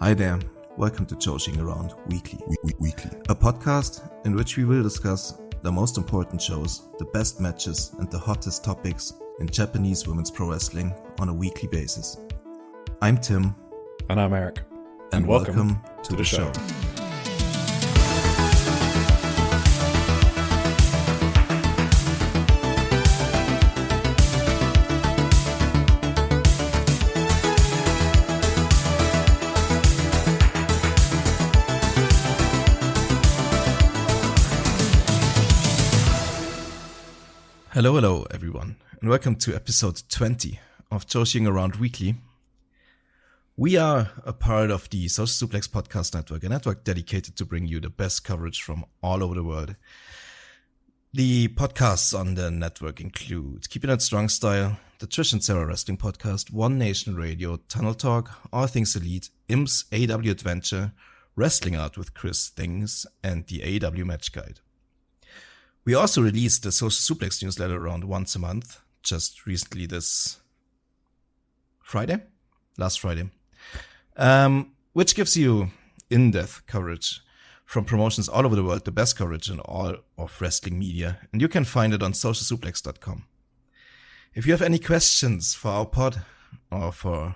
Hi there, welcome to Joshi'ing Around Weekly, a podcast in which we will discuss the most important shows, the best matches and the hottest topics in Japanese women's pro wrestling on a weekly basis. I'm Tim. And I'm Eric. And welcome to the show. Hello everyone, and welcome to episode 20 of Joshi'ing Around Weekly. We are a part of the Social Suplex podcast network, a network dedicated to bring you the best coverage from all over the world. The podcasts on the network include Keeping It Strong Style, the Trish and Sarah Wrestling Podcast, One Nation Radio, Tunnel Talk, All Things Elite, IMS AW Adventure, Wrestling Out with Chris Things, and the AW Match Guide. We also release the Social Suplex newsletter around once a month, just recently last Friday, which gives you in-depth coverage from promotions all over the world, the best coverage in all of wrestling media, and you can find it on socialsuplex.com. If you have any questions for our pod or for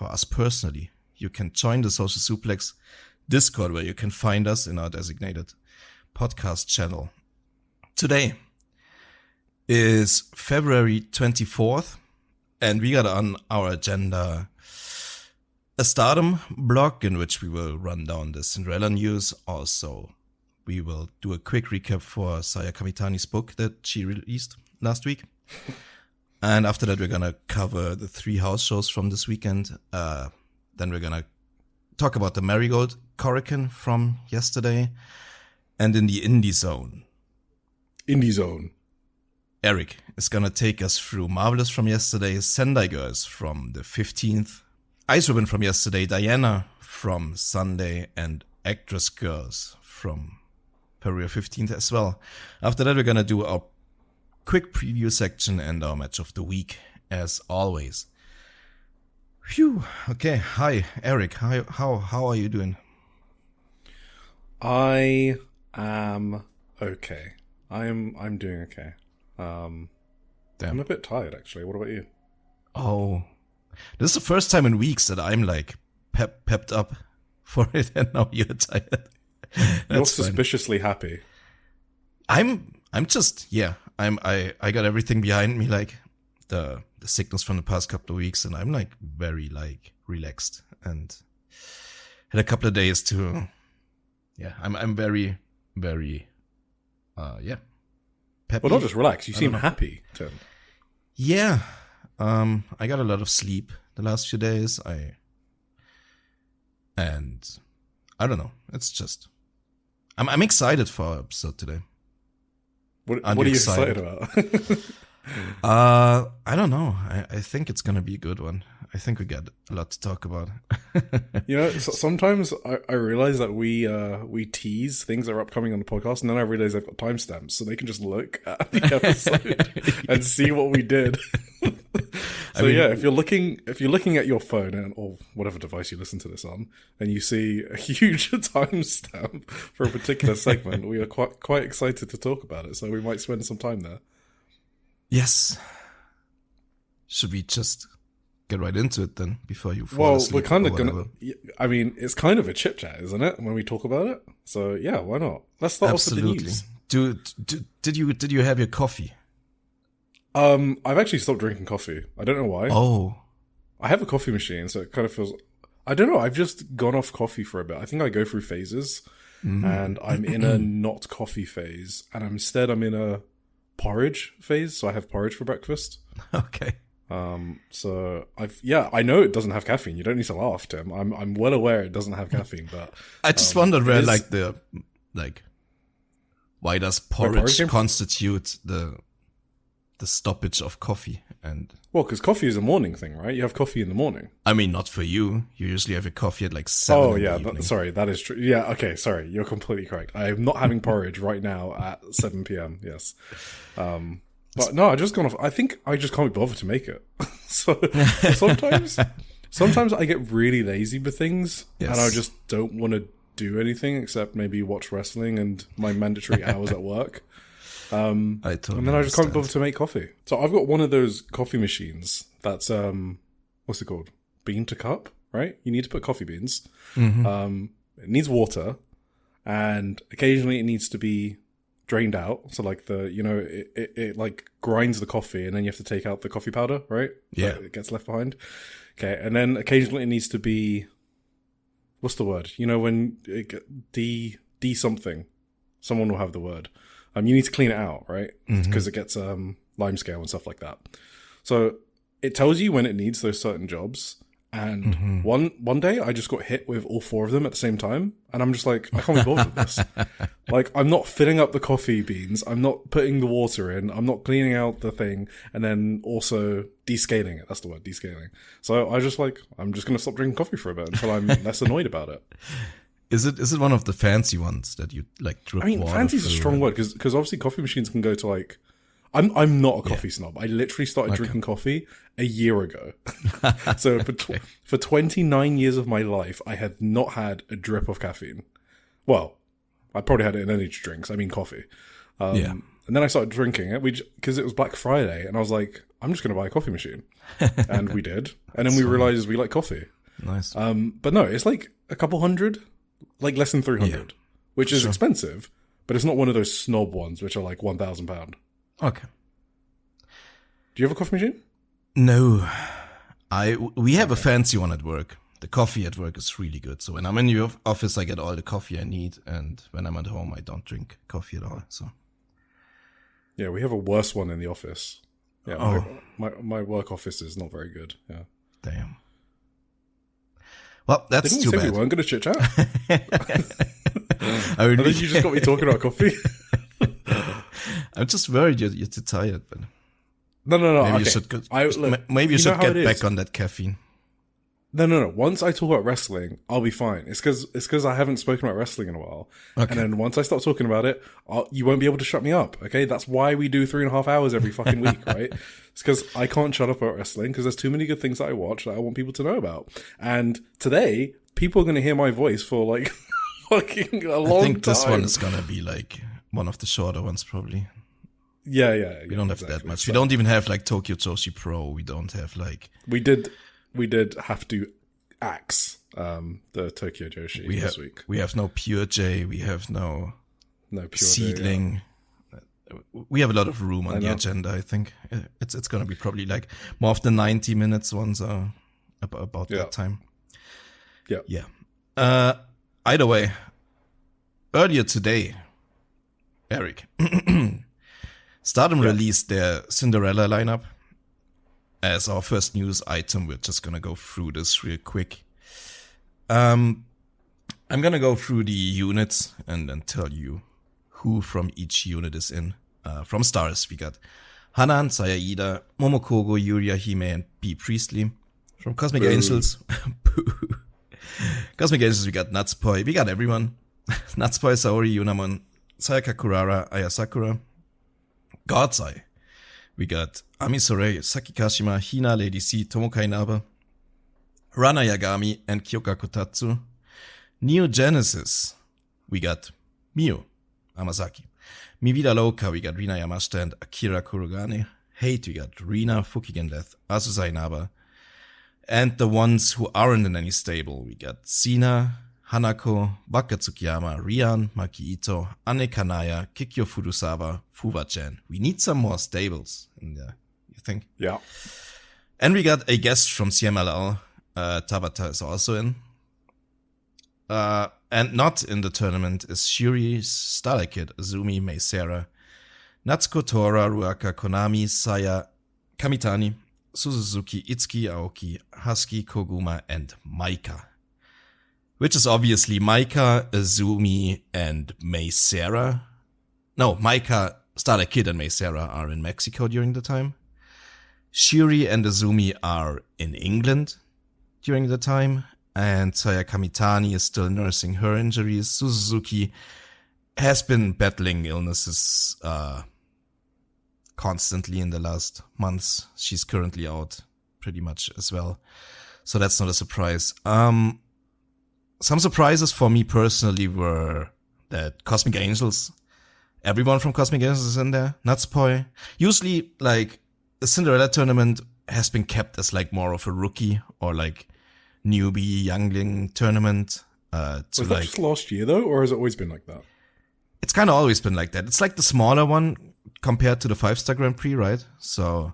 us personally, you can join the Social Suplex Discord, where you can find us in our designated podcast channel. Today is February 24th, and we got on our agenda a STARDOM blog in which we will run down the Cinderella news. Also, we will do a quick recap for Saya Kamitani's book that she released last week. And after that, we're going to cover the 3 house shows from this weekend. Then we're going to talk about the Marigold Korakuen from yesterday. And in the Indie Zone, Eric is gonna take us through Marvelous from yesterday, Sendai Girls from the 15th, Ice Ribbon from yesterday, Diana from Sunday, and Actress Girls from February 15th as well. After that, we're gonna do our quick preview section and our match of the week, as always. Phew. Okay. Hi, Eric. How are you doing? I am okay. I'm doing okay. Damn. I'm a bit tired, actually. What about you? Oh, this is the first time in weeks that I'm like pepped up for it, and now you're tired. You're suspiciously happy. I'm just, yeah. I got everything behind me, like the sickness from the past couple of weeks, and I'm like very like relaxed and had a couple of days to. Yeah, I'm very peppy. Well, not just relax. You seem happy, Tim. Yeah. I got a lot of sleep the last few days. And I don't know. It's just I'm excited for our episode today. What are you excited about? I don't know. I think it's gonna be a good one. I think we got a lot to talk about. You know, sometimes I realize that we tease things that are upcoming on the podcast, and then I realize I've got timestamps, so they can just look at the episode and see what we did. If you're looking at your phone or whatever device you listen to this on, and you see a huge timestamp for a particular segment, we are quite excited to talk about it. So we might spend some time there. Yes. Should we just get right into it then before you fall asleep? We're kind of gonna. I mean, it's kind of a chit-chat, isn't it? When we talk about it, so yeah, why not? Let's start off with the news. Did you have your coffee? I've actually stopped drinking coffee. I don't know why. Oh, I have a coffee machine, so it kind of feels. I don't know. I've just gone off coffee for a bit. I think I go through phases, and I'm in a not coffee phase, and instead I'm in a porridge phase, so I have porridge for breakfast. Okay. So I know it doesn't have caffeine. You don't need to laugh, Tim. I'm well aware it doesn't have caffeine, but I just wondered where why does porridge constitute the stoppage of coffee? And because coffee is a morning thing, right? You have coffee in the morning. I mean, not for you. You usually have your coffee at like 7. Oh yeah, sorry, that is true. Yeah, okay, sorry, you're completely correct. I am not having porridge right now at 7 p.m. Yes, but no, I just gone off. I think I just can't be bothered to make it. So sometimes Sometimes I get really lazy with things, Yes. and I just don't want to do anything except maybe watch wrestling and my mandatory hours at work. I totally And then I just can't understand. bother to make coffee. So I've got one of those coffee machines that's, what's it called? Bean to cup, right? You need to put coffee beans. It needs water, and occasionally it needs to be drained out. So like it like grinds the coffee, and then you have to take out the coffee powder, right? Yeah. It gets left behind. Okay. And then occasionally it needs to be, what's the word? When it D something, someone will have the word. You need to clean it out, right? Because it gets lime scale and stuff like that. So it tells you when it needs those certain jobs. And one day I just got hit with all 4 of them at the same time. And I'm just like, I can't be bothered with this. Like, I'm not filling up the coffee beans. I'm not putting the water in. I'm not cleaning out the thing. And then also descaling it. That's the word, descaling. So I'm just going to stop drinking coffee for a bit until I'm less annoyed about it. Is it one of the fancy ones that you like drip water fancy is a through strong and- word because obviously coffee machines can go to like. I'm not a coffee snob. I literally started drinking coffee a year ago. So for 29 years of my life, I had not had a drip of caffeine. Well, I probably had it in energy drinks. I mean coffee. And then I started drinking it because it was Black Friday, and I was like, I'm just going to buy a coffee machine, and we did. And then we realized we like coffee. Nice. But no, it's like a couple hundred, like less than 300, which is expensive. But it's not one of those snob ones, which are like £1,000. Okay. Do you have a coffee machine? No, we have a fancy one at work. The coffee at work is really good. So when I'm in the office, I get all the coffee I need, and when I'm at home, I don't drink coffee at all. So Yeah, we have a worse one in the office. Yeah, my work office is not very good. Yeah, damn. Well, that's didn't too we say bad. we weren't going to chit chat? I I think you just got me talking about coffee. I'm just worried you're too tired, but No. maybe okay. you should go, Look, maybe you know should how get it is. back on that caffeine. No. Once I talk about wrestling, I'll be fine. It's because I haven't spoken about wrestling in a while. Okay. And then once I start talking about it, you won't be able to shut me up. Okay, that's why we do 3.5 hours every fucking week, right? It's because I can't shut up about wrestling because there's too many good things that I watch that I want people to know about. And today, people are going to hear my voice for like fucking a long time. I think this one is gonna be like one of the shorter ones, probably. Yeah. We don't have that much. We don't even have like Tokyo Joshi Pro. We don't have like We did have to axe the Tokyo Joshi this week. We have no Pure J. We have no No pure Seedling. We have a lot of room on the know. agenda. I think it's gonna be probably like more of the 90 minutes ones are about that time. Yeah. Either way, earlier today, Eric, Stardom released their Cinderella lineup. As our first news item, we're just gonna go through this real quick. I'm gonna go through the units and then tell you who from each unit is in. From Stars, we got Hanan, Sayaida, Momokogo, Yuria, Hime, and B. Priestley. From Cosmic Angels, Cosmic Angels, we got Natsupoi. We got everyone. Natsupoi, Saori, Yunamon, Sayaka Kurara, Aya Sakura. God's Eye. We got Ami Sorei, Saki Kashima, Hina, Lady C, Tomoka Inaba, Rana Yagami, and Kyoka Kotatsu. Neo Genesis. We got Miyu, Amasaki. Mi Vida Loca, we got Rina Yamashita and Akira Kurogane. Hate, we got Rina, Fukigen Death, Azusa Inaba. And the ones who aren't in any stable, we got Sina, Hanako, Baka Tsukiyama, Rian, Maki Ito, Ane Kanaya, Kikyo Furusawa, Fuwa-chan. We need some more stables in there, you think? Yeah. And we got a guest from CMLL. Tabata is also in. And not in the tournament is Shuri, Starlight Kid, Azumi, Mei Sarah, Natsuko Tora, Ruaka, Konami, Saya, Kamitani, Suzuki, Itsuki, Aoki, Husky, Koguma, and Maika. Which is obviously Maika, Azumi, and Mei Sarah. No, Maika, Starlight Kid, and Mei Sarah are in Mexico during the time. Shuri and Azumi are in England during the time. And Saya Kamitani is still nursing her injuries. Suzuki has been battling illnesses constantly in the last months. She's currently out pretty much as well. So that's not a surprise. Some surprises for me personally were that Cosmic Angels, everyone from Cosmic Angels is in there. Natsupoi. Usually, like, the Cinderella tournament has been kept as like more of a rookie or like newbie youngling tournament. Was that just last year though, or has it always been like that? It's kind of always been like that. It's like the smaller one compared to the 5-star Grand Prix, right? So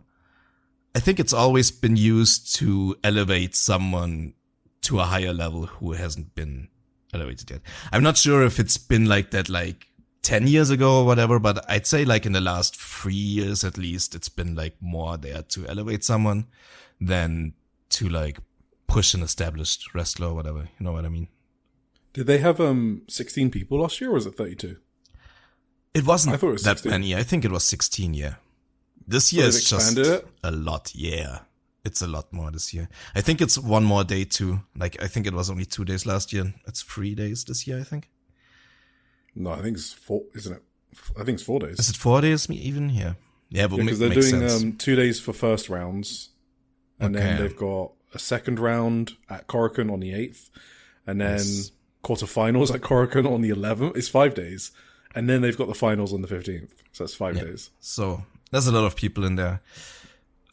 I think it's always been used to elevate someone to a higher level who hasn't been elevated yet. I'm not sure if it's been like that like 10 years ago or whatever, but I'd say like in the last 3 years at least, it's been like more there to elevate someone than to like push an established wrestler or whatever. You know what I mean? Did they have 16 people last year, or was it 32? It wasn't I thought it was that 16. many. I think it was 16, yeah. This year it's just it? a lot, yeah. It's a lot more this year. I think it's one more day too. Like, I think it was only 2 days last year. It's 3 days this year, I think. No, I think it's 4, isn't it? I think it's 4 days. Is it 4 days even? Yeah. Yeah, but because they're doing 2 days for first rounds. And then they've got a second round at Korakuen on the 8th. And then quarterfinals at Korakuen on the 11th. It's 5 days. And then they've got the finals on the 15th. So that's 5 days. So there's a lot of people in there.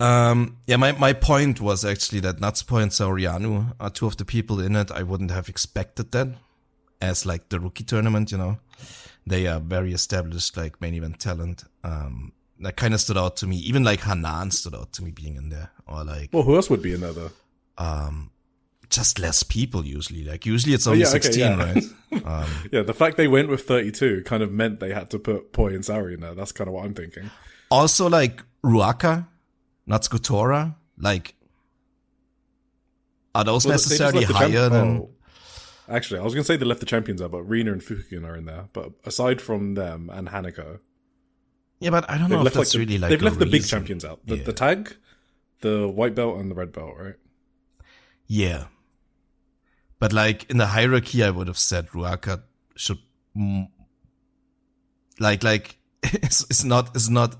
My point was actually that Natsupoi and Saori are two of the people in it. I wouldn't have expected that as like the rookie tournament, you know. They are very established, like main event talent. That kind of stood out to me. Even like Hanan stood out to me being in there. Or like, well, who else would be in there though? Just less people usually. Like usually it's only 16, right? Yeah, the fact they went with 32 kind of meant they had to put Poi and Saori in there. That's kind of what I'm thinking. Also like Ruaka, Natsuko, like, are those necessarily higher than... Actually, I was going to say they left the champions out, but Rina and Fukukin are in there. But aside from them and Hanako... Yeah, but I don't know if that's really like they've left the big champions out. The tag, the white belt, and the red belt, right? Yeah. But like in the hierarchy, I would have said Ruaka should... Like, it's not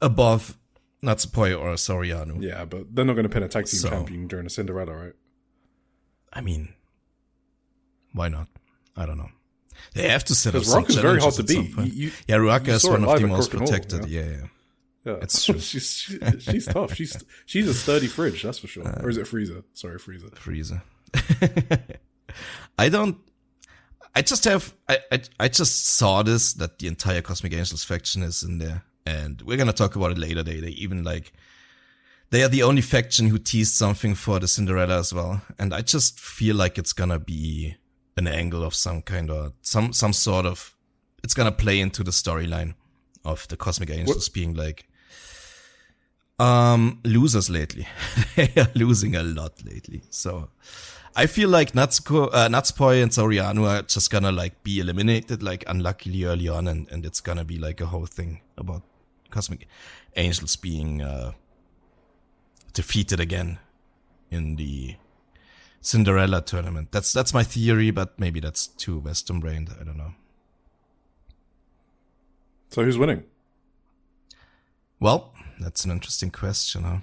above Natsupoi or Saori. Yeah, but they're not going to pin a tag team champion during a Cinderella, right? I mean, why not? I don't know. They have to set up some challenges. Ruaka's very hard to beat. Ruaka is one of the most protected. Yeah. It's true. she's tough. She's a sturdy fridge, that's for sure. Or is it Freezer? Sorry, Freezer. Freezer. I just saw this, that the entire Cosmic Angels faction is in there. And we're going to talk about it later. They even like, they are the only faction who teased something for the Cinderella as well. And I just feel like it's going to be an angle of some kind of, some sort of, it's going to play into the storyline of the Cosmic Angels being like, losers lately. They are losing a lot lately. So I feel like Natsupoi and Saori are just gonna like be eliminated like unluckily early on, and it's gonna be like a whole thing about Cosmic Angels being defeated again in the Cinderella tournament. That's my theory, but maybe that's too Western brained. I don't know. So who's winning? Well, that's an interesting question, huh?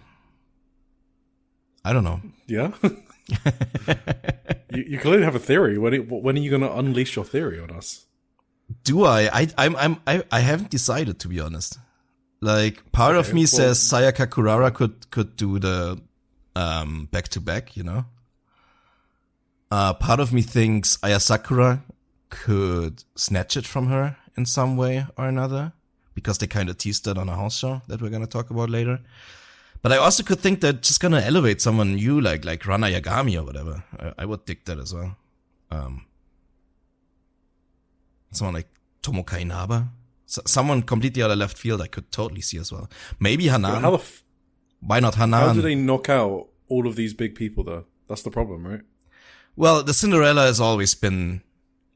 I don't know. Yeah? you clearly have a theory. When are you going to unleash your theory on us? Do I? I haven't decided, to be honest. Like, part of me says Sayaka Kurara could do the back-to-back, you know? Part of me thinks Aya Sakura could snatch it from her in some way or another, because they kind of teased that on a house show that we're going to talk about later. But I also could think they're just going to elevate someone new, like Rana Yagami or whatever. I would dig that as well. Someone like Tomoka Inaba. Someone completely out of left field I could totally see as well. Maybe Hanan. Why not Hanan? How do they knock out all of these big people, though? That's the problem, right? Well, the Cinderella has always been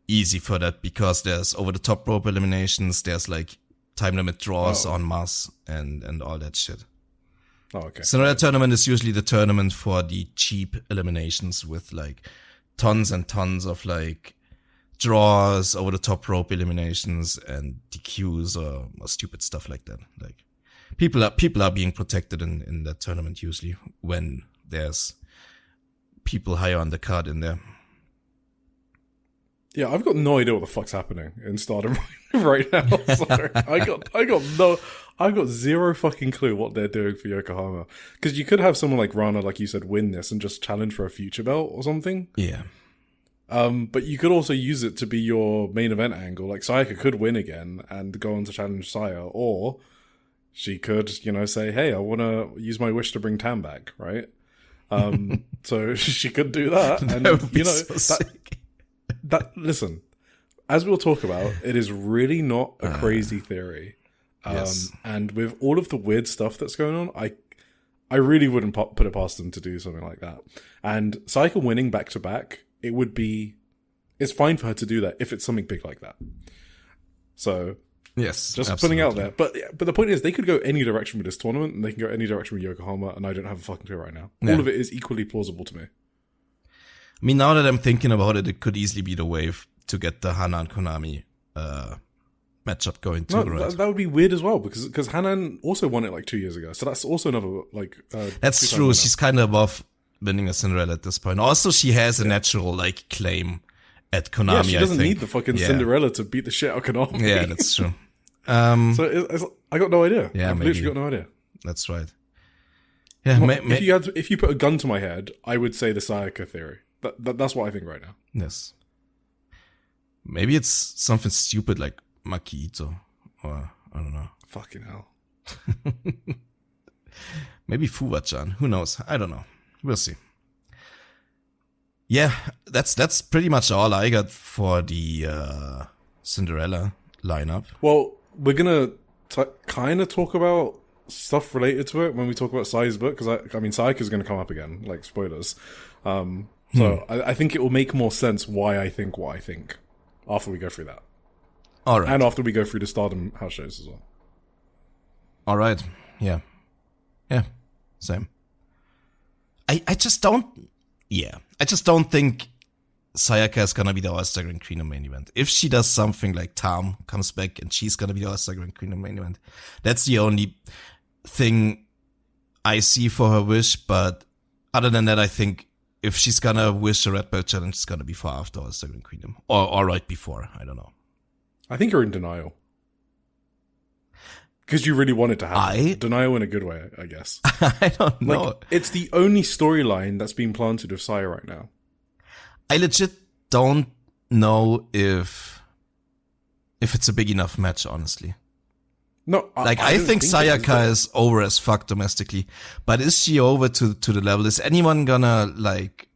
easy for that, because there's over-the-top rope eliminations, there's like time limit draws en masse and all that shit. Oh, okay. Cinderella tournament is usually the tournament for the cheap eliminations with like tons and tons of like draws, over the top rope eliminations, and DQs or stupid stuff like that. Like people are being protected in that tournament usually when there's people higher on the card in there. Yeah, I've got no idea what the fuck's happening in Stardom right now. Sorry. I got zero fucking clue what they're doing for Yokohama. Because you could have someone like Rana, like you said, win this and just challenge for a future belt or something. Yeah. But you could also use it to be your main event angle. Like Sayaka could win again and go on to challenge Saya, or she could, say, "Hey, I want to use my wish to bring Tam back," right? So she could do that, and listen, as we'll talk about, it is really not a crazy theory. Yes. And with all of the weird stuff that's going on, I really wouldn't put it past them to do something like that. And Sayaka winning back to back, it's fine for her to do that if it's something big like that. So yes, just absolutely. putting out there. But the point is, they could go any direction with this tournament, and they can go any direction with Yokohama, and I don't have a fucking clue right now. Yeah. All of it is equally plausible to me. I mean, now that I'm thinking about it, it could easily be the wave to get the Hana and Konami matchup going too, right? That would be weird as well, because Hanan also won it like 2 years ago, so that's also another like. That's true. She's kind of above winning a Cinderella at this point. Also, she has a natural like claim at Konami. Yeah, she doesn't I think. need the fucking Cinderella to beat the shit out of Konami. Yeah, that's true. So I got no idea. Yeah, I've literally got no idea. That's right. Yeah, if you put a gun to my head, I would say the Sayaka theory. That's what I think right now. Yes. Maybe it's something stupid like Makito, or I don't know. Fucking hell. Maybe Fuwa-chan. Who knows? I don't know. We'll see. Yeah, that's pretty much all I got for the Cinderella lineup. Well, we're gonna kind of talk about stuff related to it when we talk about Sai's book, because I mean Sayaka's gonna come up again, like spoilers. So I think it will make more sense why I think what I think after we go through that. All right. And after we go through the Stardom house shows as well. All right. Yeah. Yeah. Same. I just don't think Sayaka is gonna be the All-Star Grand Queen in main event. If she does something like Tam comes back and she's gonna be the All-Star Grand Queen in main event, that's the only thing I see for her wish. But other than that, I think if she's gonna wish a Red Belt challenge, it's gonna be far after All-Star Grand Queen or right before. I don't know. I think you're in denial. Because you really want it to happen. Denial in a good way, I guess. I don't know. Like, it's the only storyline that's being planted with Saya right now. I legit don't know if it's a big enough match, honestly. No, I think Sayaka is over as fuck domestically, but is she over to the level? Is anyone gonna like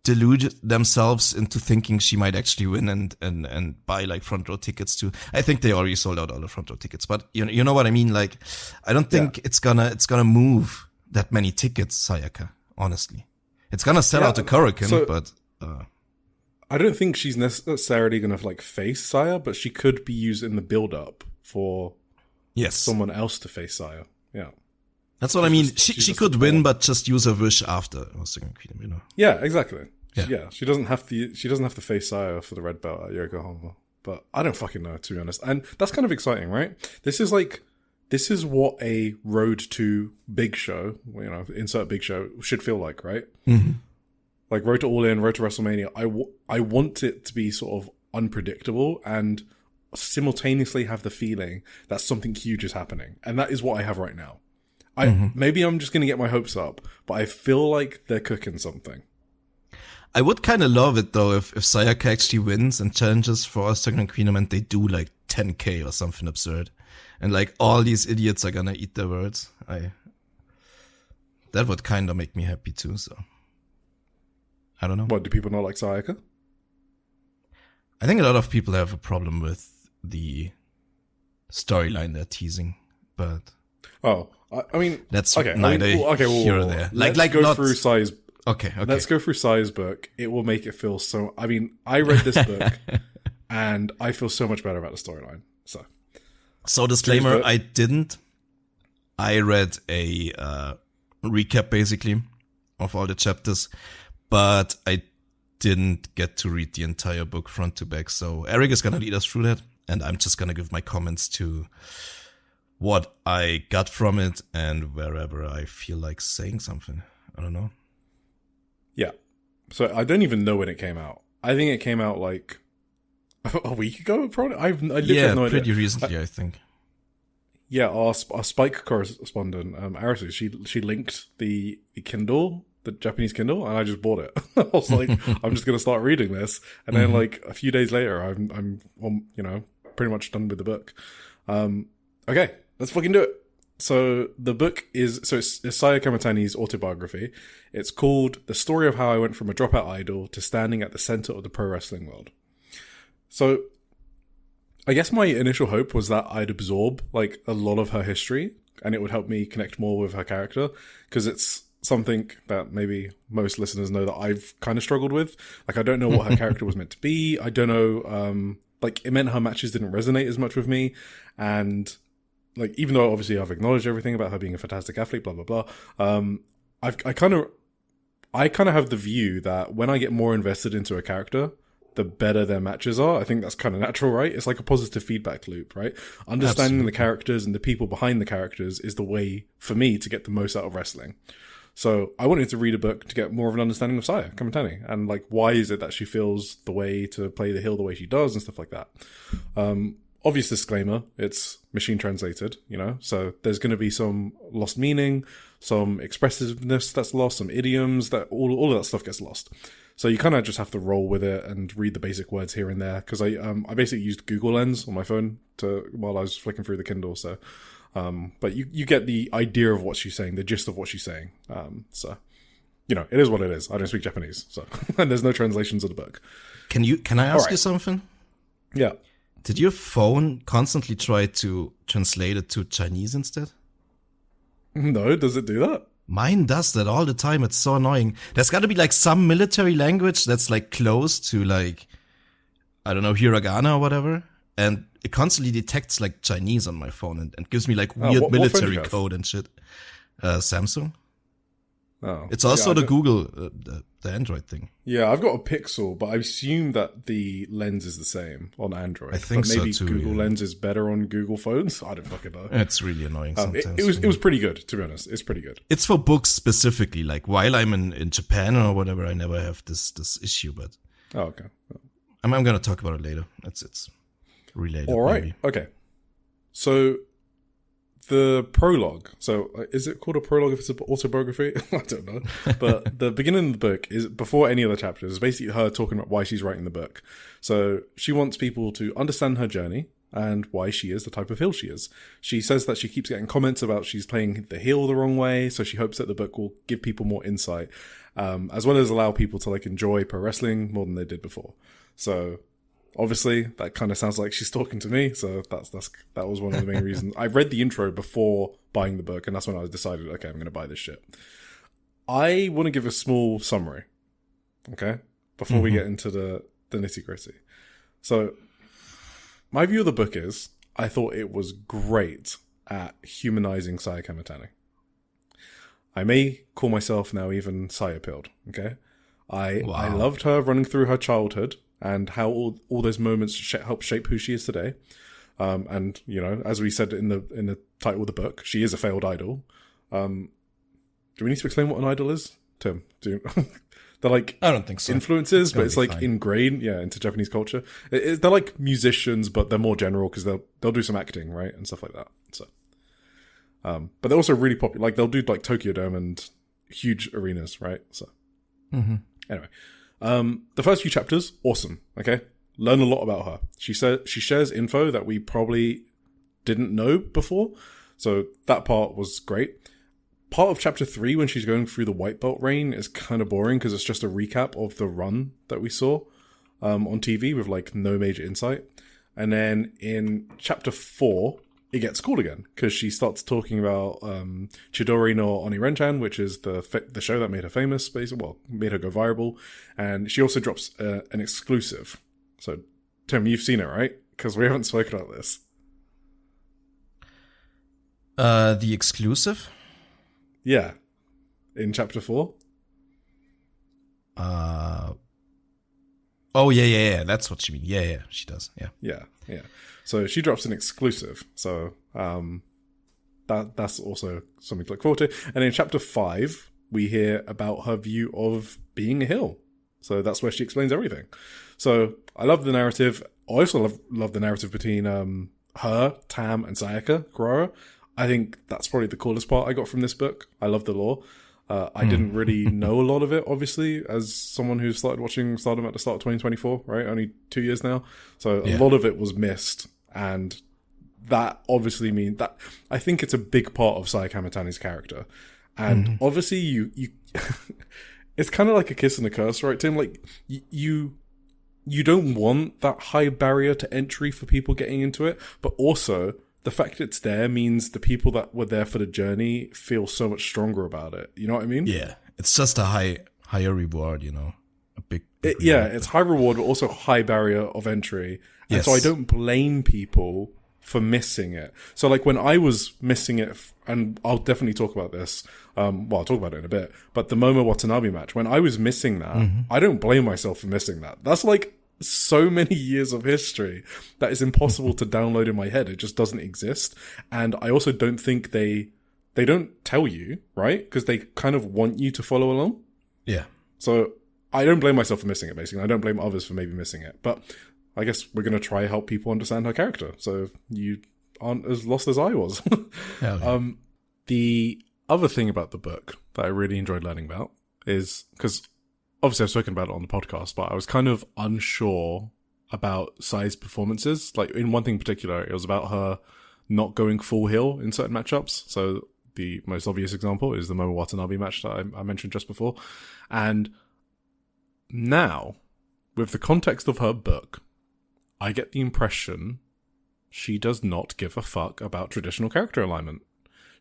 delude themselves into thinking she might actually win and buy like front row tickets too? I think they already sold out all the front row tickets, but you know what I mean? Like, I don't think it's gonna move that many tickets, Sayaka, honestly. It's gonna sell out the Korakuen, but I don't think she's necessarily gonna like face Saya, but she could be used in the build up for someone else to face Saya. Yeah. That's what I mean. She could win, but just use her wish after Second Kingdom, you know. Yeah, exactly. Yeah, she doesn't have to face Saya for the red belt at Yokohama. But I don't fucking know, to be honest. And that's kind of exciting, right? This is what a road to big show, insert big show, should feel like, right? Mm-hmm. Like road to All In, road to WrestleMania. I want it to be sort of unpredictable and simultaneously have the feeling that something huge is happening. And that is what I have right now. Maybe I'm just going to get my hopes up, but I feel like they're cooking something. I would kind of love it though if Sayaka actually wins and challenges for All-Star Grand Queen and they do like 10K or something absurd. And like all these idiots are gonna eat their words. That would kind of make me happy too, so. I don't know. What, do people not like Sayaka? I think a lot of people have a problem with the storyline they're teasing, but. Oh, I mean, that's okay, neither here or there. Let's go through Sai's. Okay. Let's go through Sai's book. It will make it feel so. I mean, I read this book, and I feel so much better about the storyline. So disclaimer: I didn't. I read a recap basically of all the chapters, but I didn't get to read the entire book front to back. So Eric is gonna lead us through that, and I'm just gonna give my comments to what I got from it and wherever I feel like saying something. I don't know. Yeah. So I don't even know when it came out. I think it came out like a week ago, probably. I literally have no idea. Pretty recently, I think. Yeah, our Spike correspondent, Arisu, she linked the Kindle, the Japanese Kindle, and I just bought it. I was like, I'm just gonna start reading this, and then like a few days later, I'm pretty much done with the book. Okay, let's fucking do it. So the book is it's Saya Kamitani's autobiography. It's called The Story of How I Went from a Dropout Idol to Standing at the Center of the Pro Wrestling World. So I guess my initial hope was that I'd absorb like a lot of her history and it would help me connect more with her character, because it's something that maybe most listeners know that I've kind of struggled with. Like, I don't know what her character was meant to be. I don't know, like, it meant her matches didn't resonate as much with me. And like, even though obviously I've acknowledged everything about her being a fantastic athlete, blah, blah, blah, I kind of have the view that when I get more invested into a character, the better their matches are. I think that's kind of natural, right? It's like a positive feedback loop, right? Understanding Absolutely. the characters and the people behind the characters is the way for me to get the most out of wrestling. So I wanted to read a book to get more of an understanding of Saya Kamitani and like, why is it that she feels the way to play the heel the way she does and stuff like that. Obvious disclaimer, it's machine translated, so there's going to be some lost meaning, some expressiveness that's lost, some idioms that all of that stuff gets lost. So you kind of just have to roll with it and read the basic words here and there. Because I basically used Google Lens on my phone while I was flicking through the Kindle. So, but you get the idea of what she's saying, the gist of what she's saying. So, it is what it is. I don't speak Japanese, so and there's no translations of the book. Can I ask you something? Yeah. Did your phone constantly try to translate it to Chinese instead? No, does it do that? Mine does that all the time. It's so annoying. There's got to be like some military language that's like close to like, I don't know, hiragana or whatever. And it constantly detects like Chinese on my phone and gives me like weird what military phone do you code and shit. Samsung. Oh, it's also the Google, the Android thing. Yeah, I've got a Pixel, but I assume that the lens is the same on Android. I think but maybe so too. Google Lens is better on Google phones. I don't fucking know. It's really annoying sometimes. It was pretty good, to be honest. It's pretty good. It's for books specifically. Like while I'm in Japan or whatever, I never have this issue. But okay. I'm gonna talk about it later. It's related. All right. Maybe. Okay. So the prologue. So is it called a prologue if it's an autobiography? I don't know. But the beginning of the book is before any of the chapters. Is basically her talking about why she's writing the book. So she wants people to understand her journey and why she is the type of heel she is. She says that she keeps getting comments about she's playing the heel the wrong way. So she hopes that the book will give people more insight, as well as allow people to like enjoy pro wrestling more than they did before. So obviously, that kind of sounds like she's talking to me, so that was one of the main reasons. I read the intro before buying the book, and that's when I decided, okay, I'm going to buy this shit. I want to give a small summary, okay, before we get into the nitty-gritty. So, my view of the book is, I thought it was great at humanizing Saya Kamitani. I may call myself now even Saya-pilled, okay? I loved her running through her childhood, and how all those moments help shape who she is today. And, as we said in the title of the book, she is a failed idol. Do we need to explain what an idol is? Tim, they're like, I don't think so. Influences, but it's like fine. Ingrained, into Japanese culture. They're like musicians, but they're more general because they'll do some acting, right? And stuff like that. So, but they're also really popular. Like they'll do like Tokyo Dome and huge arenas, right? So, anyway. The first few chapters, awesome. Okay, learn a lot about her. She shares info that we probably didn't know before, so that part was great. Part of chapter 3, when she's going through the white belt reign, is kind of boring because it's just a recap of the run that we saw on TV with like no major insight. And then in chapter 4, it gets cool again because she starts talking about Chidori no Onirenchan, which is the show that made her famous, basically, well, made her go viral. And she also drops an exclusive. So, Tim, you've seen it, right? Because we haven't spoken about this. The exclusive? Yeah. In chapter 4? Oh, yeah. That's what she means. Yeah, she does. Yeah. Yeah. So she drops an exclusive. So that's also something to look forward to. And in chapter 5, we hear about her view of being a heel. So that's where she explains everything. So I love the narrative. I also love the narrative between her, Tam, and Sayaka Kurara. I think that's probably the coolest part I got from this book. I love the lore. I didn't really know a lot of it, obviously, as someone who started watching Stardom at the start of 2024, right? Only 2 years now. So a lot of it was missed. And that obviously means that I think it's a big part of Saya Kamitani's character. And obviously you it's kind of like a kiss and a curse, right, Tim? Like you don't want that high barrier to entry for people getting into it, but also the fact it's there means the people that were there for the journey feel so much stronger about it. You know what I mean? Yeah. It's just a higher reward, you know, a big it's high reward, but also high barrier of entry. And so I don't blame people for missing it. So like when I was missing it, and I'll definitely talk about this, I'll talk about it in a bit, but the Momo Watanabe match, when I was missing that, I don't blame myself for missing that. That's like so many years of history that is impossible to download in my head. It just doesn't exist. And I also don't think they don't tell you, right? Because they kind of want you to follow along. Yeah. So I don't blame myself for missing it, basically. I don't blame others for maybe missing it. But I guess we're going to try help people understand her character, so you aren't as lost as I was. Yeah. The other thing about the book that I really enjoyed learning about is, because obviously I've spoken about it on the podcast, but I was kind of unsure about Sai's performances. Like in one thing in particular, it was about her not going full heel in certain matchups. So the most obvious example is the Momo Watanabe match that I mentioned just before. And now, with the context of her book, I get the impression she does not give a fuck about traditional character alignment.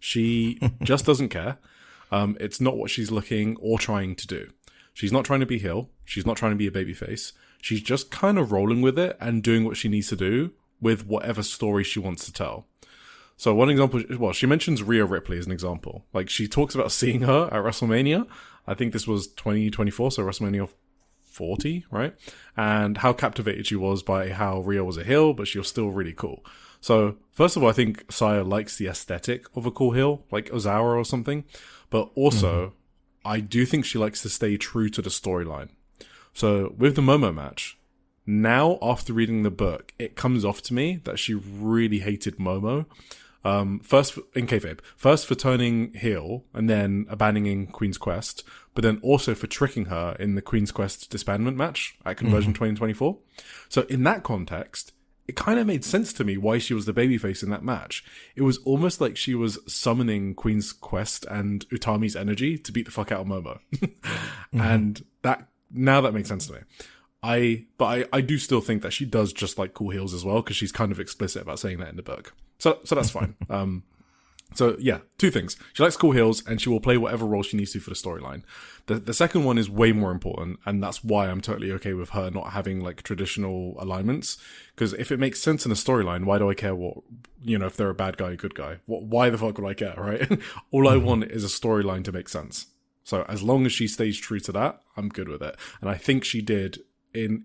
She just doesn't care. It's not what she's looking or trying to do. She's not trying to be heel. She's not trying to be a babyface. She's just kind of rolling with it and doing what she needs to do with whatever story she wants to tell. So one example, well, she mentions Rhea Ripley as an example. Like she talks about seeing her at WrestleMania. I think this was 2024, so WrestleMania 40, right? And how captivated she was by how Rhea was a heel, but she was still really cool. So first of all, I think Saya likes the aesthetic of a cool heel, like Ozawa or something. But also, I do think she likes to stay true to the storyline. So with the Momo match, now after reading the book, it comes off to me that she really hated Momo. First in kayfabe, first for turning heel and then abandoning Queen's Quest, but then also for tricking her in the Queen's Quest disbandment match at Conversion 2024. So in that context, it kind of made sense to me why she was the babyface in that match. It was almost like she was summoning Queen's Quest and Utami's energy to beat the fuck out of Momo. And that makes sense to me. But I do still think that she does just like cool heels as well, because she's kind of explicit about saying that in the book. So that's fine. So yeah, two things. She likes cool heels and she will play whatever role she needs to for the storyline. The second one is way more important, and that's why I'm totally okay with her not having like traditional alignments. Because if it makes sense in a storyline, why do I care what, if they're a bad guy or good guy? Why the fuck would I care, right? All I want is a storyline to make sense. So as long as she stays true to that, I'm good with it. And I think she did in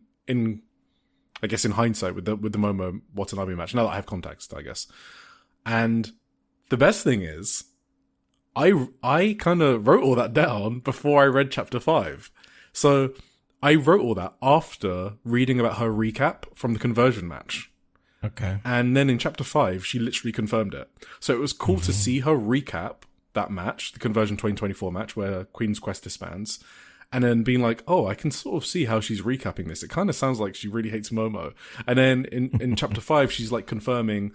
I guess in hindsight with the Momo Watanabe match, now that I have context, I guess. And the best thing is, I kind of wrote all that down before I read chapter 5. So I wrote all that after reading about her recap from the conversion match. Okay. And then in chapter 5, she literally confirmed it. So it was cool to see her recap that match, the conversion 2024 match where Queen's Quest disbands, and then being like, oh, I can sort of see how she's recapping this. It kind of sounds like she really hates Momo. And then in chapter 5, she's like confirming,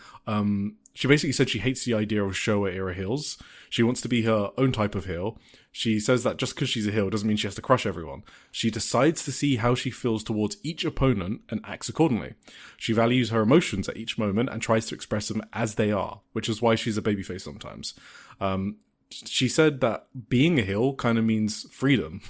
she basically said she hates the idea of Showa era heels. She wants to be her own type of heel. She says that just because she's a heel doesn't mean she has to crush everyone. She decides to see how she feels towards each opponent and acts accordingly. She values her emotions at each moment and tries to express them as they are, which is why she's a babyface sometimes. She said that being a heel kind of means freedom.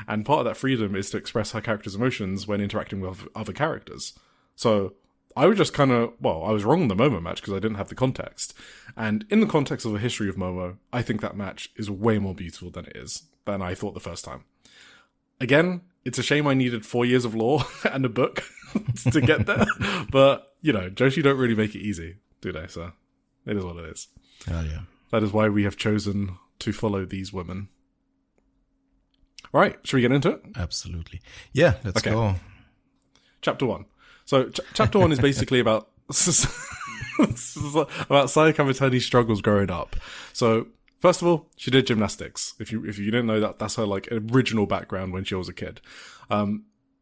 And part of that freedom is to express her character's emotions when interacting with other characters. So I was just I was wrong in the Momo match because I didn't have the context. And in the context of a history of Momo, I think that match is way more beautiful than I thought the first time. Again, it's a shame I needed 4 years of lore and a book to get there. But, Joshi don't really make it easy, do they? So it is what it is. Oh, yeah. That is why we have chosen to follow these women. All right, should we get into it? Absolutely. Yeah, let's go. Chapter 1. So, Chapter 1 is basically about Saya Kamitani's struggles growing up. So, first of all, she did gymnastics. If you didn't know that, that's her like original background when she was a kid.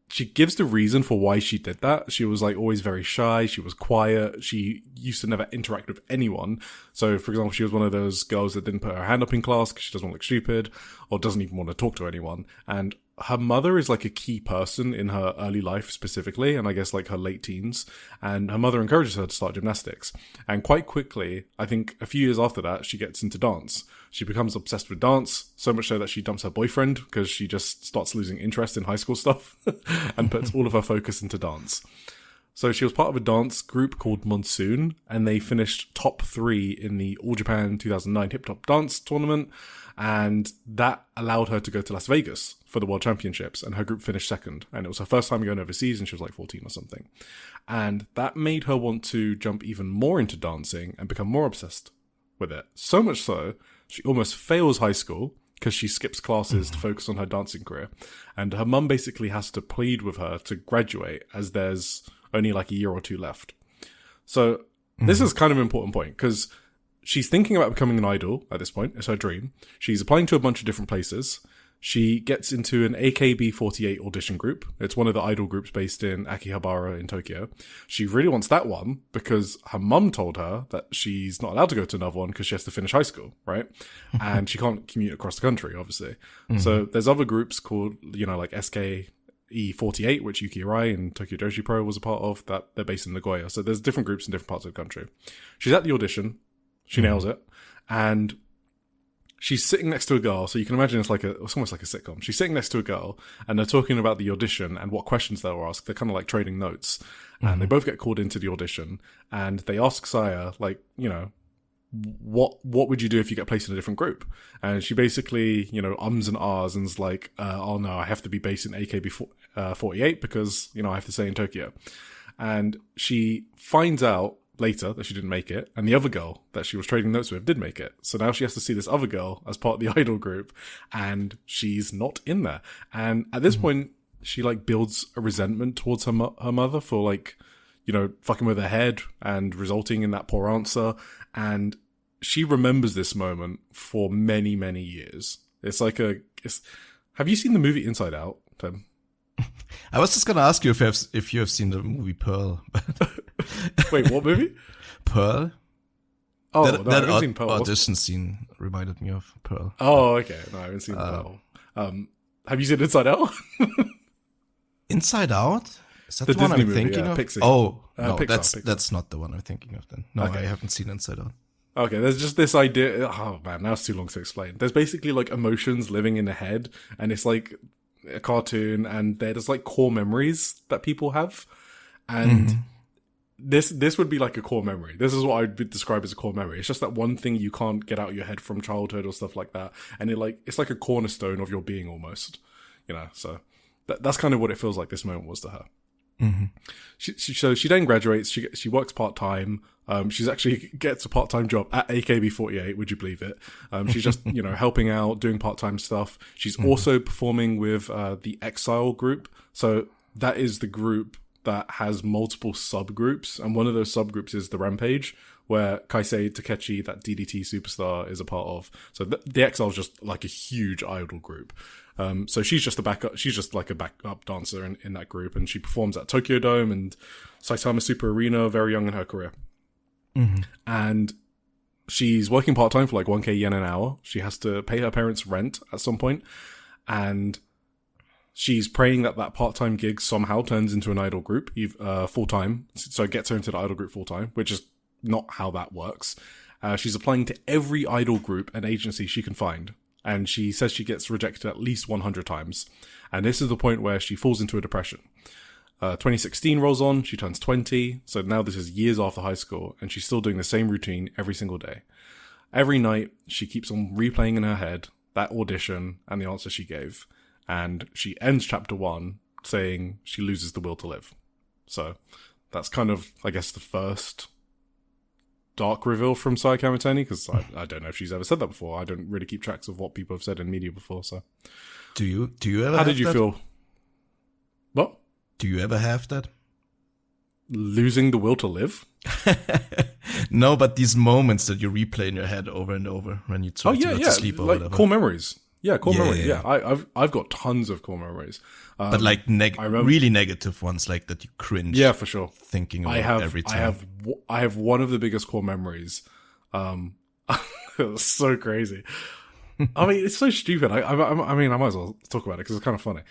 She gives the reason for why she did that. She was like always very shy. She was quiet. She used to never interact with anyone. So, for example, she was one of those girls that didn't put her hand up in class because she doesn't want to look stupid or doesn't even want to talk to anyone. And her mother is like a key person in her early life specifically, and I guess like her late teens. And her mother encourages her to start gymnastics. And quite quickly, I think a few years after that, she gets into dance. She becomes obsessed with dance, so much so that she dumps her boyfriend because she just starts losing interest in high school stuff and puts all of her focus into dance. So she was part of a dance group called Monsoon, and they finished top 3 in the All Japan 2009 Hip Hop Dance Tournament, and that allowed her to go to Las Vegas for the World Championships, and her group finished second, and it was her first time going overseas, and she was like 14 or something. And that made her want to jump even more into dancing and become more obsessed with it. So much so, she almost fails high school because she skips classes to focus on her dancing career. And her mum basically has to plead with her to graduate as there's only like a year or 2 left. So this is kind of an important point because she's thinking about becoming an idol at this point. It's her dream. She's applying to a bunch of different places. She gets into an AKB48 audition group. It's one of the idol groups based in Akihabara in Tokyo. She really wants that one because her mum told her that she's not allowed to go to another one because she has to finish high school, right? And she can't commute across the country, obviously. So there's other groups called, like SKE48, which Yuki Arai and Tokyo Joshi Pro was a part of, that they're based in Nagoya. So there's different groups in different parts of the country. She's at the audition. She nails it. And she's sitting next to a girl, so you can imagine it's almost like a sitcom. She's sitting next to a girl, and they're talking about the audition and what questions they'll ask. They're kind of like trading notes, and they both get called into the audition, and they ask Saya, like, what would you do if you get placed in a different group? And she basically, ums and ahs and is like, oh no, I have to be based in AKB48 because, I have to stay in Tokyo. And she finds out later that she didn't make it, and the other girl that she was trading notes with did make it. So now she has to see this other girl as part of the idol group, and she's not in there. And at this point, she like builds a resentment towards her mother for like, fucking with her head and resulting in that poor answer. And she remembers this moment for many, many years. Have you seen the movie Inside Out, Tim? I was just gonna ask you if you have seen the movie Pearl. Wait, what movie? Pearl? Oh, that I haven't seen Pearl. Audition scene reminded me of Pearl. Oh, okay. No, I haven't seen Pearl. Have you seen Inside Out? Inside Out? Is that The the one Disney I'm movie, thinking yeah, of? Pixar. Oh, no, Pixar. that's not the one I'm thinking of then. No, Okay. I haven't seen Inside Out. Okay, there's just this idea. Oh man, now it's too long to explain. There's basically like emotions living in the head, and it's like a cartoon, and there's like core memories that people have, and this would be like a core memory. This is what I would describe as a core memory. It's just that one thing you can't get out of your head from childhood or stuff like that, and it's like a cornerstone of your being almost, So that's kind of what it feels like this moment was to her. So she then graduates. She works part time. She's actually gets a part time job at AKB48. Would you believe it? She's just helping out, doing part time stuff. She's also performing with the Exile group. So that is the group that has multiple subgroups, and one of those subgroups is the Rampage, where Kaisei Takechi, that DDT superstar, is a part of. So the Exile is just like a huge idol group. So she's just like a backup dancer in that group, and she performs at Tokyo Dome and Saitama Super Arena very young in her career. And she's working part-time for like 1k yen an hour. She has to pay her parents rent at some point, and she's praying that part-time gig somehow turns into an idol group full-time, so it gets her into the idol group full-time, which is not how that works. She's applying to every idol group and agency she can find, and she says she gets rejected at least 100 times. And this is the point where she falls into a depression. 2016 rolls on, she turns 20, so now this is years after high school, and she's still doing the same routine every single day. Every night, she keeps on replaying in her head that audition and the answer she gave, and she ends chapter 1 saying she loses the will to live. So that's kind of, I guess, the first dark reveal from Saori Kamitani, because I don't know if she's ever said that before. I don't really keep tracks of what people have said in media before. So, do you ever? How did you feel? What? Do you ever have that? Losing the will to live? No, but these moments that you replay in your head over and over when you try to go to sleep or like whatever. Core memories. Yeah, core memories. Yeah, I've got tons of core memories. But like really negative ones, like that you cringe. Yeah, for sure. Thinking about every time. I have one of the biggest core memories. It's so crazy. I mean, it's so stupid. I mean, I might as well talk about it because it's kind of funny.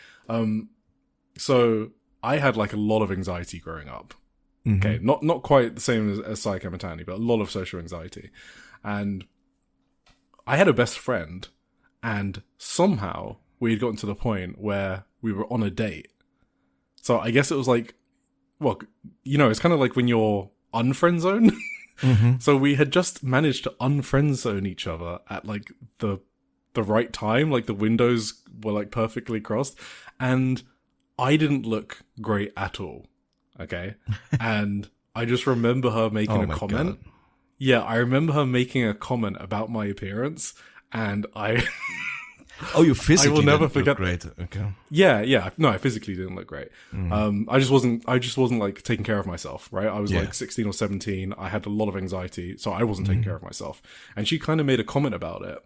So I had like a lot of anxiety growing up. Mm-hmm. Okay, not quite the same as Saori Kamitani, but a lot of social anxiety. And I had a best friend, and somehow we had gotten to the point where we were on a date. So I guess it was like, well, you know, it's kind of like when you're unfriend zone. Mm-hmm. So we had just managed to unfriend zone each other at like the right time. Like the windows were like perfectly crossed, and I didn't look great at all. Okay. And I just remember her making a comment. God. Yeah, I remember her making a comment about my appearance, and Oh, you physically I will never didn't forget. Look great. Okay. Yeah. No, I physically didn't look great. I just wasn't like taking care of myself, right? I was like 16 or 17. I had a lot of anxiety, so I wasn't taking care of myself. And she kind of made a comment about it.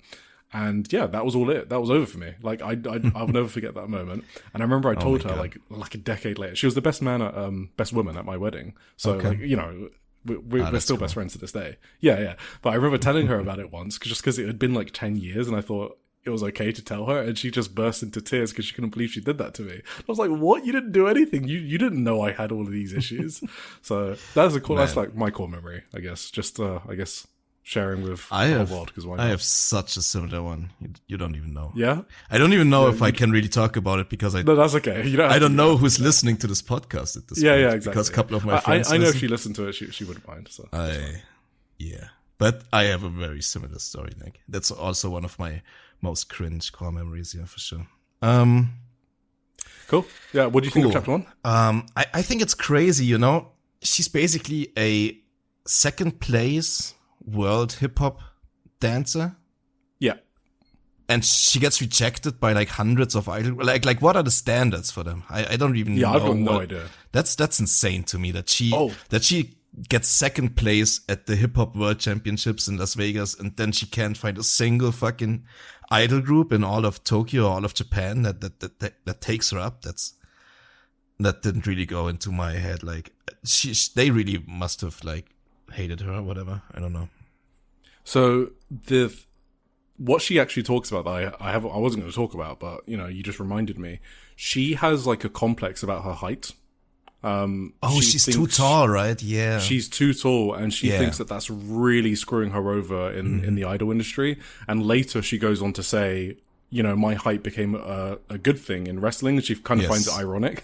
And yeah, that was all it. That was over for me. Like I'll never forget that moment. And I remember I told her like a decade later. She was the best woman at my wedding. So like, you know, we're still best friends to this day. Yeah. But I remember telling her about it once, just because it had been like 10 years, and I thought it was okay to tell her, and she just burst into tears because she couldn't believe she did that to me. I was like, "What? You didn't do anything. You didn't know I had all of these issues." So that's that's like my core memory, I guess. Just sharing with the whole world, because why not? I have such a similar one. You don't even know. Yeah, I don't even know if I can really talk about it because no, that's okay. I don't know who's listening to this podcast at this point. Yeah, exactly. Because a couple of my friends. I know if she listened to it, she wouldn't mind. So yeah, but I have a very similar story. Like that's also one of my most cringe core memories. Yeah, for sure. Cool. Yeah. What do you think of chapter 1? I think it's crazy. You know, she's basically a second place world hip hop dancer. Yeah. And she gets rejected by like hundreds of idol. Like what are the standards for them? I don't even know. Yeah, I've got no idea. That's insane to me that she gets second place at the hip hop world championships in Las Vegas, and then she can't find a single fucking idol group in all of Tokyo or all of Japan that takes her up. That didn't really go into my head. Like they really must have like hated her or whatever. I don't know. So what she actually talks about that I wasn't going to talk about, but you know, you just reminded me. She has like a complex about her height. She's too tall, right? Yeah. She's too tall, and she thinks that that's really screwing her over in the idol industry. And later she goes on to say, you know, my height became a good thing in wrestling, and she kind of finds it ironic.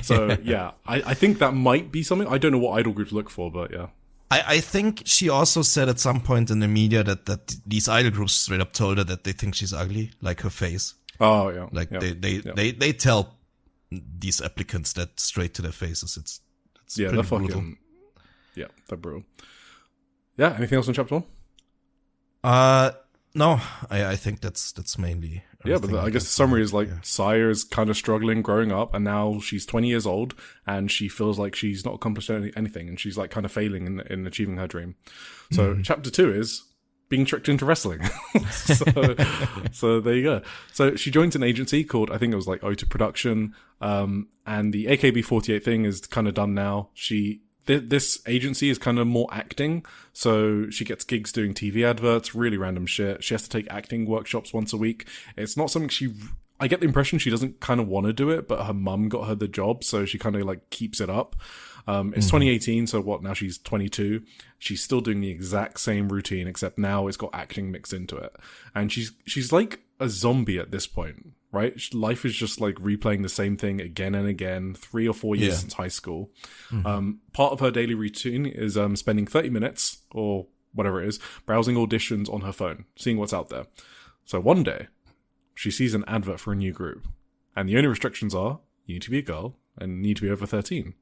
So yeah, I think that might be something. I don't know what idol groups look for, but yeah. I think she also said at some point in the media that these idol groups straight up told her that they think she's ugly, like her face. Oh yeah. Like they tell these applicants that straight to their faces. It's they're brutal. fucking they're brutal. Yeah. Anything else in chapter 1? No, I think that's mainly. Yeah, but I guess the summary is like Saya is kind of struggling growing up, and now she's 20 years old, and she feels like she's not accomplished anything, and she's like kind of failing in achieving her dream. So chapter 2 is being tricked into wrestling. So there you go. So she joins an agency called, I think it was like Ota Production, and the AKB48 thing is kind of done now. This agency is kind of more acting, so she gets gigs doing TV adverts, really random shit. She has to take acting workshops once a week. It's not something I get the impression she doesn't kind of want to do it, but her mum got her the job, so she kind of like keeps it up. It's 2018, so now she's 22. She's still doing the exact same routine, except now it's got acting mixed into it. And she's like a zombie at this point, right? Life is just like replaying the same thing again and again, 3 or 4 years since high school. Part of her daily routine is spending 30 minutes or whatever it is, browsing auditions on her phone, seeing what's out there. So one day, she sees an advert for a new group, and the only restrictions are you need to be a girl and you need to be over 13.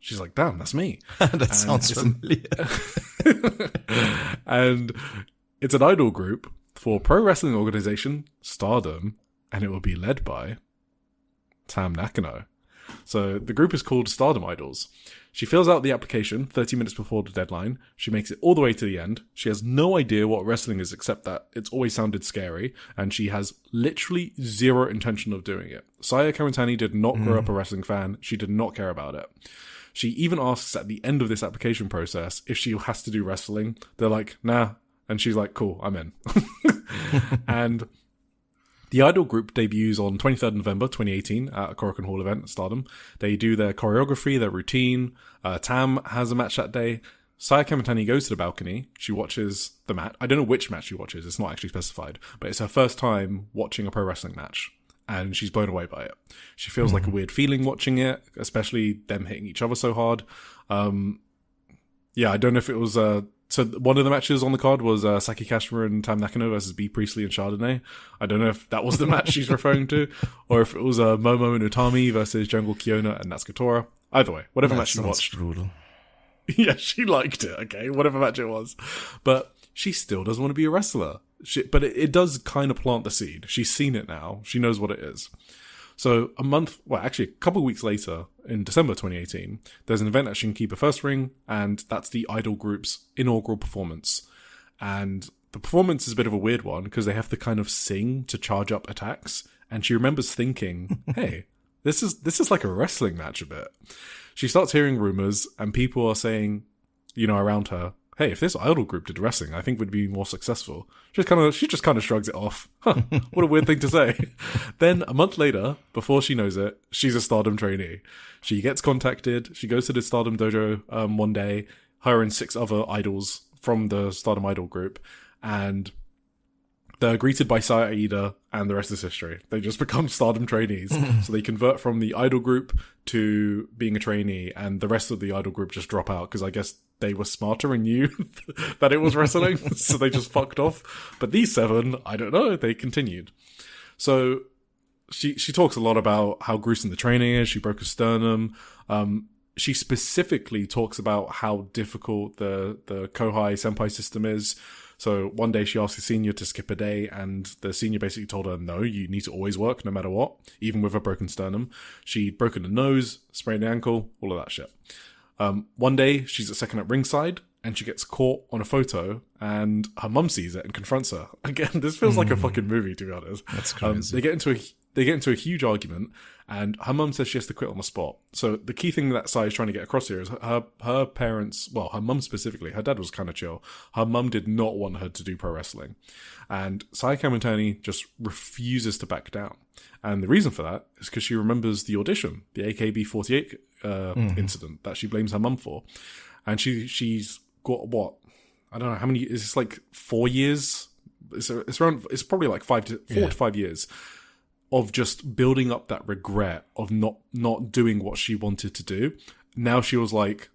She's like, damn, that's me. That sounds familiar. And it's an idol group for pro wrestling organization STARDOM, and it will be led by Tam Nakano. So the group is called STARDOM Idols. She fills out the application 30 minutes before the deadline. She makes it all the way to the end. She has no idea what wrestling is except that it's always sounded scary, and she has literally zero intention of doing it. Saya Kamitani did not grow up a wrestling fan. She did not care about it. She even asks at the end of this application process if she has to do wrestling. They're like, nah. And she's like, cool, I'm in. And the idol group debuts on 23rd November 2018 at a Korakuen Hall event at STARDOM. They do their choreography, their routine. Tam has a match that day. Saya Kamitani goes to the balcony. She watches the match. I don't know which match she watches. It's not actually specified. But it's her first time watching a pro wrestling match. And she's blown away by it. She feels like a weird feeling watching it, especially them hitting each other so hard. Yeah, I don't know if it was... So one of the matches on the card was Saki Kashima and Tam Nakano versus B. Priestley and Chardonnay. I don't know if that was the match she's referring to, or if it was Momo and Utami versus Jungle Kiona and Natsuko Tora. Either way, whatever match you watched. Brutal. Yeah, she liked it, okay? Whatever match it was. But she still doesn't want to be a wrestler. But it does kind of plant the seed. She's seen it now. She knows what it is. So a couple of weeks later, in December 2018, there's an event at Shinkiba First Ring, and that's the idol group's inaugural performance. And the performance is a bit of a weird one, because they have to kind of sing to charge up attacks, and she remembers thinking, hey, this is like a wrestling match a bit. She starts hearing rumors, and people are saying, around her, hey, if this idol group did wrestling, I think we'd be more successful. She just kind of shrugs it off. Huh, what a weird thing to say. Then a month later, before she knows it, she's a STARDOM trainee. She gets contacted. She goes to the STARDOM dojo one day, her and 6 other idols from the STARDOM idol group, and they're greeted by Saya Aida, and the rest is history. They just become STARDOM trainees. So they convert from the idol group to being a trainee, and the rest of the idol group just drop out, because I guess they were smarter and knew that it was wrestling, so they just fucked off. But these 7, I don't know, they continued. So she talks a lot about how gruesome the training is. She broke a sternum. She specifically talks about how difficult the Kohai Senpai system is. So one day she asked the senior to skip a day, and the senior basically told her, no, you need to always work no matter what, even with a broken sternum. She'd broken a nose, sprained an ankle, all of that shit. One day she's at second at ringside, and she gets caught on a photo, and her mum sees it and confronts her. Again, this feels like a fucking movie, to be honest. That's crazy. They get into a huge argument, and her mum says she has to quit on the spot. So the key thing that Sai is trying to get across here is her parents, well, her mum specifically, her dad was kind of chill. Her mum did not want her to do pro wrestling. And Sai Kamitani just refuses to back down. And the reason for that is because she remembers the audition, the AKB48 incident that she blames her mum for. And she's got, what? I don't know how many, is this like 4 years? It's probably like 4 to 5 years of just building up that regret of not doing what she wanted to do. Now she was like,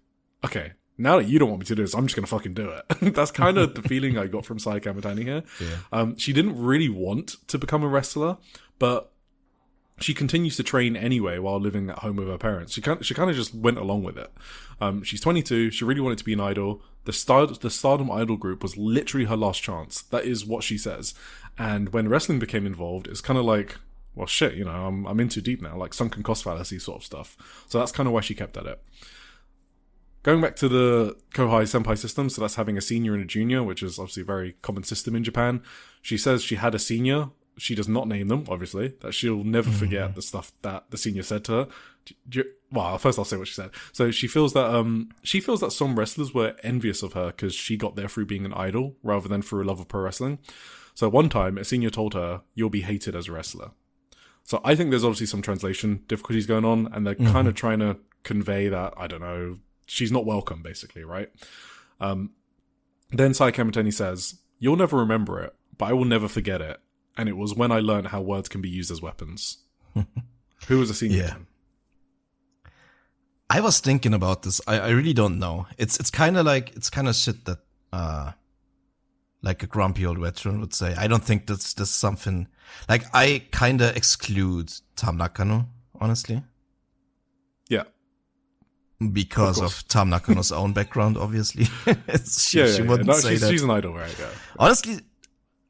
okay, now that you don't want me to do this, I'm just going to fucking do it. That's kind of the feeling I got from Sai Kamitani here. Yeah. She didn't really want to become a wrestler, but she continues to train anyway while living at home with her parents. She kind of just went along with it. She's 22. She really wanted to be an idol. The STARDOM idol group was literally her last chance. That is what she says. And when wrestling became involved, it's kind of like, well, shit, I'm in too deep now, like sunken cost fallacy sort of stuff. So that's kind of why she kept at it. Going back to the Kohai Senpai system, so that's having a senior and a junior, which is obviously a very common system in Japan. She says she had a senior. She does not name them, obviously, that she'll never forget the stuff that the senior said to her. Well, first I'll say what she said. So she feels that some wrestlers were envious of her because she got there through being an idol rather than through a love of pro wrestling. So one time, a senior told her, "You'll be hated as a wrestler." So I think there's obviously some translation difficulties going on, and they're kind of trying to convey that, I don't know, she's not welcome, basically, right? Then Sai Kamitani says, "You'll never remember it, but I will never forget it. And it was when I learned how words can be used as weapons." Who was the senior? Yeah. I was thinking about this. I really don't know. It's kind of shit that like a grumpy old veteran would say. I don't think that's something like I kind of exclude Tam Nakano, honestly. Yeah. Because of Tam Nakano's own background, obviously. she wouldn't no, say that. She's an idol, right? Yeah. Honestly,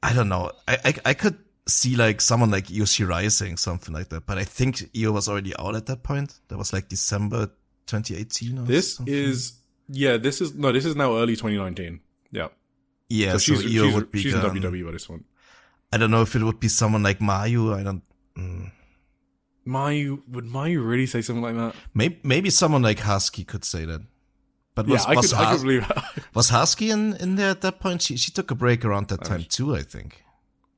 I don't know. I could see like someone like Yoshirai saying something like that, but I think Io was already out at that point. That was like December 2018 or This something. is now early 2019. Yeah. Yeah, So Io would be she's in gone. WWE by this one. I don't know if it would be someone like Mayu. I don't. Would Mayu really say something like that? Maybe someone like Husky could say that. But I could believe that. Was Husky in there at that point? She took a break around that time too, I think.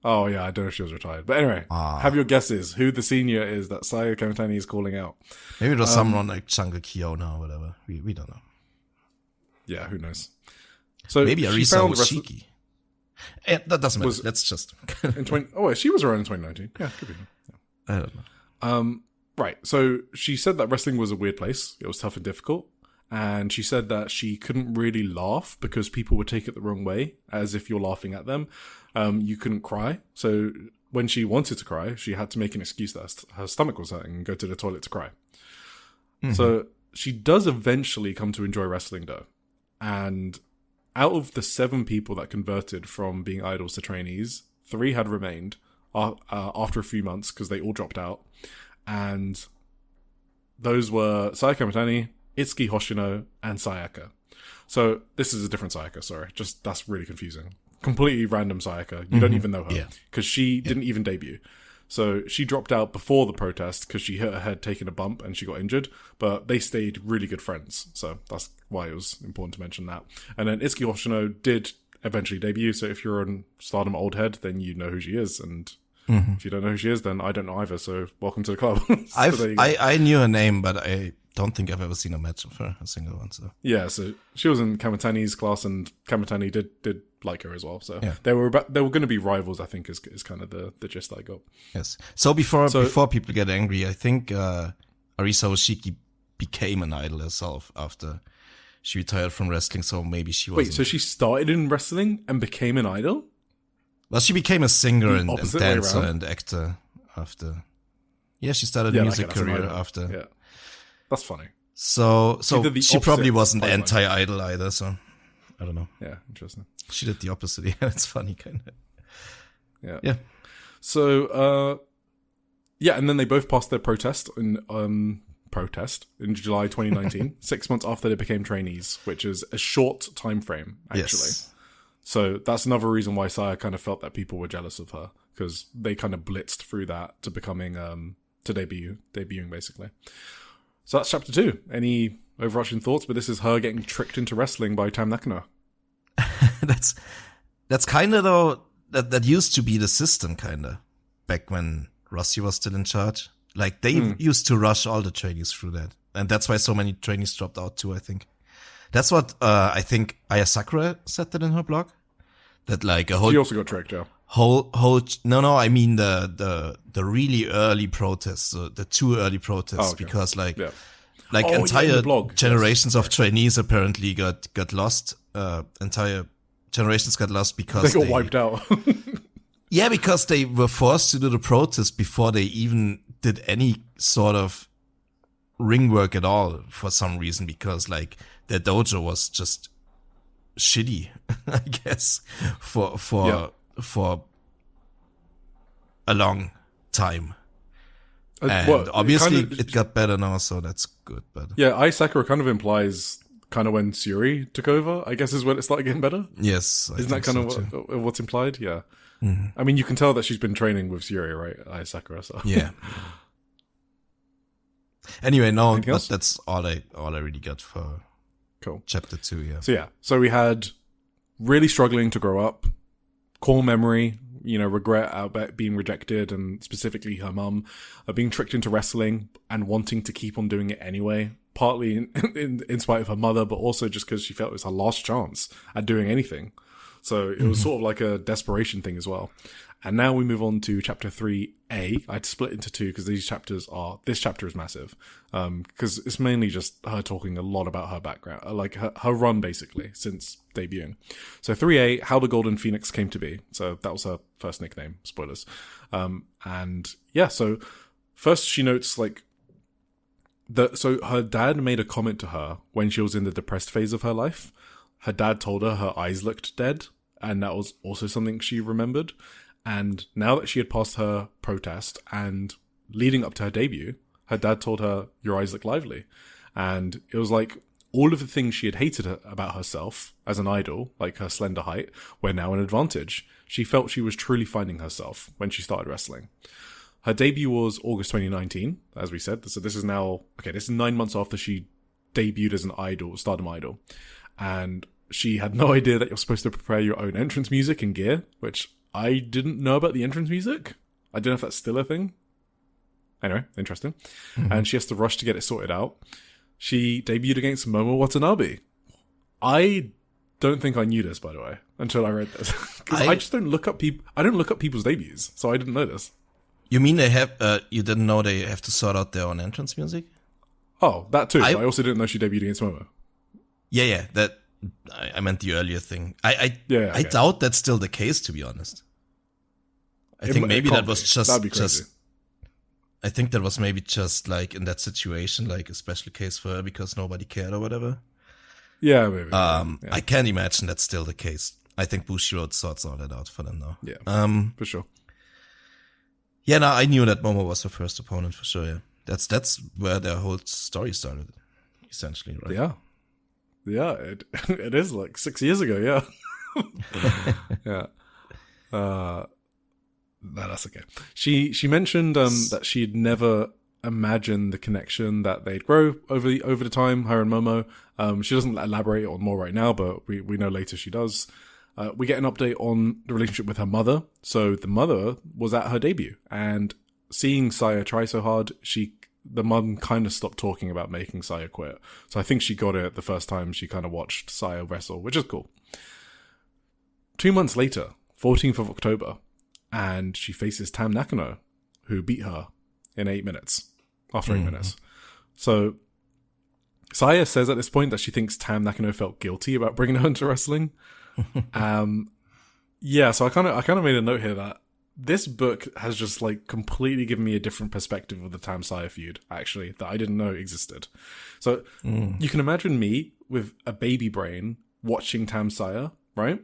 Oh yeah, I don't know if she was retired. But anyway, have your guesses who the senior is that Saya Kamitani is calling out. Maybe it was someone like Changa Kiona or whatever. We don't know. Yeah, who knows? So maybe Arisa Oshiki. That doesn't matter. Was- Let's just. She was around in 2019. Yeah, could be. Yeah. I don't know. Right. So she said that wrestling was a weird place. It was tough and difficult. And she said that she couldn't really laugh because people would take it the wrong way, as if you're laughing at them. You couldn't cry. So when she wanted to cry, she had to make an excuse that her stomach was hurting and go to the toilet to cry. Mm-hmm. So she does eventually come to enjoy wrestling though. And out of the 7 people that converted from being idols to trainees, 3 had remained after a few months because they all dropped out. And those were Saya Kamitani, Itsuki Hoshino, and Sayaka. So this is a different Sayaka, sorry. Just that's really confusing. Completely random Sayaka. You don't even know her because she didn't even debut. So she dropped out before the protest because she hit her head taking a bump and she got injured. But they stayed really good friends. So that's why it was important to mention that. And then Itsuki Hoshino did eventually debut. So if you're on Stardom Old Head, then you know who she is. And if you don't know who she is, then I don't know either. So welcome to the club. I knew her name, but I don't think I've ever seen a match of her, a single one. So yeah, so she was in Kamitani's class, and Kamitani did like her as well. So they were going to be rivals. I think is kind of the gist I got. Yes. So before people get angry, I think Arisa Oshiki became an idol herself after she retired from wrestling. So maybe she was. Wait, so she started in wrestling and became an idol? Well, she became a singer and dancer and actor after. Yeah, she started a music career after. Yeah, that's funny. So she probably wasn't anti-idol either. So I don't know. Yeah, interesting. She did the opposite. Yeah, it's funny, kind of. Yeah. So and then they both passed their protest in July 2019, 6 months after they became trainees, which is a short time frame actually. Yes. So that's another reason why Saya kind of felt that people were jealous of her, because they kind of blitzed through that to becoming to debuting basically. So that's chapter 2. Any overarching thoughts? But this is her getting tricked into wrestling by Tam Nakano. that's kind of though that used to be the system kind of back when Rossi was still in charge. Like they used to rush all the trainees through that, and that's why so many trainees dropped out too. I think that's what I think Aya Sakura said that in her blog. That like a whole she also got tricked, yeah. I mean the really early protests, the too early protests, because entire generations of trainees apparently got lost. Entire generations got lost because they got wiped out. Yeah, because they were forced to do the protest before they even did any sort of ring work at all for some reason, because like their dojo was just shitty, I guess, for a long time. And obviously it got better now, so that's good. But yeah, Ai Sakura kind of implies kind of when Saori took over, I guess, is when it started getting better. Yes. Isn't that kind of what's implied? Yeah. Mm-hmm. I mean, you can tell that she's been training with Saori, right? Ai Sakura, so. Yeah. Anyway, no, that's all I really got for chapter 2, yeah. So we had really struggling to grow up, core memory, regret about being rejected, and specifically her mum being tricked into wrestling and wanting to keep on doing it anyway, partly in spite of her mother, but also just because she felt it was her last chance at doing anything. So it was sort of like a desperation thing as well. And now we move on to chapter 3A. I had to split into 2 because this chapter is massive. Because it's mainly just her talking a lot about her background, like her run basically since debuting. So 3A, how the Golden Phoenix came to be. So that was her first nickname, spoilers. So first she notes like So her dad made a comment to her when she was in the depressed phase of her life. Her dad told her eyes looked dead, and that was also something she remembered. And now that she had passed her protest and leading up to her debut, her dad told her, your eyes look lively. And it was like all of the things she had hated about herself as an idol, like her slender height, were now an advantage. She felt she was truly finding herself when she started wrestling. Her debut was August 2019, as we said. So this is 9 months after she debuted as an idol, Stardom idol. And she had no idea that you're supposed to prepare your own entrance music and gear, which I didn't know about the entrance music. I don't know if that's still a thing. Anyway, interesting. Mm-hmm. And she has to rush to get it sorted out. She debuted against Momo Watanabe. I don't think I knew this, by the way, until I read this. Because I just don't look up people. I don't look up people's debuts, so I didn't know this. You mean they have? You didn't know they have to sort out their own entrance music? Oh, that too. I also didn't know she debuted against Momo. Yeah. That I meant the earlier thing. I doubt that's still the case, to be honest. I think maybe that was that'd be crazy. I think that was maybe just like in that situation, like a special case for her because nobody cared or whatever. Yeah, maybe. I can't imagine that's still the case. I think Bushiroad sorts all that out for them now. Yeah, for sure. Yeah, no, I knew that Momo was her first opponent for sure. Yeah, that's where their whole story started, essentially, right? Yeah, it is like 6 years ago. Yeah, yeah. No, that's okay. She mentioned that she'd never imagined the connection that they'd grow over the time, her and Momo. She doesn't elaborate on more right now, but we know later she does. We get an update on the relationship with her mother. So the mother was at her debut, and seeing Saya try so hard, the mum kind of stopped talking about making Saya quit. So I think she got it the first time she kind of watched Saya wrestle, which is cool. 2 months later, 14th of October, and she faces Tam Nakano, who beat her in 8 minutes, after 8 minutes. So Saya says at this point that she thinks Tam Nakano felt guilty about bringing her into wrestling. So I kind of made a note here that this book has just like completely given me a different perspective of the Tam Saya feud, actually, that I didn't know existed. So you can imagine me with a baby brain watching Tam Saya, right?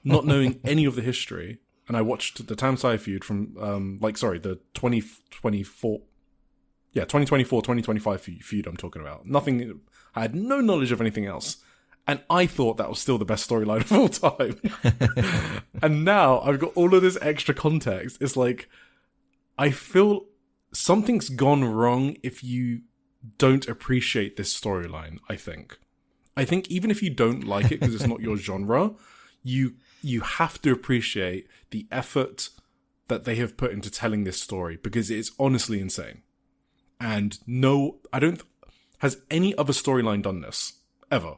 Not knowing any of the history. And I watched the Tam Saya feud from, the 2024, 2025 feud I'm talking about. I had no knowledge of anything else. And I thought that was still the best storyline of all time. And now I've got all of this extra context. It's like, I feel something's gone wrong if you don't appreciate this storyline, I think. I think even if you don't like it because it's not your genre, you have to appreciate the effort that they have put into telling this story, because it's honestly insane. And has any other storyline done this ever?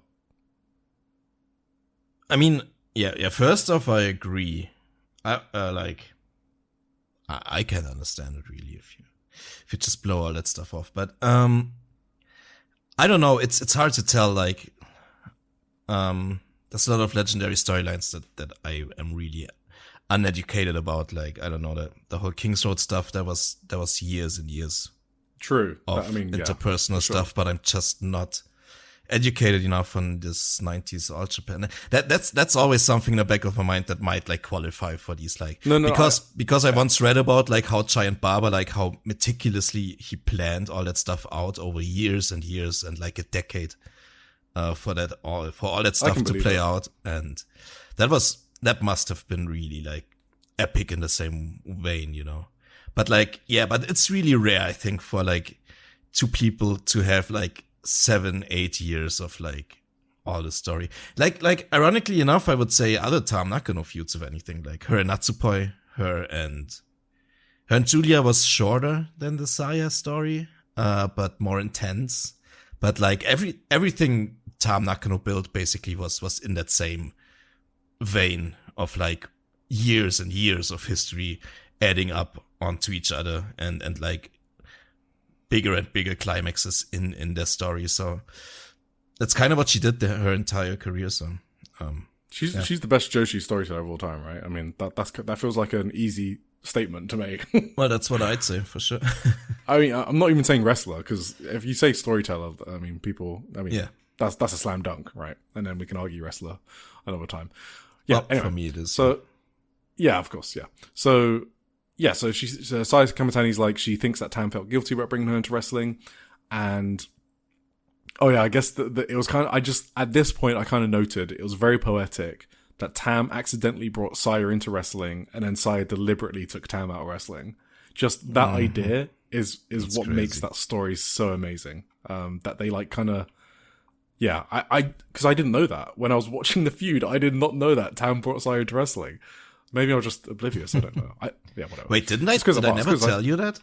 I mean, yeah. First off, I agree. I can understand it really if you just blow all that stuff off. But I don't know. It's hard to tell. Like, there's a lot of legendary storylines that I am really uneducated about. Like, I don't know, the whole King's Road stuff. That was years and years. True. Of interpersonal stuff, but I'm just not educated enough on this 90s All Japan. That's always something in the back of my mind that might like qualify for these, like, because I once read about like how Giant Barber, like how meticulously he planned all that stuff out over years and years and like a decade for all that stuff to play out. And that must have been really like epic in the same vein, you know. But like, yeah, but it's really rare, I think, for like two people to have like 7-8 years of like all the story. Like ironically enough, I would say other Tam Nakano feuds, if anything, like her and Natsupoi, her and Julia was shorter than the Saya story, but more intense. But like everything Tam Nakano built basically was in that same vein of like years and years of history adding up onto each other and like bigger and bigger climaxes in their story. So that's kind of what she did her entire career. So she's the best Joshi storyteller of all time, right? I mean, that feels like an easy statement to make. Well, that's what I'd say for sure. I mean, I'm not even saying wrestler, because if you say storyteller, I mean, yeah. that's a slam dunk, right? And then we can argue wrestler another time. Yeah, well, anyway, for me it is. So, yeah, of course, yeah. So Saori Kamitani's like, she thinks that Tam felt guilty about bringing her into wrestling, and I guess it was kind of, at this point, I kind of noted it was very poetic that Tam accidentally brought Saori into wrestling, and then Saori deliberately took Tam out of wrestling. Just that idea is what crazy. makes that story so amazing. That they like kind of, yeah, because I didn't know that when I was watching the feud. I did not know that Tam brought Saori into wrestling. Maybe I was just oblivious. I don't know. Yeah, whatever. Wait, did I never tell you that?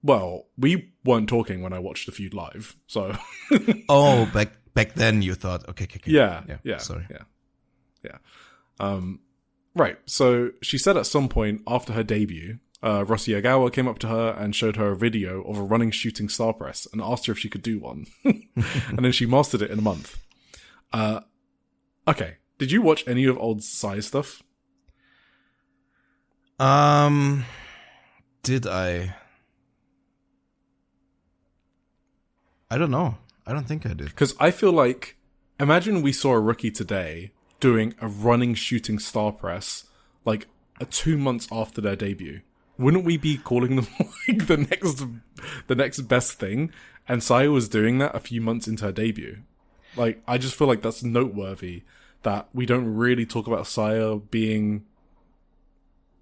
Well, we weren't talking when I watched the feud live, so. Oh, back then you thought, okay. Yeah. Sorry. Yeah. Right. So she said at some point after her debut, Rossi Agawa came up to her and showed her a video of a running shooting star press and asked her if she could do one. And then she mastered it in a month. Okay. Did you watch any of old Sai stuff? Did I? I don't know. I don't think I did. Because I feel like, imagine we saw a rookie today doing a running shooting star press like 2 months after their debut. Wouldn't we be calling them like the next best thing? And Saya was doing that a few months into her debut. Like, I just feel like that's noteworthy that we don't really talk about Saya being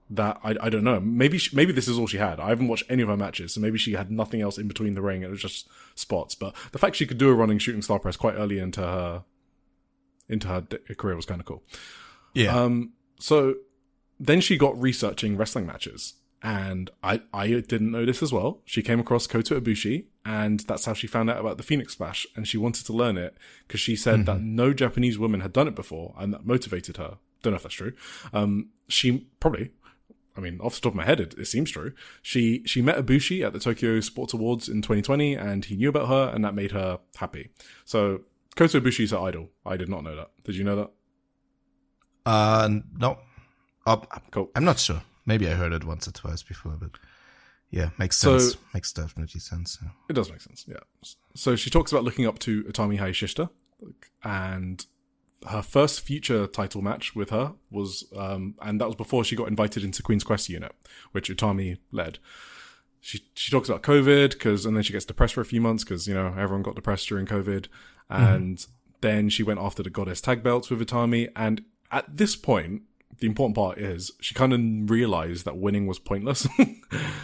that. I don't know. Maybe this is all she had. I haven't watched any of her matches, so maybe she had nothing else in between the ring. It was just spots. But the fact she could do a running shooting star press quite early into her career was kind of cool. Yeah. So then she got researching wrestling matches, and I didn't know this as well. She came across Kota Ibushi, and that's how she found out about the Phoenix Splash, and she wanted to learn it because she said that no Japanese woman had done it before, and that motivated her. Don't know if that's true. She probably, I mean, off the top of my head, it seems true. She met Ibushi at the Tokyo Sports Awards in 2020, and he knew about her, and that made her happy. So Kota Ibushi is her idol. I did not know that. Did you know that? No. Cool. I'm not sure. Maybe I heard it once or twice before, but yeah, makes sense. Makes definitely sense. Yeah. It does make sense, yeah. So she talks about looking up to Utami Hayashishita, and her first future title match with her was, and that was before she got invited into Queen's Quest unit, which Utami led. She talks about COVID, and then she gets depressed for a few months because, everyone got depressed during COVID. And then she went after the Goddess Tag Belts with Utami. And at this point, the important part is she kind of realized that winning was pointless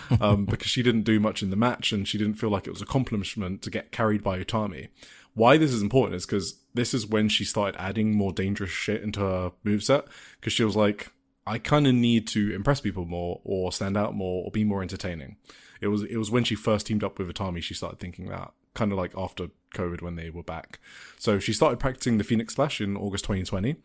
because she didn't do much in the match and she didn't feel like it was a accomplishment to get carried by Utami. Why this is important is because this is when she started adding more dangerous shit into her moveset, because she was like, I kind of need to impress people more or stand out more or be more entertaining. It was when she first teamed up with Utami she started thinking that, kind of like after COVID when they were back. So she started practicing the Phoenix Splash in August 2020.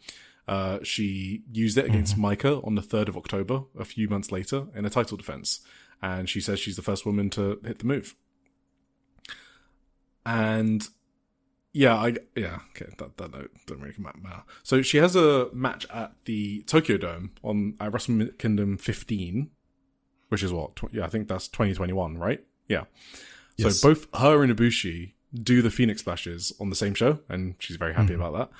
She used it against Micah on the 3rd of October, a few months later, in a title defense. And she says she's the first woman to hit the move. And okay, that don't really matter. So she has a match at the Tokyo Dome at Wrestle Kingdom 15, which is what? I think that's 2021, right? Yeah. Yes. So both her and Ibushi do the Phoenix Splashes on the same show, and she's very happy about that.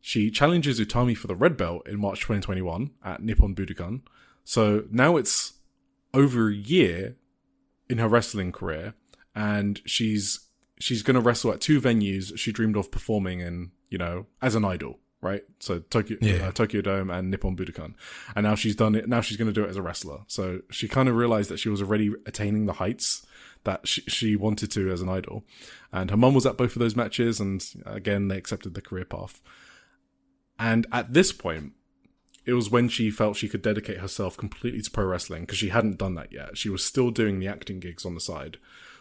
She challenges Utami for the red belt in March 2021 at Nippon Budokan. So now it's over a year in her wrestling career, and she's going to wrestle at 2 venues she dreamed of performing in, as an idol, right? So Tokyo Dome and Nippon Budokan. And now she's done it. Now she's going to do it as a wrestler. So she kind of realized that she was already attaining the heights that she wanted to as an idol. And her mum was at both of those matches, and again, they accepted the career path. And at this point, it was when she felt she could dedicate herself completely to pro wrestling, because she hadn't done that yet. She was still doing the acting gigs on the side.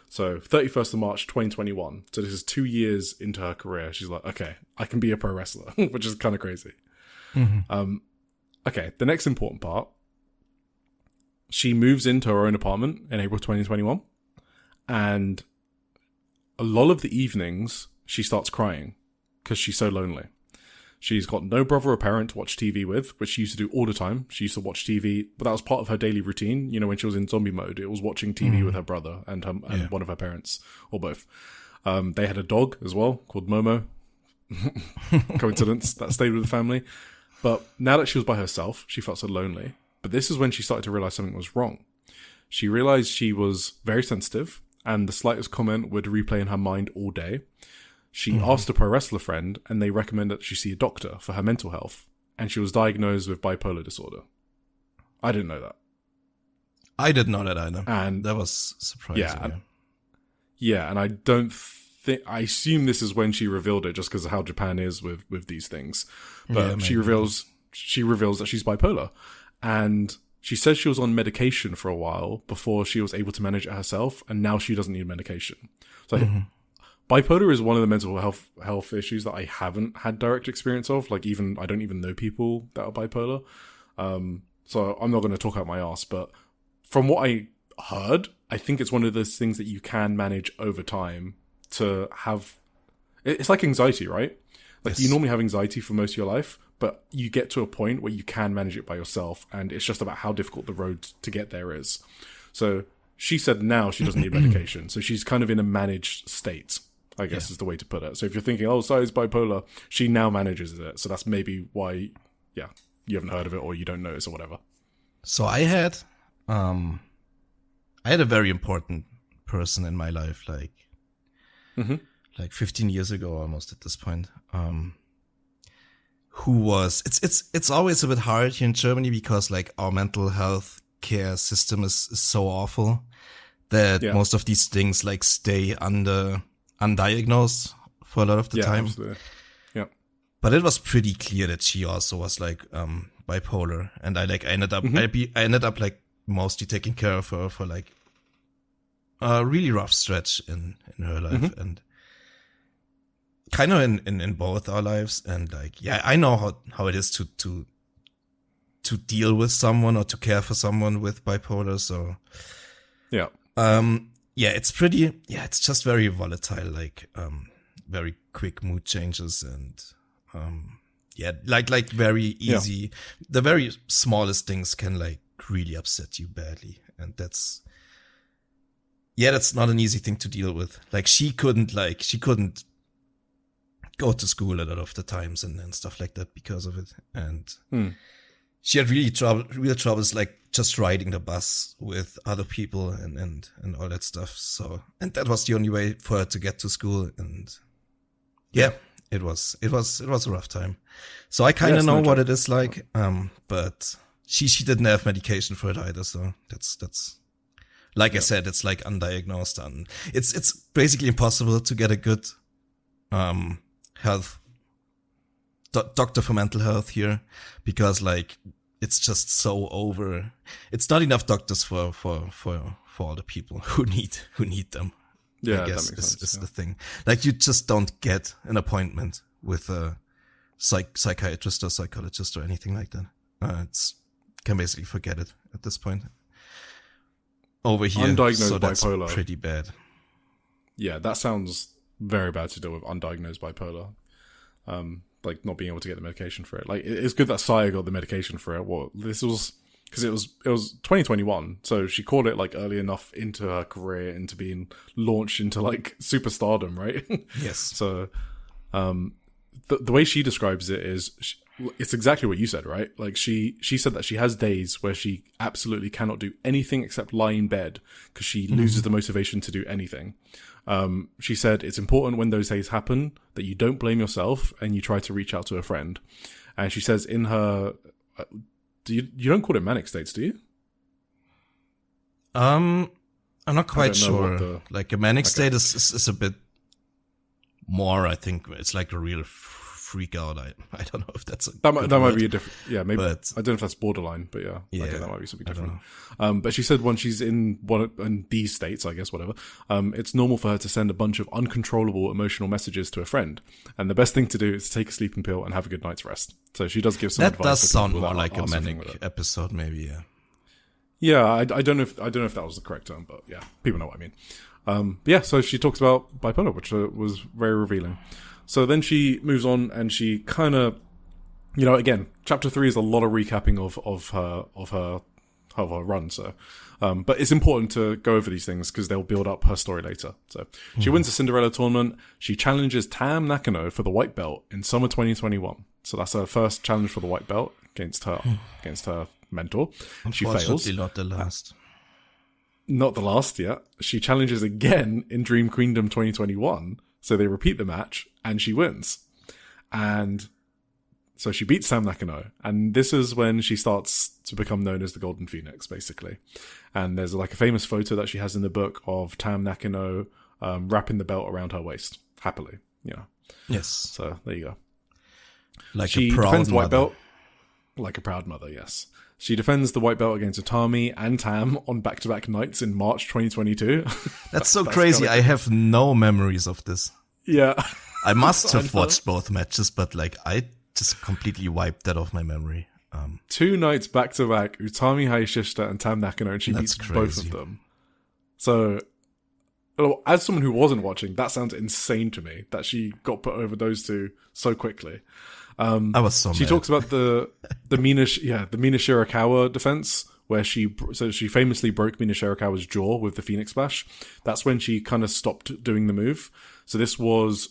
So 31st of March 2021. So this is 2 years into her career. She's like, okay, I can be a pro wrestler, which is kind of crazy. Okay, the next important part. She moves into her own apartment in April 2021. And a lot of the evenings, she starts crying because she's so lonely. She's got no brother or parent to watch TV with, which she used to do all the time. She used to watch TV, but that was part of her daily routine. You know, when she was in zombie mode, it was watching TV with her brother and one of her parents, or both. They had a dog as well called Momo. Coincidence, that stayed with the family. But now that she was by herself, she felt so lonely. But this is when she started to realize something was wrong. She realized she was very sensitive, and the slightest comment would replay in her mind all day. She asked a pro wrestler friend, and they recommended that she see a doctor for her mental health. And she was diagnosed with bipolar disorder. I didn't know that. I didn't know that either. And that was surprising. Yeah, and I don't think... I assume this is when she revealed it, just because of how Japan is with these things. But she reveals that she's bipolar. And she says she was on medication for a while before she was able to manage it herself, and now she doesn't need medication. So bipolar is one of the mental health issues that I haven't had direct experience of. Like, I don't even know people that are bipolar. So I'm not going to talk out my ass, but from what I heard, I think it's one of those things that you can manage over time to have. It's like anxiety, right? Like, you normally have anxiety for most of your life, but you get to a point where you can manage it by yourself, and it's just about how difficult the road to get there is. So she said now she doesn't need medication, so she's kind of in a managed state, I guess is the way to put it. So if you're thinking, oh, Sai's bipolar, she now manages it. So that's maybe why, you haven't heard of it or you don't notice or whatever. So I had a very important person in my life, like 15 years ago almost at this point, who was, it's always a bit hard here in Germany because like our mental health care system is so awful that most of these things like stay undiagnosed for a lot of the time. Absolutely. Yeah. But it was pretty clear that she also was like bipolar, and I ended up like mostly taking care of her for like a really rough stretch in her life, and kind of in both our lives. And like, I know how it is to deal with someone or to care for someone with bipolar. So it's just very volatile, like very quick mood changes, and like very easy. The very smallest things can like really upset you badly, and that's not an easy thing to deal with. Like she couldn't go to school a lot of the times and stuff like that because of it, and she had real troubles like just riding the bus with other people and all that stuff. So, and that was the only way for her to get to school, and it was a rough time. So I kind of know what it is like, but she didn't have medication for it either. So that's like I said, it's like undiagnosed, and it's basically impossible to get a good health doctor for mental health here, because like it's just so over. It's not enough doctors for all the people who need them. Yeah, I guess that makes sense, is the thing. Like you just don't get an appointment with a psychiatrist or psychologist or anything like that. Can basically forget it at this point. Over here, undiagnosed so that's bipolar, pretty bad. Yeah, that sounds very bad to deal with. Undiagnosed bipolar, like not being able to get the medication for it. Like it's good that Saya got the medication for it. Well, this was because it was 2021, so she caught it like early enough into her career into being launched into like super stardom, right? Yes. So, the way she describes it is, it's exactly what you said, right? Like she said that she has days where she absolutely cannot do anything except lie in bed because she loses the motivation to do anything. She said it's important when those days happen that you don't blame yourself and you try to reach out to a friend. And she says in her, you don't call it manic states, do you? I'm not quite sure. Like a manic state is a bit more. I think it's like a real freak out. I don't know if that's that might be a different. Yeah, maybe. But, I don't know if that's borderline, but okay, that might be something different. But she said when she's in these states, I guess whatever, it's normal for her to send a bunch of uncontrollable emotional messages to a friend, and the best thing to do is to take a sleeping pill and have a good night's rest. So she does give some advice. That does sound more like a manic episode, maybe. Yeah. Yeah, I don't know if that was the correct term, but yeah, people know what I mean. So she talks about bipolar, which was very revealing. So then she moves on and she kind of Again, chapter 3 is a lot of recapping of her run. So, but it's important to go over these things because they'll build up her story later. So she wins the Cinderella tournament. She challenges Tam Nakano for the white belt in summer 2021. So that's her first challenge for the white belt against her mentor. She fails. Not the last. Not the last yet. She challenges again in Dream Queendom 2021. So they repeat the match and she wins. And so she beats Tam Nakano. And this is when she starts to become known as the Golden Phoenix, basically. And there's like a famous photo that she has in the book of Tam Nakano wrapping the belt around her waist, happily. Yes. So there you go. Like She a proud defends the white mother. belt. Like a proud mother, yes. She defends the white belt against Utami and Tam on back-to-back nights in March 2022. That's so crazy. I have no memories of this. Yeah. I must have watched both matches, but like I just completely wiped that off my memory. 2 nights back-to-back, Utami Hayashishita and Tam Nakano, and she beats both of them. So, as someone who wasn't watching, that sounds insane to me, that she got put over those two so quickly. I was so She mad. talks about the Mina Shirakawa defense, where she famously broke Mina Shirakawa's jaw with the Phoenix Splash. That's when she kind of stopped doing the move. So this was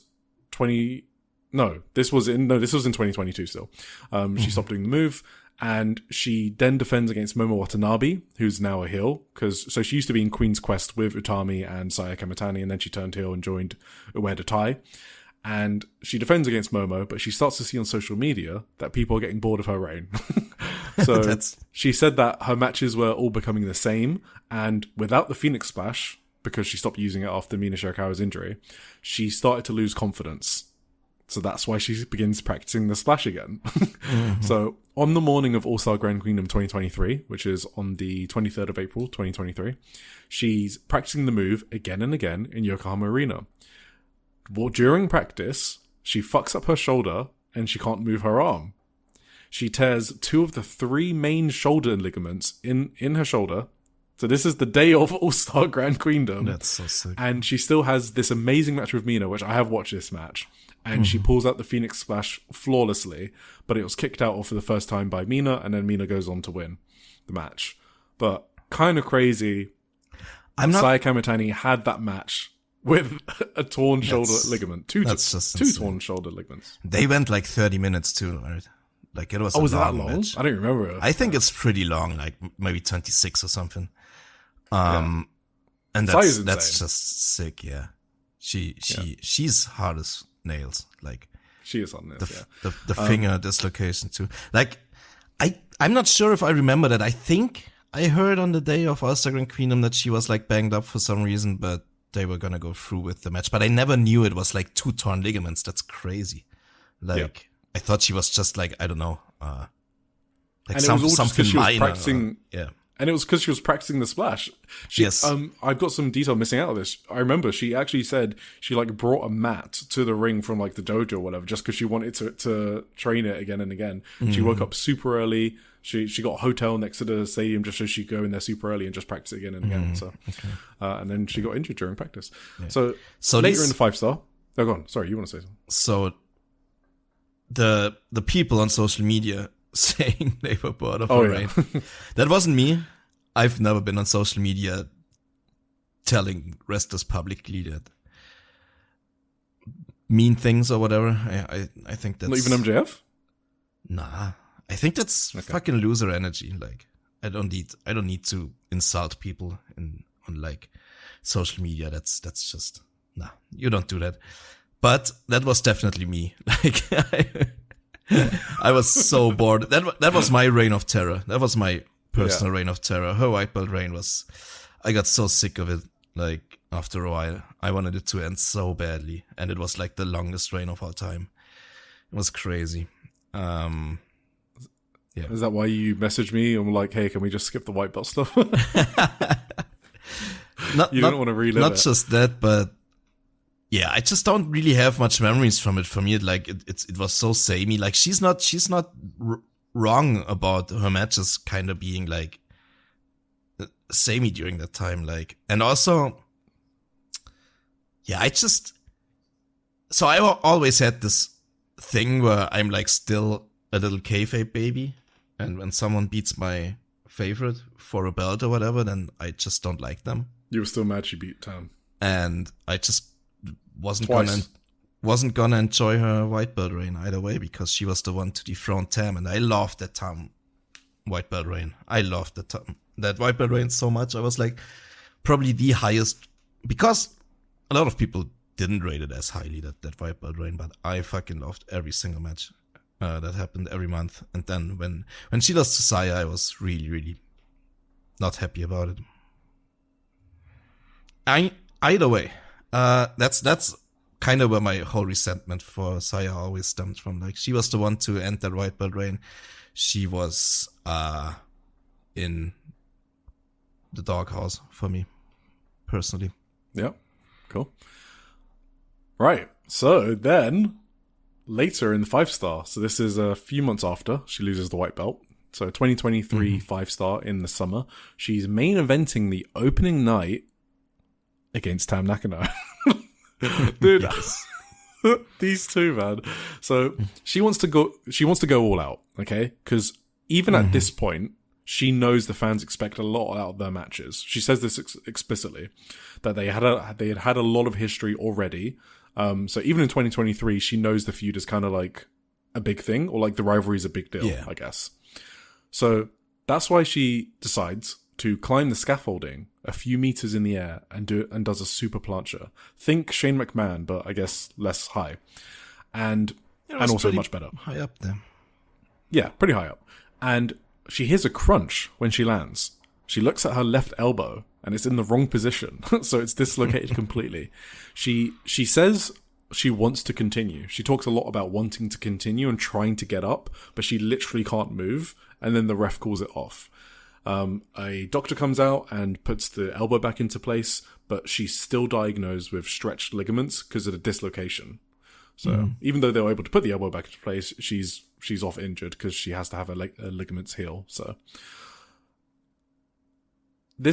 this was in 2022 still. She stopped doing the move, and she then defends against Momo Watanabe, who's now a heel, so she used to be in Queen's Quest with Utami and Saya Kamitani, and then she turned heel and joined Ueda Tai. And she defends against Momo, but she starts to see on social media that people are getting bored of her reign. So she said that her matches were all becoming the same, and without the Phoenix Splash, because she stopped using it after Mina Shirakawa's injury, she started to lose confidence. So that's why she begins practicing the splash again. So on the morning of All-Star Grand Queendom 2023, which is on the 23rd of April 2023, she's practicing the move again and again in Yokohama Arena. Well, during practice, she fucks up her shoulder and she can't move her arm. She tears 2 of the 3 main shoulder ligaments in her shoulder. So this is the day of All-Star Grand Queendom. That's so sick. And she still has this amazing match with Mina, which I have watched this match. And she pulls out the Phoenix Splash flawlessly, but it was kicked out for the first time by Mina, and then Mina goes on to win the match. But kind of crazy. Saya Kamitani had that match with a torn shoulder ligament. Two torn shoulder ligaments. They went like 30 minutes too, right? Like it was. Was a it that long long? match. I don't remember it. I think it's pretty long, like maybe 26 or something. And that's just sick. Yeah, she's hard as nails. Like she is on this. The finger dislocation too. Like I'm not sure if I remember that. I think I heard on the day of All-Star Grand Queendom that she was like banged up for some reason, but they were gonna go through with the match. But I never knew it was like 2 torn ligaments. That's crazy. Like I thought she was just like, I don't know, like something minor. And it was because she was practicing the splash. I've got some detail missing out of this. I remember she actually said she like brought a mat to the ring from like the dojo or whatever, just because she wanted to train it again and again. She woke up super early. She got a hotel next to the stadium just so she could go in there super early and just practice it again and again. So, and then she got injured during practice. Yeah. So later in the 5-star. Oh, go on. Sorry, you want to say something? So the people on social media saying they were bored of her reign. That wasn't me. I've never been on social media telling wrestlers publicly that mean things or whatever. I think that's not even MJF. Nah, I think that's fucking loser energy. Like I don't need to insult people on like social media. That's just you don't do that. But that was definitely me. Like I was so bored. That was my reign of terror. That was my personal reign of terror. Her white belt reign was, I got so sick of it. Like after a while, I wanted it to end so badly. And it was like the longest reign of all time. It was crazy. Is that why you messaged me and were like, hey, can we just skip the white belt stuff? You don't want to relive it. Not just that, but yeah, I just don't really have much memories from it. For me, it was so samey. Like she's not wrong about her matches kind of being like samey during that time. Like, and also, yeah, I always had this thing where I'm like still a little kayfabe baby, and when someone beats my favorite for a belt or whatever, then I just don't like them. You were still mad she beat Tam. And I just wasn't Twice. gonna enjoy her white belt reign either way, because she was the one to dethrone Tam, and I loved that Tam white belt reign. I loved that white belt reign so much. I was like, probably the highest, because a lot of people didn't rate it as highly, that white belt reign, but I fucking loved every single match that happened every month. And then when she lost to Saya, I was really, really not happy about it. Either way, that's kind of where my whole resentment for Saya always stemmed from. Like, she was the one to end that white belt reign. She was in the doghouse for me, personally. Yeah, cool. Right, so then later in the 5-star, so this is a few months after she loses the white belt. So 2023 5-star in the summer. She's main eventing the opening night against Tam Nakano. Dude, these two, man. So she wants to go all out, okay? Because even at this point, she knows the fans expect a lot out of their matches. She says this explicitly, that they had had a lot of history already. So even in 2023, she knows the feud is kind of like a big thing, or like the rivalry is a big deal, I guess. So that's why she decides to climb the scaffolding a few meters in the air and does a super plancher. Think Shane McMahon, but I guess less high, and also much better. High up there. Yeah, pretty high up. And she hears a crunch when she lands. She looks at her left elbow and it's in the wrong position, so it's dislocated completely. She says she wants to continue. She talks a lot about wanting to continue and trying to get up, but she literally can't move, and then the ref calls it off. A doctor comes out and puts the elbow back into place, but she's still diagnosed with stretched ligaments because of the dislocation. So even though they were able to put the elbow back into place, she's off injured because she has to have her ligaments heal. So I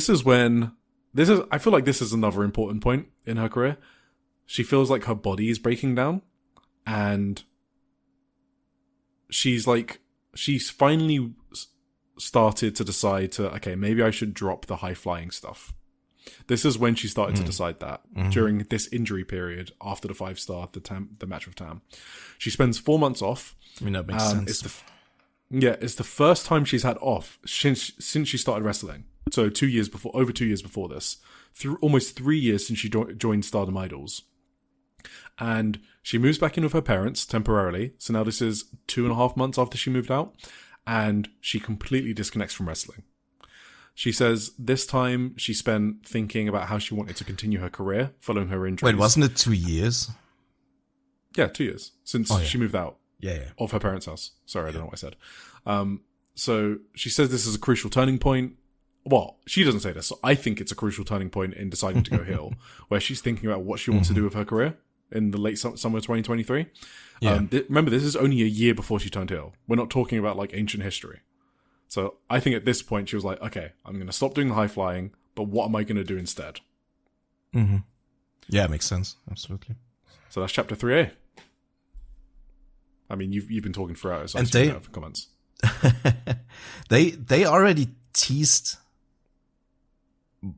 feel like this is another important point in her career. She feels like her body is breaking down, and she's finally started to decide to, okay, maybe I should drop the high flying stuff. This is when she started to decide that during this injury period after the 5-star, the match with Tam. She spends 4 months off. I mean, that makes sense. It's the first time she's had off since she started wrestling. So over 2 years before this, almost 3 years since she joined Stardom Idols. And she moves back in with her parents temporarily. So now this is 2.5 months after she moved out, and she completely disconnects from wrestling. She says this time she spent thinking about how she wanted to continue her career following her injuries. Wait, wasn't it 2 years? Yeah, 2 years since she moved out of her parents' house. Sorry, I don't know what I said. So she says this is a crucial turning point. Well, she doesn't say this, so I think it's a crucial turning point in deciding to go heel, where she's thinking about what she wants to do with her career in the late summer 2023. Yeah. Remember, this is only a year before she turned heel. We're not talking about like ancient history. So I think at this point she was like, okay, I'm going to stop doing the high flying, but what am I going to do instead? Yeah, it makes sense. Absolutely. So that's chapter 3A. I mean, you've been talking for hours, so and I have comments. they already teased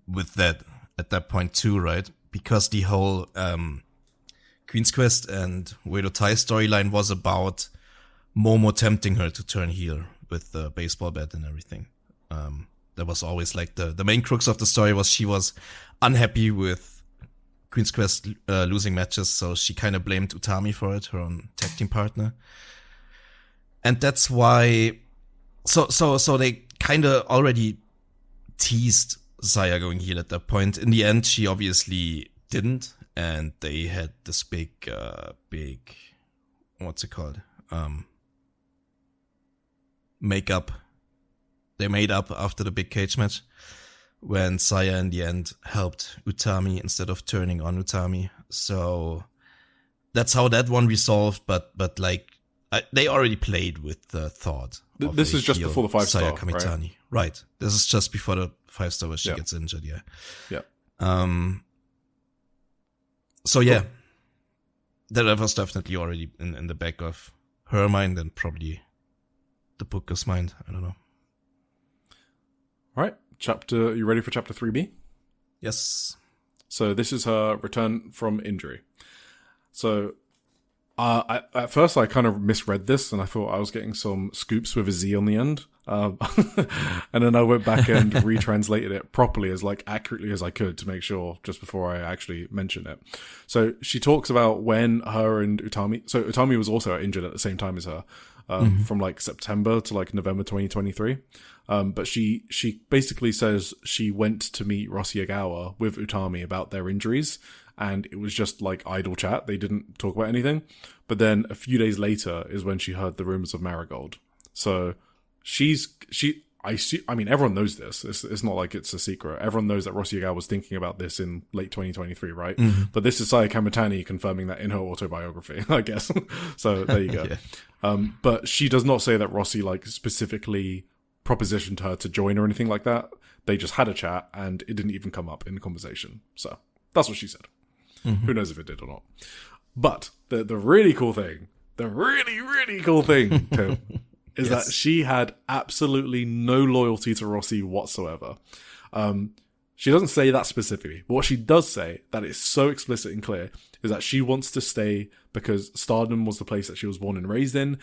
with that at that point too, right? Because the whole Queen's Quest and Weirdo Tai storyline was about Momo tempting her to turn heel with the baseball bat and everything. That was always like the main crux of the story was she was unhappy with Queen's Quest losing matches, so she kind of blamed Utami for it, her own tag team partner. And that's why so they kind of already teased Saya going heel at that point. In the end, she obviously didn't, and they had this big what's it called? Makeup. They made up after the big cage match when Saya in the end helped Utami instead of turning on Utami. So that's how that one resolved. But like they already played with the thought. This is just before the 5-star, Saya Kamitani, right? This is just before the 5-star where she gets injured. Yeah. So yeah, that was definitely already in the back of her mind and probably the book is mind. I don't know. Right. You ready for chapter 3B? Yes. So this is her return from injury. So at first I kind of misread this and I thought I was getting some scoops with a Z on the end. And then I went back and retranslated it properly as like accurately as I could to make sure just before I actually mention it. So she talks about when her and Utami, so Utami was also injured at the same time as her, from like September to like November 2023. But she basically says she went to meet Roshiagawa with Utami about their injuries, and it was just like idle chat. They didn't talk about anything. But then a few days later is when she heard the rumors of Marigold. So I mean, everyone knows this. It's not like it's a secret. Everyone knows that Roshiagawa was thinking about this in late 2023, right? Mm-hmm. But this is Saya Kamitani confirming that in her autobiography, I guess. So there you go. Yeah. But she does not say that Rossi like specifically propositioned her to join or anything like that. They just had a chat and it didn't even come up in the conversation. So that's what she said. Mm-hmm. Who knows if it did or not. But the really cool thing, Tim, is that she had absolutely no loyalty to Rossi whatsoever. She doesn't say that specifically, but what she does say, that is so explicit and clear, is that she wants to stay because Stardom was the place that she was born and raised in.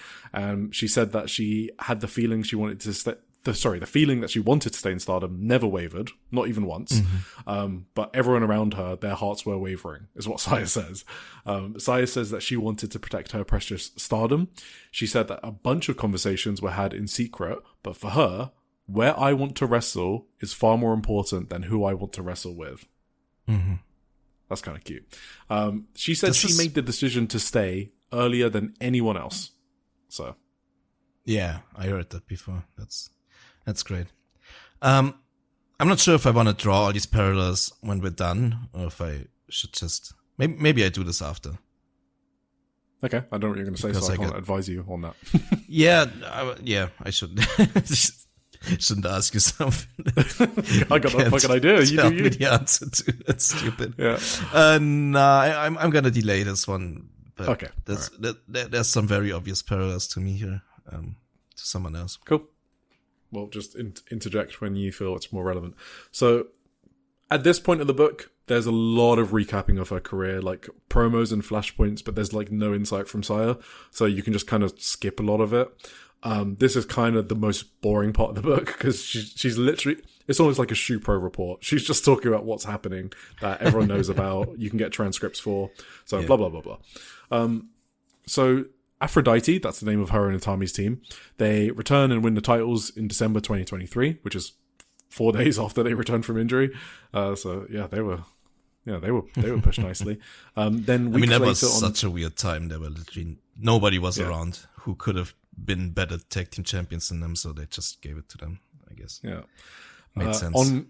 She said that she had the feeling she wanted to stay. The feeling that she wanted to stay in Stardom never wavered, not even once. Mm-hmm. But everyone around her, their hearts were wavering, is what Saya says. Saya says that she wanted to protect her precious Stardom. She said that a bunch of conversations were had in secret, but for her, where I want to wrestle is far more important than who I want to wrestle with. Mm-hmm. That's kind of cute. She said she made the decision to stay earlier than anyone else. So, yeah, I heard that before. That's great. I'm not sure if I want to draw all these parallels when we're done, or if I should just maybe I do this after. Okay, I don't know what you're going to say, so I can't advise you on that. Yeah, I should. Shouldn't ask you something. I got no fucking idea. You tell do you. Me the answer to that's stupid. Yeah. No, I'm gonna delay this one. But okay. There's some very obvious parallels to me here. To someone else. Cool. Well, just interject when you feel it's more relevant. So, at this point of the book, there's a lot of recapping of her career, like promos and flashpoints, but there's like no insight from Saya, so you can just kind of skip a lot of it. This is kind of the most boring part of the book because she's literally, it's almost like a Shoe Pro report. She's just talking about what's happening that everyone knows about. You can get transcripts for. So blah, blah, blah, blah. So Aphrodite, that's the name of her and Utami's team. They return and win the titles in December 2023, which is 4 days after they returned from injury. So yeah, they were pushed nicely. Then weeks that later was such a weird time. There were literally nobody was around who could have been better tag team champions than them, so they just gave it to them, I guess. Yeah. Made sense.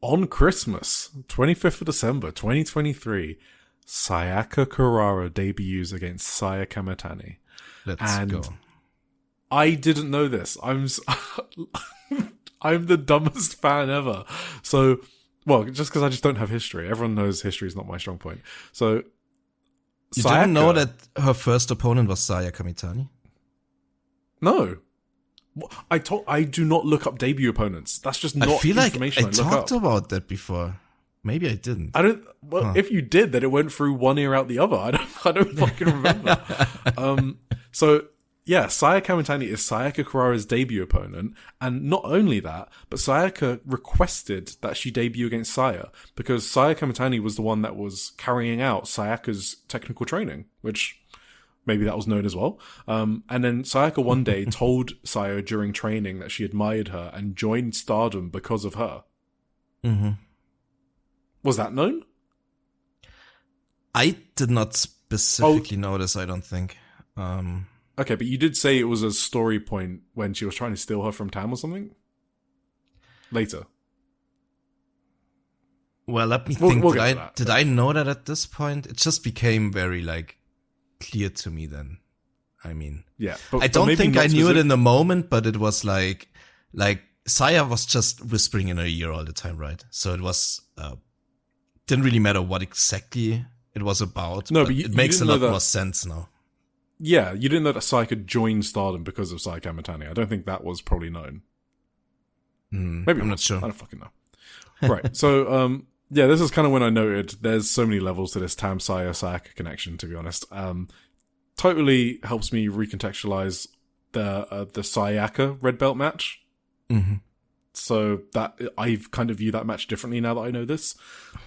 On Christmas, 25th of December, 2023, Sayaka Kurara debuts against Saya Kamitani. Let's go. I didn't know this. I'm the dumbest fan ever. So, well, just because I just don't have history. Everyone knows history is not my strong point. So, you didn't know that her first opponent was Saya Kamitani? No. I do not look up debut opponents. That's just not information I look up. I talked about that before. Maybe I didn't. I don't. Well, if you did, then it went through one ear out the other. I don't fucking remember. So yeah, Saya Kamitani is Sayaka Kurara's debut opponent, and not only that, but Sayaka requested that she debut against Saya because Saya Kamitani was the one that was carrying out Sayaka's technical training, which maybe that was known as well. And then Sayaka one day told Saya during training that she admired her and joined Stardom because of her. Mm-hmm. Was that known? I did not specifically notice, I don't think. Okay, but you did say it was a story point when she was trying to steal her from Tam or something? Later. Well, let me think. Did I know that at this point? It just became very, clear to me then. I mean... Yeah. I don't think I knew it in the moment, but it was like Saya was just whispering in her ear all the time, right? So it was... didn't really matter what exactly it was about. No, but it makes a lot more sense now. Yeah, you didn't know that Sai could join Stardom because of Sai Kamitani. I don't think that was probably known. Maybe I'm not sure. I don't fucking know. Right, so, yeah, this is kind of when I noted there's so many levels to this Tam Saya Sayaka connection, to be honest. Totally helps me recontextualize the Sayaka red belt match. Mm-hmm. So that I've kind of view that match differently now that I know this.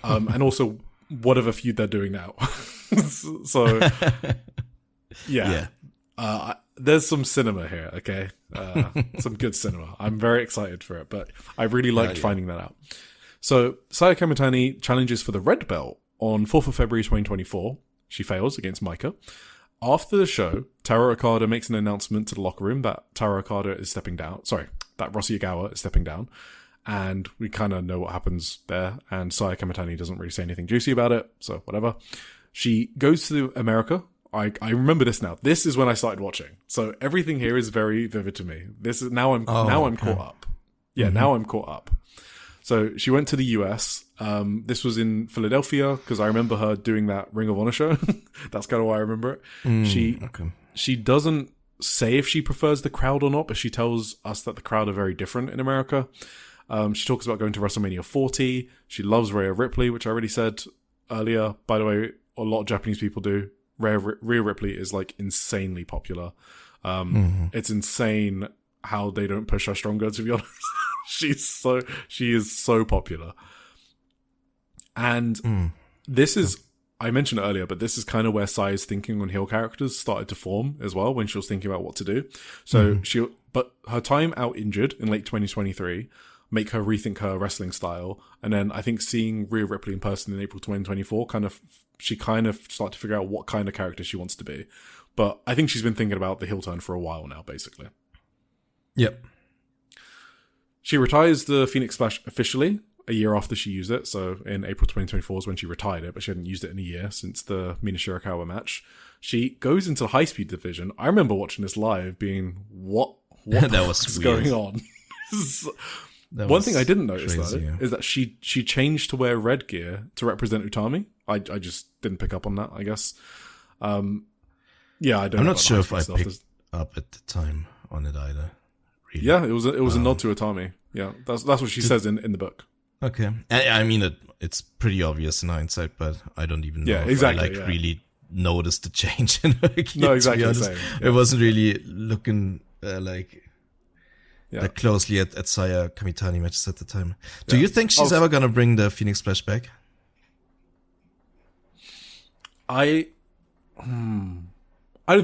And also whatever feud they're doing now. So yeah. There's some cinema here, okay? Some good cinema. I'm very excited for it, but I really liked finding that out. So Saya Kamitani challenges for the red belt on 4th of February 2024. She fails against Maika. After the show, Taro Okada makes an announcement to the locker room that Taro Okada is stepping down. Sorry, that Rossy Ogawa is stepping down. And we kind of know what happens there. And Saya Kamitani doesn't really say anything juicy about it, so whatever. She goes to America. I remember this now. This is when I started watching. So everything here is very vivid to me. This is now I'm caught up. Yeah, now I'm caught up. So she went to the US. This was in Philadelphia because I remember her doing that Ring of Honor show. That's kind of why I remember it. She doesn't say if she prefers the crowd or not, but she tells us that the crowd are very different in America. She talks about going to WrestleMania 40. She loves Rhea Ripley, which I already said earlier. By the way, a lot of Japanese people do. Rhea Ripley is like insanely popular. It's insane how they don't push her stronger, to be honest. She is so popular. And this is, I mentioned it earlier, but this is kind of where Sai's thinking on heel characters started to form as well when she was thinking about what to do. So but her time out injured in late 2023 make her rethink her wrestling style. And then I think seeing Rhea Ripley in person in April 2024 she kind of started to figure out what kind of character she wants to be. But I think she's been thinking about the heel turn for a while now, basically. Yep. She retires the Phoenix Splash officially a year after she used it. So in April 2024 is when she retired it, but she hadn't used it in a year since the Mina Shirakawa match. She goes into the high-speed division. I remember watching this live being, what that the was fuck's going on? One thing I didn't notice, though, is that she changed to wear red gear to represent Utami. I just didn't pick up on that, I guess. Yeah, I don't know. I'm not sure if I picked up at the time on it either. Really. Yeah, it was a nod to Utami. Yeah, that's what she says in the book. Okay. I mean, it's pretty obvious in hindsight, but I don't even know if exactly, I really noticed the change in her gear, no, exactly to be the honest. same. Yeah. It wasn't really looking like closely at Saya Kamitani matches at the time. Do you think she's ever gonna bring the Phoenix Splash back? I don't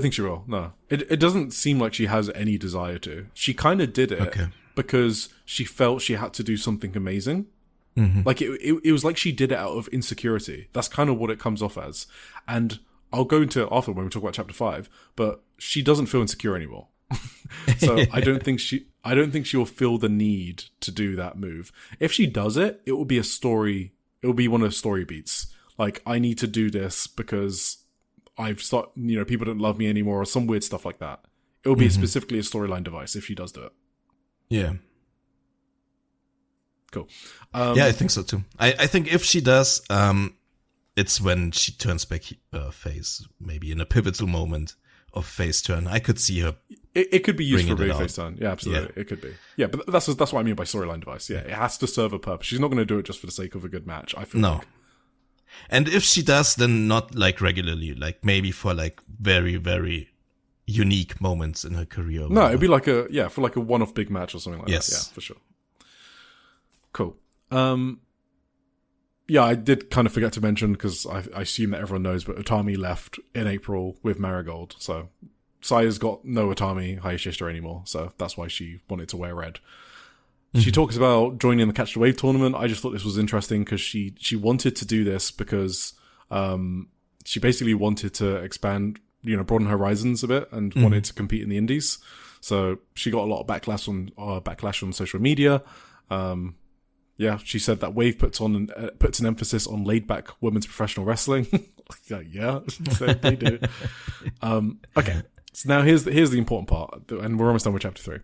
think she will. No, it doesn't seem like she has any desire to. She kind of did it because she felt she had to do something amazing. Like it was like she did it out of insecurity. That's kind of what it comes off as. And I'll go into it after when we talk about chapter 5. But she doesn't feel insecure anymore. So I don't think she will feel the need to do that move. If she does it, it will be a story. It will be one of the story beats. Like, I need to do this because people don't love me anymore, or some weird stuff like that. It will be specifically a storyline device if she does do it. Yeah. Cool. Yeah, I think so too. I think if she does, it's when she turns back face, maybe in a pivotal moment of face turn. I could see her. It could be used for a big face turn. Yeah, absolutely. Yeah. It could be. Yeah, but that's what I mean by storyline device. Yeah, it has to serve a purpose. She's not going to do it just for the sake of a good match, I feel like. And if she does, then not like regularly, like maybe for like very, very unique moments in her career. No, it'd be like for like a one-off big match or something like that. Yeah, for sure. Cool. Yeah, I did kind of forget to mention, because I assume that everyone knows, but Utami left in April with Marigold. So Saya's got no Utami Hayashishita anymore. So that's why she wanted to wear red. She talks about joining the Catch the Wave tournament. I just thought this was interesting because she wanted to do this because she basically wanted to expand, broaden her horizons a bit and wanted to compete in the indies. So she got a lot of backlash on social media. Yeah, she said that Wave puts an emphasis on laid-back women's professional wrestling. Yeah, they do. Okay, so now here's the important part, and we're almost done with chapter 3.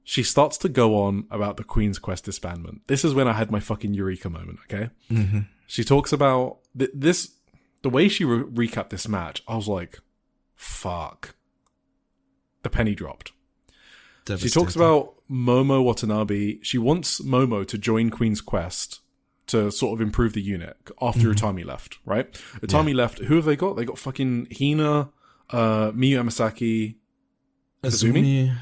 She starts to go on about the Queen's Quest disbandment. This is when I had my fucking eureka moment, okay? She talks about the way she recapped this match. I was like, fuck. The penny dropped. She Devastating. talks about Momo Watanabe. She wants Momo to join Queen's Quest to sort of improve the unit after Utami left, right? Utami left. Who have they got? They got fucking Hina, Miyu Amasaki, Azumi.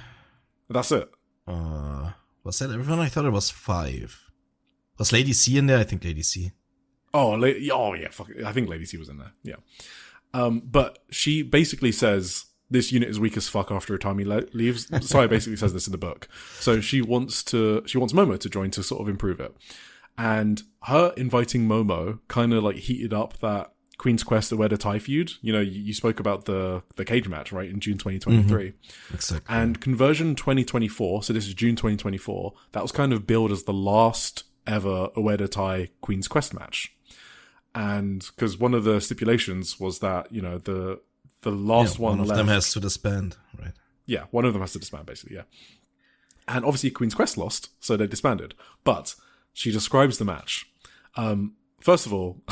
That's it. Was that everyone? I thought it was 5. Was Lady C in there? I think Lady C. Oh yeah, fuck it. I think Lady C was in there. Yeah. But she basically says this unit is weak as fuck after Utami leaves. Sai basically says this in the book. So she wants Momo to join to sort of improve it. And her inviting Momo kind of like heated up that Queen's Quest the Ueda Tai feud. You know, you spoke about the cage match, right, in June 2023. Exactly. And Conversion 2024, so this is June 2024, that was kind of billed as the last ever Ueda Tai Queen's Quest match. And because one of the stipulations was that, you know, the last one of left, them has to disband, right? Yeah, one of them has to disband, basically, yeah. And obviously Queen's Quest lost, so they disbanded. But she describes the match. First of all,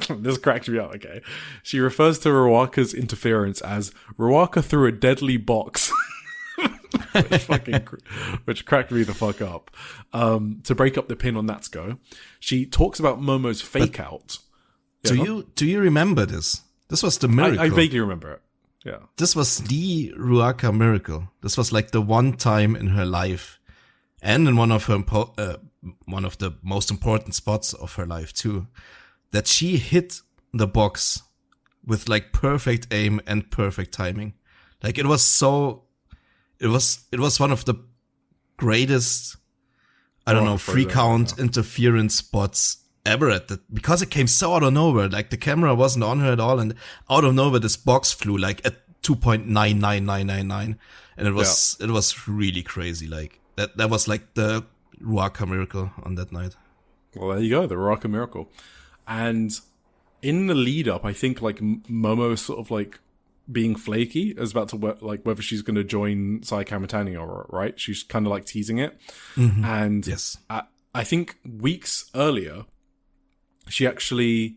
this cracked me up, okay? She refers to Ruaka's interference as Ruaka threw a deadly box. which cracked me the fuck up. To break up the pin on Natsuko. She talks about Momo's fake out. Do you remember this? This was the miracle. I vaguely remember it. Yeah. This was the Ruaka miracle. This was like the one time in her life, and in one of the most important spots of her life too, that she hit the box with like perfect aim and perfect timing. Like it was one of the greatest, free count interference spots ever at that, because it came so out of nowhere. Like the camera wasn't on her at all, and out of nowhere this box flew like at 2.99999, and it was really crazy. Like that was like the Ruaka miracle on that night. Well, there you go, the Ruaka miracle. And in the lead up, I think like Momo is sort of like being flaky, is about to like whether she's going to join Sai Kamitani or right. She's kind of like teasing it. And yes, I think weeks earlier, she actually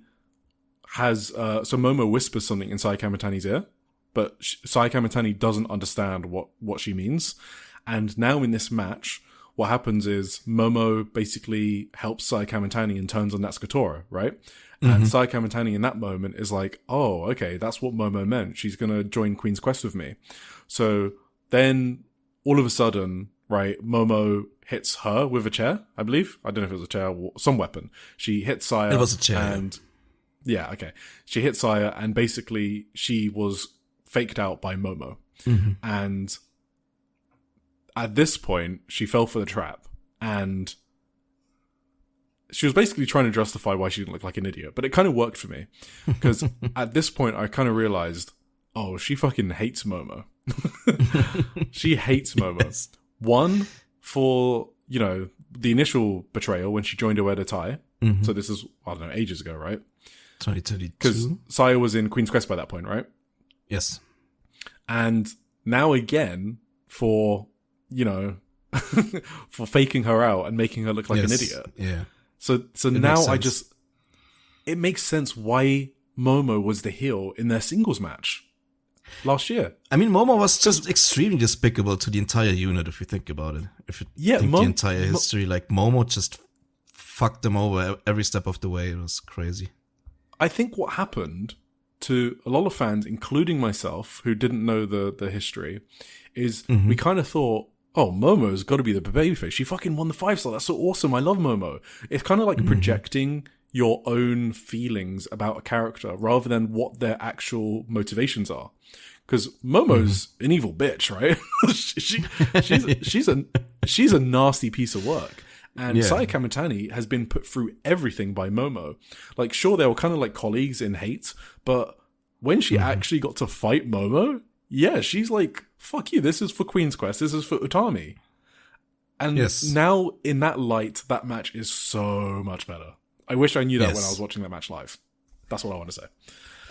has so Momo whispers something in Sai Kamitani's ear, but Sai Kamitani doesn't understand what she means. And now in this match, what happens is Momo basically helps Sai Kamitani and turns on Natsuko, right? And Sai Kamitani in that moment is like, oh, okay, that's what Momo meant. She's going to join Queen's Quest with me. So then all of a sudden, right, Momo hits her with a chair, I believe. I don't know if it was a chair or some weapon. She hits Saya. It was a chair. And yeah, okay. She hit Saya and basically she was faked out by Momo. And at this point, she fell for the trap, and she was basically trying to justify why she didn't look like an idiot. But it kind of worked for me, because at this point, I kind of realized, oh, she fucking hates Momo. She hates Momo. Yes. One, for, you know, the initial betrayal when she joined Ueda Tai. So this is, I don't know, ages ago, right? 2022. Because Saya was in Queen's Quest by that point, right? Yes. And now again, for, you know, for faking her out and making her look like an idiot. Yeah. So now it makes sense why Momo was the heel in their singles match last year. I mean, Momo was just extremely despicable to the entire unit, if you think about it. If you think the entire history, like Momo just fucked them over every step of the way. It was crazy. I think what happened to a lot of fans, including myself, who didn't know the history, is we kind of thought, oh, Momo's got to be the babyface. She fucking won the 5-star. That's so awesome. I love Momo. It's kind of like projecting your own feelings about a character rather than what their actual motivations are. Because Momo's an evil bitch, right? she's a nasty piece of work. And Sai Kamitani has been put through everything by Momo. Like, sure, they were kind of like colleagues in hate, but when she actually got to fight Momo, yeah, she's like, fuck you, this is for Queen's Quest, this is for Utami. And now, in that light, that match is so much better. I wish I knew that when I was watching that match live. That's what I want to say.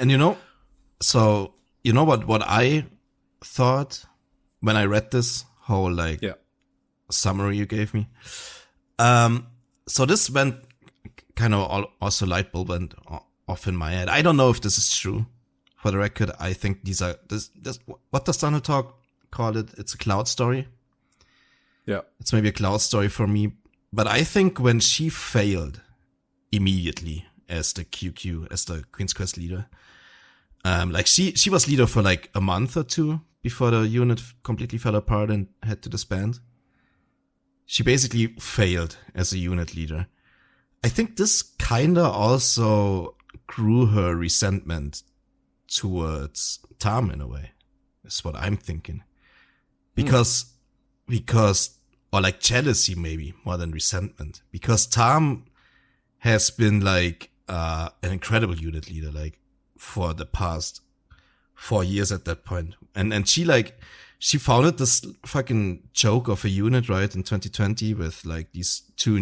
And you know, so, you know what I thought when I read this whole, summary you gave me? So this went kind of also light bulb went off in my head. I don't know if this is true, for the record, I think these are this what does Thunder Talk call it? It's a cloud story. Yeah, it's maybe a cloud story for me. But I think when she failed immediately as the QQ, as the Queen's Quest leader, like she was leader for like a month or two before the unit completely fell apart and had to disband. She basically failed as a unit leader. I think this kinda also grew her resentment towards Tam in a way, is what I'm thinking. Because, or like jealousy maybe, more than resentment. Because Tam has been like, an incredible unit leader, like, for the past 4 years at that point. And she founded this fucking joke of a unit, right, in 2020 with like these two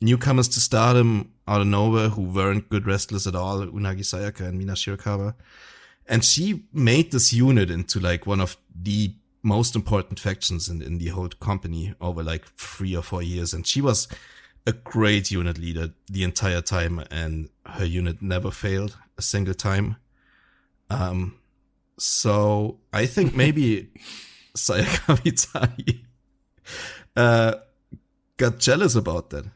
newcomers to Stardom out of nowhere who weren't good wrestlers at all, Unagi Sayaka and Mina Shirakawa. And she made this unit into like one of the most important factions in the whole company over like 3 or 4 years. And she was a great unit leader the entire time, and her unit never failed a single time. So I think maybe Saya Kamitani got jealous about that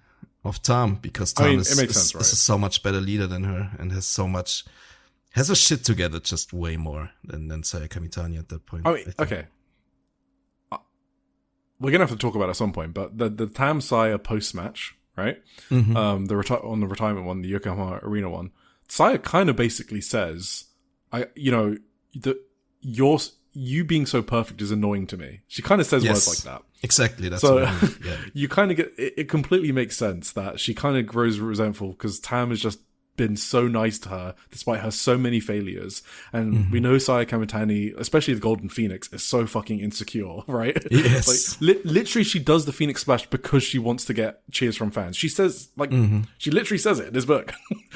of Tam, because Tam is a so much better leader than her and has her shit together just way more than Saya Kamitani at that point. I mean, okay. We're gonna have to talk about it at some point, but the Tam Saya post match, right? Mm-hmm. On the retirement one, the Yokohama Arena one, Saya kind of basically says, you being so perfect is annoying to me. She kind of says words like that. Exactly. That's so what I mean. Yeah. You kind of get it completely makes sense that she kind of grows resentful because Tam has just been so nice to her despite her so many failures. And we know Saya Kamitani, especially the Golden Phoenix, is so fucking insecure, right? Yes. Like literally she does the Phoenix Splash because she wants to get cheers from fans. She says, she literally says it in this book.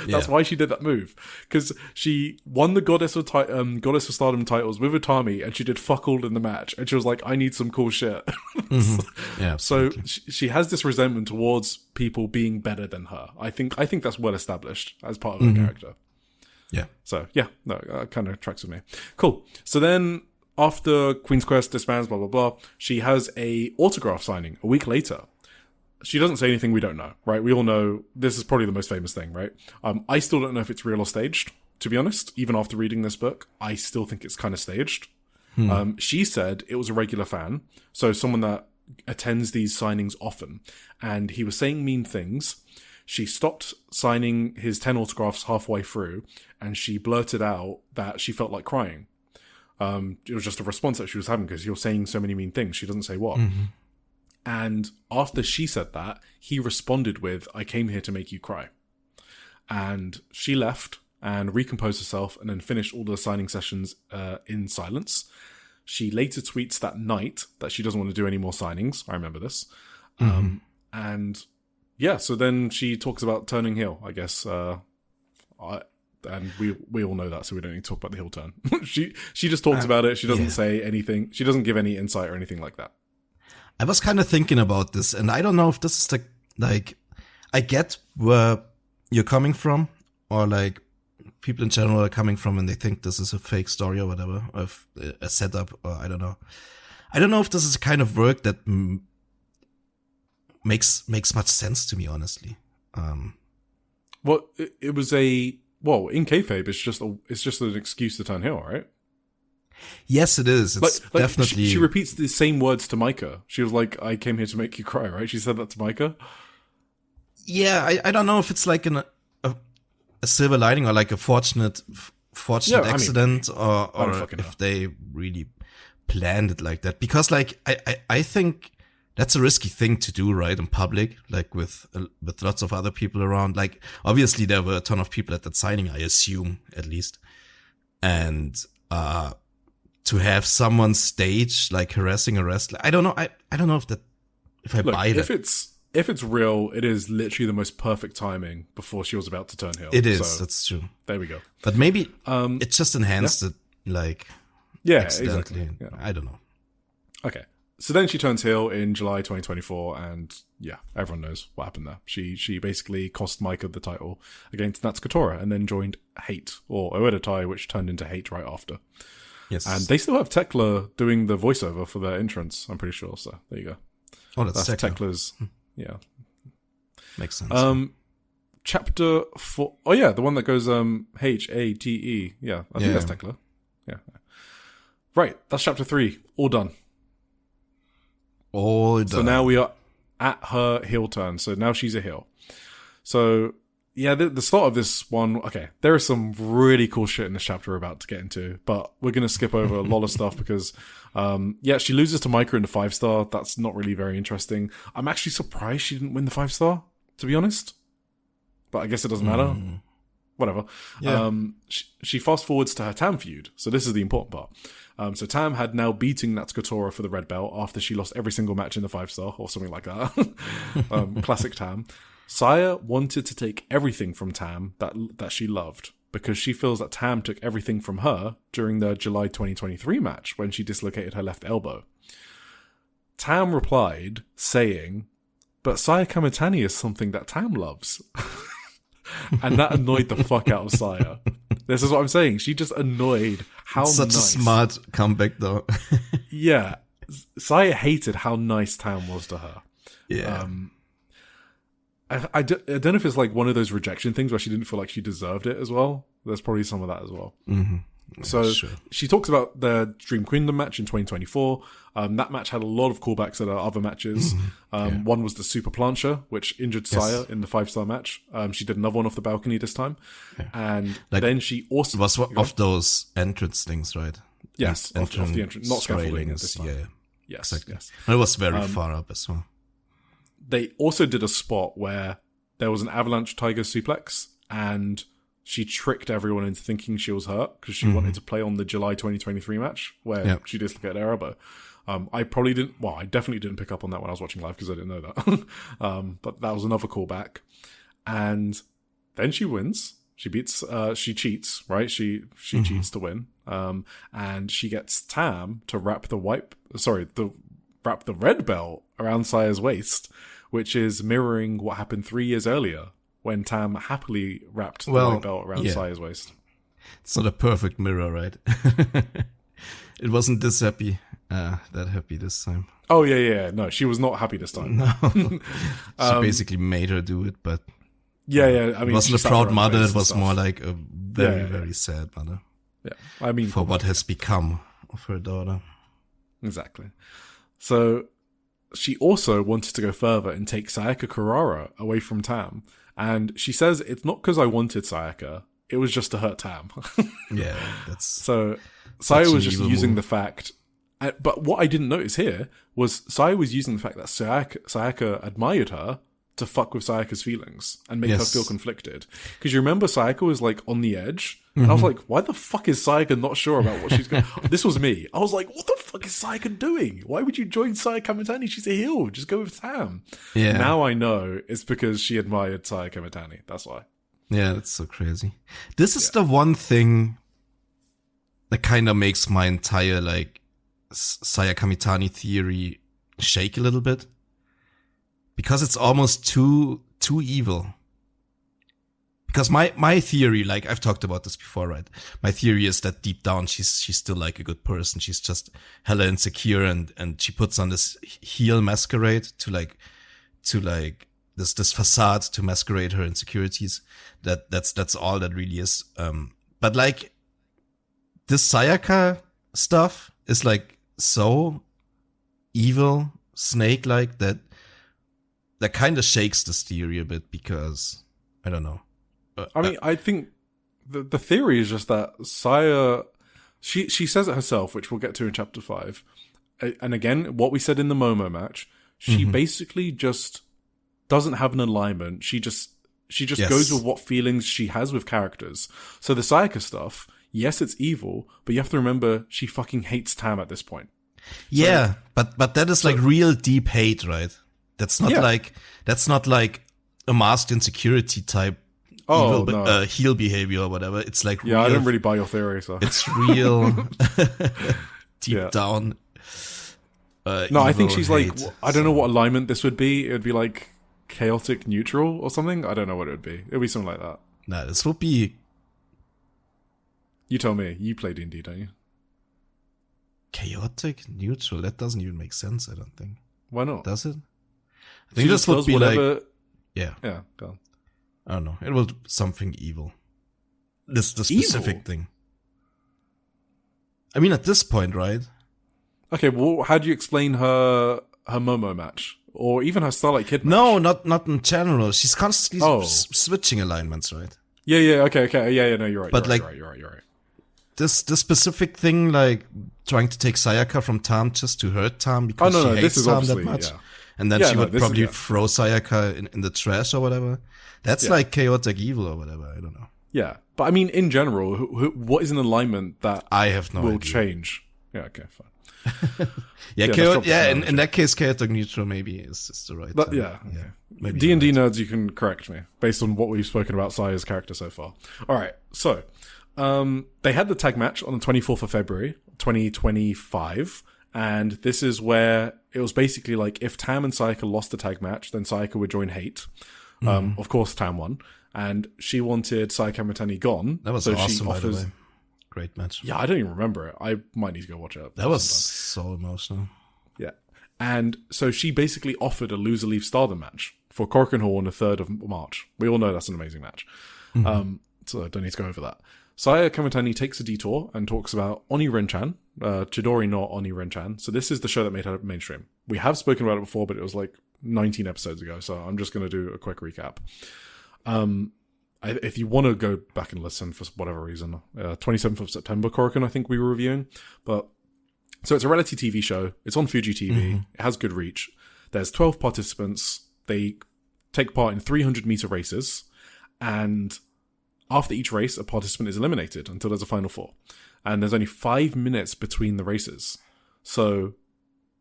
That's why she did that move. Because she won the Goddess of Stardom titles with Utami, and she did fuck all in the match. And she was like, I need some cool shit. Yeah. So she has this resentment towards people being better than her. I think that's well established as part of her character. Yeah. So yeah, no, kind of tracks with me. Cool. So then after Queen's Quest disbands, blah blah blah, she has a autograph signing a week later. She doesn't say anything we don't know, right? We all know this is probably the most famous thing, right? I still don't know if it's real or staged, to be honest. Even after reading this book, I still think it's kind of staged. She said it was a regular fan, so someone that attends these signings often, and he was saying mean things. She stopped signing his 10 autographs halfway through, and she blurted out that she felt like crying. It was just a response that she was having because you're saying so many mean things. She doesn't say what. And after she said that, he responded with, I came here to make you cry. And she left and recomposed herself and then finished all the signing sessions in silence. She later tweets that night that she doesn't want to do any more signings. I remember this. And yeah, so then she talks about turning heel, I guess. And we all know that, so we don't need to talk about the heel turn. She just talks about it. She doesn't say anything. She doesn't give any insight or anything like that. I was kind of thinking about this, and I don't know if this is I get where you're coming from, or like people in general are coming from, and they think this is a fake story or whatever, or a setup, or I don't know. I don't know if this is a kind of work that makes much sense to me, honestly. Well, it was in kayfabe, it's just an excuse to turn heel, right? Yes, it is. It's definitely. She repeats the same words to Micah. She was like, "I came here to make you cry," right? She said that to Micah. Yeah, I don't know if it's like a silver lining or like a fortunate accident, or if they really planned it like that. Because like I think that's a risky thing to do, right, in public, like with lots of other people around. Like obviously there were a ton of people at that signing, I assume, at least, and to have someone stage like harassing a wrestler, I don't know. I don't know if I buy that. If it's real, it is literally the most perfect timing before she was about to turn heel. It is. So, that's true. There we go. But maybe it just enhanced it, like, accidentally. Exactly. Yeah. I don't know. Okay. So then she turns heel in July 2024, and yeah, everyone knows what happened there. She basically cost Maika the title against Natsuko and then joined Hate, or Oedatai, which turned into Hate right after. Yes. And they still have Tekla doing the voiceover for their entrance, I'm pretty sure. So there you go. Oh, that's Tekla's. Yeah. Makes sense. Chapter 4. Oh, yeah, the one that goes Hate. Yeah, I think that's Tekla. Yeah. Right, that's chapter 3. All done. So now we are at her heel turn. So now she's a heel. So, yeah, the start of this one, okay, there is some really cool shit in this chapter we're about to get into, but we're going to skip over a lot of stuff because, she loses to Maika in the 5-star. That's not really very interesting. I'm actually surprised she didn't win the 5-star, to be honest. But I guess it doesn't matter. Whatever. Yeah. She fast forwards to her Tam feud. So this is the important part. So Tam had now beating Natsuko for the red belt after she lost every single match in the 5-star or something like that. Classic Tam. Saya wanted to take everything from Tam that she loved because she feels that Tam took everything from her during the July 2023 match when she dislocated her left elbow. Tam replied saying, "But Saya Kamitani is something that Tam loves." And that annoyed the fuck out of Saya. This is what I'm saying. She just annoyed how Such nice. a smart comeback, though. Yeah. Saya hated how nice Tam was to her. Yeah. I don't know if it's like one of those rejection things where she didn't feel like she deserved it as well. There's probably some of that as well. Mm-hmm. Yeah, So sure. she talks about the Dream Queendom match in 2024. That match had a lot of callbacks at her other matches. One was the Super Plancher, which injured Saya in the 5-star match. She did another one off the balcony this time. Yeah. And then she also... It was of those entrance things, right? Yes, off the entrance. Not scaffolding at this time. Yeah. Yes, Exactly. yes. And it was very far up as well. They also did a spot where there was an avalanche tiger suplex and she tricked everyone into thinking she was hurt because she wanted to play on the July 2023 match where she dislocated her elbow. I definitely didn't pick up on that when I was watching live because I didn't know that. But that was another callback. And then she wins. She beats, she cheats, right? She cheats to win. And she gets Tam to wrap the red belt around Saya's waist, which is mirroring what happened 3 years earlier when Tam happily wrapped the white belt around Saya's waist. It's not a perfect mirror, right? It wasn't that happy this time. Oh, yeah. No, she was not happy this time. No. She basically made her do it, but... Yeah. I mean, it wasn't a proud mother, it was more like a very, very sad mother. Yeah. I mean... For what has become of her daughter. Exactly. So... She also wanted to go further and take Sayaka Kurara away from Tam. And she says, it's not because I wanted Sayaka, it was just to hurt Tam. Yeah, that's... So, Saya was just using the fact... But what I didn't notice here was Saya was using the fact that Sayaka admired her to fuck with Sayaka's feelings and make her feel conflicted. Because you remember Sayaka was like on the edge, and I was like, why the fuck is Sayaka not sure about what she's going to... This was me. I was like, what the fuck is Sayaka doing? Why would you join Saya Kamitani? She's a heel. Just go with Tam. Yeah. Now I know it's because she admired Saya Kamitani. That's why. Yeah, that's so crazy. This is the one thing that kind of makes my entire, like, Saya Kamitani theory shake a little bit. Because it's almost too evil. Because my theory, like I've talked about this before, right? My theory is that deep down she's still like a good person. She's just hella insecure and she puts on this heel masquerade to like this facade to masquerade her insecurities. That's all that really is. But like this Sayaka stuff is like so evil, snake-like that kind of shakes this theory a bit because I don't know. I mean, I think the theory is just that Saya, she says it herself, which we'll get to in chapter 5. And again, what we said in the Momo match, she basically just doesn't have an alignment. She just goes with what feelings she has with characters. So the Sayaka stuff, yes, it's evil, but you have to remember she fucking hates Tam at this point. Yeah, so, but that is like real deep hate, right? That's not like a masked insecurity type heel behavior or whatever. It's like real, I don't really buy your theory, so it's real deep down. No, I think she's like, hate, I don't know what alignment this would be. It would be like chaotic neutral or something. I don't know what it would be. It would be something like that. Nah, this would be... You tell me. You play D&D, don't you? Chaotic neutral? That doesn't even make sense, I don't think. Why not? Does it? I think this would be whatever... like... Yeah, go on. I don't know. It will something evil. The specific thing. I mean, at this point, right? Okay, well, how do you explain her Momo match? Or even her Starlight Kid match? No, not in general. She's constantly switching alignments, right? Yeah, okay. Yeah, no, you're right. But you're right. This specific thing, like trying to take Sayaka from Tam just to hurt Tam because she hates Tam that much. Yeah. And then she would probably throw Sayaka in the trash or whatever. That's like chaotic evil or whatever. I don't know. Yeah. But I mean, in general, what is an alignment that I have no will idea. Change? Yeah, okay, fine. In that case, chaotic neutral maybe is the right term. Yeah. D&D nerds, you can correct me based on what we've spoken about Saya's character so far. All right, so they had the tag match on the 24th of February, 2025, and this is where it was basically like if Tam and Sayaka lost the tag match, then Sayaka would join Hate. Of course, Tam won, and she wanted Sayaka Kamitani gone. That was awesome, by the way. Great match. Yeah, I don't even remember it. I might need to go watch it. That was so emotional. Yeah. And so she basically offered a loser leave Stardom match for Korakuen Hall on the 3rd of March. We all know that's an amazing match. So I don't need to go over that. Saya Kamitani takes a detour and talks about Oni Renchan, Chidori no Oni Renchan. So this is the show that made her mainstream. We have spoken about it before, but it was like 19 episodes ago. So I'm just going to do a quick recap. If you want to go back and listen for whatever reason, 27th of September, Korakuen, I think we were reviewing. But so it's a reality TV show. It's on Fuji TV. It has good reach. There's 12 participants. They take part in 300-meter races. And after each race, a participant is eliminated until there's a final four. And there's only 5 minutes between the races. So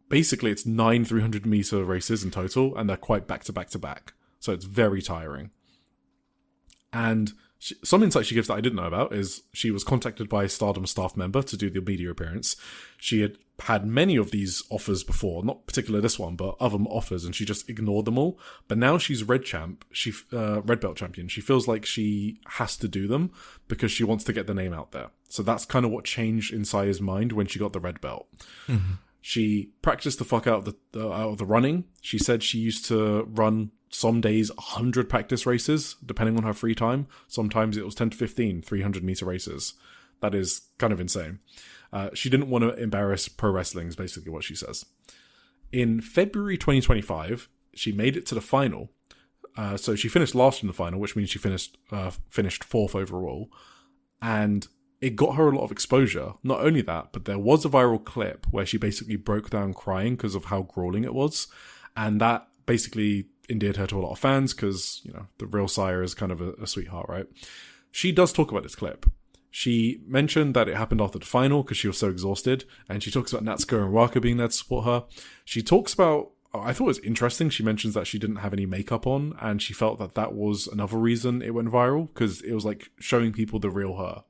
basically, it's 9 300-meter races in total, and they're quite back-to-back-to-back. So it's very tiring. And some insight she gives that I didn't know about is she was contacted by a Stardom staff member to do the media appearance. She had had many of these offers before, not particularly this one, but other offers, and she just ignored them all. But now she's red belt champion. She feels like she has to do them because she wants to get the name out there. So that's kind of what changed in Saya's mind when she got the red belt. She practiced the fuck out of the running. She said she used to run some days 100 practice races, depending on her free time. Sometimes it was 10 to 15 300-meter races. That is kind of insane. She didn't want to embarrass pro wrestling, is basically what she says. In February 2025, she made it to the final. So she finished last in the final, which means she finished fourth overall. And it got her a lot of exposure. Not only that, but there was a viral clip where she basically broke down crying because of how grueling it was. And that basically endeared her to a lot of fans because, you know, the real Saya is kind of a sweetheart, right? She does talk about this clip. She mentioned that it happened after the final because she was so exhausted. And she talks about Natsuko and Raka being there to support her. She talks about, I thought it was interesting, she mentions that she didn't have any makeup on. And she felt that that was another reason it went viral because it was like showing people the real her.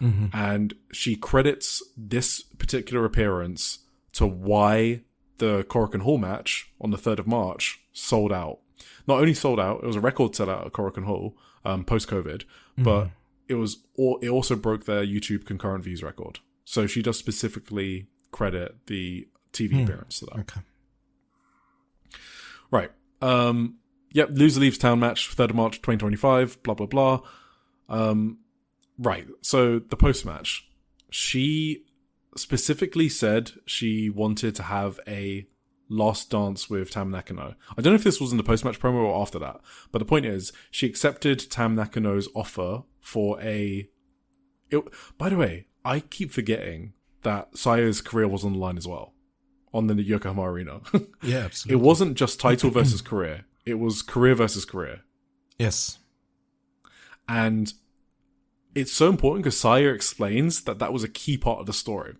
And she credits this particular appearance to why the Korakuen Hall match on the 3rd of March sold out. Not only sold out, it was a record sellout at Korakuen Hall post-COVID, but it also broke their YouTube concurrent views record. So she does specifically credit the TV appearance to that. Okay. Right. Yep, loser leaves town match, 3rd of March 2025, blah, blah, blah. Right, so the post-match. She specifically said she wanted to have a last dance with Tam Nakano. I don't know if this was in the post-match promo or after that, but the point is, she accepted Tam Nakano's offer for by the way, I keep forgetting that Saya's career was on the line as well, on the Yokohama Arena. Yeah, absolutely. It wasn't just title versus career. It was career versus career. Yes. And it's so important because Saya explains that that was a key part of the story.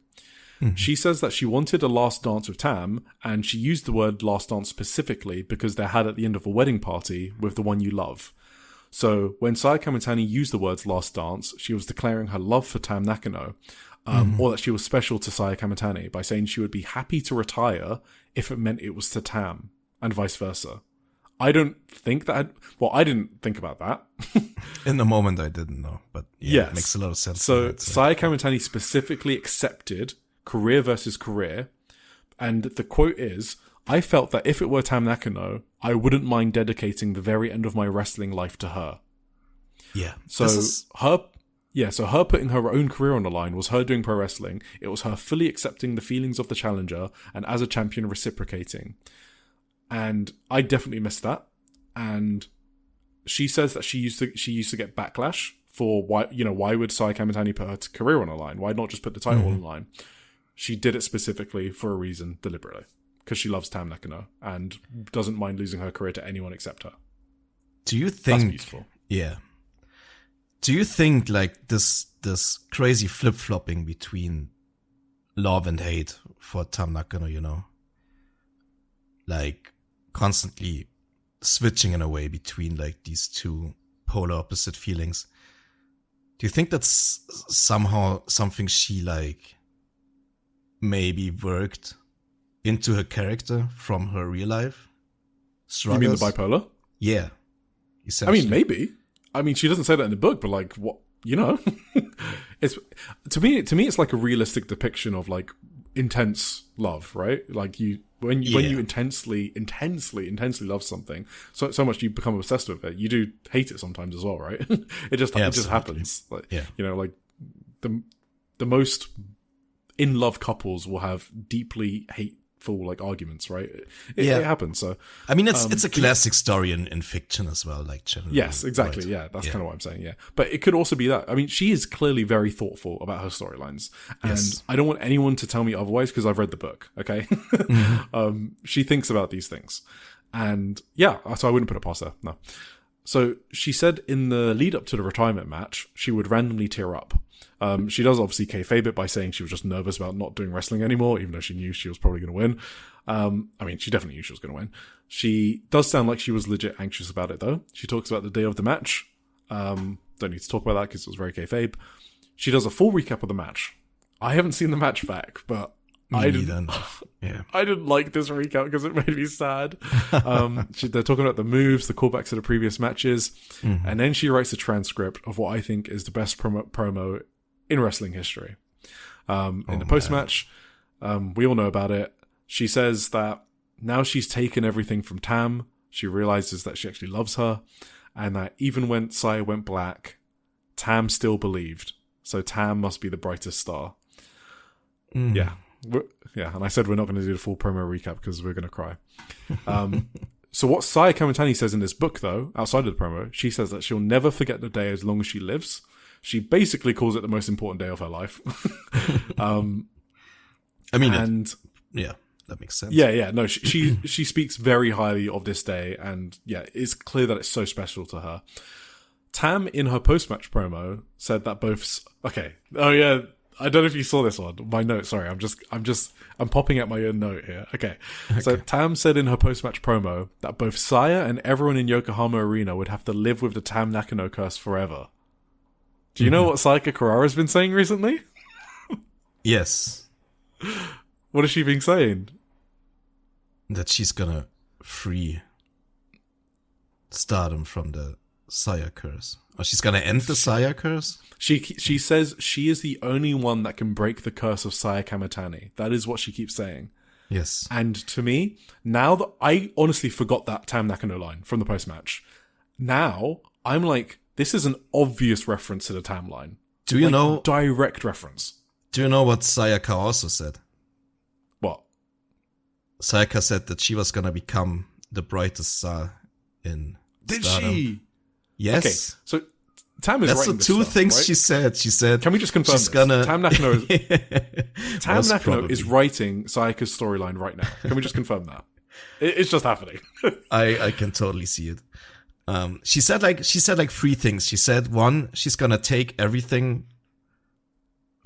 She says that she wanted a last dance with Tam, and she used the word last dance specifically because they had at the end of a wedding party with the one you love. So when Saya Kamitani used the words last dance, she was declaring her love for Tam Nakano. or that she was special to Saya Kamitani by saying she would be happy to retire if it meant it was to Tam, and vice versa. I don't think that... I didn't think about that. In the moment, I didn't know, but it makes a lot of sense. So Saya Kamitani specifically accepted career versus career, and the quote is, "I felt that if it were Tam Nakano, I wouldn't mind dedicating the very end of my wrestling life to her." Yeah. So her putting her own career on the line was her doing pro wrestling. It was her fully accepting the feelings of the challenger and as a champion reciprocating. And I definitely missed that. And she says that she used to get backlash for why would Saya Kamitani put her career on the line? Why not just put the title on the line? She did it specifically for a reason, deliberately, because she loves Tam Nakano and doesn't mind losing her career to anyone except her. Do you think? That's beautiful. Yeah. Do you think like this crazy flip flopping between love and hate for Tam Nakano, like constantly switching in a way between like these two polar opposite feelings? Do you think that's somehow something she like maybe worked into her character from her real life struggles? You mean the bipolar? Yeah. I mean, maybe. I mean, she doesn't say that in the book, but like, what, it's to me, it's like a realistic depiction of like intense love, right? Like when you intensely love something so much you become obsessed with it, you do hate it sometimes as well, right? it just happens. Like, like the most in love couples will have deeply hateful like arguments, right? It happens. So I mean, it's a classic story in fiction as well, like generally. Yes, exactly. Right? Yeah, that's kind of what I'm saying. Yeah, but it could also be that. I mean, she is clearly very thoughtful about her storylines, and I don't want anyone to tell me otherwise because I've read the book. Okay, she thinks about these things, and so I wouldn't put it past her. No. So she said in the lead up to the retirement match, she would randomly tear up. She does obviously kayfabe it by saying she was just nervous about not doing wrestling anymore, even though she knew she was probably going to win. I mean, she definitely knew she was going to win. She does sound like she was legit anxious about it, though. She talks about the day of the match. Don't need to talk about that because it was very kayfabe. She does a full recap of the match. I haven't seen the match back, but I didn't like this recap because it made me sad. They're talking about the moves, the callbacks to the previous matches, and then she writes a transcript of what I think is the best promo in wrestling history. In the post-match, we all know about it. She says that now she's taken everything from Tam, she realizes that she actually loves her, and that even when Saya went black, Tam still believed. So Tam must be the brightest star. Yeah, and I said we're not going to do the full promo recap because we're going to cry. So what Saya Kamitani says in this book, though, outside of the promo, she says that she'll never forget the day as long as she lives. She basically calls it the most important day of her life. That makes sense. No, she speaks very highly of this day, and it's clear that it's so special to her. Tam, in her post-match promo, said that both... Okay. Oh, yeah. I don't know if you saw this on my note. Sorry, I'm popping at my own note here. Okay. So Tam said in her post-match promo that both Saya and everyone in Yokohama Arena would have to live with the Tam Nakano curse forever. Do you know what Sayaka Kurara's been saying recently? Yes. What has she been saying? That she's gonna free Stardom from the Saya curse. Or she's gonna end the Saya curse? She says she is the only one that can break the curse of Saya Kamitani. That is what she keeps saying. Yes. And to me, now that I honestly forgot that Tam Nakano line from the post-match. Now, I'm like, this is an obvious reference to the Tam line. Do you know... Direct reference. Do you know what Sayaka also said? What? Sayaka said that she was gonna become the brightest star in Did Stardom. She? Yes. Okay, so Tam is That's writing the this two stuff, things right? she said. She said... Can we just confirm she's this? Gonna... Tam Nakano is writing Sayaka's storyline right now. Can we just confirm that? It's just happening. I can totally see it. She said like three things. She said, one, she's gonna take everything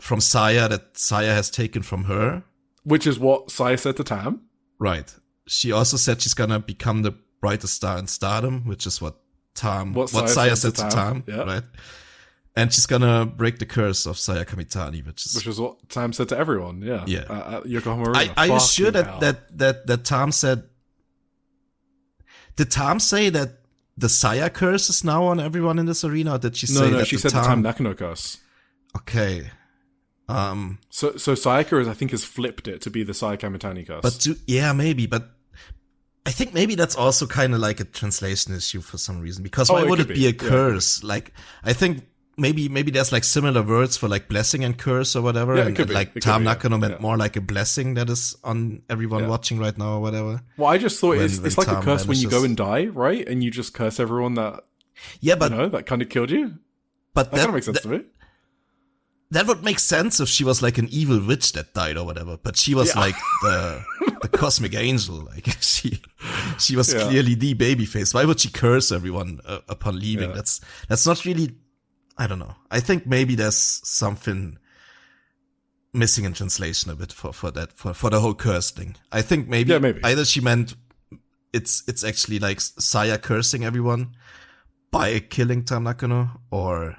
from Saya that Saya has taken from her. Which is what Saya said to Tam. Right. She also said she's gonna become the brightest star in Stardom, which is what Saya said to Tam. Yeah. Right. And she's gonna break the curse of Saya Kamitani, which is what Tam said to everyone. Yeah. At Yokohama Arena. Are you sure that Tam said? Did Tam say that the Saya curse is now on everyone in this arena, or did she say that? No, she said the Tam Nakano curse. Okay. So Sayaka has flipped it to be the Saya Kamitani curse. But maybe. But I think maybe that's also kind of like a translation issue for some reason. Because why would it be a curse? Yeah. Like, I think maybe there's like similar words for like blessing and curse or whatever. Yeah, and like Tam Nakano meant more like a blessing that is on everyone watching right now or whatever. Well, I just thought it's like a curse when you go and die, right? And you just curse everyone that that kind of killed you. But that kind of makes sense to me. That would make sense if she was like an evil witch that died or whatever. But she was like the cosmic angel. Like she was clearly the babyface. Why would she curse everyone upon leaving? Yeah. That's not really. I don't know. I think maybe there's something missing in translation a bit for the whole curse thing. I think maybe either she meant it's actually like Saya cursing everyone by killing Tam Nakano, or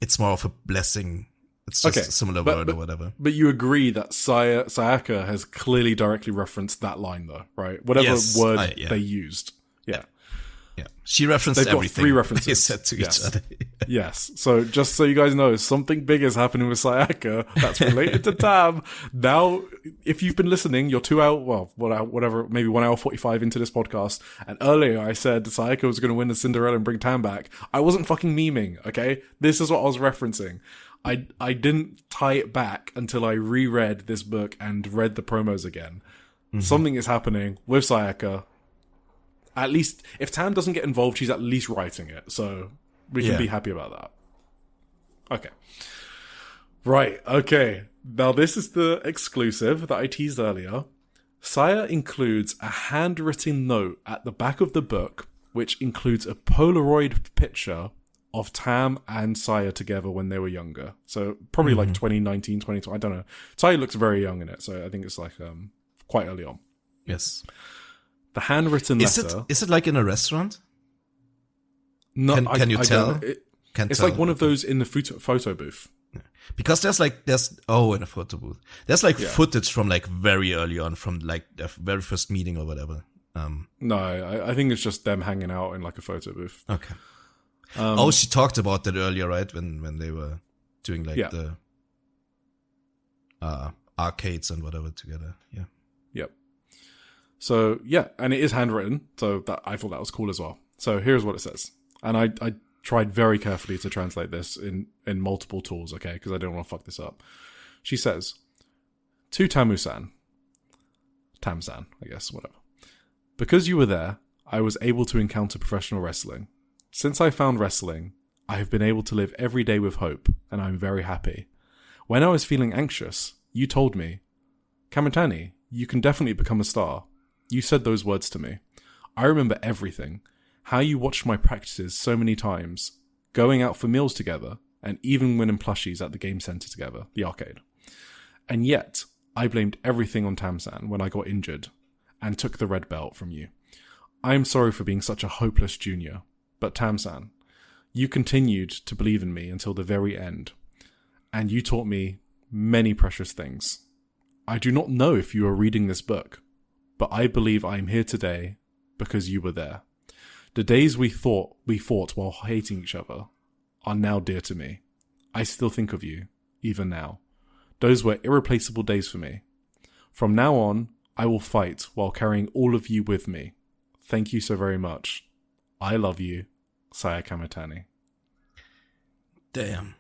it's more of a blessing. It's just a similar word or whatever. But you agree that Sayaka has clearly directly referenced that line, though, right? Whatever word they used. Yeah. Yeah. She referenced everything. They've got 3 references. They said to each other. Yes. So just so you guys know, something big is happening with Sayaka that's related to Tam. Now, if you've been listening, you're 2 hours, whatever, maybe 1 hour 45 into this podcast. And earlier I said Sayaka was going to win the Cinderella and bring Tam back. I wasn't fucking memeing, okay? This is what I was referencing. I didn't tie it back until I reread this book and read the promos again. Mm-hmm. Something is happening with Sayaka. At least, if Tam doesn't get involved, she's at least writing it. So we can be happy about that. Okay. Right, okay. Now this is the exclusive that I teased earlier. Saya includes a handwritten note at the back of the book, which includes a Polaroid picture of Tam and Saya together when they were younger. So probably like 2019, 2020, I don't know. Saya looks very young in it, so I think it's like quite early on. Yes. The handwritten letter... Is it like in a restaurant? No, can you tell? It's like one of those in the photo booth. Because there's in a photo booth. There's like footage from like very early on, from like the very first meeting or whatever. No, I think it's just them hanging out in like a photo booth. Okay. She talked about that earlier, right? When they were doing like the arcades and whatever together. Yeah. Yep. So and it is handwritten. So I thought that was cool as well. So here's what it says. And I tried very carefully to translate this in multiple tools, okay? Because I don't want to fuck this up. She says, to Tamu-san. Tam-san, I guess, whatever. Because you were there, I was able to encounter professional wrestling. Since I found wrestling, I have been able to live every day with hope, and I'm very happy. When I was feeling anxious, you told me, Kamitani, you can definitely become a star. You said those words to me. I remember everything. How you watched my practices so many times, going out for meals together, and even winning plushies at the game center together, the arcade. And yet, I blamed everything on Tam-san when I got injured, and took the red belt from you. I am sorry for being such a hopeless junior. But Tam-san, you continued to believe in me until the very end, and you taught me many precious things. I do not know if you are reading this book, but I believe I am here today because you were there. The days we fought while hating each other are now dear to me. I still think of you, even now. Those were irreplaceable days for me. From now on, I will fight while carrying all of you with me. Thank you so very much. I love you. Saya Kamitani. Damn.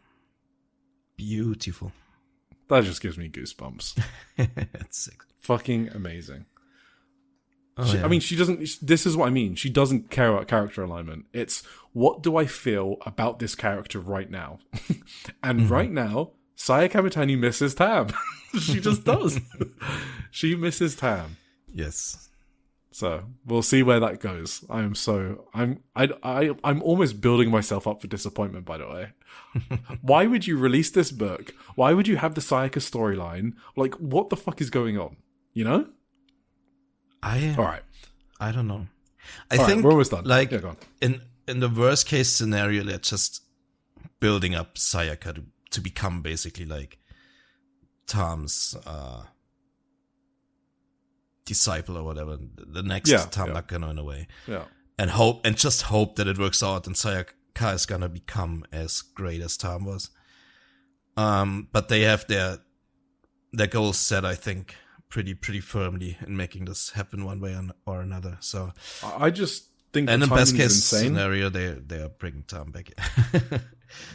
Beautiful. That just gives me goosebumps. That's sick. Fucking amazing. I mean, she doesn't... This is what I mean. She doesn't care about character alignment. It's, what do I feel about this character right now? And right now, Saya Kamitani misses Tam. She just does. She misses Tam. Yes. So we'll see where that goes. I'm almost building myself up for disappointment, by the way. Why would you release this book? Why would you have the Sayaka storyline? Like, what the fuck is going on? You know? All right. I don't know. I All think we're almost done. Like, in the worst case scenario, let's just building up Sayaka to become basically like Tom's disciple or whatever, the next Tom Nakano in a way. Yeah. And just hope that it works out and Sayaka is gonna become as great as Tom was. But they have their goals set, I think, pretty firmly in making this happen one way or another. So I just think and the in best timing's case insane. scenario, they are bringing Tom back.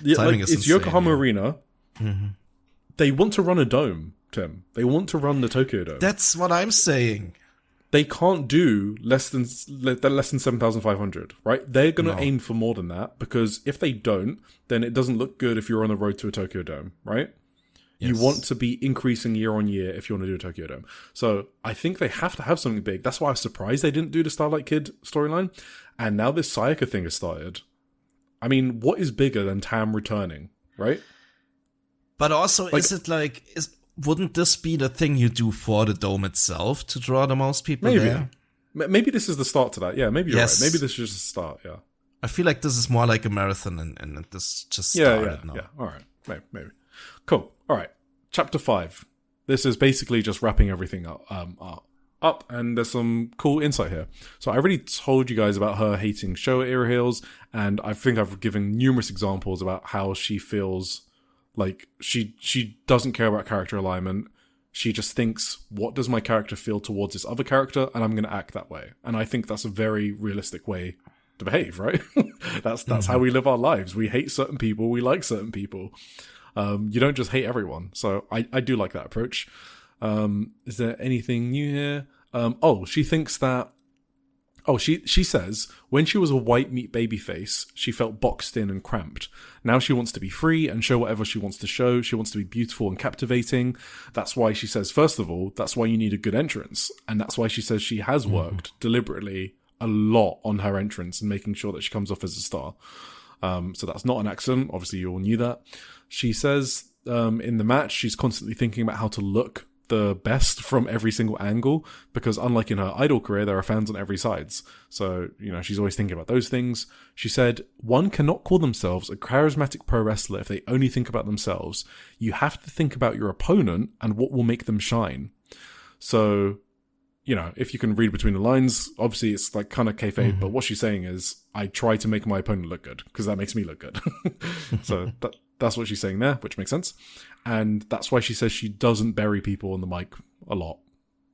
Yeah, Timing like, is it's insane, Yokohama yeah. Arena. Mm-hmm. They want to run a dome, Tim. They want to run the Tokyo Dome. That's what I'm saying. They can't do less than 7,500, right? They're going to aim for more than that, because if they don't, then it doesn't look good if you're on the road to a Tokyo Dome, right? Yes. You want to be increasing year on year if you want to do a Tokyo Dome. So I think they have to have something big. That's why I was surprised they didn't do the Starlight Kid storyline. And now this Sayaka thing has started. I mean, what is bigger than Tam returning, right? But also, wouldn't this be the thing you do for the dome itself to draw the most people there? Maybe this is the start to that. Yeah, maybe you're right. Maybe this is just a start, yeah. I feel like this is more like a marathon and this just started now. Yeah, all right. Maybe. Cool. All right. Chapter 5. This is basically just wrapping everything up, and there's some cool insight here. So I already told you guys about her hating Showa era heels, and I think I've given numerous examples about how she feels like she doesn't care about character alignment. She just thinks, what does my character feel towards this other character? And I'm going to act that way. And I think that's a very realistic way to behave, right? That's how we live our lives. We hate certain people. We like certain people. You don't just hate everyone. So I do like that approach. Is there anything new here? She thinks that... she says, when she was a white meat baby face, she felt boxed in and cramped. Now she wants to be free and show whatever she wants to show. She wants to be beautiful and captivating. That's why she says, first of all, that's why you need a good entrance. And that's why she says she has worked deliberately a lot on her entrance and making sure that she comes off as a star. So that's not an accident. Obviously, you all knew that. She says in the match, she's constantly thinking about how to look the best from every single angle, because unlike in her idol career, there are fans on every sides. So, she's always thinking about those things. She said, one cannot call themselves a charismatic pro wrestler if they only think about themselves. You have to think about your opponent and what will make them shine. So, if you can read between the lines, obviously it's like kind of kayfabe, but what she's saying is, I try to make my opponent look good, because that makes me look good. So that's what she's saying there, which makes sense. And that's why she says she doesn't bury people on the mic a lot.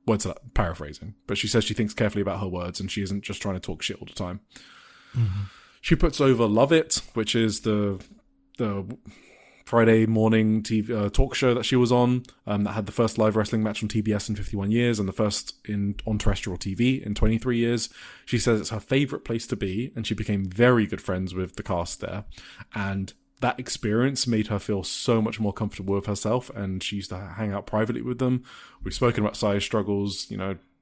What's that? Paraphrasing. But she says she thinks carefully about her words and she isn't just trying to talk shit all the time. She puts over Love It, which is the Friday morning TV talk show that she was on, that had the first live wrestling match on TBS in 51 years and the first on terrestrial TV in 23 years. She says it's her favourite place to be, and she became very good friends with the cast there. And that experience made her feel so much more comfortable with herself, and she used to hang out privately with them. We've spoken about size struggles,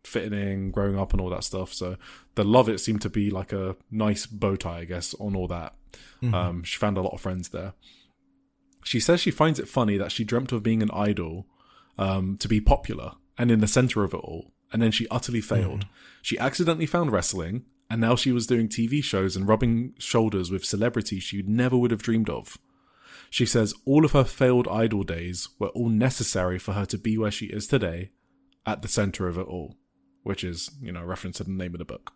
fitting in, growing up and all that stuff. So the Love It seemed to be like a nice bow tie, I guess, on all that. She found a lot of friends there. She says she finds it funny that she dreamt of being an idol to be popular and in the center of it all, and then she utterly failed. She accidentally found wrestling, and now she was doing TV shows and rubbing shoulders with celebrities she never would have dreamed of. She says all of her failed idol days were all necessary for her to be where she is today, at the center of it all, which is, a reference to the name of the book.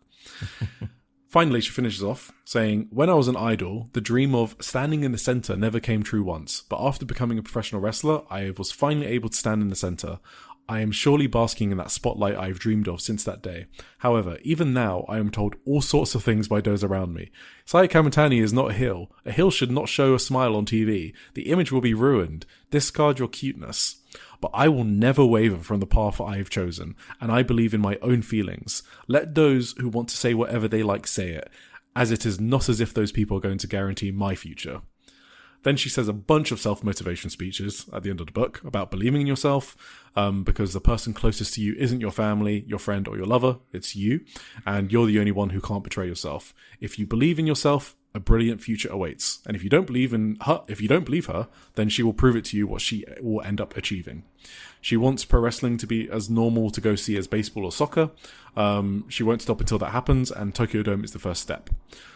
Finally, she finishes off saying, when I was an idol, the dream of standing in the center never came true once, but after becoming a professional wrestler, I was finally able to stand in the center. I am surely basking in that spotlight I've dreamed of since that day. However, even now, I am told all sorts of things by those around me. Saya Kamitani is not a heel. A heel should not show a smile on TV. The image will be ruined. Discard your cuteness. But I will never waver from the path I have chosen, and I believe in my own feelings. Let those who want to say whatever they like say it, as it is not as if those people are going to guarantee my future. Then she says a bunch of self-motivation speeches at the end of the book about believing in yourself, because the person closest to you isn't your family, your friend, or your lover. It's you, and you're the only one who can't betray yourself. If you believe in yourself, a brilliant future awaits. And if you don't believe her, then she will prove it to you what she will end up achieving. She wants pro wrestling to be as normal to go see as baseball or soccer. She won't stop until that happens, and Tokyo Dome is the first step.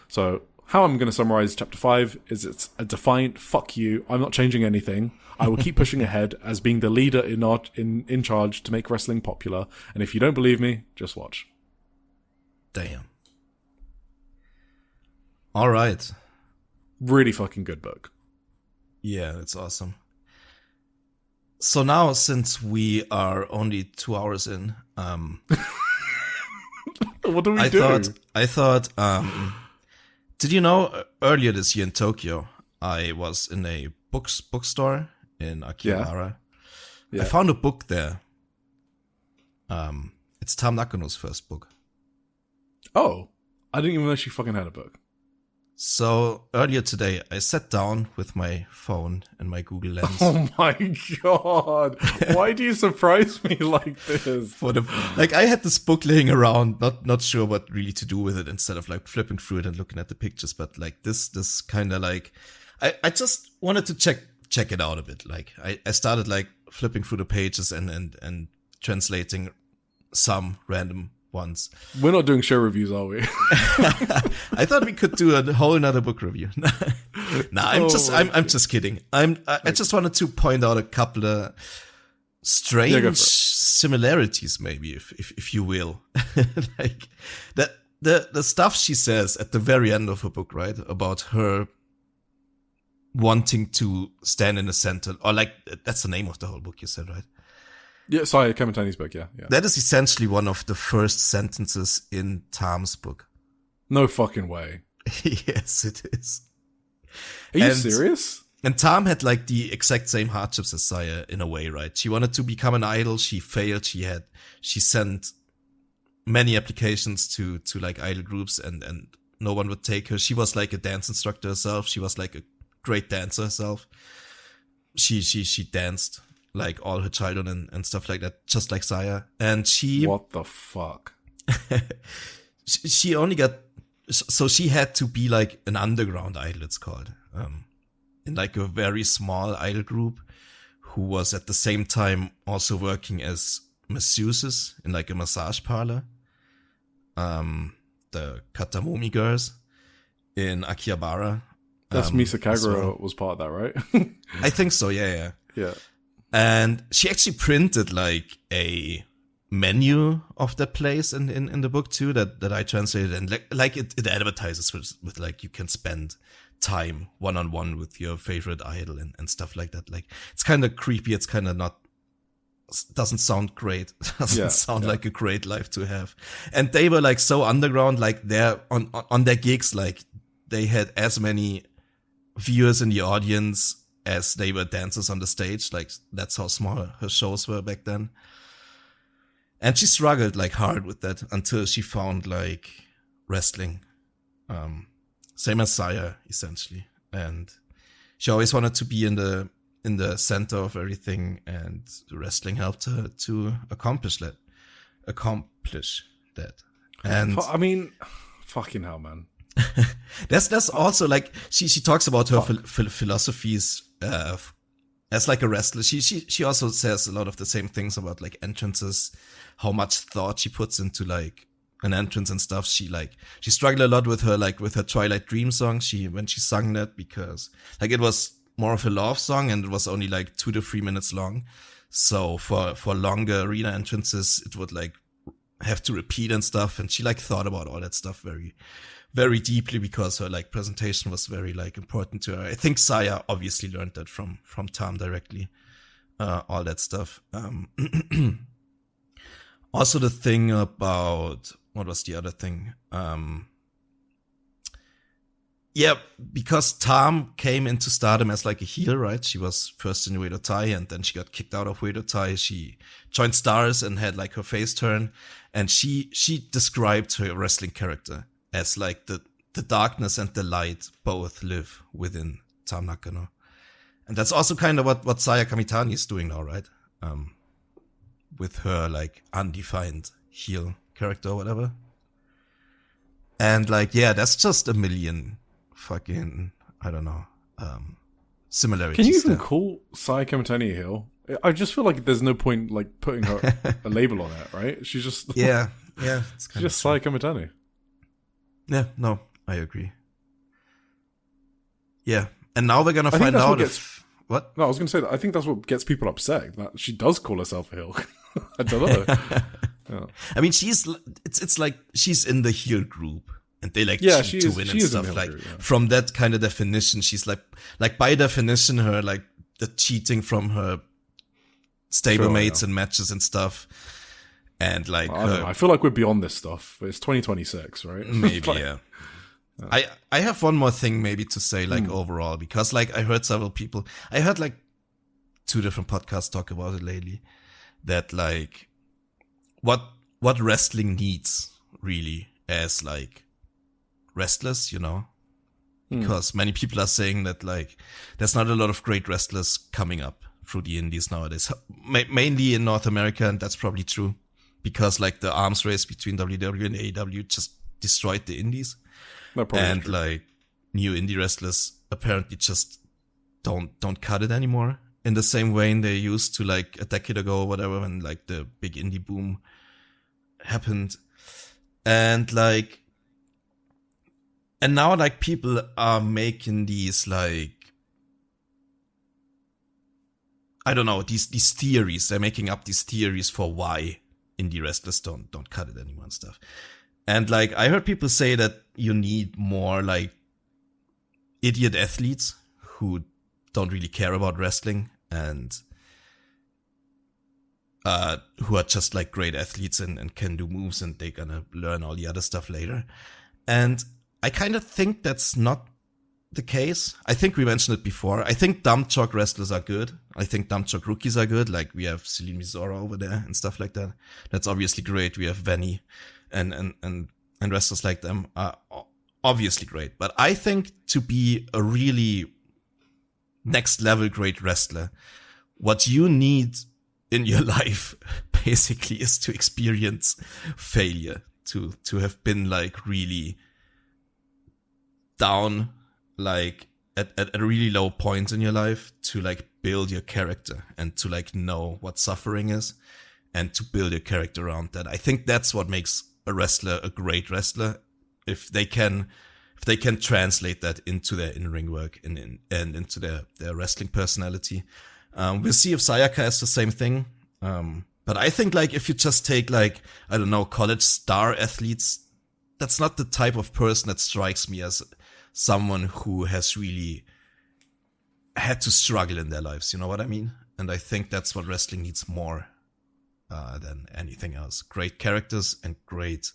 So how I'm going to summarize chapter 5 is it's a defiant fuck you. I'm not changing anything. I will keep pushing ahead as being the leader in charge to make wrestling popular. And if you don't believe me, just watch. Damn. All right. Really fucking good book. Yeah, it's awesome. So now, since we are only 2 hours in, what do we do? I thought, did you know earlier this year in Tokyo, I was in a bookstore in Akihabara. Yeah. I found a book there. It's Tam Nakano's first book. Oh, I didn't even know she fucking had a book. So earlier today, I sat down with my phone and my Google Lens. Oh my god! Why do you surprise me like this? I had this book laying around, not sure what really to do with it. Instead of like flipping through it and looking at the pictures, but like this kind of like, I just wanted to check it out a bit. Like I started like flipping through the pages and translating some random ones. We're not doing show reviews, are we? I thought we could do a whole nother book review. I'm just kidding. I just wanted to point out a couple of strange similarities, maybe, if you will. Like the stuff she says at the very end of her book, right? About her wanting to stand in the center, or like that's the name of the whole book, you said, right? Yeah, sorry, Kamitani's book, yeah. That is essentially one of the first sentences in Tam's book. No fucking way. Yes, it is. Are you serious? And Tam had like the exact same hardships as Saya in a way, right? She wanted to become an idol. She failed. She sent many applications to like idol groups and no one would take her. She was like a dance instructor herself. She was like a great dancer herself. She danced like all her childhood and stuff like that, just like Saya. And she... What the fuck? she only got... So she had to be like an underground idol, it's called. In like a very small idol group who was at the same time also working as masseuses in like a massage parlor. The Katamomi girls in Akihabara. That's Misa Kagura was part of that, right? I think so, yeah. Yeah. And she actually printed like a menu of that place in the book too that I translated, and like it advertises with like you can spend time one-on-one with your favorite idol and stuff like that. Like it's kind of creepy. It's kind of doesn't sound great. Doesn't sound like a great life to have. And they were like so underground, like they're on their gigs, like they had as many viewers in the audience as they were dancers on the stage. Like that's how small her shows were back then. And she struggled like hard with that until she found like wrestling. Same as Saya, essentially. And she always wanted to be in the center of everything, and the wrestling helped her to accomplish that. And I mean, fucking hell, man. That's also like she talks about her philosophies as like a wrestler. She also says a lot of the same things about like entrances, how much thought she puts into like an entrance and stuff. She struggled a lot with her Twilight Dream song. When she sang that, because like it was more of a love song and it was only like 2 to 3 minutes long. So for longer arena entrances, it would like have to repeat and stuff. And she like thought about all that stuff very, very deeply, because her like presentation was very like important to her. I think Saya obviously learned that from Tam directly, all that stuff. Also the thing about, what was the other thing? Because Tam came into Stardom as like a heel, right? She was first in Uedo Tai and then she got kicked out of Uedo Tai. She joined Stars and had like her face turn, and she described her wrestling character as like the darkness and the light both live within Tam Nakano. And that's also kind of what Saya Kamitani is doing now, right? With her like undefined heel character or whatever. And like, yeah, that's just a million fucking, I don't know, similarities. Can you even call Saya Kamitani a heel? I just feel like there's no point like putting her a label on it, right? She's just yeah. She's just Saya Kamitani. Yeah, no, I agree. Yeah. And now we're going to find out if... What? No, I was going to say that I think that's what gets people upset, that she does call herself a heel. I don't know. Yeah. I mean, it's like she's in the heel group. And they cheat to win and stuff. Like group, from that kind of definition, she's like by definition, her like the cheating from her stablemates and matches and stuff. And like, I feel like we're beyond this stuff. It's 2026, right? Maybe, yeah. I have one more thing maybe to say, like overall, because like I heard several people, I heard like 2 different podcasts talk about it lately, that like what wrestling needs really as like wrestlers, because many people are saying that like there's not a lot of great wrestlers coming up through the indies nowadays, mainly in North America, and that's probably true because like the arms race between WWE and AEW just destroyed the indies, and like new indie wrestlers apparently just don't cut it anymore in the same way they used to like a decade ago or whatever, when like the big indie boom happened. And now, like, people are making these, like, I don't know, these theories. They're making up these theories for why indie wrestlers don't cut it anymore and stuff. And, like, I heard people say that you need more, like, idiot athletes who don't really care about wrestling and who are just, like, great athletes and can do moves, and they're gonna learn all the other stuff later. And I kind of think that's not the case. I think we mentioned it before. I think dump truck wrestlers are good. I think dump truck rookies are good. Like we have Celine Mizora over there and stuff like that. That's obviously great. We have Venny and wrestlers like them are obviously great. But I think to be a really next level great wrestler, what you need in your life basically is to experience failure, to have been like really down, like at a really low point in your life, to like build your character and to like know what suffering is and to build your character around that. I think that's what makes a wrestler a great wrestler, if they can translate that into their in-ring work and into their wrestling personality. We'll see if Sayaka has the same thing. But I think like if you just take like, I don't know, college star athletes, that's not the type of person that strikes me as someone who has really had to struggle in their lives. You know what I mean? And I think that's what wrestling needs more than anything else. Great characters and great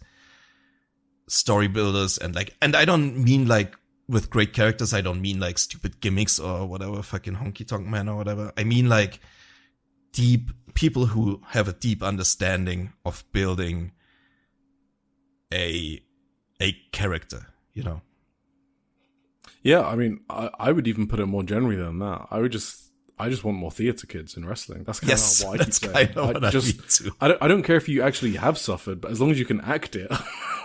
story builders. And I don't mean like with great characters, I don't mean like stupid gimmicks or whatever, fucking honky tonk man or whatever. I mean like deep people who have a deep understanding of building a character, Yeah, I mean, I would even put it more generally than that. I just want more theater kids in wrestling. That's kind of what I keep saying. I don't care if you actually have suffered, but as long as you can act it.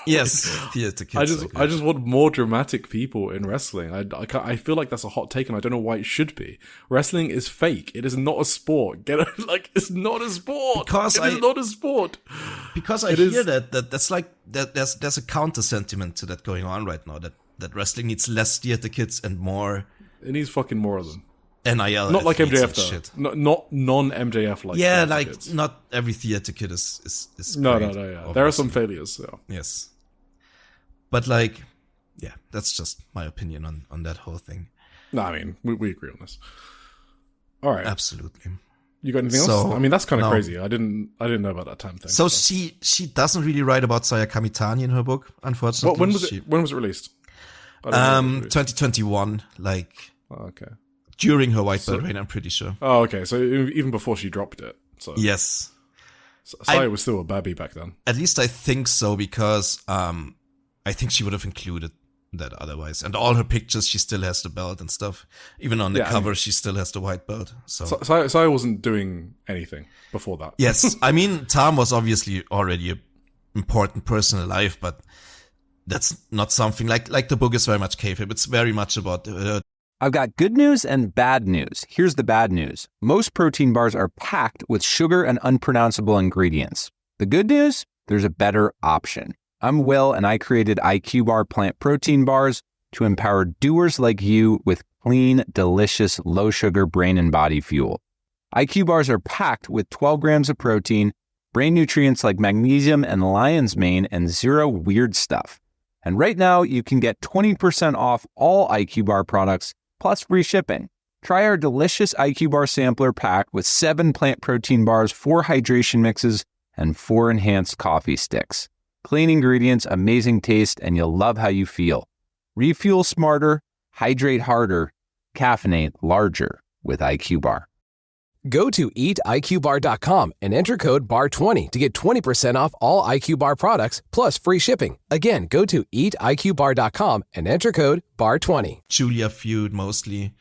Yes, theater kids. I just want more dramatic people in wrestling. I feel like that's a hot take, and I don't know why it should be. Wrestling is fake. It is not a sport. It's not a sport. It's not a sport. Because I hear that's like that. There's a counter sentiment to that going on right now. That wrestling needs less theater kids and more. It needs fucking more of them. NIL, not like MJF though. Shit. Not non-MJF like. Yeah, like kids. Not every theater kid is no. Yeah, there are some failures. So. Yes, but like, yeah, that's just my opinion on that whole thing. No, I mean we agree on this. All right, absolutely. You got anything else? I mean, that's kind of crazy. I didn't know about that time thing. So she doesn't really write about Saya Kamitani in her book, unfortunately. When was it released? 2021, like. Oh, okay. During her white belt reign, I'm pretty sure. Oh, okay. So even before she dropped it. So. Yes. Saya was still a babby back then. At least I think so, because I think she would have included that otherwise. And all her pictures, she still has the belt and stuff. Even on the cover, she still has the white belt. So Saya wasn't doing anything before that. Yes. I mean, Tam was obviously already an important person alive, but that's not something like the book is very much kayfabe. It's very much about I've got good news and bad news. Here's the bad news. Most protein bars are packed with sugar and unpronounceable ingredients. The good news? There's a better option. I'm Will, and I created IQ Bar plant protein bars to empower doers like you with clean, delicious, low-sugar brain and body fuel. IQ bars are packed with 12 grams of protein, brain nutrients like magnesium and lion's mane, and zero weird stuff. And right now, you can get 20% off all IQ bar products, plus free shipping. Try our delicious IQ bar sampler pack with 7 plant protein bars, 4 hydration mixes, and 4 enhanced coffee sticks. Clean ingredients, amazing taste, and you'll love how you feel. Refuel smarter, hydrate harder, caffeinate larger with IQ Bar. Go to eatiqbar.com and enter code BAR20 to get 20% off all IQ Bar products plus free shipping. Again, go to eatiqbar.com and enter code BAR20. Julia feud mostly.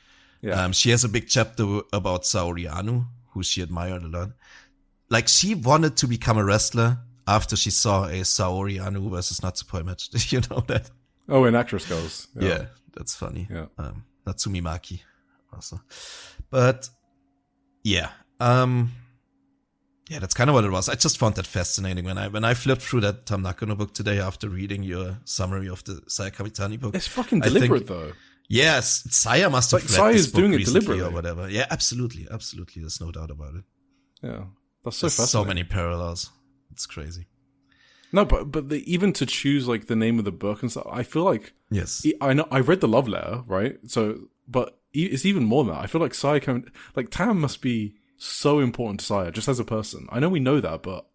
Yeah. She has a big chapter about Saori Anu, who she admired a lot. Like, she wanted to become a wrestler after she saw a Saori Anu versus Natsupoi match. Did you know that? Oh, in Actress Girls. Yeah, that's funny. Yeah. Natsumi Maki also. But yeah. Yeah, that's kind of what it was. I just found that fascinating when I flipped through that Tam Nakano book today after reading your summary of the Saya Kamitani book. It's fucking deliberate, though. Yes, Saya must have read Saya's this book doing it recently deliberately or whatever. Yeah, absolutely. There's no doubt about it. Yeah, that's so There's fascinating. so many parallels. It's crazy. No, but even to choose like the name of the book and stuff, I feel like Yes. I know I read the love letter, right? So, but it's even more than that. I feel like Saya Tam must be so important to Saya just as a person. I know we know that, but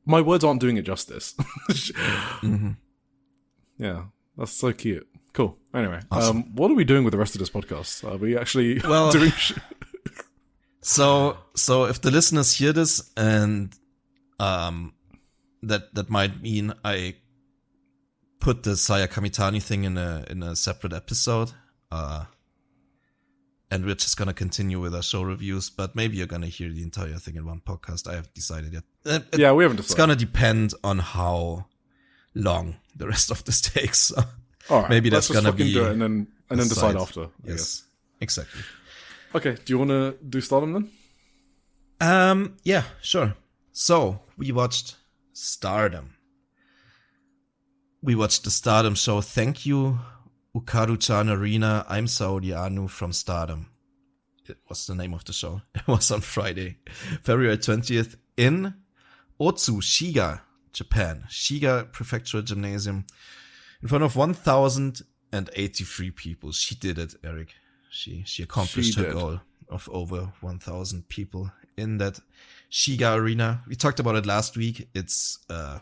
my words aren't doing it justice. Mm-hmm. Yeah, that's so cute. Cool. Anyway, Awesome. what are we doing with the rest of this podcast? Are we actually Well, doing? So if the listeners hear this and that might mean I put the Saya Kamitani thing in a separate episode, and we're just gonna continue with our show reviews. But maybe you're gonna hear the entire thing in one podcast. I haven't decided yet. Yeah, we haven't It's decided. gonna depend on how long the rest of this takes. All right, maybe let's that's just gonna fucking be do it and then decide after. I guess. Yes, exactly. Okay. Do you want to do Stardom then? Yeah, sure. So we watched Stardom. We watched the Stardom show. Thank you, Ukaru-chan Arena. I'm Saori Anu from Stardom. It was the name of the show. It was on Friday, February 20th in Otsu, Shiga, Japan. Shiga Prefectural Gymnasium. In front of 1,083 people. She did it, Eric. She accomplished her goal of over 1,000 people in that Shiga Arena. We talked about it last week. It's her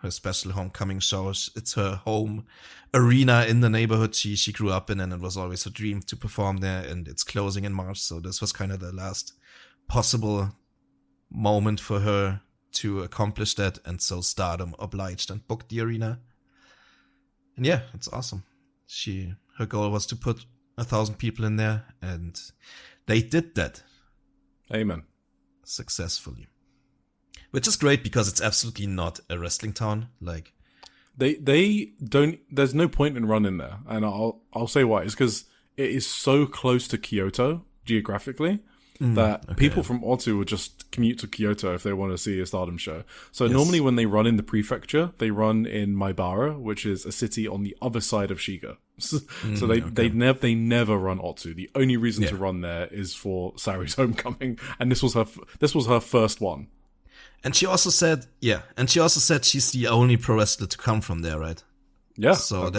special homecoming show. It's her home arena in the neighborhood she grew up in, and it was always her dream to perform there, and it's closing in March, so this was kind of the last possible moment for her to accomplish that, and so Stardom obliged and booked the arena. And yeah, it's awesome. Her goal was to put 1,000 people in there, and they did that. Amen. Successfully. Which is great because it's absolutely not a wrestling town. Like, They don't. There's no point in running there, and I'll say why. It's because it is so close to Kyoto geographically that people from Otsu would just commute to Kyoto if they want to see a Stardom show. So normally when they run in the prefecture, they run in Maibara, which is a city on the other side of Shiga. So they never run Otsu. The only reason to run there is for Saori's homecoming, and this was her first one. and she also said she's the only pro wrestler to come from there, right? Yeah, So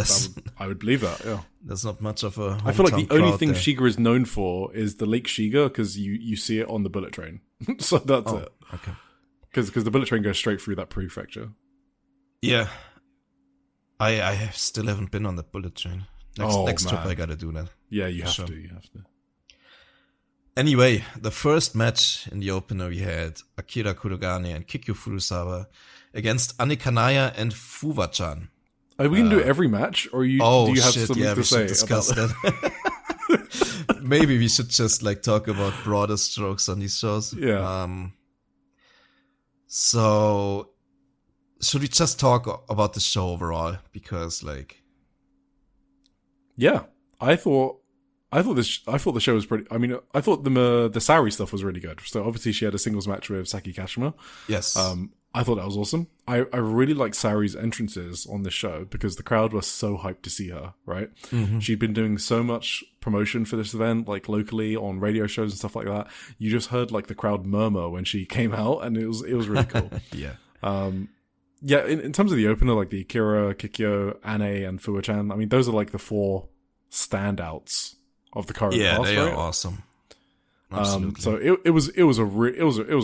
I would believe that. Yeah, there's not much of a I feel like the hometown only crowd thing there. Shiga is known for is the Lake Shiga because you see it on the bullet train. So that's it. Okay. Because the bullet train goes straight through that prefecture. Yeah. I still haven't been on the bullet train. Next trip man. I gotta do that. Yeah, you have Sure. to. You have to. Anyway, the first match in the opener we had Akira Kurogane and Kikyo Furusawa against Anekanaya and Fuwa-chan. Are we gonna do every match, or do you have something yeah, to we say should discuss about that. Maybe we should just talk about broader strokes on these shows. Yeah. So should we just talk about the show overall? Because Yeah, I thought the show was pretty. I mean, I thought the Saori stuff was really good. So obviously she had a singles match with Saki Kashima. yes, I thought that was awesome. I really liked Saori's entrances on this show because the crowd was so hyped to see her, right? Mm-hmm. She'd been doing so much promotion for this event, like locally on radio shows and stuff like that, you just heard like the crowd murmur when she came out, and it was really cool. Yeah. Yeah, in terms of the opener, like the Akira, Kikyo, Ane, and Fuwa-chan, I mean, those are like the 4 standouts of the current Yeah, class, they right? are awesome. Absolutely. So it was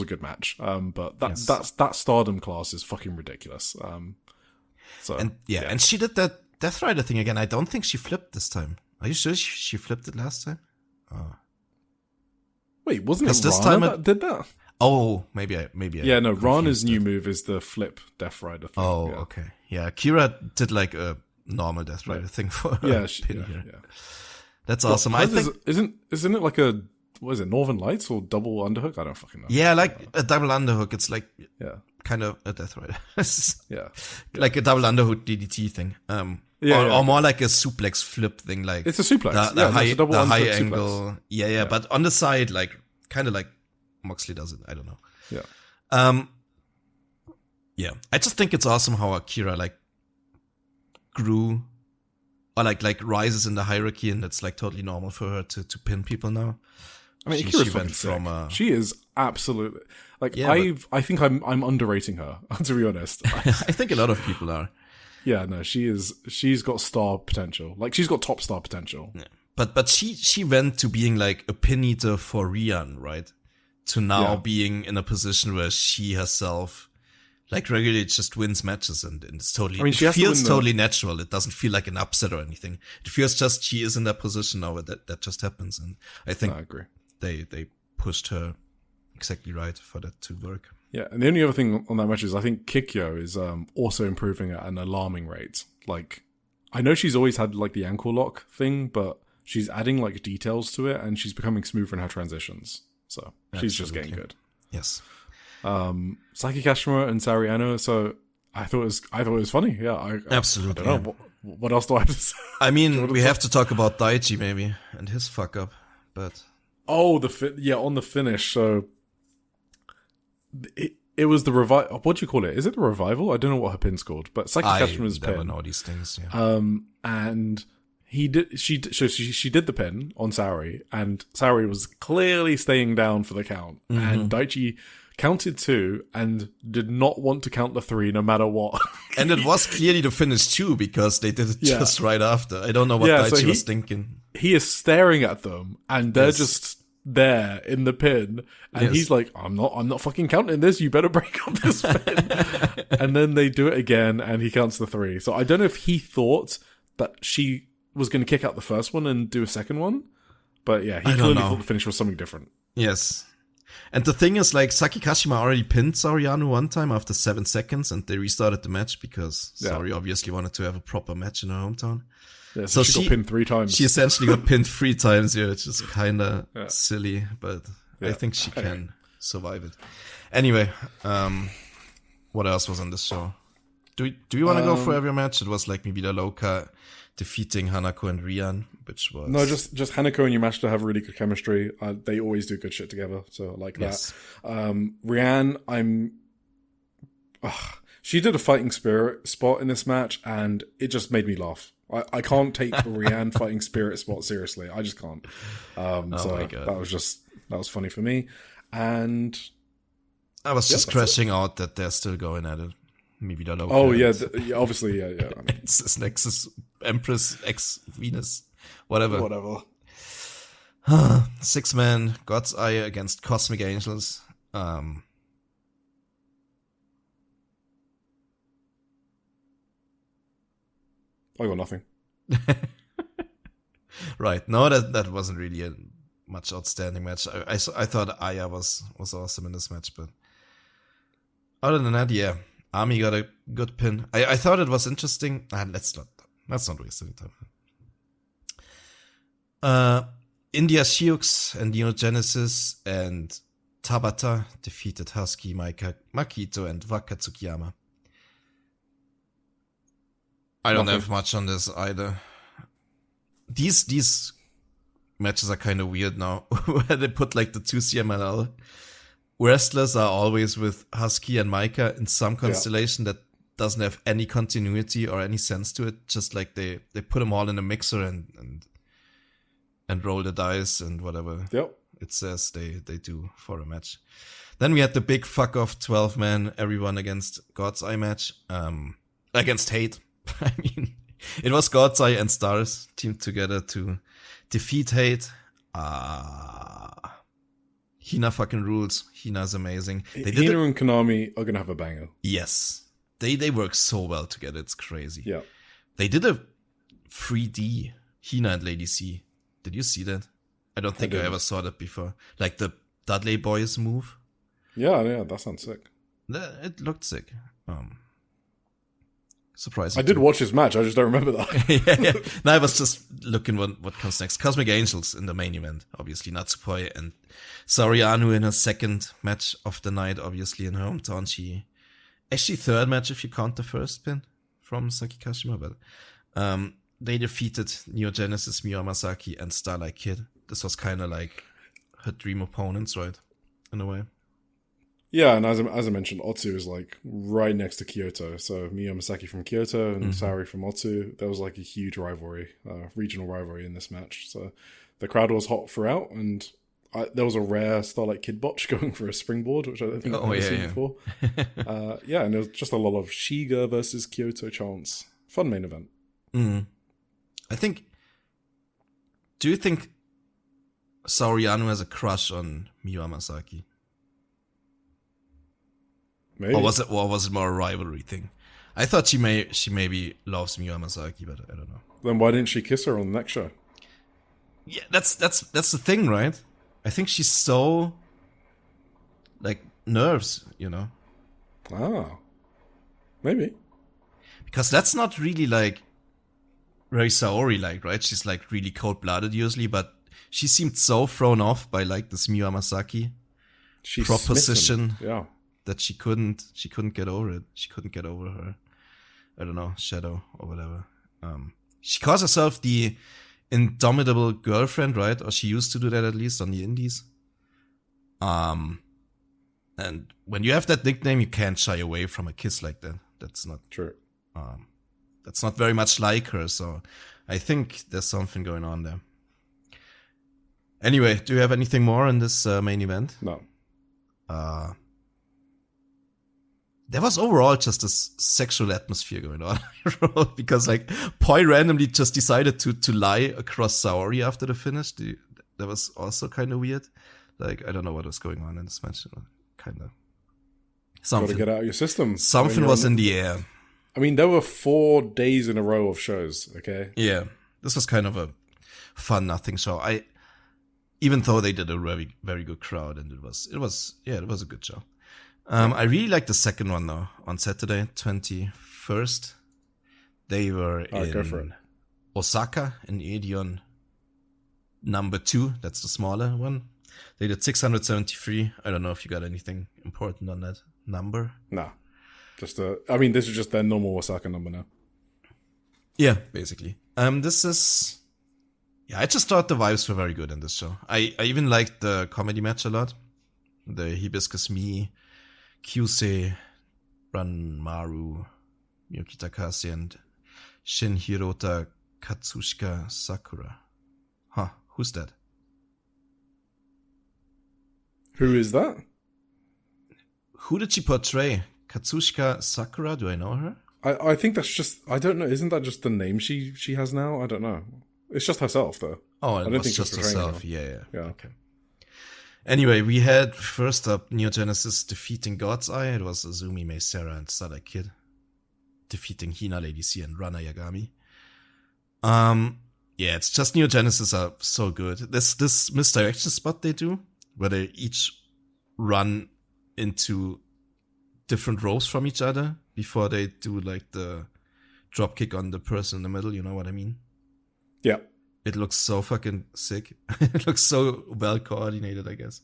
a good match. But that Stardom class is fucking ridiculous. And she did that Death Rider thing again. I don't think she flipped this time. Are you sure she flipped it last time? Wait, wasn't it this Rana time that did that? Oh, maybe. Yeah, no, Rana's new move is the flip Death Rider thing. Oh, okay. Yeah, Kira did like a normal Death Rider thing for her. Yeah. That's awesome. Well, I think isn't it like a, what is it, Northern Lights or double underhook? I don't fucking know. Yeah, like a double underhook. It's like Yeah. kind of a Death Rider. Yeah. Like a double underhook DDT thing. Or more like a suplex flip thing. Like It's a suplex. The it's a double high underhook angle. suplex. Yeah, but on the side, like kind of like Moxley does it. I don't know. Yeah. Yeah. I just think it's awesome how Akira like grew or like rises in the hierarchy, and it's like totally normal for her to pin people now. I mean, Akira's fucking sick. She is absolutely like I think I'm underrating her, to be honest. I think a lot of people are. Yeah, no, she's got star potential. Like she's got top star potential. Yeah. But she went to being like a pin eater for Rian, right? To now being in a position where she herself like regularly just wins matches, and it's totally, I mean, it feels totally natural. It doesn't feel like an upset or anything. It feels just she is in that position now where that just happens. And I think I agree. They pushed her exactly right for that to work. Yeah, and the only other thing on that match is I think Kikyo is also improving at an alarming rate. Like, I know she's always had like the ankle lock thing, but she's adding like details to it, and she's becoming smoother in her transitions. So she's just getting good. Yes. Saki Kashima and Saori Ano. So I thought it was funny. Yeah, Absolutely. I don't know what else do I have to say. I mean, we have to talk about Daichi maybe and his fuck up, but on the finish. So it was the revival. What do you call it? Is it the revival? I don't know what her pin's called, but Saki Kashima's pin. I never know these things. Yeah. And she did the pin on Saori, and Saori was clearly staying down for the count, and Daichi counted 2 and did not want to count the 3 no matter what. And it was clearly the finish too, because they did it just right after. I don't know what Daichi was thinking. He is staring at them, and they're just there in the pin, and he's like, I'm not fucking counting this, you better break up this pin. And then they do it again, and he counts the 3. So I don't know if he thought that she was going to kick out the first one and do a second one, but yeah, he clearly thought the finish was something different. Yes. And the thing is, like, Saki Kashima already pinned Saori Ano one time after 7 seconds, and they restarted the match because Saori obviously wanted to have a proper match in her hometown. Yeah, so she got pinned 3 times. She essentially got pinned 3 times, which is kind of silly, but I think she can survive it. Anyway, what else was on this show? Do we want to go for every match? It was like maybe the Loka defeating Hanako and Rian, which was... No, just Hanako and Yamashita have really good chemistry. They always do good shit together, so I like that. Rian, she did a fighting spirit spot in this match, and it just made me laugh. I can't take Rian fighting spirit spot seriously. I just can't. That was funny for me. And I was just crashing out that they're still going at it. Maybe the Loka. Oh, yeah, obviously, yeah. I mean, it's Nexus Empress X Venus, whatever. 6-man God's Eye against Cosmic Angels. I got nothing. Right. No, that wasn't really a much outstanding match. I thought Aya was awesome in this match, but other than that, yeah. Ami got a good pin. I thought it was interesting. Let's not waste any time. India Shiux and Neo Genesis and Tabata defeated Husky, Maika, Makito, and Waka Tsukiyama. I don't have much on this either. These matches are kind of weird now, where they put like the 2 CMLL wrestlers are always with Husky and Maika in some constellation that doesn't have any continuity or any sense to it. Just like they put them all in a mixer and and roll the dice and whatever Yep. it says they do for a match. Then we had the big fuck off 12-man everyone against God's Eye match. Against Hate. I mean, it was God's Eye and Stars teamed together to defeat Hate. Hina fucking rules. Hina's amazing. Hina and Konami are gonna have a banger. Yes. They work so well together. It's crazy. Yeah. They did a 3D Hina and Lady C. Did you see that? I don't think I ever saw that before. Like the Dudley Boys move. Yeah, that sounds sick. It looked sick. Surprising. I did watch his match. I just don't remember that. yeah. No, I was just looking what comes next. Cosmic Angels in the main event, obviously. Natsupoi and Saori Anu in her second match of the night, obviously in her hometown. She actually third match if you count the first pin from Saki Kashima, but they defeated Neo Genesis, Miyu Amasaki, and Starlight Kid. This was kind of like her dream opponents, right? In a way. Yeah, and as I mentioned, Otsu is like right next to Kyoto. So Miyu Amasaki from Kyoto and Saori from Otsu. There was like a huge rivalry, regional rivalry in this match. So the crowd was hot throughout, and there was a rare Starlight Kid botch going for a springboard, which I don't think I've ever seen before. And there was just a lot of Shiga versus Kyoto chants. Fun main event. Do you think Saori Anu has a crush on Miyu Amasaki? Maybe. Or was it more a rivalry thing? I thought she maybe loves Miyu Amasaki, but I don't know. Then why didn't she kiss her on the next show? Yeah, that's the thing, right? I think she's so like nerves, you know. Ah, maybe. Because that's not really like very Saori like, right? She's like really cold-blooded usually, but she seemed so thrown off by like this Miyu Amasaki proposition. Yeah. That she couldn't get over it. She couldn't get over her, I don't know, shadow or whatever. She calls herself the indomitable girlfriend, right? Or she used to do that at least on the indies. And when you have that nickname, you can't shy away from a kiss like that. That's not true. That's not very much like her. So I think there's something going on there. Anyway, do you have anything more in this main event? No. There was overall just this sexual atmosphere going on. Because like Poi randomly just decided to lie across Saori after the finish. That was also kind of weird. Like, I don't know what was going on in this match. Kind of something. Got to get out of your system. Something was in the air. I mean, there were 4 days in a row of shows, okay? Yeah. This was kind of a fun nothing show. Even though they did a very, very good crowd, and it was a good show. I really like the second one though. On Saturday, 21st, they were in Osaka in Edion number 2. That's the smaller one. They did 673. I don't know if you got anything important on that number. Nah, this is just their normal Osaka number now. Yeah, basically. I just thought the vibes were very good in this show. I even liked the comedy match a lot. The Hibiscus Me, Kyusei, Ranmaru, Miyuki Takase, and Shin Hirota Katsushika Sakura. Huh, who's that? Who is that? Who did she portray? Katsushika Sakura? Do I know her? I think that's just, I don't know, isn't that just the name she has now? I don't know. It's just herself, though. Oh, it was just herself. Yeah. Okay. Anyway, we had first up Neo Genesis defeating God's Eye. It was Azumi, Meisera, and Sada Kid defeating Hina, Lady C, and Rana Yagami. Yeah, it's just Neo Genesis are so good. This misdirection spot they do, where they each run into different ropes from each other before they do like the drop kick on the person in the middle. You know what I mean? Yeah. It looks so fucking sick. It looks so well coordinated, I guess.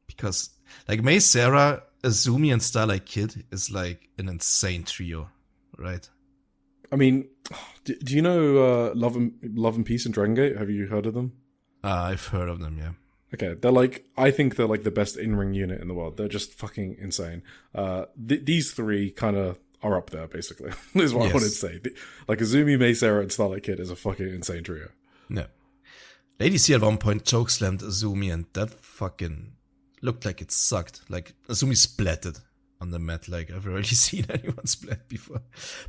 Because like Mei Sarah, Azumi, and Starlight Kid is like an insane trio, right? I mean, do you know Love and Peace and Dragon Gate? Have you heard of them? I've heard of them, yeah. Okay, I think they're like the best in-ring unit in the world. They're just fucking insane. These 3 kind of are up there, basically, is what I wanted to say. Like Azumi, Mei Sarah, and Starlight Kid is a fucking insane trio. Yeah. Lady C at one point chokeslammed Azumi, and that fucking looked like it sucked. Like, Azumi splatted on the mat like I've rarely seen anyone splat before.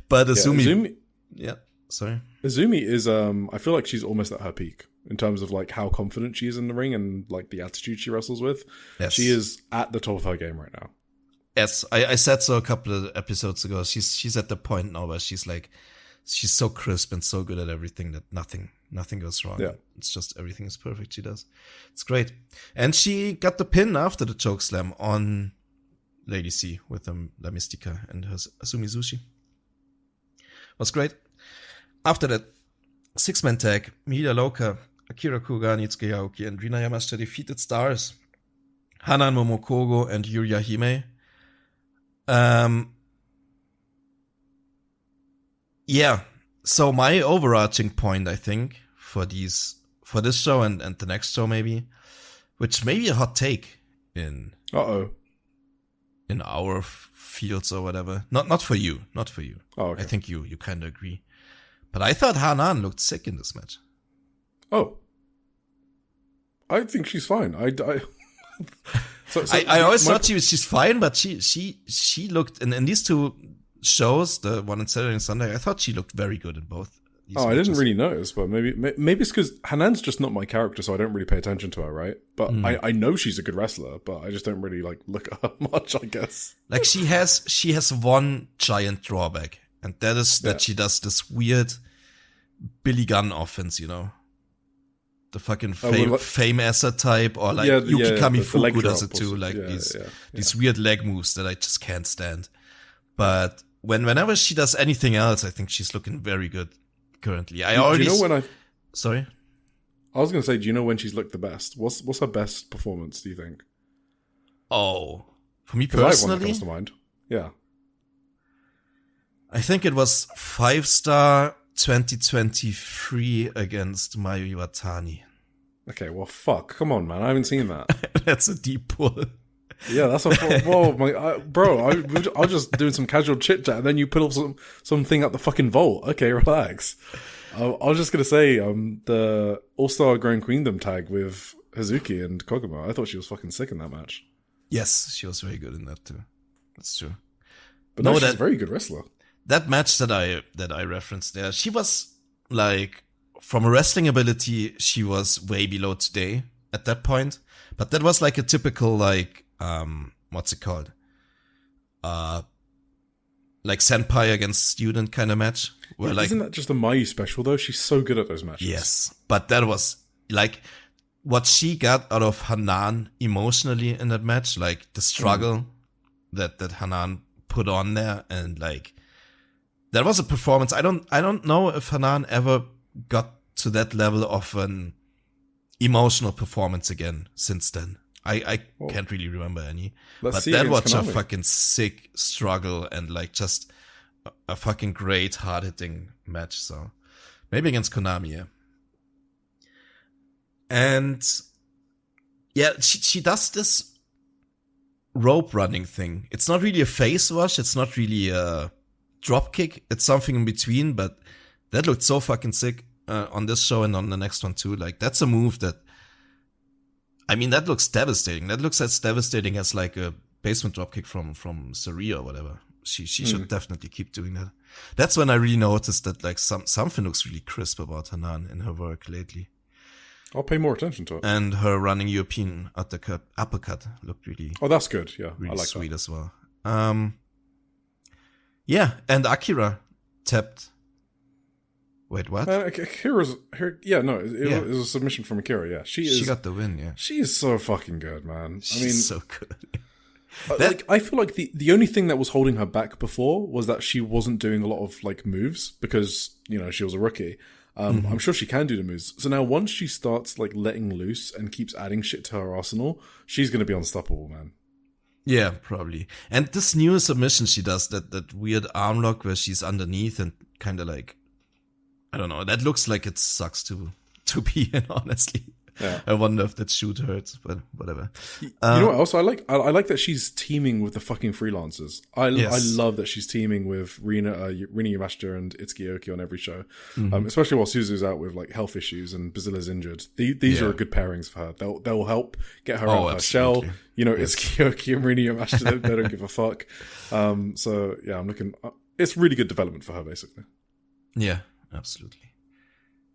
But Azumi... Yeah, sorry. Azumi is, I feel like she's almost at her peak in terms of like how confident she is in the ring and like the attitude she wrestles with. Yes. She is at the top of her game right now. Yes, I said so a couple of episodes ago. She's at the point now where she's so crisp and so good at everything that nothing goes wrong. Yeah. It's just everything is perfect she does. It's great. And she got the pin after the chokeslam on Lady C with La Mystica and her Azumi Zushi. Was great. After that, 6-man tag, Miida Loka, Akira Kuga, Nitsuke Yaoki, and Rina Yamashita defeated Stars, Hanan Momokogo, and Yuya Hime. Yeah. So my overarching point, I think, for this show and the next show maybe, which may be a hot take in our fields or whatever. Not for you. Oh, okay. I think you kind of agree. But I thought Hanan looked sick in this match. Oh. I think she's fine. I always thought she's fine, but she looked in these two shows, the one on Saturday and Sunday, I thought she looked very good in both. I didn't really notice, but maybe it's because Hanan's just not my character, so I don't really pay attention to her, right? But I know she's a good wrestler, but I just don't really like look at her much, I guess. Like she has one giant drawback, and that is that she does this weird Billy Gunn offense, you know. The fucking fame asser type, or like Yuki Kamifuku does it too, like these weird leg moves that I just can't stand. But whenever she does anything else, I think she's looking very good currently. Sorry? I was going to say, do you know when she's looked the best? What's her best performance, do you think? Oh, for me I have one that personally, comes to mind. Yeah. I think it was 5-star 2023 against Mayu Iwatani. Okay, well, fuck. Come on, man. I haven't seen that. That's a deep pull. Yeah, that's a whoa, I was just doing some casual chit chat, and then you put up something at the fucking vault. Okay, relax. I was just gonna say, the All-Star Grand Queendom tag with Hazuki and Koguma. I thought she was fucking sick in that match. Yes, she was very good in that too. That's true. But no, she's a very good wrestler. That match that I referenced there, she was like, from a wrestling ability, she was way below today at that point. But that was like a typical like. What's it called? Like senpai against student kind of match. Where isn't that just a Mayu special though? She's so good at those matches. Yes, but that was like what she got out of Hanan emotionally in that match, like the struggle that Hanan put on there, and like that was a performance. I don't know if Hanan ever got to that level of an emotional performance again since then. I can't really remember any. But that was a fucking sick struggle and like just a fucking great hard-hitting match. So maybe against Konami, yeah. And yeah, she does this rope running thing. It's not really a face wash. It's not really a drop kick. It's something in between, but that looked so fucking sick on this show and on the next one too. Like that's a move that, I mean, that looks devastating. That looks as devastating as like a basement dropkick from Saori or whatever. She should definitely keep doing that. That's when I really noticed that like something looks really crisp about Hanan in her work lately. I'll pay more attention to it. And her running European uppercut looked really. Oh, that's good. Yeah, really I like sweet that as well. Yeah, and Akira tapped. Wait, what? Akira's her. Yeah, no, it was a submission from Akira. Yeah, she got the win. Yeah, she is so fucking good, man. She's so good. Like, I feel like the only thing that was holding her back before was that she wasn't doing a lot of like moves because she was a rookie. I'm sure she can do the moves. So now once she starts like letting loose and keeps adding shit to her arsenal, she's gonna be unstoppable, man. Yeah, probably. And this new submission she does, that weird arm lock where she's underneath and kind of like, I don't know, that looks like it sucks to be in, honestly. I wonder if that shoot hurts, but whatever. You know what else I like? I like that she's teaming with the fucking freelancers. I love that she's teaming with Rina Yamashita and Itsuki Oki on every show, especially while Suzu's out with like health issues and Bazilla's injured. These are good pairings for her. They'll help get her out of her shell. You know, Itsuki Oki and Rina Yamashita, they don't give a fuck. So yeah, I'm looking. It's really good development for her, basically. Yeah, absolutely.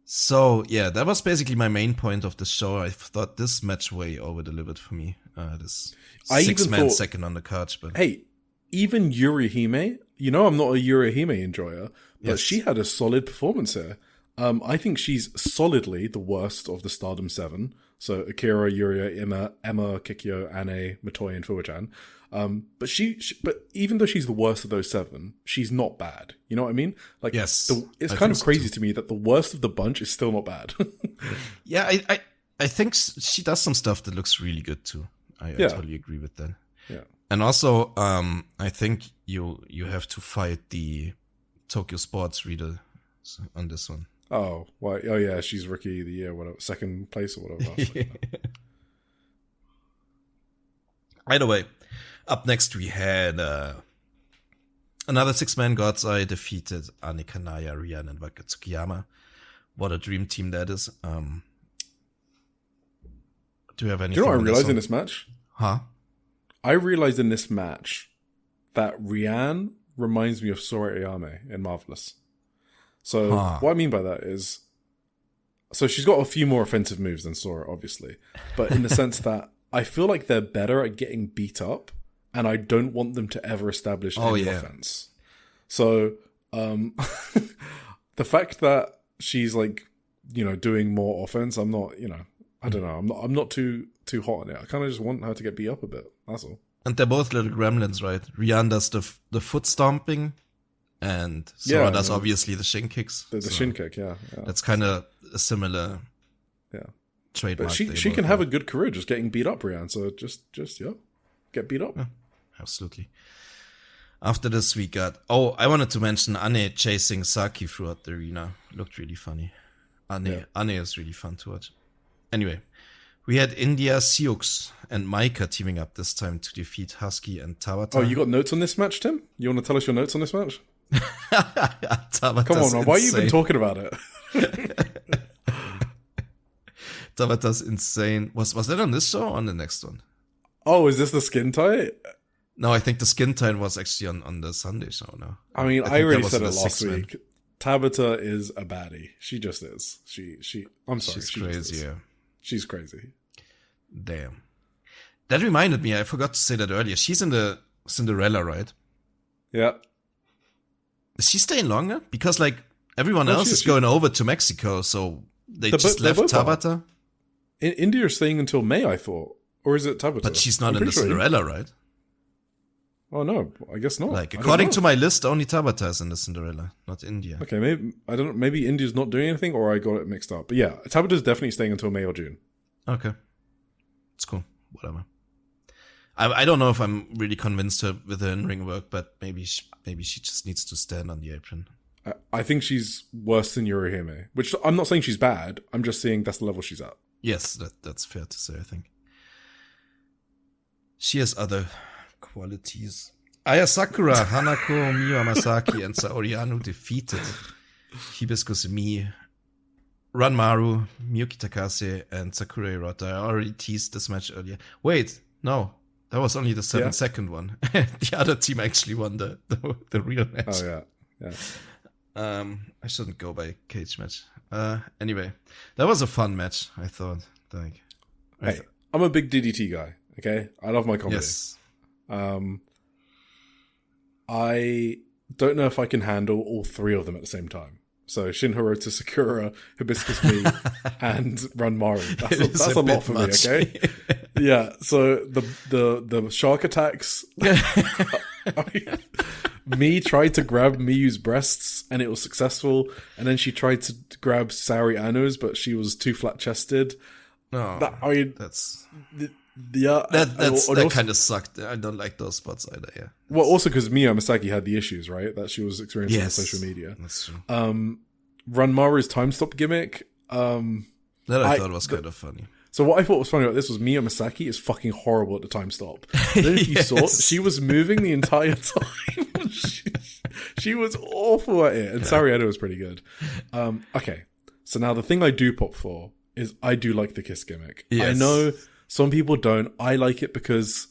So, yeah, that was basically my main point of the show. I thought this match way over-delivered for me. This six-man second on the card. But hey, even Yurihime, you know I'm not a Yurihime enjoyer, but she had a solid performance here. I think she's solidly the worst of the Stardom 7. So Akira, Yuria, Emma, Kikyo, Ane, Matoy, and Fuwa-chan. But even though she's the worst of those 7, she's not bad. You know what I mean? Like, yes, it's kind of crazy to me that the worst of the bunch is still not bad. Yeah, I think she does some stuff that looks really good too. I totally agree with that. Yeah, and also, I think you have to fight the Tokyo Sports reader on this one. Oh, why? Oh yeah, she's Rookie of the Year, whatever, second place or whatever. Either way. Up next, we had another 6-man God's Eye defeated Ane Kanaya, Rian, and Waka Tsukiyama. What a dream team that is. Do you have anything? Do you know what I realized in this match? Huh? I realized in this match that Rian reminds me of Sora Ayame in Marvelous. So what I mean by that is, so she's got a few more offensive moves than Sora, obviously, but in the sense that I feel like they're better at getting beat up. And I don't want them to ever establish any offense. So, the fact that she's like, you know, doing more offense, I'm not, you know, I don't know. I'm not too hot on it. I kind of just want her to get beat up a bit. That's all. And they're both little gremlins, right? Rian does the foot stomping, and Sora does obviously the shin kicks. The shin kick, yeah. That's kind of a similar trademark. But she can have a good career just getting beat up, Rian. So just get beat up. Yeah. Absolutely. After this, we got... Oh, I wanted to mention Ane chasing Saki throughout the arena. Looked really funny. Ane is really fun to watch. Anyway, we had India, Sioux, and Maika teaming up this time to defeat Husky and Tabata. Oh, you got notes on this match, Tim? You want to tell us your notes on this match? Tabata's Come on, man. Why are you even insane. talking about it? Tabata's insane. Was that on this show or on the next one? Oh, is this the skin tie? No, I think the skin tone was actually on the Sunday show now. I mean, I already said it last week. Tabata is a baddie. She just is. I'm sorry. She's crazy, yeah. She's crazy. Damn. That reminded me, I forgot to say that earlier. She's in the Cinderella, right? Yeah. Is she staying longer? Because, like, everyone else is going over to Mexico, so they just left Tabata. India is staying until May, I thought. Or is it Tabata? But she's not in the Cinderella, right? Oh no, I guess not. Like, according to my list, only Tabata is in the Cinderella, not India. Okay, maybe I don't know. Maybe India's not doing anything, or I got it mixed up. But yeah, Tabata's definitely staying until May or June. Okay, it's cool. Whatever. I don't know if I'm really convinced her with her in-ring work, but maybe she just needs to stand on the apron. I think she's worse than Yurihime, which I'm not saying she's bad. I'm just saying that's the level she's at. Yes, that's fair to say. I think she has other qualities. Aya Sakura, Hanako, Miyu Amasaki, and Saori Anu defeated Hibiscus Mi, Ranmaru, Miyuki Takase, and Sakura Hirota. I already teased this match earlier. Wait, no. That was only the 7-second one. The other team actually won the real match. Oh, yeah. I shouldn't go by cage match. Anyway, that was a fun match, I thought. Like, hey, I'm a big DDT guy, okay? I love my comedy. Yes. I don't know if I can handle all 3 of them at the same time. So Shin Hirota, Sakura, Hibiscus Me, and Ranmaru. That's a lot for much. Me, okay? Yeah. So the shark attacks. Me tried to grab Miyu's breasts and it was successful, and then she tried to grab Saori Anu's, but she was too flat chested. No, that's. Yeah, that kind of sucked. I don't like those spots either. Yeah. Well, also because Miyu Amasaki had the issues, right, that she was experiencing on social media. That's true. Ranmaru's time stop gimmick. That I thought was kind of funny. So what I thought was funny about this was Miyu Misaki is fucking horrible at the time stop. I don't know if you saw, she was moving the entire time. she was awful at it. And Saori Edo was pretty good. Okay, so now the thing I do pop for is I do like the kiss gimmick. Yes. I know some people don't. I like it because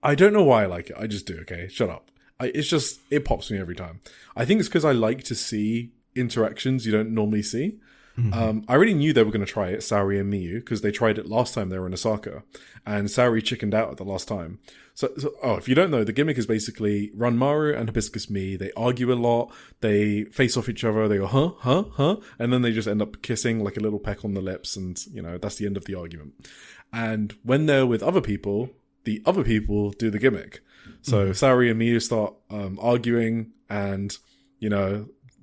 I don't know why I like it. I just do, okay? Shut up. It pops me every time. I think it's because I like to see interactions you don't normally see. Mm-hmm. I already knew they were going to try it, Saori and Miyu, because they tried it last time they were in Osaka, and Saori chickened out at the last time. So, if you don't know, the gimmick is basically Ranmaru and Hibiscus Me. They argue a lot, they face off each other, they go, huh, and then they just end up kissing, like a little peck on the lips, and, that's the end of the argument. And when they're with other people, the other people do the gimmick. So Saori and Miyu start arguing, and,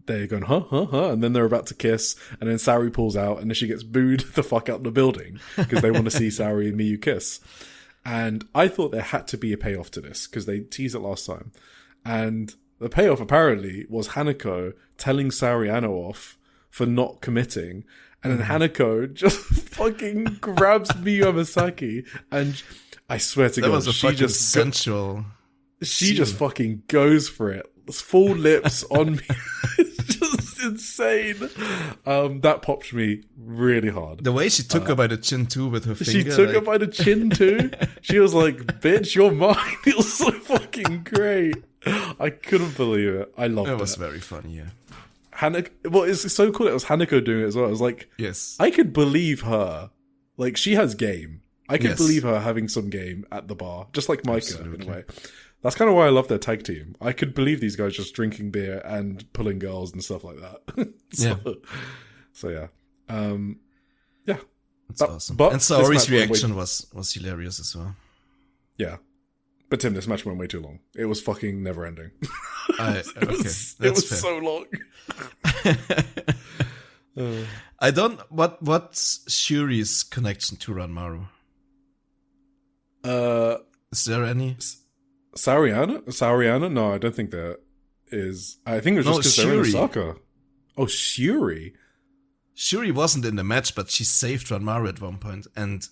they're going, huh, and then they're about to kiss, and then Saori pulls out, and then she gets booed the fuck out of the building, because they want to see Saori and Miyu kiss. And I thought there had to be a payoff to this, because they teased it last time. And the payoff, apparently, was Hanako telling Saori Ano off for not committing, and then Hanako just fucking grabs Miyu Misaki, and I swear to God, was a fucking sensual. She just fucking goes for it. Full lips on me. It's just insane. That popped me really hard. The way she took her by the chin too with her finger. She took her by the chin too. She was like, bitch, you're mine. It was so fucking great. I couldn't believe it. I loved it. It was very funny, yeah. Hanako, well, it's so cool. It was Hanako doing it as well. I was like, yes, I could believe her. Like, she has game. I could believe her having some game at the bar, just like Micah in a way. That's kind of why I love their tag team. I could believe these guys just drinking beer and pulling girls and stuff like that. So yeah. Yeah. That's awesome. But and Saori's reaction was hilarious as well. Yeah. But Tim, this match went way too long. It was fucking never ending. It was so long. I don't. What's Shuri's connection to Ranmaru? Is there any? Saoriana? No, I don't think there is. I think it was just because they're in Osaka. Oh, Shuri. Shuri wasn't in the match, but she saved Ranmaru at one point. And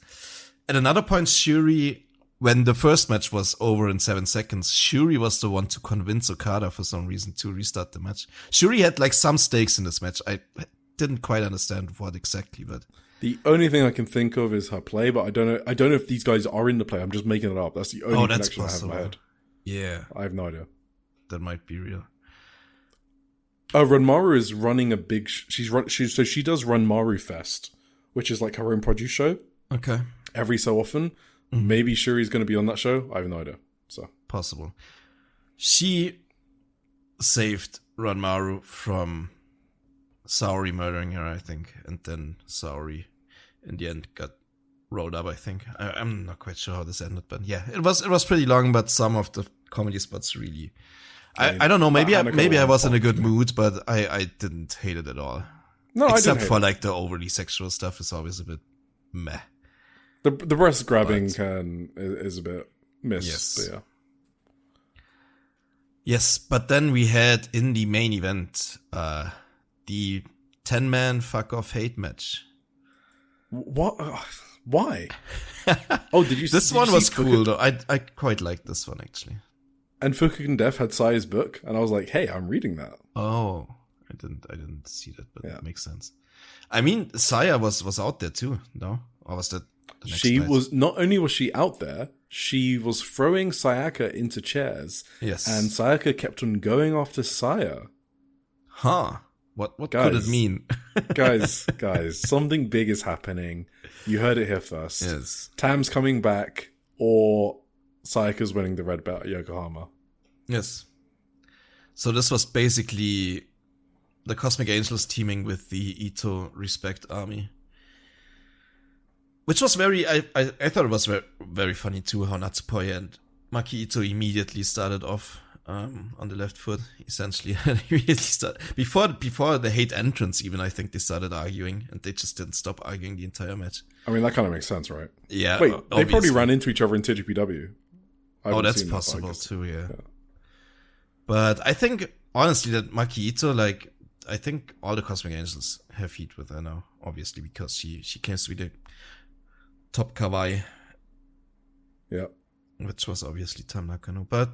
at another point, Shuri, when the first match was over in 7 seconds, Shuri was the one to convince Okada for some reason to restart the match. Shuri had like some stakes in this match. I didn't quite understand what exactly, but the only thing I can think of is her play, but I don't know if these guys are in the play. I'm just making it up. That's the only connection I have in my head. Yeah. I have no idea. That might be real. Ranmaru is running a big... So she does Ranmaru Fest, which is like her own produce show. Okay. Every so often. Mm-hmm. Maybe Shuri's going to be on that show. I have no idea. So possible. She saved Ranmaru from Saori murdering her, I think. And then Saori, in the end, got rolled up, I think. I'm not quite sure how this ended, but yeah, it was pretty long, but some of the comedy spots really... I don't know, maybe I was in a good mood, but I didn't hate it at all. No, except I didn't for like the overly sexual stuff is always a bit meh. The breast grabbing is a bit missed. Yes. But yeah. Yes, but then we had in the main event the 10-man fuck off hate match. What? Why? Oh, did you? This one was cool though. I quite liked this one actually. And Fukugen Death had Sai's book, and I was like, "Hey, I'm reading that." Oh, I didn't see that, but it makes sense. I mean, Saya was out there too, no? Or was that the next She night? was, not only was she out there, she was throwing Sayaka into chairs. Yes. And Sayaka kept on going after Saya. Huh. What could it mean? guys, something big is happening. You heard it here first. Yes. Tam's coming back, or Sayaka's winning the red belt at Yokohama. Yes. So this was basically the Cosmic Angels teaming with the Ito Respect Army. Which was very, I thought it was very, very funny too, how Natsupoya and Maki Ito immediately started off on the left foot, essentially. Before the hate entrance even, I think they started arguing, and they just didn't stop arguing the entire match. I mean, that kind of makes sense, right? Yeah. Wait, they probably ran into each other in TGPW. That's possible too, yeah. But I think, honestly, that Maki Ito, like, I think all the Cosmic Angels have heat with her now, obviously, because she claims to be the top kawaii. Yeah. Which was obviously Tam Nakano. But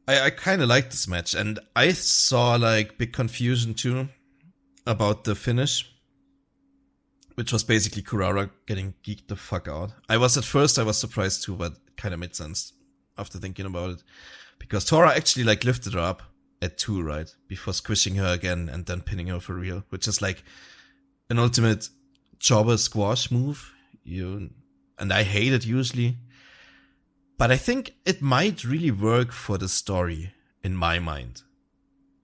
I kind of liked this match, and I saw like big confusion too about the finish, which was basically Kurara getting geeked the fuck out. At first I was surprised too, but it kind of made sense after thinking about it, because Tora actually like lifted her up at 2, right, before squishing her again and then pinning her for real, which is like an ultimate jobber squash move. And I hate it usually. But I think it might really work for the story, in my mind,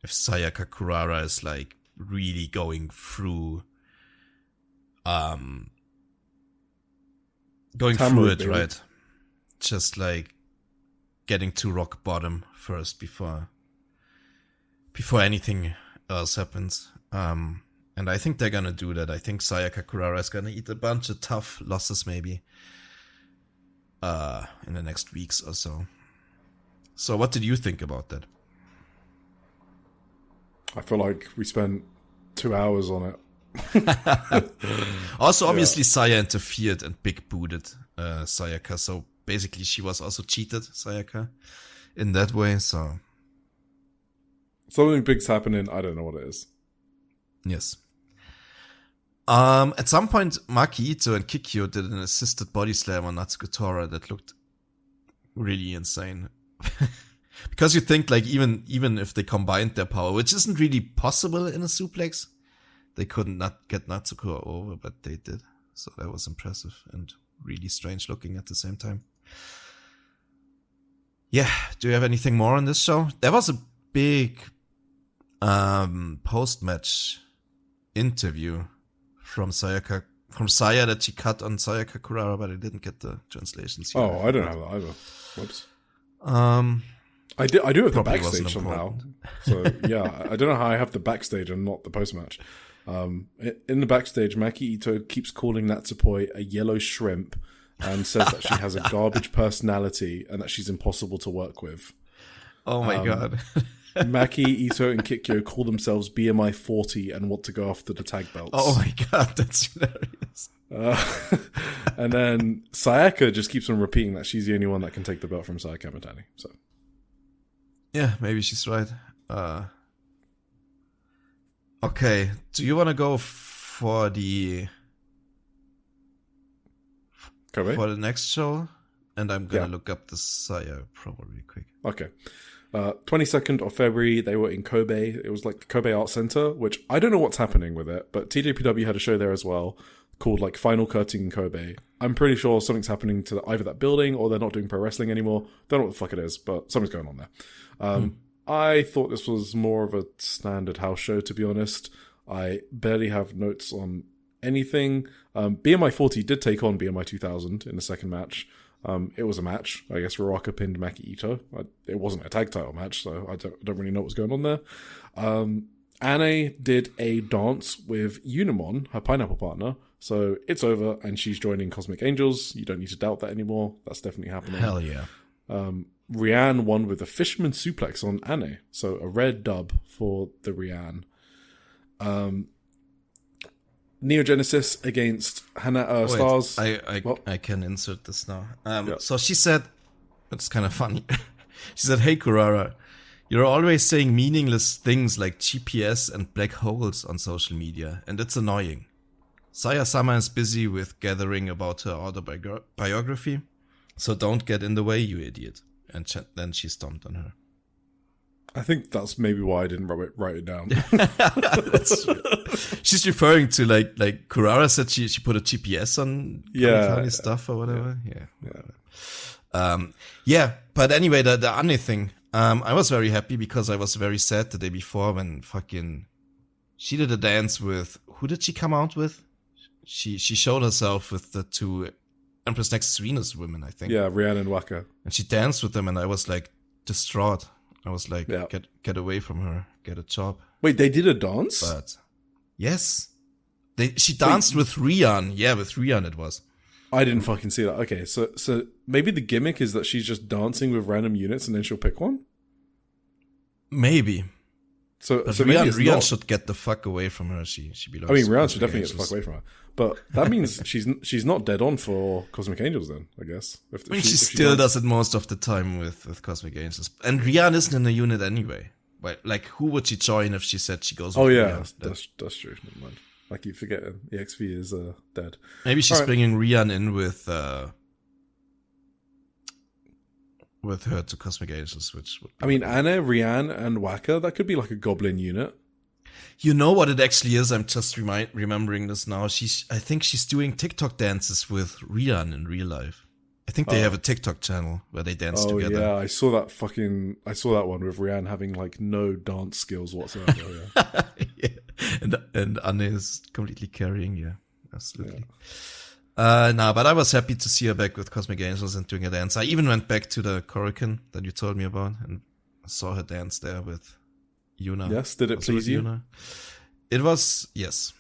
if Sayaka Kurara is like really going through it, right? Just like getting to rock bottom first before anything else happens. And I think they're gonna do that. I think Sayaka Kurara is gonna eat a bunch of tough losses maybe in the next weeks or so. So what did you think about that? I feel like we spent 2 hours on it. Also, obviously, Saya interfered and big booted Sayaka. So basically, she was also cheated, Sayaka, in that way. So something big's happening. I don't know what it is. Yes. At some point, Maki Ito and Kikyo did an assisted body slam on Natsuko Tora that looked really insane. Because you think like even if they combined their power, which isn't really possible in a suplex, they couldn't not get Natsuko over, but they did. So that was impressive and really strange looking at the same time. Yeah, do you have anything more on this show? There was a big post-match interview from Saya that she cut on Sayaka Kurara, but I didn't get the translations here. Oh, I don't have that either. Whoops. I do have the backstage somehow. So yeah, I don't know how I have the backstage and not the post-match. In the backstage, Maki Ito keeps calling Natsupoi a yellow shrimp and says that she has a garbage personality and that she's impossible to work with. Oh my god. Maki Ito and Kikyo call themselves BMI 40 and want to go after the tag belts. Oh my god, that's hilarious. And then Sayaka just keeps on repeating that she's the only one that can take the belt from Saya Kamitani. So yeah, maybe she's right. Okay, do you want to go for the next show? And I'm gonna look up the Saya promo really quick. Okay. 22nd of February, they were in Kobe. It was like the Kobe Art Center, which I don't know what's happening with it, but TJPW had a show there as well called like Final Curtain in Kobe. I'm pretty sure something's happening to either that building or they're not doing pro wrestling anymore. Don't know what the fuck it is, but something's going on there. I thought this was more of a standard house show, to be honest. I barely have notes on anything. BMI 40 did take on BMI 2000 in the second match. It was a match. I guess Ruaka pinned Maki Ito. It wasn't a tag title match, so I don't really know what's going on there. Anne did a dance with Unimon, her pineapple partner. So it's over, and she's joining Cosmic Angels. You don't need to doubt that anymore. That's definitely happening. Hell yeah. Rianne won with a fisherman suplex on Anne. So a red dub for the Rianne. Neo Genesis against Stars. I can insert this now. So she said, it's kind of funny. She said, "Hey Kurara, you're always saying meaningless things like GPS and black holes on social media, and it's annoying. Saya-sama is busy with gathering about her autobiography, so don't get in the way, you idiot." And then she stomped on her. I think that's maybe why I didn't write it down. That's true. She's referring to like Kurara said she put a GPS on Kamitani stuff or whatever. Yeah. But anyway, the Anne thing. I was very happy because I was very sad the day before when she did a dance with, who did she come out with? She showed herself with the two Empress Next Venus women, I think. Yeah, Rihanna and Waka. And she danced with them and I was like distraught. I was like, get away from her, get a job. Wait, they did a dance? But yes, she danced with Rian. Yeah, with Rian it was. I didn't fucking see that. Okay, so maybe the gimmick is that she's just dancing with random units and then she'll pick one? Maybe. So Rian, maybe Rian should get the fuck away from her. She belongs. I mean, to Rian Cosmic should definitely get the Angels. fuck away from her. But that means she's not dead on for Cosmic Angels then, I guess. I mean, she still does it most of the time with Cosmic Angels. And Rian isn't in the unit anyway. But, like, who would she join if she said she goes with Rian? That's true. Never mind. I keep forgetting. EXV is dead. Maybe she's bringing Rian in with her to Cosmic Angels, which would I mean, Anna, Rian, and Waka, that could be like a goblin unit. You know what it actually is? I'm just remembering this now. I think she's doing TikTok dances with Rian in real life. I think they have a TikTok channel where they dance together. Yeah, I saw that one with Rian having like no dance skills whatsoever. Yeah. Yeah. And Anne is completely carrying, yeah. Absolutely. Yeah. But I was happy to see her back with Cosmic Angels and doing a dance. I even went back to the Korakuen that you told me about and saw her dance there with Yuna. Yes, did it please you? Yuna. It was, yes.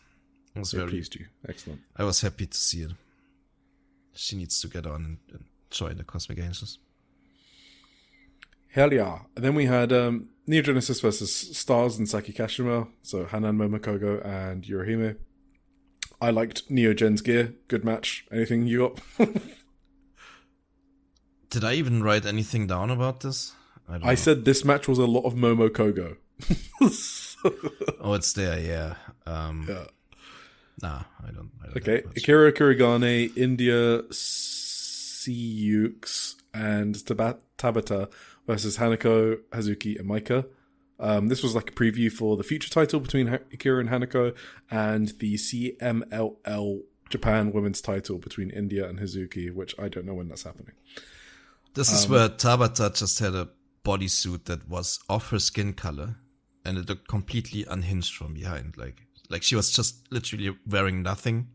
It was It pleased you. Excellent. I was happy to see it. She needs to get on and join the Cosmic Angels. Hell yeah. And then we had Neo Genesis versus Stars and Saki Kashima. So Hanan Momokogo and Yurihime. I liked Neo Gen's gear. Good match. Anything you got? Did I even write anything down about this? I don't know. said this match was a lot of Momokogo. Oh, it's there, yeah. Yeah. Nah, I don't Okay, know much. Akira Kurigane, India Siyux, and Tabata versus Hanako, Hazuki, and Maika. This was like a preview for the future title between Akira and Hanako, and the CMLL Japan women's title between India and Hazuki, which I don't know when that's happening. This is where Tabata just had a bodysuit that was off her skin color, and it looked completely unhinged from behind. Like she was just literally wearing nothing.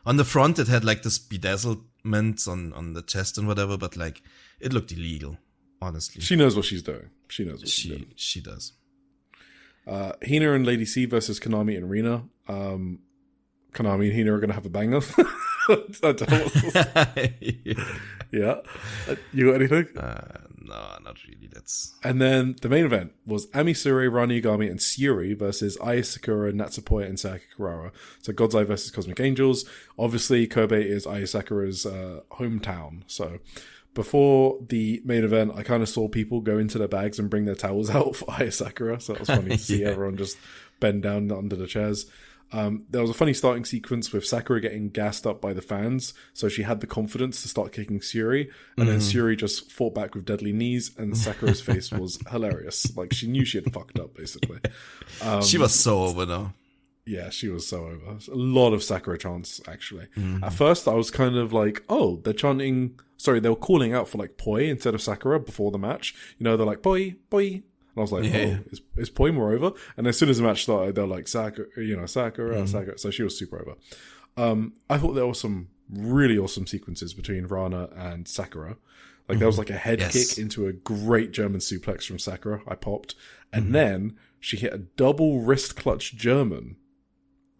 On the front, it had like this bedazzlement on the chest and whatever, but like it looked illegal. Honestly, She knows what she's doing. She knows what she's doing. She does. Hina and Lady C versus Konami and Rina. Konami and Hina are going to have a banger. I don't know Yeah. You got anything? No, not really. That's And then the main event was Ami Sure, Rani Yagami, and Syuri versus Aya Sakura, Natsupoi, and Sayaka Kurara. So God's Eye versus Cosmic Angels. Obviously, Kobe is Aya Sakura's hometown. So before the main event, I kind of saw people go into their bags and bring their towels out for Aya Sakura. So it was funny to see everyone just bend down under the chairs. There was a funny starting sequence with Sakura getting gassed up by the fans, so she had the confidence to start kicking Syuri, and then Syuri just fought back with deadly knees, and Sakura's face was hilarious. Like, she knew she had fucked up, basically. she was so over now. Yeah, she was so over. A lot of Sakura chants, actually. At first, I was kind of like, oh, they're chanting... Sorry, they were calling out for, like, Poi instead of Sakura before the match. You know, they're like, Poi, Poi. And I was like, is Poi more over? And as soon as the match started, they're like, Sakura, Sakura. So she was super over. I thought there were some really awesome sequences between Rana and Sakura. Like, there was like a head kick into a great German suplex from Sakura. I popped. And then she hit a double wrist clutch German.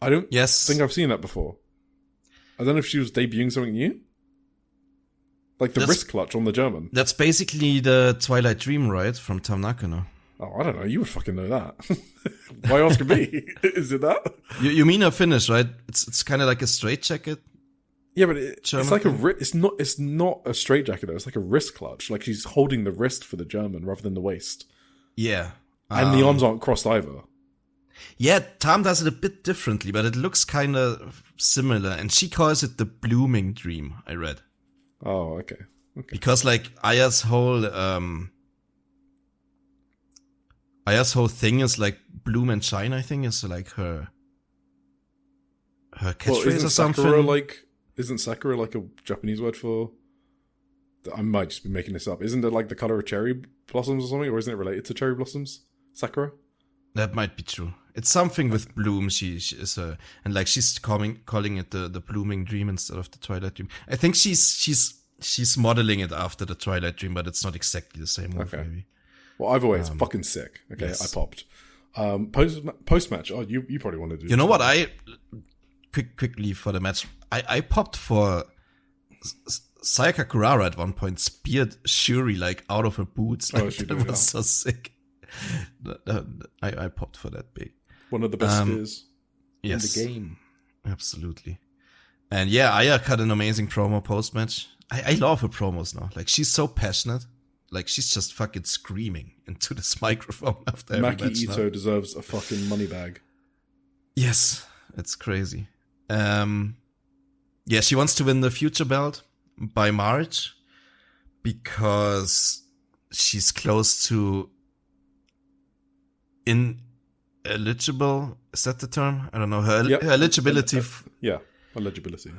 I don't think I've seen that before. I don't know if she was debuting something new. Like the wrist clutch on the German. That's basically the Twilight Dream, right? From Tam Nakano. Oh, I don't know. You would fucking know that. Why asking me? Is it that? You mean a finish, right? It's kind of like a straight jacket. Yeah, but it's like it's not a straight jacket though. It's like a wrist clutch. Like she's holding the wrist for the German rather than the waist. Yeah. And the arms aren't crossed either. Yeah, Tam does it a bit differently, but it looks kind of similar. And she calls it the blooming dream, I read. Oh, okay. Because like Aya's whole thing is like bloom and shine, I think, is like her catchphrase or something. Isn't Sakura like a Japanese word for... I might just be making this up. Isn't it like the color of cherry blossoms or something? Or isn't it related to cherry blossoms? Sakura? That might be true. It's something with bloom. She is and like she's calling it the blooming dream instead of the Twilight Dream. I think she's modeling it after the Twilight Dream, but it's not exactly the same move. Okay. Maybe. Well, either way, it's fucking sick. Okay, yes. I popped. Post match. Oh, you probably want to do. You know what? I quickly for the match. I popped for Sayaka Kurara at one point. Speared Shuri like out of her boots. Like, that was so sick. I popped for that big. One of the best spears in Yes, the game. absolutely. And yeah, Aya cut an amazing promo post-match. I love her promos now. Like, she's so passionate. Like, she's just fucking screaming into this microphone after every Maki match Ito now. deserves a fucking money bag. Yes, it's crazy. Yeah, she wants to win the future belt by March because she's close to ineligible. Is that the term? I don't know. Her eligibility. Eligibility.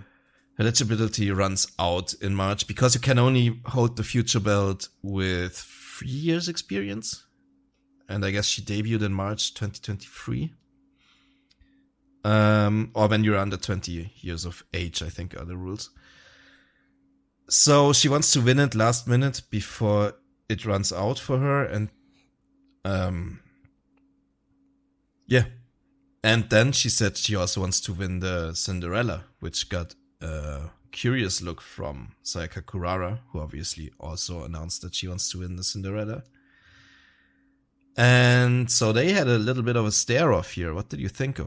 Eligibility runs out in March because you can only hold the future belt with 3 years experience. And I guess she debuted in March 2023. Or when you're under 20 years of age, I think are the rules. So she wants to win it last minute before it runs out for her. And, yeah. And then she said she also wants to win the Cinderella, which got a curious look from Sayaka Kurara, who obviously also announced that she wants to win the Cinderella. And so they had a little bit of a stare-off here. What did you think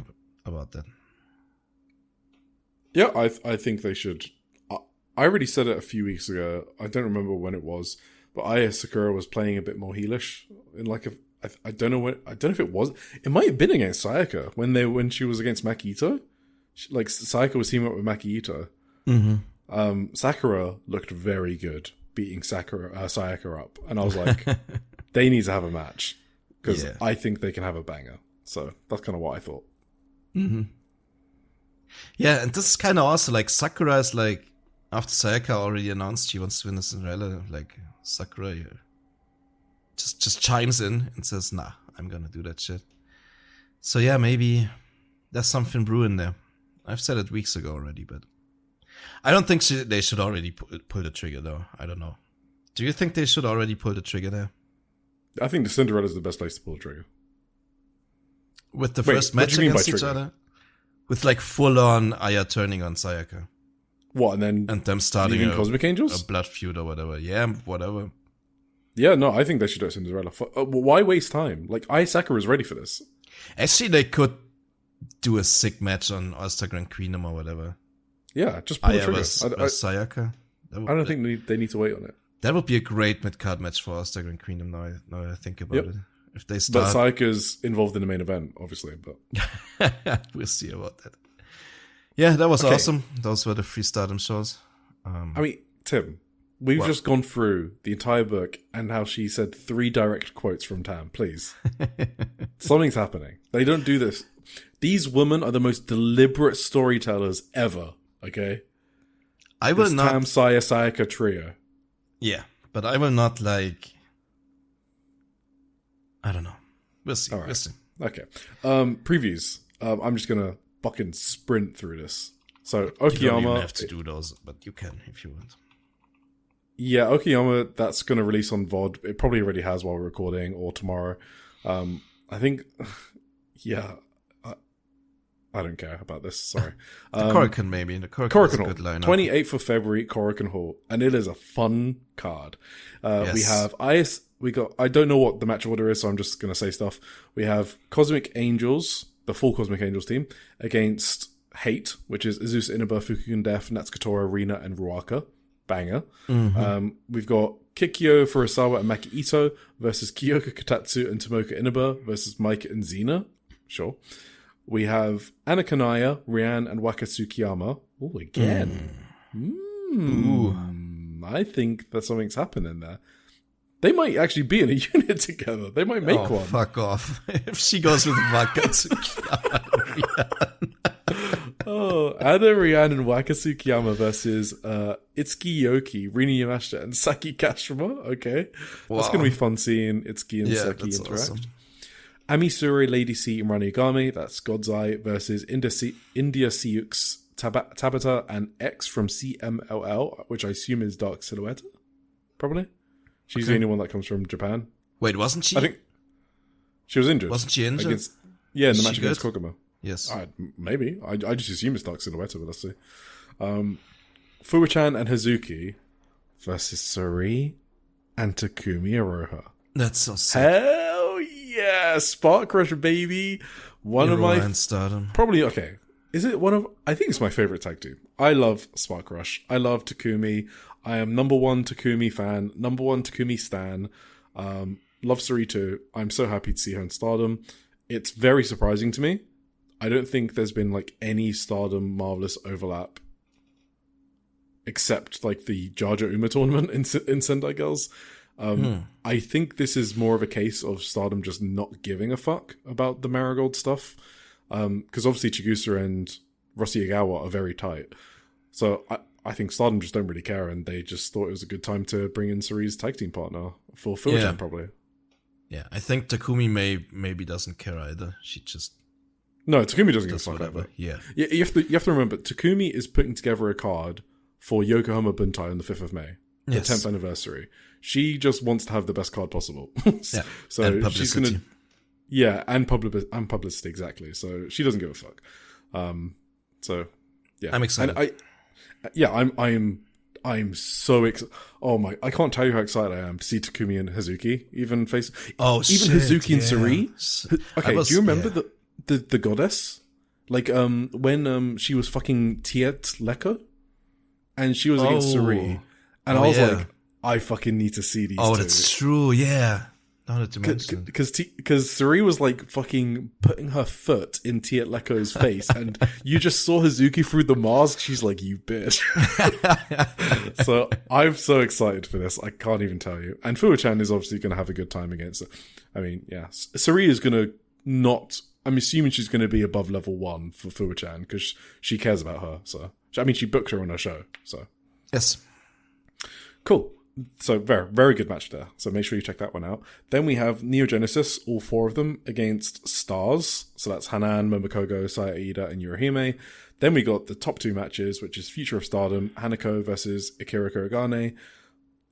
about that? Yeah, I think they should. I already said it a few weeks ago. I don't remember when it was, but Aya Sakura was playing a bit more heelish in like I don't know if it was. It might have been against Sayaka when she was against Maki Ito. Like Sayaka was teaming up with Maki Ito. Mm-hmm. Sakura looked very good beating Sayaka up, and I was like, they need to have a match because I think they can have a banger. So that's kind of what I thought. Mm-hmm. Yeah, and this is kind of also like Sakura is like, after Sayaka already announced she wants to win the Cinderella, like Sakura just chimes in and says, nah, I'm gonna do that shit. So yeah, maybe there's something brewing there. I've said it weeks ago already, but I don't think they should already pull the trigger though. I don't know. Do you think they should already pull the trigger there? I think the Cinderella is the best place to pull the trigger. With the first match against each other? With like full on Aya turning on Sayaka. What, and them starting Cosmic Angels? A blood feud or whatever. Yeah, whatever. Yeah, no, I think they should do Cinderella. Why waste time? Like, Aya Sakura is ready for this. Actually, they could do a sick match on All-Star Grand Queendom or whatever. Yeah, just pull the trigger. Sayaka. I don't think they need to wait on it. That would be a great mid-card match for All-Star Grand Queendom now I think about it. If they start... But Sayaka's involved in the main event, obviously. But we'll see about that. Yeah, that was awesome. Those were the 3 Stardom shows. I mean, Tim, we've just gone through the entire book and how she said 3 direct quotes from Tam. Please. Something's happening. They don't do this. These women are the most deliberate storytellers ever, okay? I will not... Tam, Saya, Sayaka trio. Yeah, but I will not like... I don't know. We'll see. Right. We'll see. Okay. Previews. I'm just going to fucking sprint through this. So, Okayama... You don't even have to do those, but you can if you want. Yeah, Okayama, that's going to release on VOD. It probably already has while we're recording, or tomorrow. I think... Yeah... I don't care about this, sorry. The Korakuen maybe. The Korakuen is a good lineup. 28th of February, Korakuen Hall. And it is a fun card. Yes. We have I don't know what the match order is, so I'm just going to say stuff. We have Cosmic Angels, the full Cosmic Angels team, against Hate, which is Azusa Inaba, Fukun Def, Natsukatora, Rina, and Ruaka. Banger. Mm-hmm. We've got Kikyo, Furusawa, and Maki Ito versus Kyoko Katatsu and Tomoka Inaba versus Mike and Xena. Sure. We have Anakanaya, Rian, and Waka Tsukiyama. Oh, again. I think that something's happening there. They might actually be in a unit together. They might make one. Fuck off. If she goes with Waka Tsukiyama and Rian. Ada, Rian, and Waka Tsukiyama versus Itsuki Yoki, Rina Yamashita, and Saki Kashima. Okay. Wow. That's going to be fun seeing Itsuki and Saki interact. Awesome. Amisure, Lady C, and Ranigami, that's God's Eye, versus India Siux, Tabata, and X from CMLL, which I assume is Dark Silhouette. Probably. She's the only one that comes from Japan. Wait, wasn't she? I think she was injured. Wasn't she injured? In the match against Koguma. Yes. Maybe. I just assume it's Dark Silhouette, but let's see. Fuwa-chan and Hazuki versus Saori and Takumi Aroha. That's so sick. Hell Yeah, Spark Rush, baby. One of my and Stardom. probably okay. Is it one of? I think it's my favorite tag team. I love Spark Rush. I love Takumi. I am number one Takumi fan. Number one Takumi stan. Love Saori too. I'm so happy to see her in Stardom. It's very surprising to me. I don't think there's been like any Stardom Marvelous overlap, except like the Jaja Uma tournament in Sendai Girls. I think this is more of a case of Stardom just not giving a fuck about the Marigold stuff. Because obviously Chigusa and Rossi Igawa are very tight. So I think Stardom just don't really care, and they just thought it was a good time to bring in Saori's tag team partner for Fujian, probably. Yeah, I think Takumi maybe doesn't care either. She just... No, Takumi doesn't give a fuck whatever. either. Yeah. You have to remember, Takumi is putting together a card for Yokohama Buntai on the 5th of May, the 10th anniversary. She just wants to have the best card possible. Yeah. So and publicity. she's gonna... Yeah, and publicity, exactly. So she doesn't give a fuck. So yeah, I'm excited. And I'm so excited. Oh my! I can't tell you how excited I am to see Takumi and Hazuki even face. Oh, even shit, Hazuki and yeah. Saori. Okay, do you remember the goddess? Like when she was fucking Tiet Leko, and she was against Saori, and I was like, I fucking need to see these. Oh, two. that's true. Yeah. Now that you mention, Because Saori was like fucking putting her foot in Tiet Leko's face, and you just saw Hazuki through the mask. She's like, "You bitch." So I'm so excited for this. I can't even tell you. And Fuwa-chan is obviously going to have a good time against it. I mean, yeah, Saori is going to not. I'm assuming she's going to be above level 1 for Fuwa-chan because she cares about her. So I mean, she booked her on her show. So yes, cool. So very, very good match there. So make sure you check that one out. Then we have Neo Genesis, all 4 of them, against Stars. So that's Hanan, Momokogo, Saya Aida, and Yurihime. Then we got the top 2 matches, which is Future of Stardom, Hanako versus Akira Kurogane.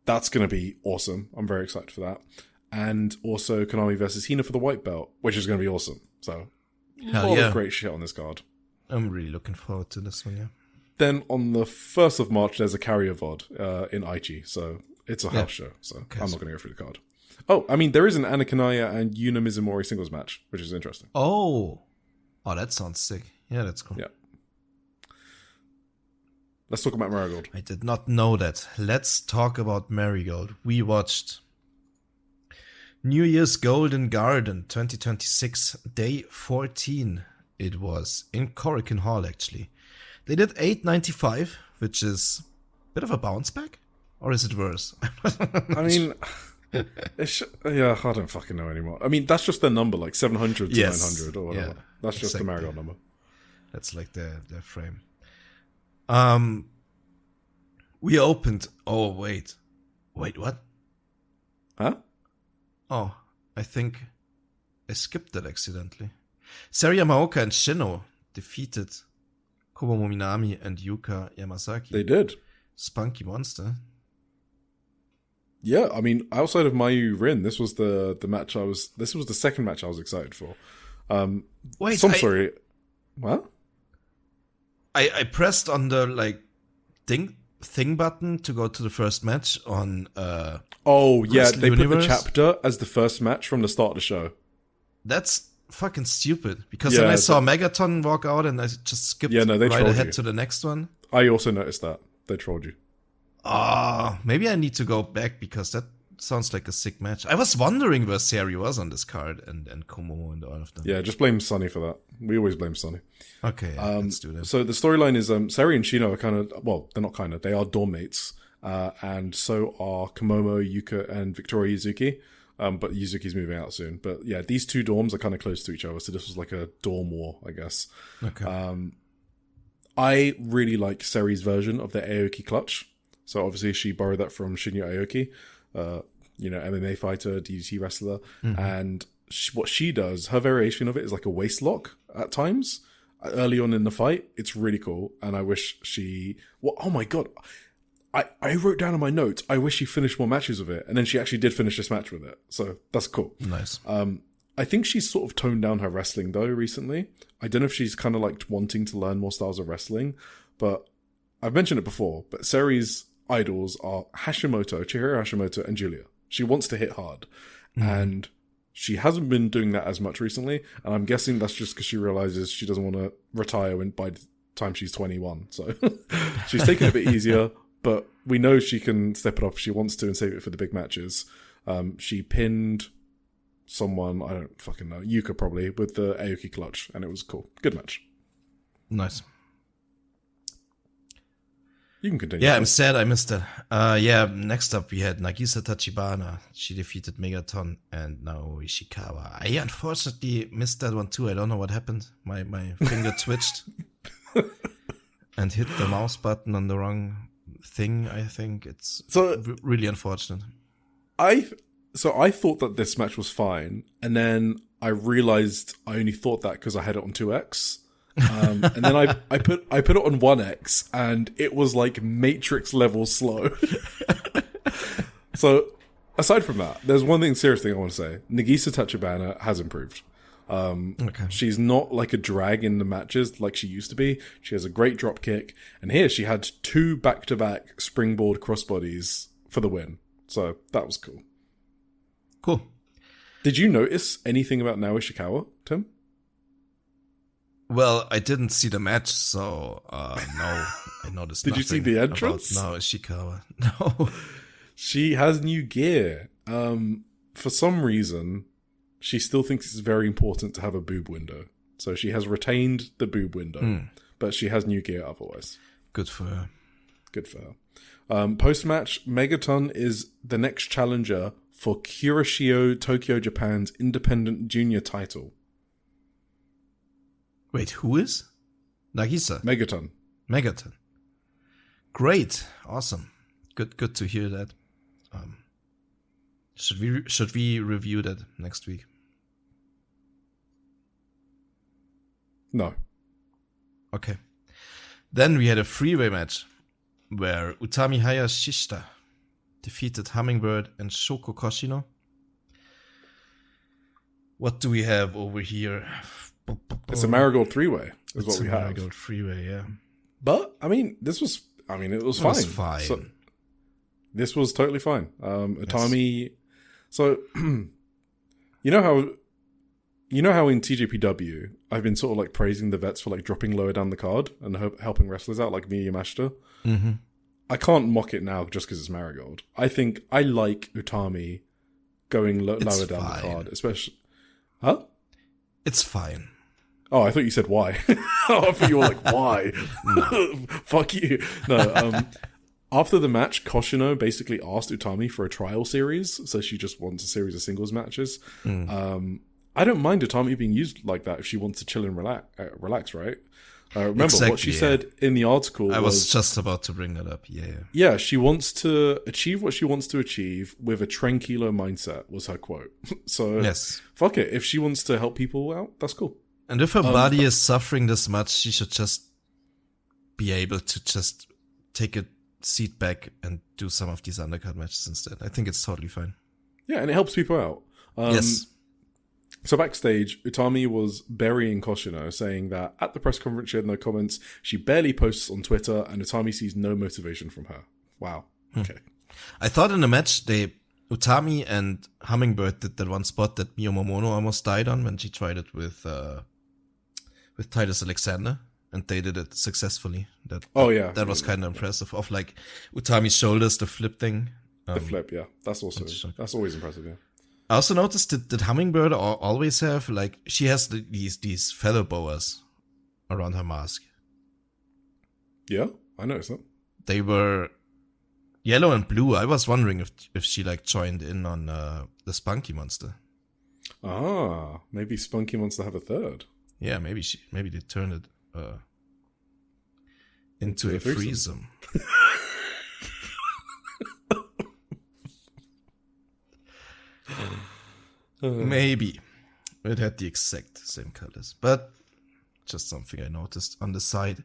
That's going to be awesome. I'm very excited for that. And also Konami versus Hina for the white belt, which is going to be awesome. So a lot of great shit on this card. I'm really looking forward to this one, yeah. Then on the 1st of March, there's a carrier VOD in Aichi. So it's a house show, so I'm not going to go through the card. Oh, I mean, there is an Anakanaya and Yuna Mizumori singles match, which is interesting. Oh, that sounds sick. Yeah, that's cool. Yeah. Let's talk about Marigold. I did not know that. Let's talk about Marigold. We watched New Year's Golden Garden 2026, day 14. It was in Korakuen Hall, actually. They did 895, which is a bit of a bounce back. Or is it worse? I mean, I don't fucking know anymore. I mean, that's just their number, like 700 to 900 or whatever. Yeah, that's just the Marigold number. That's like their frame. We opened... Oh, wait. Wait, what? Huh? Oh, I think I skipped that accidentally. Seria Maoka and Shino defeated Kobomo Minami and Yuka Yamasaki. They did. Spunky Monster. Yeah, I mean, outside of Mayu Rin, this was the match this was the second match I was excited for. Wait, sorry. What? I pressed on the like thing button to go to the first match on oh yeah, they Universe. put the chapter as the first match from the start of the show. That's fucking stupid, because then I saw Megaton walk out and I just skipped right ahead to the next one. I also noticed that. They trolled you. Maybe I need to go back, because that sounds like a sick match. I was wondering where Sari was on this card and Komomo and all of them. Yeah, just blame Sunny for that. We always blame Sunny. Okay, let's do that. So the storyline is Sari and Shino are kind of, well, they're not kind of, they are dorm mates. And so are Komomo, Yuka, and Victoria Yuzuki. But Yuzuki's moving out soon. But yeah, these 2 dorms are kind of close to each other. So this was like a dorm war, I guess. Okay. I really like Seri's version of the Aoki clutch. So obviously she borrowed that from Shinya Aoki, MMA fighter, DDT wrestler. Mm-hmm. And what she does, her variation of it is like a waist lock at times. Early on in the fight, it's really cool. And I wish oh my God. I wrote down in my notes, I wish she finished more matches with it. And then she actually did finish this match with it. So that's cool. Nice. I think she's sort of toned down her wrestling though recently. I don't know if she's kind of like wanting to learn more styles of wrestling, but I've mentioned it before, but Seri's idols are Chihiro Hashimoto, and Julia. She wants to hit hard. Mm. And She hasn't been doing that as much recently, and I'm guessing that's just because she realizes she doesn't want to retire by the time she's 21. So she's taking it a bit easier, but we know she can step it up if she wants to and save it for the big matches. She pinned someone, I don't fucking know, Yuka probably, with the Aoki clutch, and it was cool. Good match. Nice. You can continue. Yeah, I'm sad I missed that. Next up we had Nagisa Tachibana. She defeated Megaton and Naomi Ishikawa. I unfortunately missed that one too. I don't know what happened. My finger twitched and hit the mouse button on the wrong thing. I think it's really unfortunate. I thought that this match was fine, and then I realized I only thought that because I had it on 2x. And then I put it on 1x, and it was like Matrix level slow. So aside from that, there's one serious thing I want to say. Nagisa Tachibana has improved. Okay. She's not like a drag in the matches like she used to be. She has a great drop kick, and here she had 2 back-to-back springboard crossbodies for the win. So that was cool. Cool. Did you notice anything about Naomi Ishikawa, Tim? Well, I didn't see the match, so no, I noticed. Did you see the entrance? No, Ishikawa. No, she has new gear. For some reason, she still thinks it's very important to have a boob window, so she has retained the boob window, but she has new gear otherwise. Good for her. Good for her. Post-match, Megaton is the next challenger for Kurashio Tokyo Japan's independent junior title. Wait, who is? Nagisa? Megaton. Great. Awesome. Good to hear that. Should we review that next week? No. Okay. Then we had a freeway match where Utami Hayashishita defeated Hummingbird and Shoko Koshino. What do we have over here? It's a Marigold 3-way, is what we have. Marigold 3-way, yeah. But, it was fine. It was fine. So, this was totally fine. Utami... Yes. So, you know how in TJPW, I've been sort of like praising the vets for like dropping lower down the card and helping wrestlers out, like Miyu Yamashita? Mm-hmm. I can't mock it now just because it's Marigold. I think I like Utami going lower down the card, especially... Huh? It's fine. Oh, I thought you said why. I thought you were like, why? Fuck you. No, after the match, Koshino basically asked Utami for a trial series, so she just wants a series of singles matches. I don't mind Utami being used like that if she wants to chill and relax, right? Remember exactly, what she said in the article. I was just about to bring that up. Yeah. Yeah, she wants to achieve what she wants to achieve with a tranquilo mindset, was her quote. So, yes. Fuck it. If she wants to help people out, that's cool. And if her body is suffering this much, she should just be able to just take a seat back and do some of these undercard matches instead. I think it's totally fine. Yeah, and it helps people out. Yes. So backstage, Utami was burying Koshino, saying that at the press conference she had no comments, she barely posts on Twitter, and Utami sees no motivation from her. Wow. Okay. I thought in the match, Utami and Hummingbird did that one spot that Miyo Momono almost died on when she tried it with Titus Alexander, and they did it successfully. That was kind of impressive. Of like Utami's shoulders, the flip thing. The flip, yeah. That's always impressive, yeah. I also noticed that Hummingbird always have, like, she has these feather boas around her mask. Yeah, I noticed that. They were yellow and blue. I was wondering if she, like, joined in on the Spunky Monster. Ah, maybe Spunky Monster have a third. Yeah, maybe they turned it into a threesome. Maybe it had the exact same colors, but just something I noticed on the side.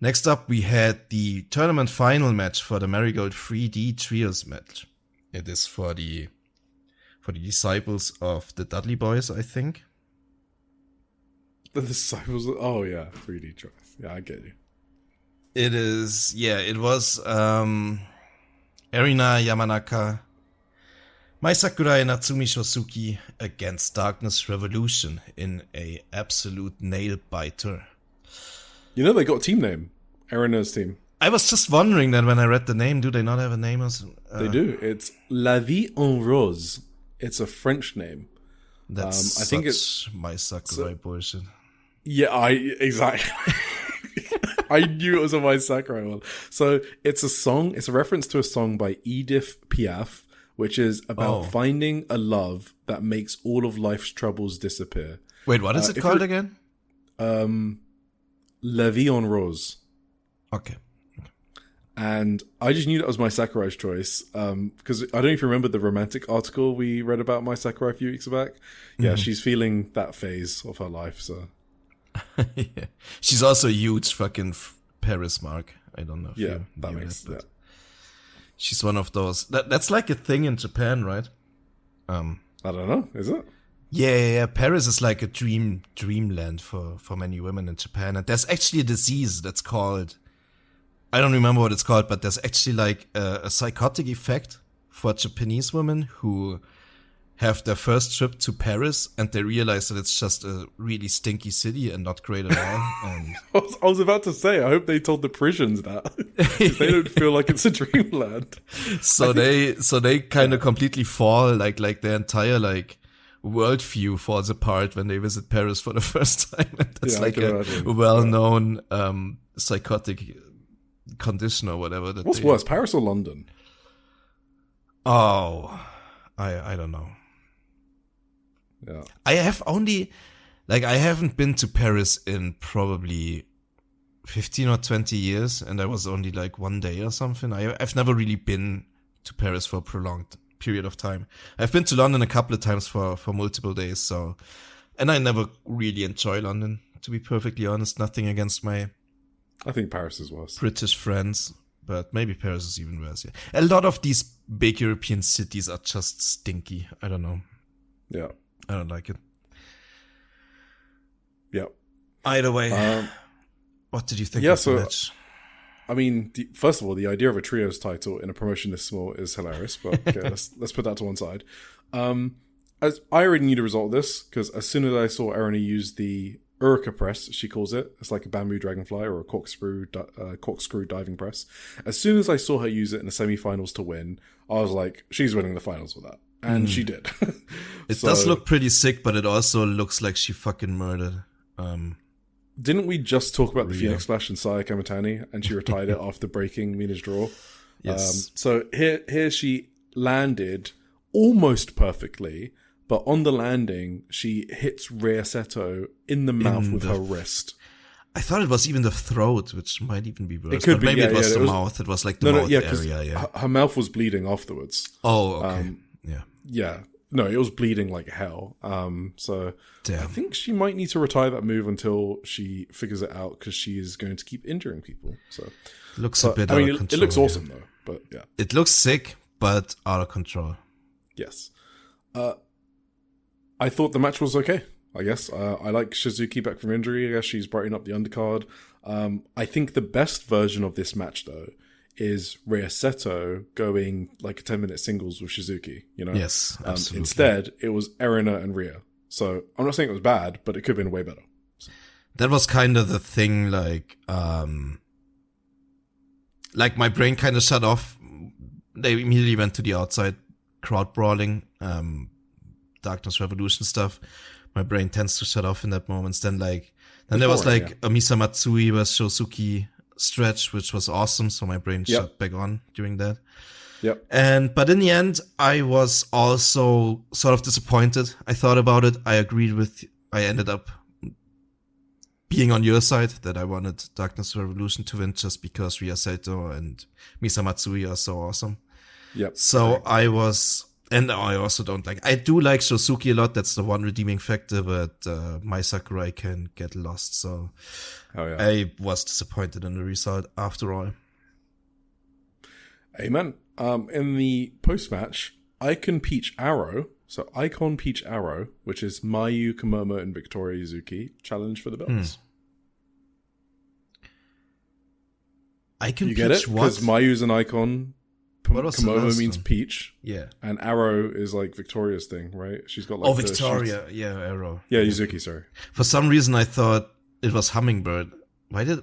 Next up, we had the tournament final match for the Marigold 3D Trios match. It is for the disciples of the Dudley Boys, I think. The disciples? Oh yeah, 3D Trios. Yeah, I get you. It is. Yeah, it was Erina Yamanaka Mai Sakurai and Natsumi Shosuki against Darkness Revolution in a absolute nail-biter. You know they got a team name. Erina's team. I was just wondering that when I read the name, do they not have a name? They do. It's La Vie en Rose. It's a French name. That's I think it's Mai Sakurai bullshit. Yeah, exactly. I knew it was a Mai Sakurai one. So it's a song. It's a reference to a song by Edith Piaf, which is about finding a love that makes all of life's troubles disappear. Wait, what is it called again? La Vie en Rose. Okay. And I just knew that was Mai Sakurai's choice because I don't know if you remember the romantic article we read about Mai Sakurai a few weeks back. Yeah, she's feeling that phase of her life. So yeah. She's also a huge fucking Paris mark. I don't know if you that knew makes but she's one of those. That's like a thing in Japan, right? I don't know. Is it? Yeah. Paris is like a dreamland for many women in Japan. And there's actually a disease that's called, I don't remember what it's called, but there's actually like a psychotic effect for Japanese women who have their first trip to Paris and they realize that it's just a really stinky city and not great at all. And I was about to say, I hope they told the Parisians that. They don't feel like it's a dreamland. So they kind of completely fall, like their entire like worldview falls apart when they visit Paris for the first time. That's like a well-known psychotic condition or whatever. What's worse, Paris or London? Oh, I don't know. Yeah, I haven't been to Paris in probably 15 or 20 years, and I was only like one day or something. I've never really been to Paris for a prolonged period of time. I've been to London a couple of times for multiple days, and I never really enjoy London, to be perfectly honest. Nothing against my I think Paris is worse. British friends, but maybe Paris is even worse. Yeah. A lot of these big European cities are just stinky. I don't know. Yeah. I don't like it. Yeah. Either way, what did you think of the match? I mean, first of all, the idea of a trios title in a promotion this small is hilarious, but okay, let's put that to one side. As I already knew the result of this, because as soon as I saw Erina use the Uruka press, she calls it. It's like a bamboo dragonfly or a corkscrew diving press. As soon as I saw her use it in the semi-finals to win, I was like, she's winning the finals with that. And she did. It does look pretty sick, but it also looks like she fucking murdered. Didn't we just talk about the Phoenix Splash and Saya Kamitani, and she retired it after breaking Mina's draw? Yes. So here she landed almost perfectly, but on the landing, she hits Rhea Seto in the mouth with her wrist. I thought it was even the throat, which might even be worse. It could be, maybe it was the mouth. It was like the mouth area. Yeah. Her mouth was bleeding afterwards. Oh, okay. Yeah. No, it was bleeding like hell. So damn. I think she might need to retire that move until she figures it out, because she is going to keep injuring people. So looks a bit out of control. It looks awesome though, but yeah. It looks sick, but out of control. Yes. I thought the match was okay, I guess. I like Shizuki back from injury. I guess she's brightening up the undercard. I think the best version of this match, though, is Rhea Seto going like a 10-minute singles with Shizuki, you know? Yes, absolutely. Instead, it was Erina and Rhea. So I'm not saying it was bad, but it could have been way better. So. That was kind of the thing, like my brain kind of shut off. They immediately went to the outside crowd brawling, Darkness Revolution stuff. My brain tends to shut off in that moment. Then there was a Misa Matsui vs Shosuki stretch, which was awesome. So my brain shut back on during that. Yep. But in the end, I was also sort of disappointed. I thought about it. I ended up being on your side, that I wanted Darkness Revolution to win just because Rhea Seto and Misa Matsui are so awesome. Yep. So I also don't like, I do like Shosuki a lot. That's the one redeeming factor, but Mai Sakurai can get lost. So I was disappointed in the result after all. Amen. In the post-match, Icon Peach Arrow, which is Mayu, Komomo, and Victoria Yuzuki, challenge for the belts. Icon you Peach, get it? what? Because Mayu's an icon, What was the Komomo last means one? peach, Yeah. and arrow is like Victoria's thing, right? She's got like Oh, the Victoria. shoots. Yeah, Arrow. Yeah, Yuzuki. Sorry. For some reason, I thought it was Hummingbird. Why did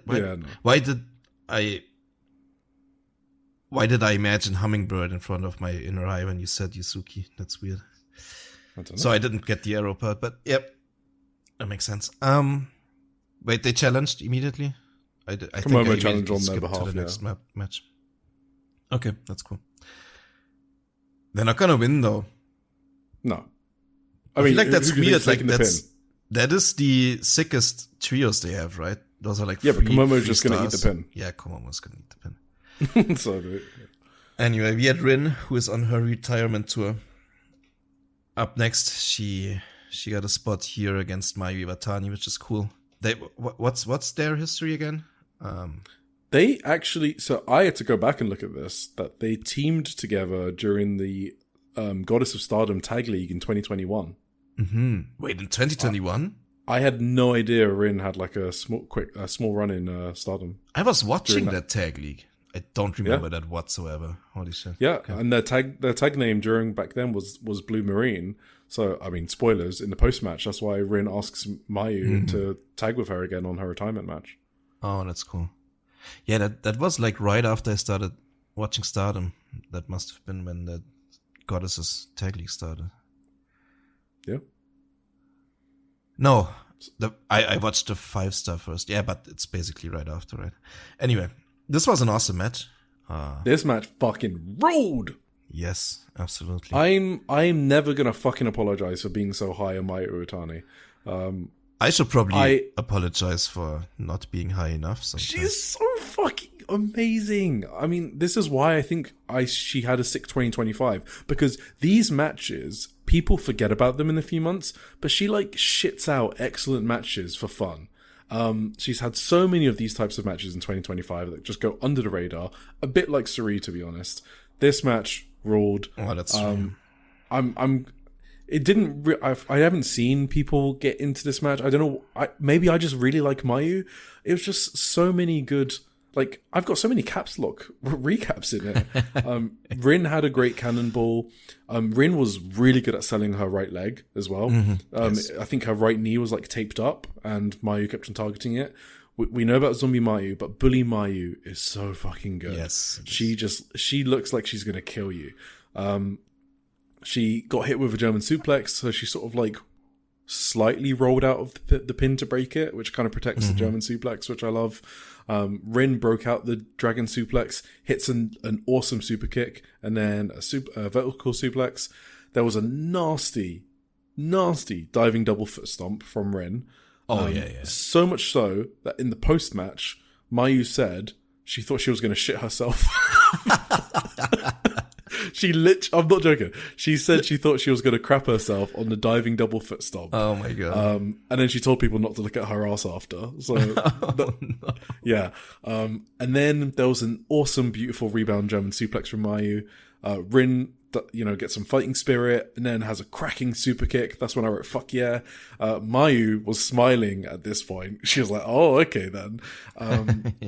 I imagine Hummingbird in front of my inner eye when you said Yuzuki? That's weird. I don't know. So I didn't get the arrow part, but yep, that makes sense. Wait, they challenged immediately? I think Komomo I challenged on their skipped behalf, to the next yeah. match. Okay, that's cool. They're not gonna win though. No. I feel like that's who do you weird. think's Like taking the that's pin? that is the sickest trios they have, right? Those are like Yeah, but free- Komomo's free just gonna eat the stars. pin. Yeah, Komomo's gonna eat the pin. So, Anyway, we had Rin, who is on her retirement tour. Up next, she got a spot here against Mayu Iwatani, which is cool. What's their history again? they actually, so I had to go back and look at this, that they teamed together during the Goddess of Stardom Tag League in 2021. Wait, in 2021? I had no idea Rin had like a small run in Stardom. I was watching During that tag league. I don't remember that whatsoever. Holy shit. Yeah, Okay. and their tag name during back then was Blue Marine. So I mean, spoilers in the post match. That's why Rin asks Mayu to tag with her again on her retirement match. Oh, that's cool. Yeah, that was like right after I started watching Stardom. That must have been when the Goddesses Tag League started. Yeah. No, I watched the 5-star first. Yeah, but it's basically right after, right? Anyway, this was an awesome match. This match fucking ruled. Yes, absolutely. I'm never gonna fucking apologize for being so high on Mayu Iwatani. I should probably apologize for not being high enough sometimes. She's so fucking amazing. I mean, this is why I think she had a sick 2025, because these matches, people forget about them in a few months, but she like shits out excellent matches for fun. She's had so many of these types of matches in 2025 that just go under the radar, a bit like Saori, to be honest. This match ruled. Oh, that's true. I haven't seen people get into this match. I don't know. Maybe I just really like Mayu. It was just so many good. Like, I've got so many caps lock recaps in it. Rin had a great cannonball. Rin was really good at selling her right leg as well. Yes. I think her right knee was like taped up and Mayu kept on targeting it. We know about Zombie Mayu, but Bully Mayu is so fucking good. Yes. She looks like she's going to kill you. She got hit with a German suplex, so she sort of like slightly rolled out of the pin to break it, which kind of protects the German suplex, which I love. Rin broke out the dragon suplex, hits an awesome super kick, and then a vertical suplex. There was a nasty diving double foot stomp from Rin. Oh, yeah. So much so that in the post match, Mayu said she thought she was going to shit herself. I'm not joking. She said she thought she was going to crap herself on the diving double foot stomp. Oh my god. And then she told people not to look at her ass after. So, yeah. And then there was an awesome, beautiful rebound German suplex from Mayu. Rin, gets some fighting spirit and then has a cracking super kick. That's when I wrote, fuck yeah. Mayu was smiling at this point. She was like, oh, okay then.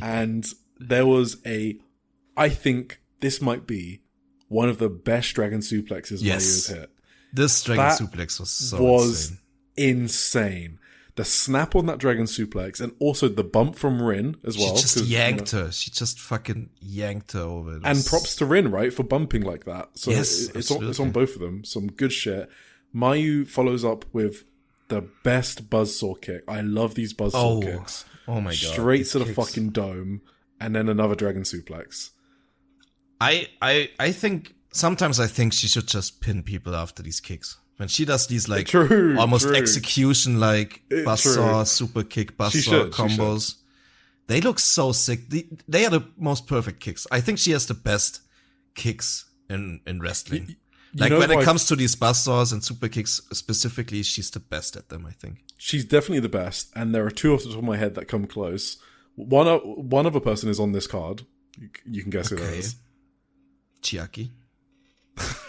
And there was I think this might be one of the best dragon suplexes Mayu has hit. This dragon suplex was insane. The snap on that dragon suplex and also the bump from Rin as well. She just yanked her. She just fucking yanked her over. And props to Rin, right, for bumping like that. So yes, it's on both of them. Some good shit. Mayu follows up with the best buzzsaw kick. I love these buzzsaw kicks. Oh my god. Straight to the fucking dome. And then another dragon suplex. I think sometimes she should just pin people after these kicks. When she does these like almost execution like buzzsaw, super kick, buzzsaw combos, they look so sick. They are the most perfect kicks. I think she has the best kicks in wrestling. Like when it comes to these buzzsaws and super kicks specifically, she's the best at them, I think. She's definitely the best. And there are two off the top of my head that come close. One other person is on this card. You can guess who that is. Chiaki.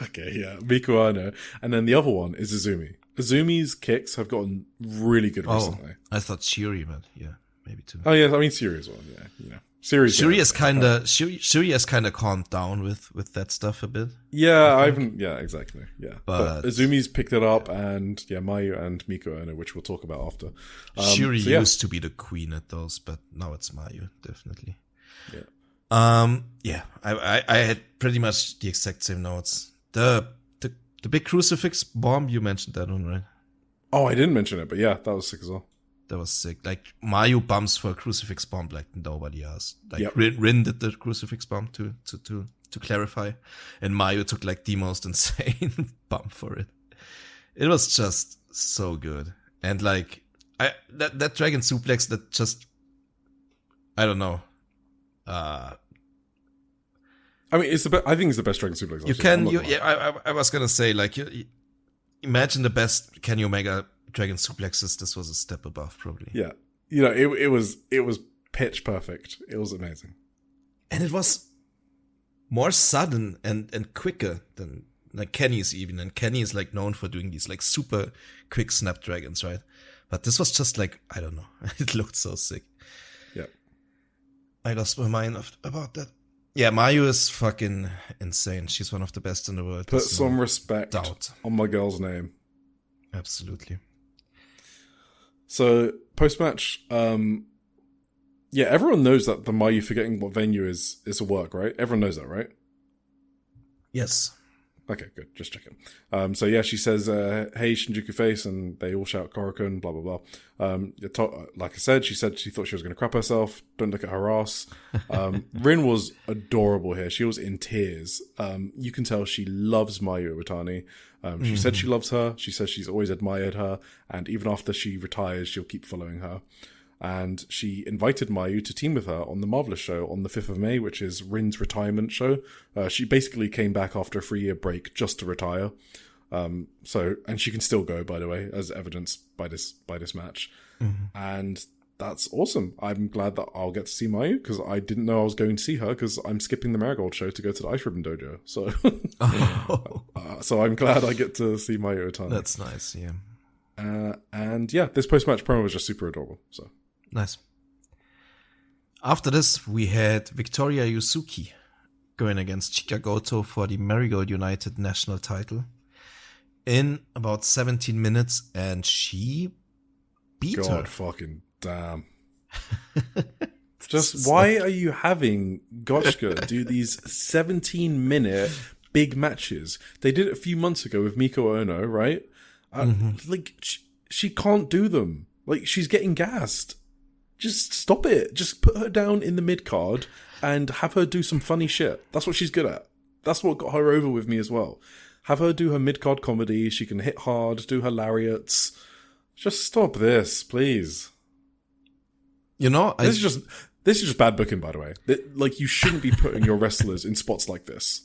Okay, yeah. Miku Ano. And then the other one is Izumi. Izumi's kicks have gotten really good recently. I thought Shiri, but yeah, maybe too. Oh, yeah, I mean, Siri as well, yeah. Shuri has kind of calmed down with that stuff a bit. Yeah, exactly. Yeah, but Azumi's picked it up, and Mayu and Miko Ono, which we'll talk about after. Shuri used to be the queen at those, but now it's Mayu, definitely. Yeah. I had pretty much the exact same notes. The big crucifix bomb, you mentioned that one, right? Oh, I didn't mention it, but yeah, that was sick as well. That was sick. Like, Mayu bumps for a crucifix bomb like nobody else. Like, Rin did the crucifix bomb to clarify. And Mayu took like the most insane bump for it. It was just so good. And like, that dragon suplex that just, I don't know. I mean, I think it's the best dragon suplex. I was gonna say, like, imagine the best Kenny Omega dragon suplexes. This was a step above, probably. Yeah, it was pitch perfect. It was amazing, and it was more sudden and quicker than like Kenny's even. And Kenny is like known for doing these like super quick snapdragons, right? But this was just like, I don't know. It looked so sick. Yeah, I lost my mind about that. Yeah, Mayu is fucking insane. She's one of the best in the world. Put some respect on my girl's name. Absolutely. So, post-match, everyone knows that the Mayu forgetting what venue is a work, right? Everyone knows that, right? Yes. Okay, good. Just checking. She says, hey, Shinjuku face, and they all shout Korakuen, blah, blah, blah. Like I said, she thought she was going to crap herself. Don't look at her ass. Rin was adorable here. She was in tears. You can tell she loves Mayu Iwatani. She said she loves her. She says she's always admired her. And even after she retires, she'll keep following her. And she invited Mayu to team with her on the Marvelous show on the 5th of May, which is Rin's retirement show. She basically came back after a 3-year break just to retire. And she can still go, by the way, as evidenced by this match. Mm-hmm. And that's awesome. I'm glad that I'll get to see Mayu, because I didn't know I was going to see her, because I'm skipping the Marigold show to go to the Ice Ribbon Dojo. So, so I'm glad I get to see Mayu Iwatani. That's nice, yeah. This post-match promo was just super adorable. So. Nice. After this, we had Victoria Yusuke going against Chika Goto for the Marigold United national title in about 17 minutes, and she beat her. God fucking damn. Just why are you having Gotchka do these 17-minute big matches? They did it a few months ago with Miko Ono, right? Like, she can't do them. Like, she's getting gassed. Just stop it. Just put her down in the mid-card and have her do some funny shit. That's what she's good at. That's what got her over with me as well. Have her do her mid-card comedy. She can hit hard, do her lariats. Just stop this, please. You know, this is just bad booking, by the way. Like, you shouldn't be putting your wrestlers in spots like this.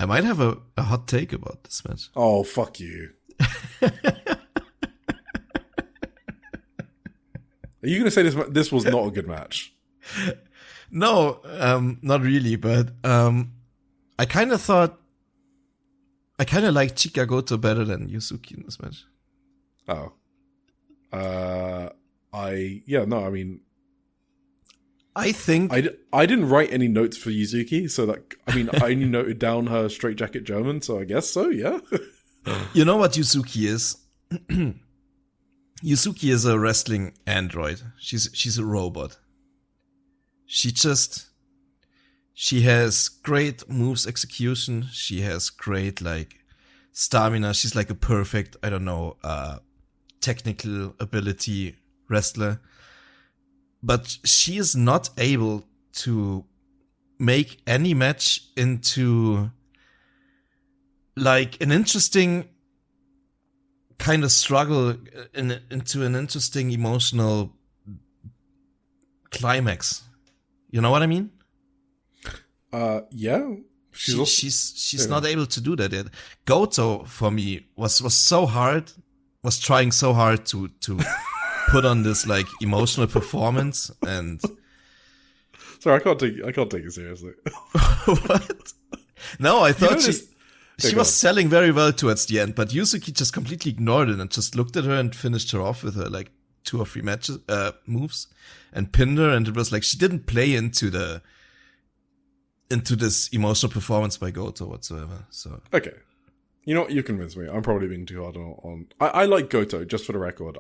I might have a hot take about this match. Oh, fuck you. Are you going to say this was not a good match? No, not really, but I kind of liked Chika Goto better than Yusuke in this match. Oh. I think I didn't write any notes for Yuzuki, so that, I mean, I only noted down her straitjacket German, so I guess so, yeah. You know what Yuzuki is? Yuzuki is a wrestling android. She's a robot. She has great moves execution. She has great, like, stamina. She's like a perfect, I don't know, technical ability wrestler. But she is not able to make any match into, like, an interesting kind of struggle into an interesting emotional climax. You know what I mean? Yeah. She's not able to do that yet. Goto, for me, was trying so hard to put on this, like, emotional performance, and sorry, I can't take it seriously. What? No, I thought she was selling very well towards the end, but Yuzuki just completely ignored it and just looked at her and finished her off with her, like, 2 or 3 matches, moves and pinned her. And it was like, she didn't play into this emotional performance by Goto whatsoever. So okay. You know what? You convinced me. I'm probably being too hard on. I like Goto, just for the record.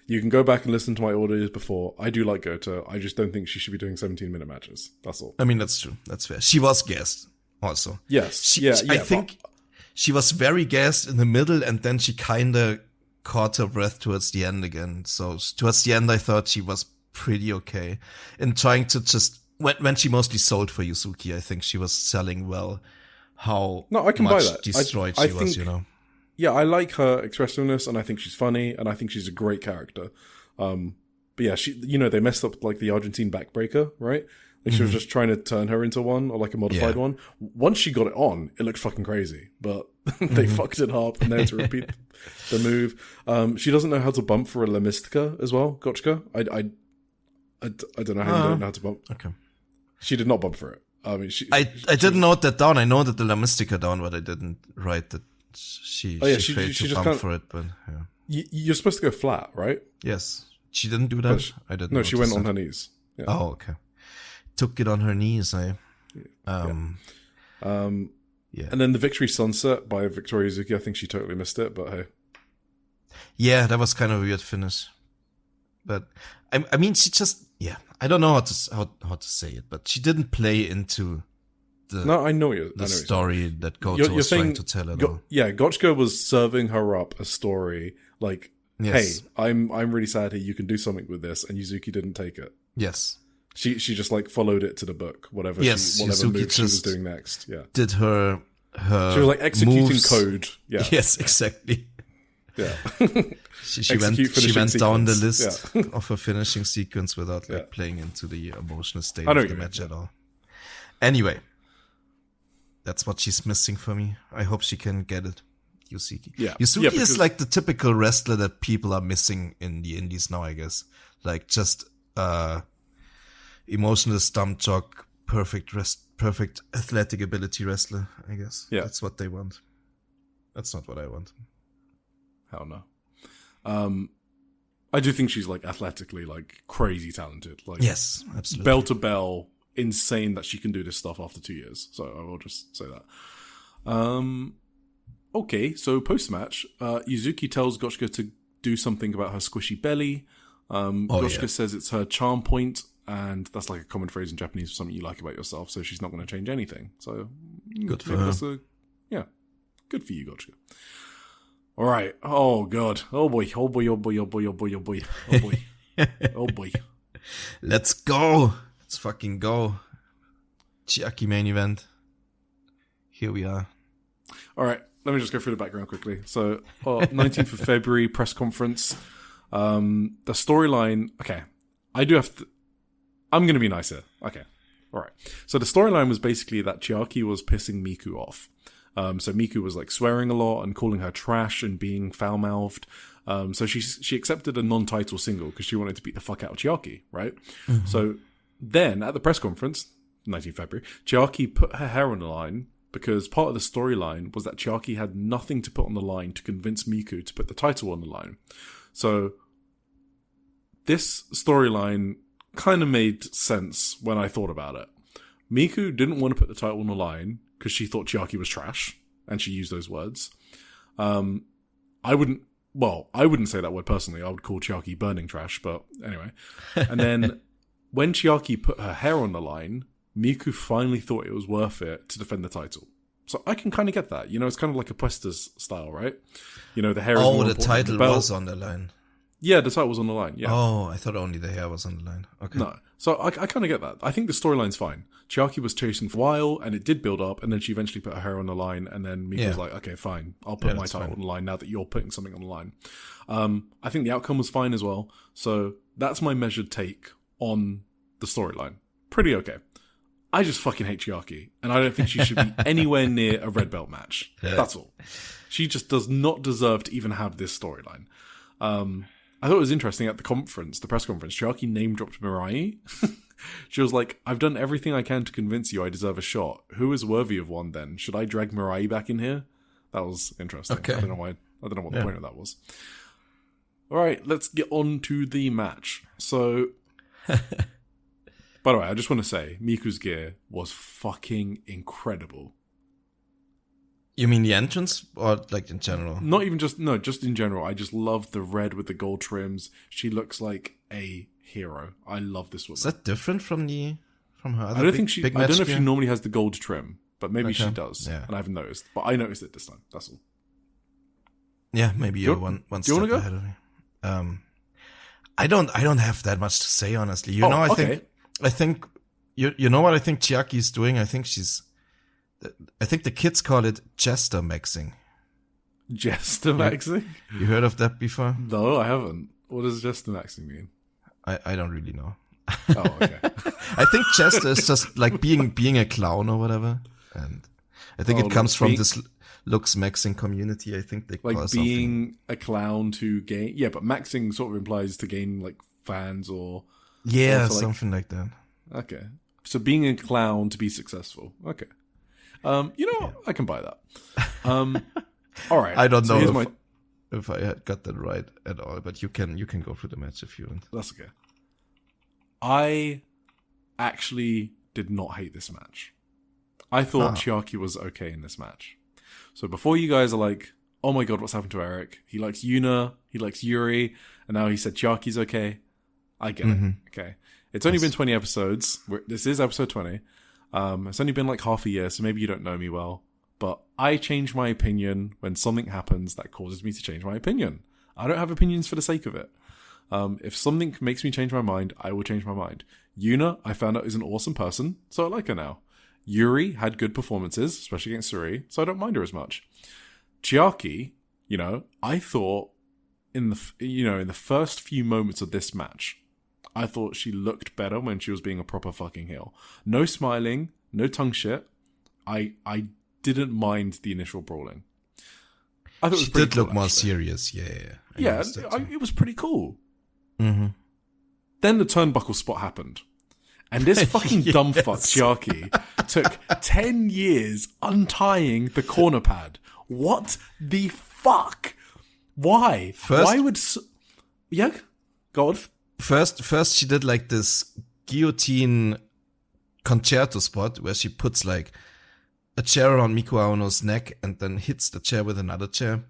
You can go back and listen to my audios before. I do like Goto. I just don't think she should be doing 17-minute matches. That's all. I mean, that's true. That's fair. She was gassed also. Yes. I think she was very gassed in the middle, and then she kind of caught her breath towards the end again. So towards the end, I thought she was pretty okay in trying to just, when she mostly sold for Yuzuki, I think she was selling well how I can buy that. destroyed I she was, think, Yeah, I like her expressiveness, and I think she's funny, and I think she's a great character. But yeah, they messed up like the Argentine backbreaker, right? Like she was just trying to turn her into one, or like a modified one. Once she got it on, it looked fucking crazy, but they fucked it up, and they had to repeat the move. She doesn't know how to bump for a La Mystica as well, Gotchka. I don't know how you don't know how to bump. Okay. She did not bump for it. I mean, I didn't note that down. I know that the La Mystica down, but I didn't write that. She failed to bump for it, but yeah. You're supposed to go flat, right? Yes. She didn't do that? I didn't. No, she went on her knees. Yeah. Oh, okay. Took it on her knees, Yeah. And then the Victory Sunset by Victoria Yuzuki, I think she totally missed it, but hey. Yeah, that was kind of a weird finish. But, I mean, she just, I don't know how to say it, but she didn't play into the story that Goto was trying to tell at all. Yeah, Gotchka was serving her up a story like, yes. Hey, I'm really sad here, you can do something with this, and Yuzuki didn't take it. Yes. She just like followed it to the book, whatever Yuzuki move she was doing next. Yeah. Did her she was like executing moves. Code. Yeah. Yes, exactly. Yeah. she went down the list of her finishing sequence without like playing into the emotional state of the match at all. Anyway, that's what she's missing for me. I hope she can get it. Yuzuki. Yeah. Yuzuki is like the typical wrestler that people are missing in the indies now, I guess. Like just emotional stump jock, perfect athletic ability wrestler, I guess. Yeah. That's what they want. That's not what I want. Hell no. I do think she's like athletically like crazy talented. Like yes, absolutely. Bell to bell, insane that she can do this stuff after 2 years. So I will just say that. Okay, so post-match, Yuzuki tells Gotchka to do something about her squishy belly. Gotchka says it's her charm point, and that's like a common phrase in Japanese for something you like about yourself, so she's not going to change anything. So good for her. Good for you, Gotchka. All right. Oh, God. Oh, boy. Oh, boy. Oh, boy. Oh, boy. Oh, boy. Oh, boy. Oh, boy. Oh, boy. Let's go. Let's fucking go. Chiaki main event. Here we are. All right. Let me just go through the background quickly. So, 19th of February, press conference. The storyline... Okay. I do have to... I'm going to be nice here. Okay. All right. So the storyline was basically that Chiaki was pissing Miku off. So Miku was like swearing a lot and calling her trash and being foul-mouthed. So she accepted a non-title single because she wanted to beat the fuck out of Chiaki, right? Mm-hmm. So then at the press conference, 19th February, Chiaki put her hair on the line because part of the storyline was that Chiaki had nothing to put on the line to convince Miku to put the title on the line. So this storyline kind of made sense when I thought about it. Miku didn't want to put the title on the line because she thought Chiaki was trash, and she used those words. I wouldn't say that word personally. I would call Chiaki burning trash, but anyway. And then when Chiaki put her hair on the line, Miku finally thought it was worth it to defend the title. So I can kind of get that. You know, it's kind of like a Puestas style, right? You know, the hair is more important. The title was on the line. Yeah, the title was on the line, yeah. Oh, I thought only the hair was on the line. Okay. No. So I kind of get that. I think the storyline's fine. Chiaki was chasing for a while, and it did build up, and then she eventually put her hair on the line, and then Miku was like, okay, fine, I'll put my title on the line now that you're putting something on the line. I think the outcome was fine as well. So that's my measured take on the storyline. Pretty okay. I just fucking hate Chiaki, and I don't think she should be anywhere near a red belt match. That's all. She just does not deserve to even have this storyline. I thought it was interesting at the press conference, Chiaki name-dropped Mirai. She was like, I've done everything I can to convince you I deserve a shot. Who is worthy of one then? Should I drag Mirai back in here? That was interesting. Okay. I don't know what the point of that was. All right, let's get on to the match. So, by the way, I just want to say, Miku's gear was fucking incredible. You mean the entrance or like in general? Not even just in general. I just love the red with the gold trims. She looks like a hero. I love this woman. Is that different from her other I don't think she. I don't know if gear? she normally has the gold trim, but maybe Okay. she does. Yeah. And I haven't noticed. But I noticed it this time. That's all. Yeah, maybe you're one step wanna go? ahead of me. I don't have that much to say, honestly. I think you know what I think Chiaki's doing? I think the kids call it jester maxing. Jester maxing? You heard of that before? No, I haven't. What does jester maxing mean? I don't really know. Oh, okay. I think jester is just like being a clown or whatever. And I think it comes from this looks maxing community. I think they call like it being a clown to gain. Yeah, but maxing sort of implies to gain like fans or something like that. Okay, so being a clown to be successful. Okay, I can buy that. All right, I don't so know here's if I had got that right at all, but you can go through the match if you want. That's okay. I actually did not hate this match. I thought Chiaki was okay in this match. So before you guys are like, oh my god, what's happened to Eric? He likes Yuna, he likes Yuri, and now he said Chiaki's okay. I get it. Okay. It's only been 20 episodes. This is episode 20. It's only been like half a year, so maybe you don't know me well. But I change my opinion when something happens that causes me to change my opinion. I don't have opinions for the sake of it. If something makes me change my mind, I will change my mind. Yuna, I found out, is an awesome person, so I like her now. Yuri had good performances, especially against Saori, so I don't mind her as much. Chiaki, I thought in the first few moments of this match, I thought she looked better when she was being a proper fucking heel. No smiling, no tongue shit. I didn't mind the initial brawling. I thought she did look more serious. Yeah. It was pretty cool. Mm-hmm. Then the turnbuckle spot happened. And this fucking dumb fuck, Chiaki, took 10 years untying the corner pad. What the fuck? Why? Why would... Yeah? Go on. First she did like this guillotine concerto spot where she puts like a chair around Miku Aono's neck and then hits the chair with another chair.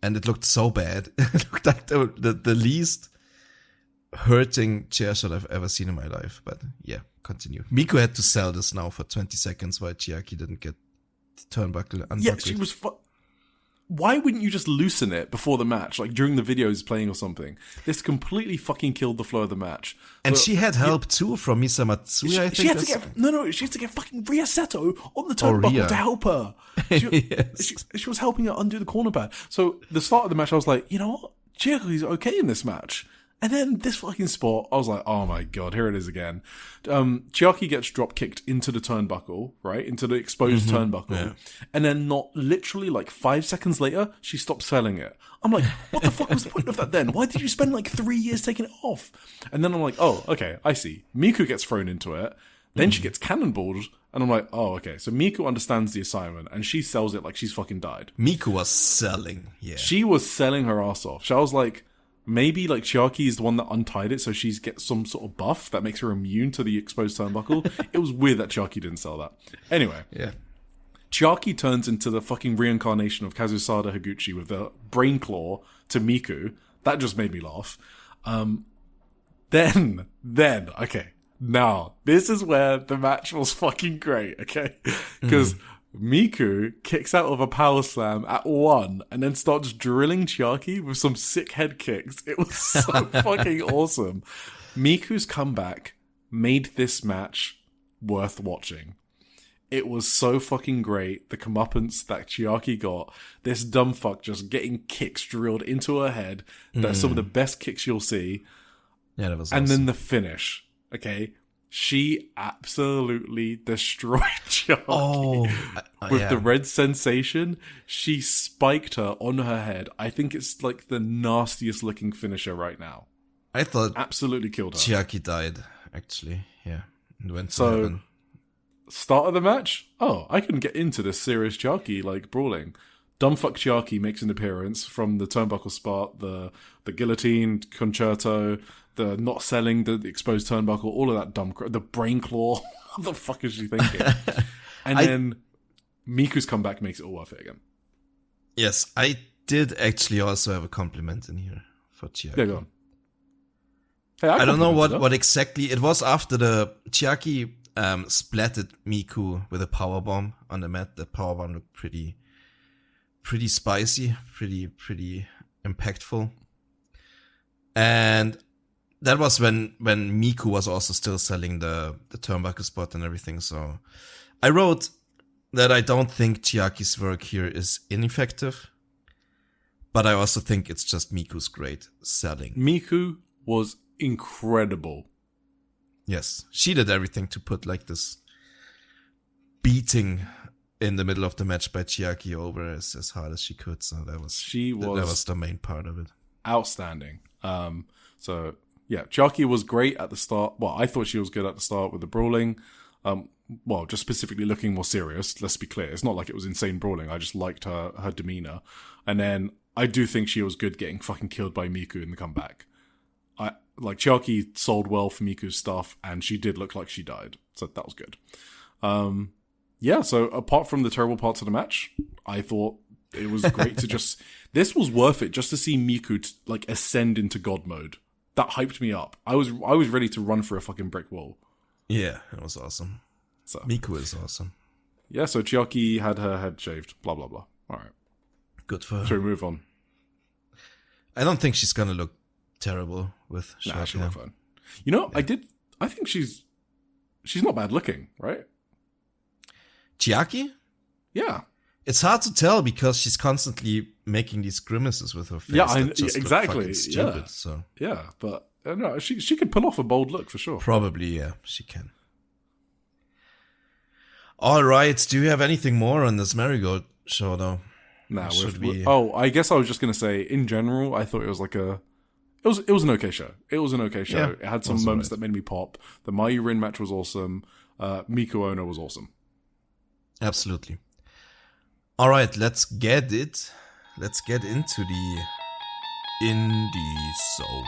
And it looked so bad. It looked like the least hurting chair shot I've ever seen in my life. But yeah, continue. Miku had to sell this now for 20 seconds while Chiaki didn't get the turnbuckle unbuckled. Yeah, she was... Why wouldn't you just loosen it before the match, like during the videos playing or something? This completely fucking killed the flow of the match. And she had help too from Misa Matsui, I think. She had to get fucking Ria Seto on the turnbuckle to help her. She was helping her undo the corner pad. So the start of the match, I was like, you know what? Chiaki's okay in this match. And then this fucking spot, I was like, oh my god, here it is again. Chiaki gets drop kicked into the turnbuckle, right? Into the exposed turnbuckle. Yeah. And then not literally like 5 seconds later, she stops selling it. I'm like, what the fuck was the point of that then? Why did you spend like 3 years taking it off? And then I'm like, oh, okay, I see. Miku gets thrown into it. Then she gets cannonballed. And I'm like, oh, okay. So Miku understands the assignment and she sells it like she's fucking died. Miku was selling, yeah. She was selling her ass off. So I was like, maybe like Chiaki is the one that untied it, so she's gets some sort of buff that makes her immune to the exposed turnbuckle. It was weird that Chiaki didn't sell that. Anyway, yeah, Chiaki turns into the fucking reincarnation of Kazusada Higuchi with the brain claw to Miku. That just made me laugh. Then, okay, now this is where the match was fucking great. Okay, because. Miku kicks out of a power slam at 1 and then starts drilling Chiaki with some sick head kicks. It was so fucking awesome. Miku's comeback made this match worth watching. It was so fucking great. The comeuppance that Chiaki got, this dumb fuck just getting kicks drilled into her head. That's some of the best kicks you'll see. Yeah, that was and awesome. Then the finish. Okay. She absolutely destroyed Chiaki with the red sensation. She spiked her on her head. I think it's like the nastiest looking finisher right now. I thought absolutely killed her. Chiaki died, actually. Yeah. And went to heaven. Start of the match? Oh, I can get into this serious Chiaki like brawling. Dumbfuck Chiaki makes an appearance from the turnbuckle spot, the guillotine concerto, the not selling the exposed turnbuckle, all of that the brain claw. What the fuck is she thinking? And then Miku's comeback makes it all worth it again. Yes, I did actually also have a compliment in here for Chiaki. Yeah, go on. Hey, I don't know what exactly. It was after the Chiaki splatted Miku with a powerbomb on the mat. That powerbomb looked pretty spicy, pretty impactful. And that was when Miku was also still selling the turnbuckle spot and everything. So I wrote that I don't think Chiaki's work here is ineffective, but I also think it's just Miku's great selling. Miku was incredible. Yes, she did everything to put like this beating in the middle of the match by Chiaki over as hard as she could. So that was the main part of it. Outstanding. So yeah, Chiaki was great at the start. Well, I thought she was good at the start with the brawling. Well, just specifically looking more serious. Let's be clear. It's not like it was insane brawling. I just liked her demeanor. And then I do think she was good getting fucking killed by Miku in the comeback. Chiaki sold well for Miku's stuff, and she did look like she died. So that was good. Yeah, so apart from the terrible parts of the match, I thought it was great to just... This was worth it, just to see Miku ascend into God mode. That hyped me up. I was ready to run for a fucking brick wall. Yeah, it was awesome. So Miku is awesome. Yeah, so Chiaki had her head shaved. Blah, blah, blah. All right. Good for her. Shall we move on? I don't think she's gonna look terrible with Chiaki. Nah, she'll look fine. You know, yeah. I think she's not bad looking, right? Chiaki? Yeah. It's hard to tell because she's constantly making these grimaces with her face. Yeah, exactly. Stupid, yeah. So. Yeah, but no, she could pull off a bold look for sure. Probably, yeah, she can. All right, do you have anything more on this Marigold show, though? Nah, I guess I was just gonna say, in general, I thought it was it was an okay show. It was an okay show. Yeah, it had some moments that made me pop. The Mayu Rin match was awesome. Miku Ono was awesome. Absolutely. All right, let's get into the indie zone.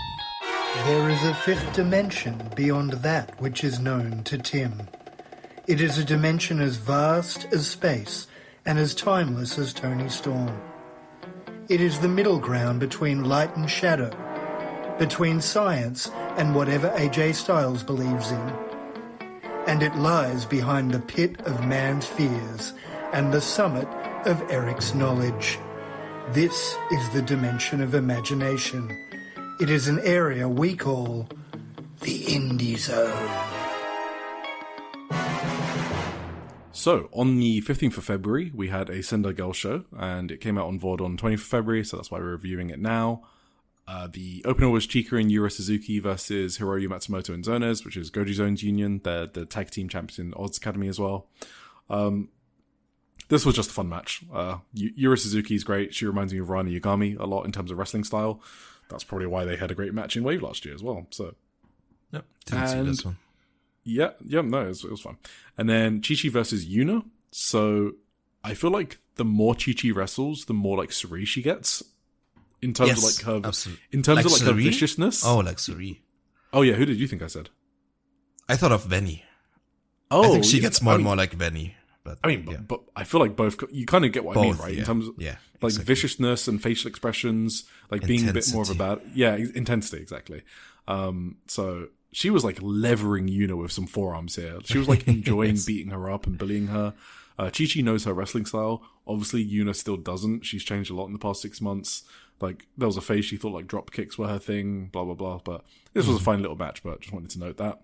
There is a fifth dimension beyond that which is known to Tim. It is a dimension as vast as space and as timeless as Tony Storm. It is the middle ground between light and shadow, between science and whatever AJ Styles believes in. And it lies behind the pit of man's fears and the summit of Eric's knowledge. This is the dimension of imagination. It is an area we call the Indie Zone. So, on the 15th of February, we had a Sendai Girls show, and it came out on VOD on 20th of February, so that's why we're reviewing it now. The opener was Chika and Yura Suzuki versus Hiroyu Matsumoto and Zones, which is Goji Zone's union. They're the tag team champions in Odds Academy as well. This was just a fun match. Yura Suzuki is great. She reminds me of Rana Yagami a lot in terms of wrestling style. That's probably why they had a great match in Wave last year as well. So, yep, didn't see this one. Yeah, no, it was fun. And then Chi-Chi versus Yuna. So I feel like the more Chi-Chi wrestles, the more like Saori she gets. In terms of like her, absolutely. In terms like of like Saori? her viciousness. Oh, like Saori. Oh yeah, who did you think I said? I thought of Venny. Oh, I think she gets more and more like Venny. But but I feel like both. You kind of get what I mean, right? Yeah. In terms of like viciousness and facial expressions, like being a bit more of a bad, intensity, exactly. So she was like levering Yuna with some forearms here. She was like enjoying beating her up and bullying her. Chi-Chi knows her wrestling style. Obviously, Yuna still doesn't. She's changed a lot in the past 6 months. Like, there was a phase she thought like drop kicks were her thing, blah, blah, blah. But this was a fine little match, but just wanted to note that.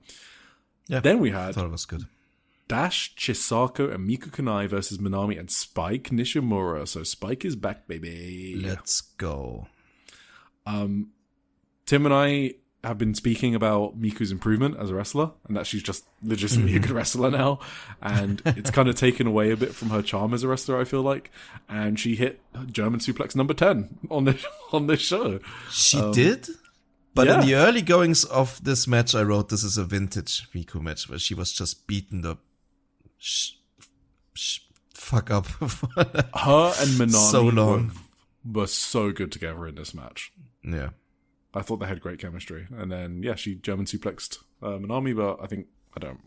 Yeah. Then we had I thought it was good. Dash, Chisako, and Miku Kanai versus Minami and Spike Nishimura. So Spike is back, baby. Let's go. Tim and I have been speaking about Miku's improvement as a wrestler, and that she's just legitimately a good wrestler now, and it's kind of taken away a bit from her charm as a wrestler, I feel like. And she hit German suplex number 10 on this show. She did? But in the early goings of this match, I wrote this is a vintage Miku match where she was just beaten the fuck up. Her and Minami So long. were so good together in this match. Yeah. I thought they had great chemistry. And then, yeah, she German suplexed Minami, but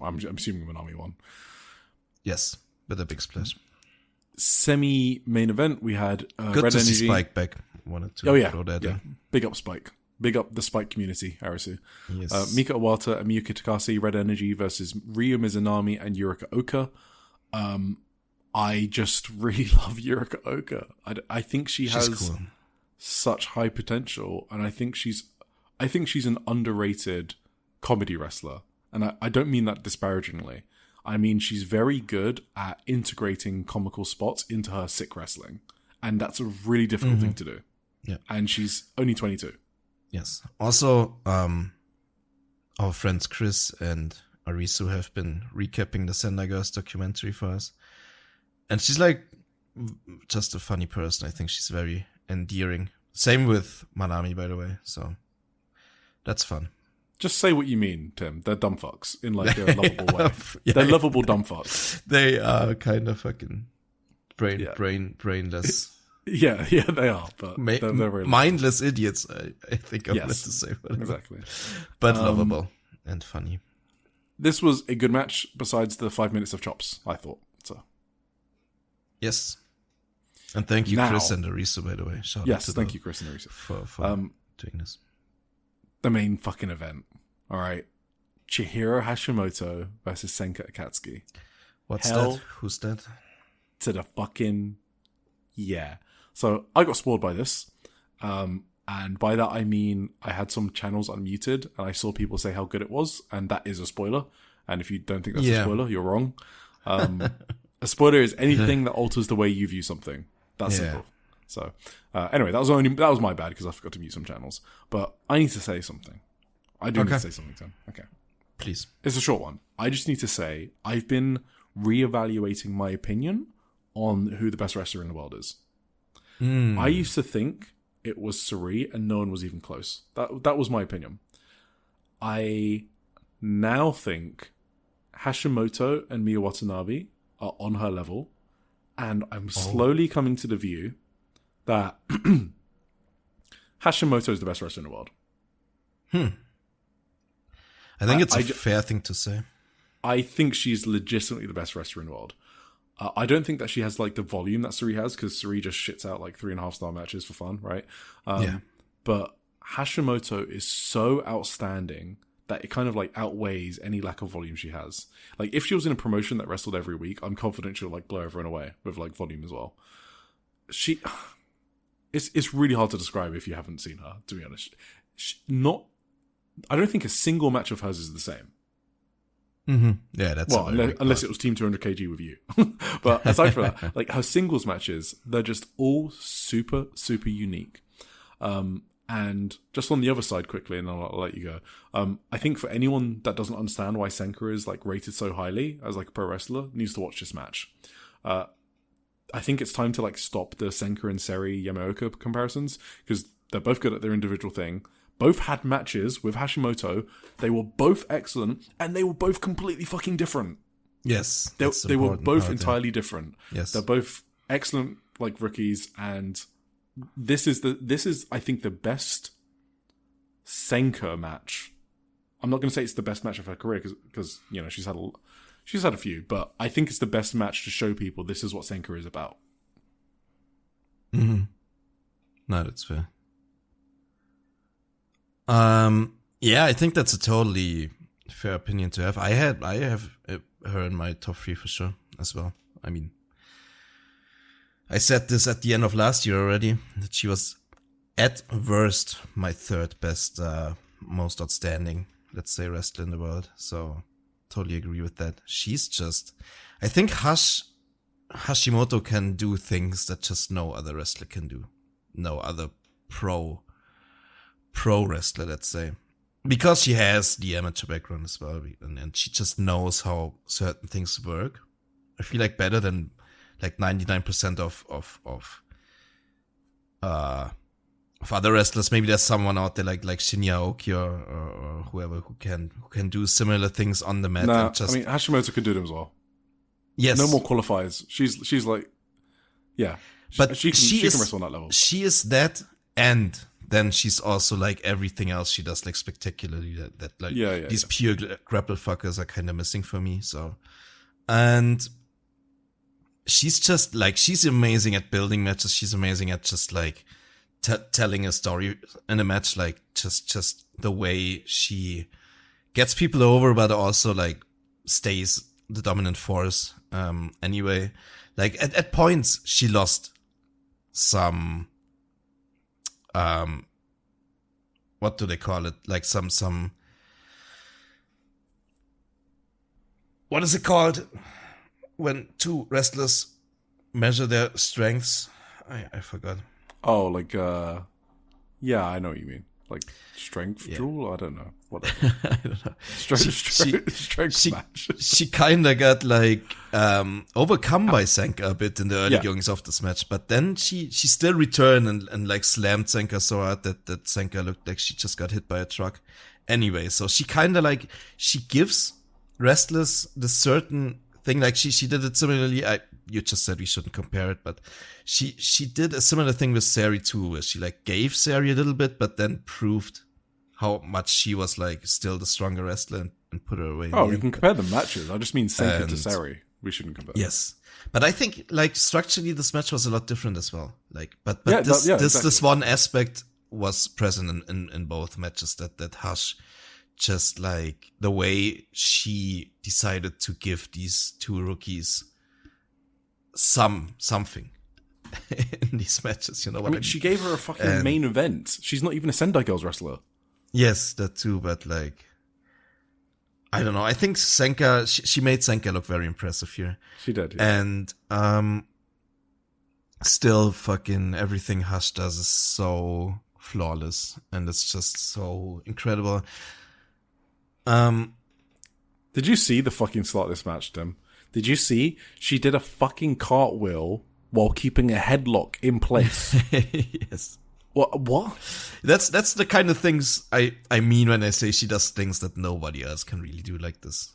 I'm assuming Minami won. Yes, with a big splash. Semi-main event, we had Good Red to Energy. see Spike back. Wanted to Oh, yeah. throw that Yeah. in. Big up Spike. Big up the Spike community, Arisu. Yes. Mika Iwata and Miyuki Takase, Red Energy versus Ryu Mizunami and Yurika Oka. I just really love Yurika Oka. I think she's cool. such high potential, and I think she's an underrated comedy wrestler. And I don't mean that disparagingly. I mean, she's very good at integrating comical spots into her sick wrestling. And that's a really difficult thing to do. Yeah. And she's only 22. Yes. Also, our friends Chris and Arisu have been recapping the Sendai Girls documentary for us. And she's like just a funny person. I think she's very endearing. Same with Manami, by the way. So that's fun. Just say what you mean, Tim. They're dumb fucks in like a lovable way. Yeah, They're lovable dumb fucks. They are kind of fucking brainless. Yeah, they are. But they're really mindless idiots, I think I'm Yes, meant to say. Whatever. exactly. But lovable and funny. This was a good match besides the 5 minutes of chops, I thought. So Yes. And thank you, Now- Chris and Arisu, by the way. Shout out yes, to thank you, Chris and Arisa. for doing this. The main fucking event. All right. Chihiro Hashimoto versus Senka Akatsuki. What's Hell that? Who's that? To the fucking yeah. So I got spoiled by this. And by that I mean I had some channels unmuted and I saw people say how good it was, and that is a spoiler. And if you don't think that's a spoiler, you're wrong. A spoiler is anything that alters the way you view something. That's simple. So anyway, that was my bad because I forgot to mute some channels. But I need to say something. I do need to say something, Tim. Okay. Please. It's a short one. I just need to say I've been reevaluating my opinion on who the best wrestler in the world is. I used to think it was Saori and no one was even close. That was my opinion. I now think Hashimoto and Miya Watanabe are on her level, and I'm slowly coming to the view that Hashimoto is the best wrestler in the world. I think it's a fair thing to say. I think she's legitimately the best wrestler in the world. I don't think that she has like the volume that Saori has, because Saori just shits out like 3.5-star matches for fun, right? But Hashimoto is so outstanding that it kind of like outweighs any lack of volume she has. Like if she was in a promotion that wrestled every week, I'm confident she'll like blow everyone away with like volume as well. It's really hard to describe if you haven't seen her, to be honest. I don't think a single match of hers is the same. Yeah, that's unless it was Team 200 kg with you. But aside from that, like her singles matches, they're just all super, super unique. And just on the other side quickly, and I'll let you go. I think for anyone that doesn't understand why Senka is like rated so highly as like a pro wrestler, needs to watch this match. I think it's time to like stop the Senka and Seri Yamaoka comparisons, because they're both good at their individual thing. Both had matches with Hashimoto. They were both excellent, and they were both completely fucking different. Yes. They were both entirely different. Yes. They're both excellent like rookies, and this is I think the best Senka match. I'm not going to say it's the best match of her career because you know she's had a few, but I think it's the best match to show people this is what Senka is about. No, that's fair. Yeah, I think that's a totally fair opinion to have. I have her in my top 3 for sure as well. I mean, I said this at the end of last year already, that she was at worst my 3rd best, most outstanding, let's say, wrestler in the world. So totally agree with that. She's just, I think Hashimoto can do things that just no other wrestler can do. No other pro wrestler, let's say, because she has the amateur background as well, and she just knows how certain things work. I feel like better than like 99% of other wrestlers. Maybe there's someone out there like Shinya Aoki or whoever who can do similar things on the mat. Nah, and just, I mean Hashimoto could do them as well. Yes. No more qualifiers. She's like, yeah. But she can is, wrestle on that level. She is that, and then she's also like everything else she does, like spectacularly. That like these pure grapple fuckers are kind of missing for me. So, and she's just like, she's amazing at building matches. She's amazing at just like telling a story in a match, like just the way she gets people over, but also like stays the dominant force. Anyway, like at points she lost some, what do they call it? Like some, what is it called when two wrestlers measure their strengths? I forgot. Oh, like, yeah, I know what you mean. Like strength duel? I don't know. Whatever. I don't know. Strength match. She kind of got like overcome by Senka a bit in the early goings of this match, but then she still returned and like slammed Senka so hard that Senka looked like she just got hit by a truck. Anyway, so she kind of like, she gives wrestlers the certain thing, like she did it similarly. You just said we shouldn't compare it, but she did a similar thing with Saori too, where she like gave Saori a little bit, but then proved how much she was like still the stronger wrestler and put her away. Oh, you can compare the matches. I just mean Senka to Saori. We shouldn't compare. Yes, but I think like structurally this match was a lot different as well. Like, but exactly. This one aspect was present in both matches, that Hush, just like the way she decided to give these two rookies something in these matches, you know what I mean? She gave her a fucking main event. She's not even a Sendai Girls wrestler. Yes, that too, but like, I don't know. I think Senka, she made Senka look very impressive here. She did, yeah. And still fucking everything Hush does is so flawless, and it's just so incredible. Did you see the fucking start of this match, Tim? Did you see she did a fucking cartwheel while keeping a headlock in place? Yes. What? That's the kind of things I mean when I say she does things that nobody else can really do like this.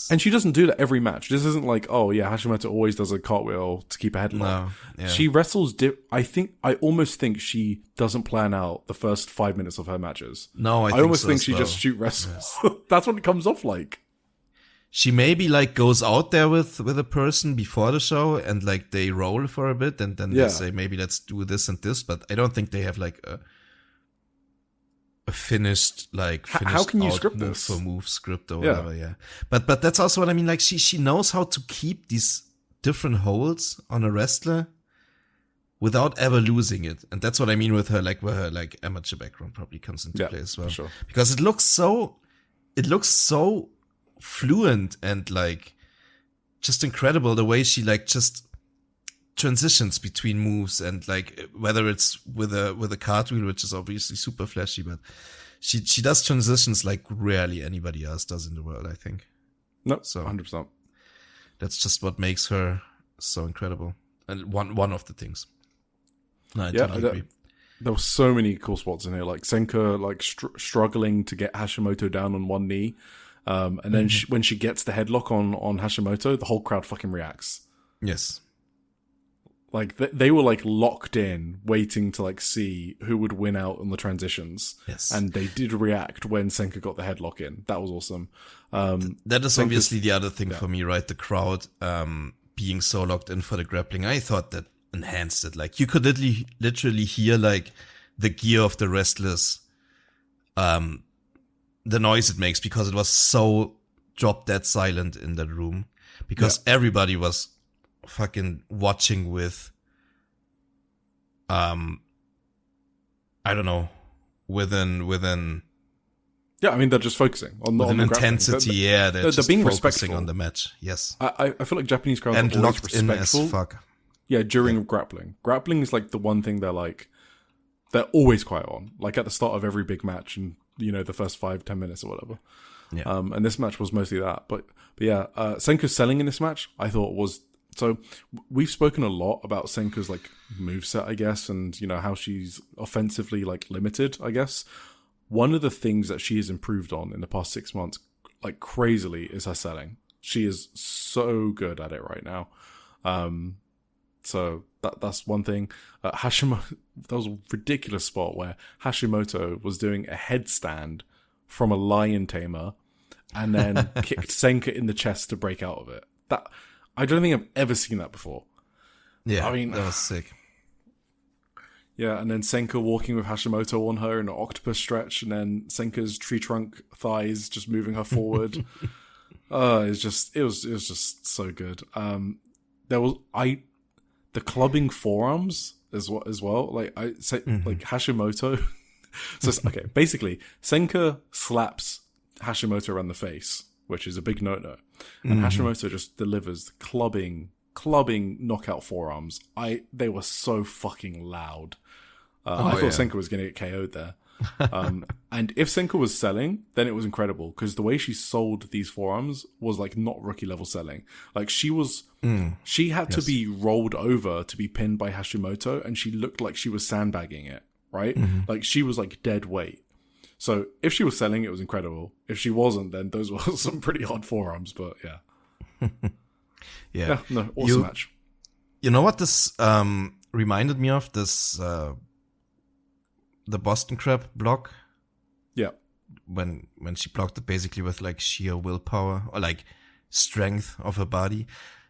And she doesn't do that every match. This isn't like, oh yeah, Hashimoto always does a cartwheel to keep a headlock. No, yeah. She wrestles I almost think she doesn't plan out the first 5 minutes of her matches. No, I almost so think she well. just shoot wrestles. Yes. That's what it comes off like. She maybe like goes out there with a person before the show and like they roll for a bit and then they say maybe let's do this and this, but I don't think they have like a finished how can you script move this for move script or whatever. Yeah, but that's also what I mean. Like she knows how to keep these different holds on a wrestler without ever losing it, and that's what I mean with her like where her like amateur background probably comes into play as well. Sure. Because it looks so fluent and like just incredible the way she like just transitions between moves, and like whether it's with a cartwheel, which is obviously super flashy, but she does transitions like rarely anybody else does in the world, I think. No, so 100%. That's just what makes her so incredible, and one of the things. No, I totally agree. There were so many cool spots in here, like Senka like struggling to get Hashimoto down on one knee. And then when she gets the headlock on Hashimoto, the whole crowd fucking reacts. Yes. Like they were like locked in, waiting to like see who would win out on the transitions. Yes. And they did react when Senka got the headlock in. That was awesome. That is obviously the other thing for me, right? The crowd being so locked in for the grappling. I thought that enhanced it. Like you could literally hear like the gear of the wrestlers, the noise it makes, because it was so drop dead silent in that room, because everybody was fucking watching with I don't know, within yeah, I mean they're just focusing on the intensity. They're just being focusing respectful on the match. Yes. I feel like Japanese crowds and are always locked in respectful. as fuck. Yeah, during grappling. Grappling is like the one thing they're always quiet on, like at the start of every big match, and you know, the first 5-10 minutes or whatever. Yeah. And this match was mostly that. But yeah, Senka's selling in this match, I thought was, so we've spoken a lot about Senka's like moveset, I guess, and you know, how she's offensively like limited, I guess. One of the things that she has improved on in the past 6 months, like crazily, is her selling. She is so good at it right now. So that's one thing. Hashimoto, that was a ridiculous spot where Hashimoto was doing a headstand from a lion tamer and then kicked Senka in the chest to break out of it. That I don't think I've ever seen that before. Yeah, I mean, that was sick. Yeah, and then Senka walking with Hashimoto on her in an octopus stretch, and then Senka's tree trunk thighs just moving her forward. It was just so good. The clubbing forearms as well. Like like Hashimoto. So okay, basically Senka slaps Hashimoto around the face, which is a big no-no, and Hashimoto just delivers clubbing knockout forearms. They were so fucking loud. I thought Senka was going to get KO'd there. And if Senka was selling, then it was incredible because the way she sold these forearms was like not rookie level selling. Like she had to be rolled over to be pinned by Hashimoto, and she looked like she was sandbagging it, right? Like she was like dead weight. So if she was selling, it was incredible. If she wasn't, then those were some pretty hard forearms, but yeah. Yeah. No, awesome match. You know what this reminded me of? This the Boston Crab block. Yeah. When she blocked it basically with like sheer willpower or like strength of her body.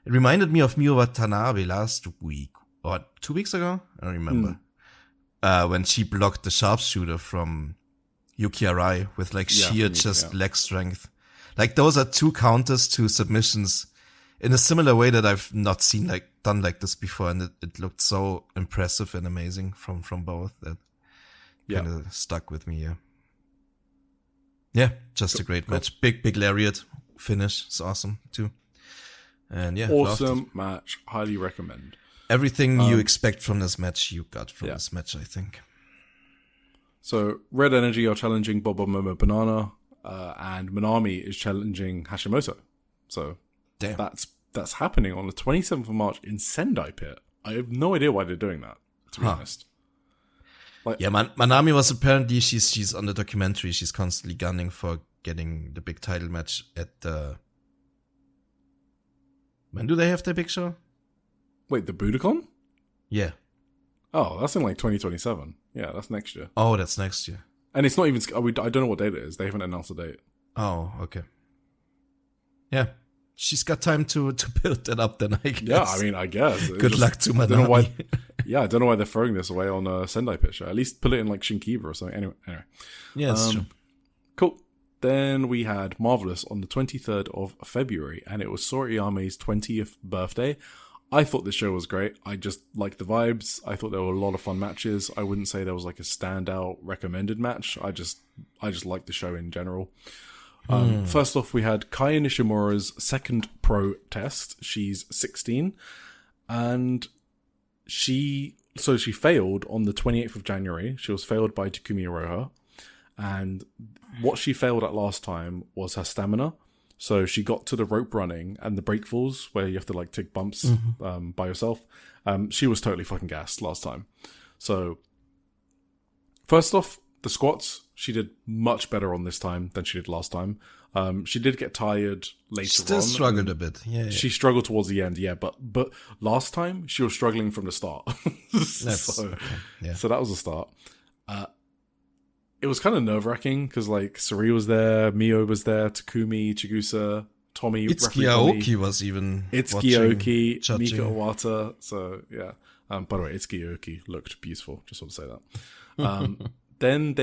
It reminded me of Miyu Watanabe last week or 2 weeks ago. I don't remember. When she blocked the sharpshooter from Yuki Arai with like sheer leg strength. Like those are two counters to submissions in a similar way that I've not seen like done like this before, and it looked so impressive and amazing from both that kind of stuck with me. Yeah, just a great match. Big lariat finish. It's awesome too. And yeah, awesome match. Highly recommend. Everything you expect from this match, you got from this match, I think. So Red Energy are challenging Bobo Momo Banana, and Manami is challenging Hashimoto. So damn. That's happening on the 27th of March in Sendai Pit. I have no idea why they're doing that, to be honest. Like, yeah, Manami was apparently, she's on the documentary, she's constantly gunning for getting the big title match at the... When do they have their big show? Wait, the Budokan? Yeah. Oh, that's in like 2027. Yeah, that's next year. Oh, that's next year. And it's not even... I don't know what date it is. They haven't announced a date. Oh, okay. Yeah. She's got time to build that up then, I guess. Yeah, I mean, I guess. Good luck to Manami. I don't know why they're throwing this away on a Sendai Pit show. At least put it in like Shinkiba or something. Anyway. Yeah, that's true. Cool. Then we had Marvelous on the 23rd of February, and it was Soriyame's 20th birthday. I thought this show was great. I just liked the vibes. I thought there were a lot of fun matches. I wouldn't say there was like a standout recommended match. I just liked the show in general. First off, we had Kaya Nishimura's second pro test. She's 16, and she failed on the 28th of January. She was failed by Takumi Iroha, and what she failed at last time was her stamina. So she got to the rope running and the break falls where you have to like take bumps by yourself. She was totally fucking gassed last time. So first off, the squats, she did much better on this time than she did last time. She did get tired later on. Still struggled a bit. Yeah. She struggled towards the end, but last time she was struggling from the start. So that was the start. It was kind of nerve-wracking because like Saori was there, Mio was there, Takumi, Chigusa, Tommy, Itsuki Aoki was even Itsuki Aoki, Mika Iwata. So yeah. By the way, Itsuki Aoki looked beautiful. Just want to say that. Then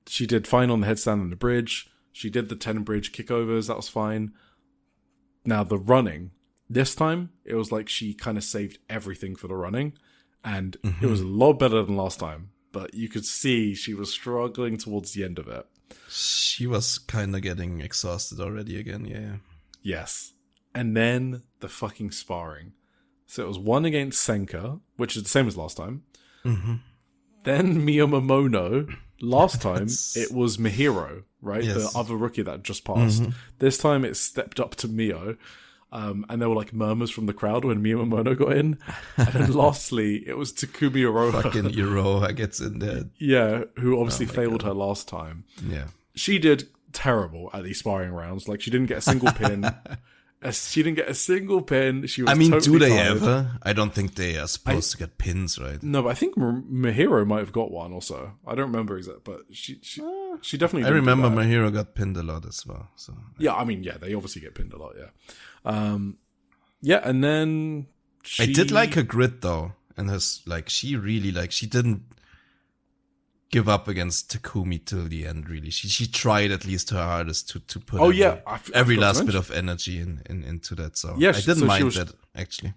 she did fine on the headstand and the bridge. She did the 10 bridge kickovers. That was fine. Now the running, this time it was like she kind of saved everything for the running, and it was a lot better than last time. But you could see she was struggling towards the end of it. She was kind of getting exhausted already again. Yeah. Yes. And then the fucking sparring. So it was one against Senka, which is the same as last time. Then Miyomomono. Last time, it was Mihiro, right? Yes. The other rookie that just passed. This time, it stepped up to Mio. And there were like murmurs from the crowd when Miyomomono got in. And then lastly, it was Takumi Iroha. Fucking Iroha gets in there. Yeah, who obviously failed her last time. Yeah. She did terrible at these sparring rounds. Like, she didn't get a single pin. She didn't get a single pin. She was do they tired. ever? I don't think they are supposed to get pins, right? No, but I think Mahiro might have got one also. I don't remember exactly, but she definitely. I remember my hero got pinned a lot as well. So yeah, I mean, yeah, they obviously get pinned a lot. Yeah, and then I did like her grit though, and she really she didn't give up against Takumi till the end. Really, she tried at least her hardest to put every last bit of energy into that. So yeah, I didn't mind that actually.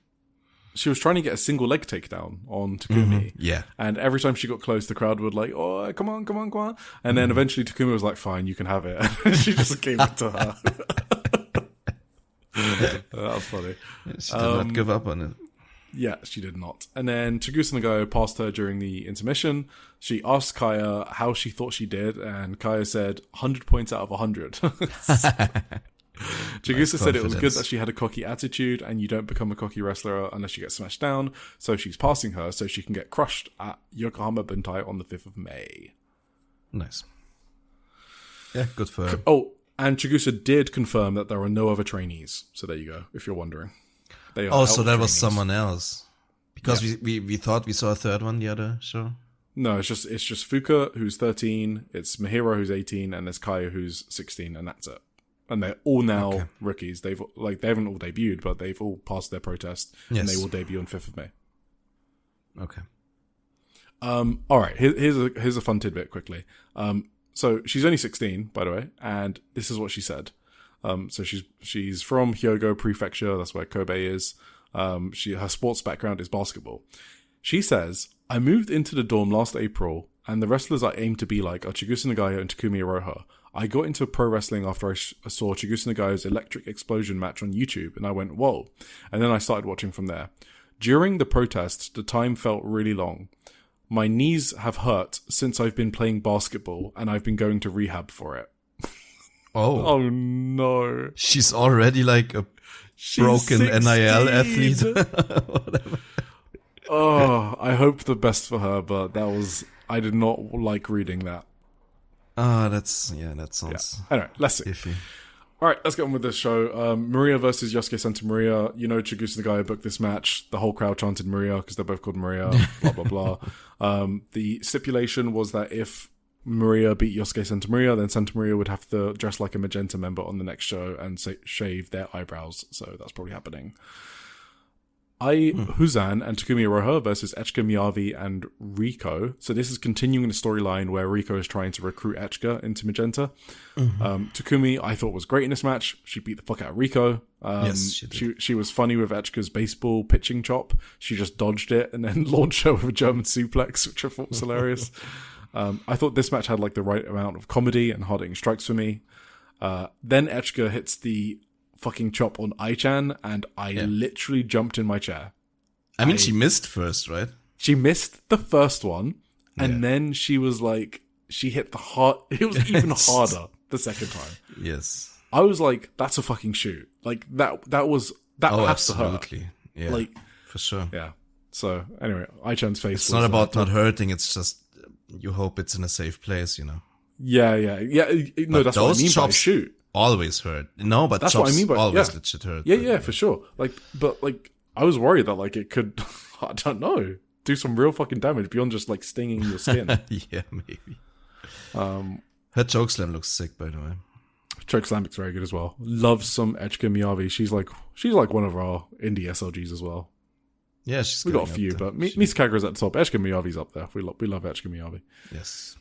She was trying to get a single leg takedown on Takumi. Yeah. And every time she got close, the crowd would like, oh, come on. And then eventually Takumi was like, fine, you can have it. And she just gave it to her. That was funny. She did not give up on it. Yeah, she did not. And then Chigusa Nagayo passed her during the intermission. She asked Kaya how she thought she did, and Kaya said 100 points out of 100. Chigusa said it was good that she had a cocky attitude, and you don't become a cocky wrestler unless you get smashed down, so she's passing her so she can get crushed at Yokohama Buntai on the 5th of May. Nice. Yeah, good for her. Oh, and Chigusa did confirm that there are no other trainees, so there you go, if you're wondering. They are so that trainees. was someone else. Because we thought we saw a third one the other show. No, it's just Fuka, who's 13, it's Mahiro, who's 18, and there's Kaya, who's 16, and that's it. And they're all now rookies. They haven't all debuted, but they've all passed their protest, and they will debut on 5th of May. Okay. All right. Here's a fun tidbit quickly. So she's only 16, by the way, and this is what she said. So she's from Hyogo Prefecture. That's where Kobe is. Her sports background is basketball. She says, I moved into the dorm last April, and the wrestlers I aim to be like are Chigusa Nagayo and Takumi Iroha. I got into pro wrestling after I saw Chigusa Nagayo's Electric Explosion match on YouTube, and I went, whoa. And then I started watching from there. During the protest, the time felt really long. My knees have hurt since I've been playing basketball, and I've been going to rehab for it. Oh No. She's already like a broken 16. NIL athlete. Whatever. Oh, I hope the best for her, but I did not like reading that. That sounds Anyway, let's see. iffy. All right, let's get on with this show. Maria versus Yosuke Santa Maria. You know, Chigusa Nagayo booked this match. The whole crowd chanted Maria because they're both called Maria. Blah blah blah. The stipulation was that if Maria beat Yosuke Santa Maria, then Santa Maria would have to dress like a Magenta member on the next show and shave their eyebrows. So that's probably happening. Huzan and Takumi Iroha versus Echika Miyavi and Riko. So this is continuing the storyline where Riko is trying to recruit Echika into Magenta. Takumi, I thought, was great in this match. She beat the fuck out of Riko. Yes, she did. She was funny with Echika's baseball pitching chop. She just dodged it and then launched her with a German suplex, which I thought was hilarious. I thought this match had like the right amount of comedy and hard-hitting strikes for me. Then Echika hits the fucking chop on Ai-chan, and I literally jumped in my chair. I mean, she missed first, right? She missed the first one, and then she was like, she hit the hard. It was even harder the second time. Yes. I was like, that's a fucking shoot. Like that has to hurt. Absolutely. Yeah. Like, for sure. yeah. So anyway, Ai-chan's face. It's not about not hurting. It's just you hope it's in a safe place, you know. Yeah. No, that's what I mean by shoot. Always hurt. No, but that's chops what I mean by always legit hurt. Yeah, for sure. But I was worried that like it could, I don't know, do some real fucking damage beyond just like stinging your skin. Yeah, maybe. Her chokeslam looks sick, by the way. Chokeslam looks very good as well. Love some Echika Miyavi. She's like one of our indie SLGs as well. Yeah, we got a few, but Misakaga's at the top. Echika Miyavi's up there. We love Echika Miyavi. Yes.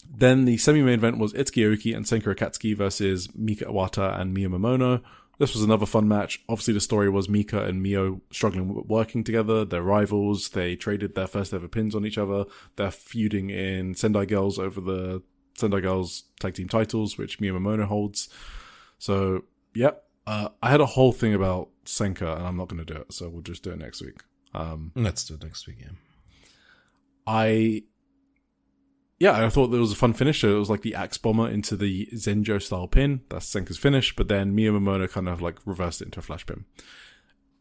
Then the semi-main event was Itsuki Aoki and Senko Akatsuki versus Mika Iwata and Miya Momono. This was another fun match. Obviously, the story was Mika and Mio struggling with working together. They're rivals. They traded their first ever pins on each other. They're feuding in Sendai Girls over the Sendai Girls tag team titles, which Miya Momono holds. So, yep. I had a whole thing about Senka, and I'm not going to do it, so we'll just do it next week. Let's do it next week, yeah. I thought there was a fun finish. So it was like the axe bomber into the Zenjo style pin. That's Senka's finish, but then Miya Momono kind of like reversed it into a flash pin.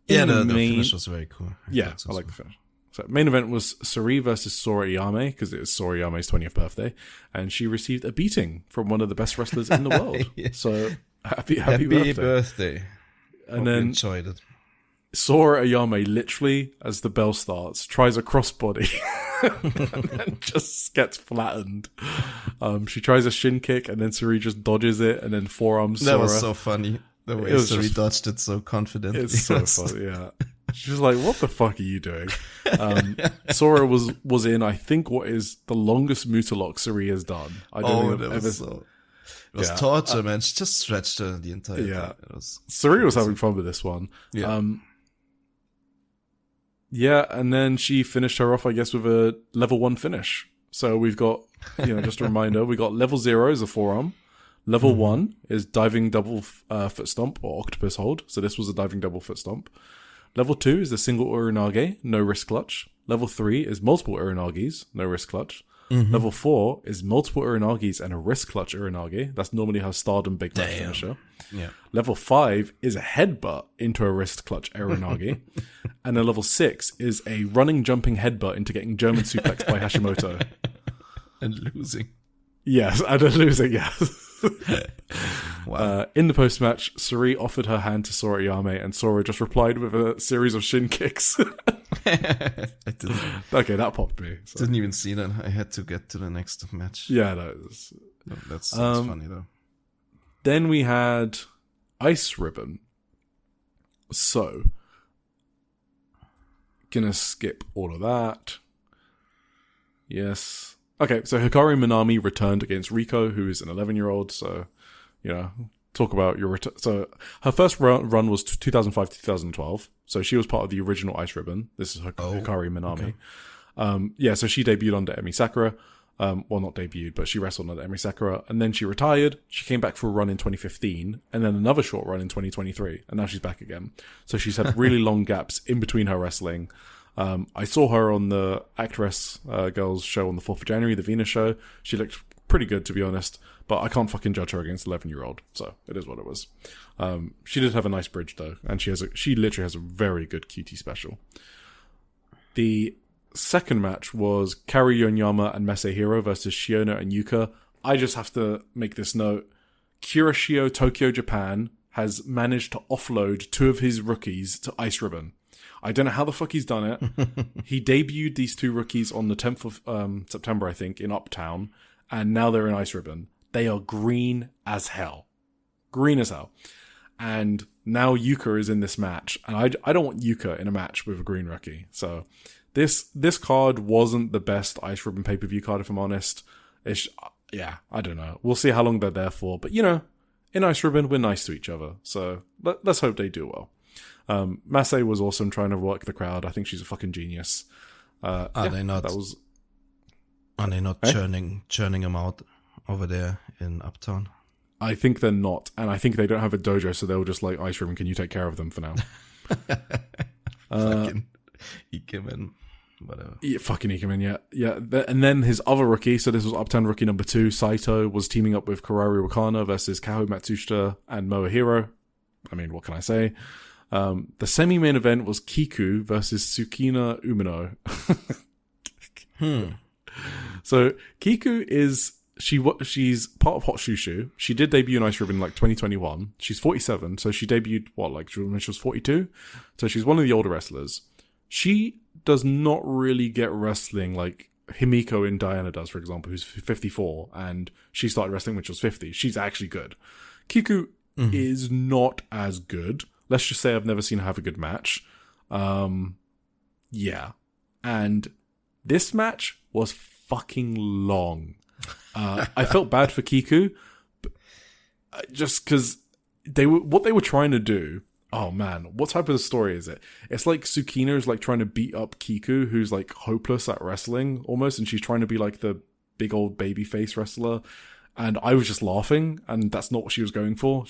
Yeah, the finish was very cool. I like the finish. So main event was Saori versus Sora Iyame, because it was Sora Iyame's 20th birthday, and she received a beating from one of the best wrestlers in the world. So happy birthday. And Hope then you enjoyed it. Sora Iyame literally, as the bell starts, tries a crossbody and then just gets flattened. She tries a shin kick and then Saori just dodges it and then forearms Sora. That was so funny. The way Saori dodged it so confidently. It's so funny, yeah. She's like, what the fuck are you doing? Sora was in, I think, what is the longest Mutalock Saori has done. I don't think I've ever... It was torture, man. She just stretched her the entire time. Saori was having fun with this one. Yeah. And then she finished her off, I guess, with a level 1 finish. So we've got, just a reminder, we got level 0 is a forearm. Level 1 is diving double foot stomp or octopus hold. So this was a diving double foot stomp. Level 2 is the single uranage, no wrist clutch. Level 3 is multiple uranages, no wrist clutch. Level 4 is multiple uranages and a wrist clutch uranage. That's normally how Stardom big match finisher. Yeah. Level 5 is a headbutt into a wrist clutch uranage. And then level 6 is a running jumping headbutt into getting German suplex by Hashimoto. And losing. Yes, and then losing, yes. Wow. In the post-match, Saori offered her hand to Sora Iyame, and Sora just replied with a series of shin kicks. I didn't. Okay, that popped me. So. Didn't even see that. I had to get to the next match. Yeah, That's funny though. Then we had Ice Ribbon. So, gonna skip all of that. Yes. Okay, so Hikaru Minami returned against Riko, who is an 11-year-old. So, talk about your return. So, her first run was 2005 to 2012. So, she was part of the original Ice Ribbon. This is Hikaru Minami. Okay. So she debuted under Emi Sakura. Well, not debuted, but she wrestled under Emi Sakura. And then she retired. She came back for a run in 2015. And then another short run in 2023. And now she's back again. So, she's had really long gaps in between her wrestling. I saw her on the Actress Girls show on the 4th of January, the Venus show. She looked pretty good, to be honest, but I can't fucking judge her against 11-year-old, so it is what it was. She did have a nice bridge, though, and she literally has a very good QT special. The second match was Karu Yonyama and Masahiro versus Shiona and Yuka. I just have to make this note. Kurashio Tokyo Japan has managed to offload 2 of his rookies to Ice Ribbon. I don't know how the fuck he's done it. He debuted these 2 rookies on the 10th of September, I think, in Uptown, and now they're in Ice Ribbon. They are green as hell. Green as hell. And now Yuka is in this match, and I don't want Yuka in a match with a green rookie. So this card wasn't the best Ice Ribbon pay-per-view card, if I'm honest. I don't know. We'll see how long they're there for. But, in Ice Ribbon, we're nice to each other. So let's hope they do well. Masai was awesome trying to work the crowd. I think she's a fucking genius. Are they not churning them out over there in Uptown? I think they're not, and I think they don't have a dojo, so they'll just like, Ice Ribbon, can you take care of them for now? Fucking Ikemen, whatever. Yeah, fucking Ikemen, yeah. And then his other rookie, so this was Uptown rookie number 2, Saito, was teaming up with Kararu Wakana versus Kaho Matsushita and Moahiro. I mean, what can I say? The semi-main event was Kiku versus Tsukina Umino. So Kiku is she's part of Hot Shushu. She did debut in Ice Ribbon in 2021. She's 47, so she debuted when she was 42. So she's one of the older wrestlers. She does not really get wrestling like Himiko and Diana does, for example, who's 54, and she started wrestling when she was 50. She's actually good. Kiku is not as good. Let's just say I've never seen her have a good match. Yeah. And this match was fucking long. I felt bad for Kiku, just because what they were trying to do. Oh man, what type of story is it? It's like Tsukina is like trying to beat up Kiku, who's like hopeless at wrestling almost, and she's trying to be like the big old baby face wrestler. And I was just laughing, and that's not what she was going for.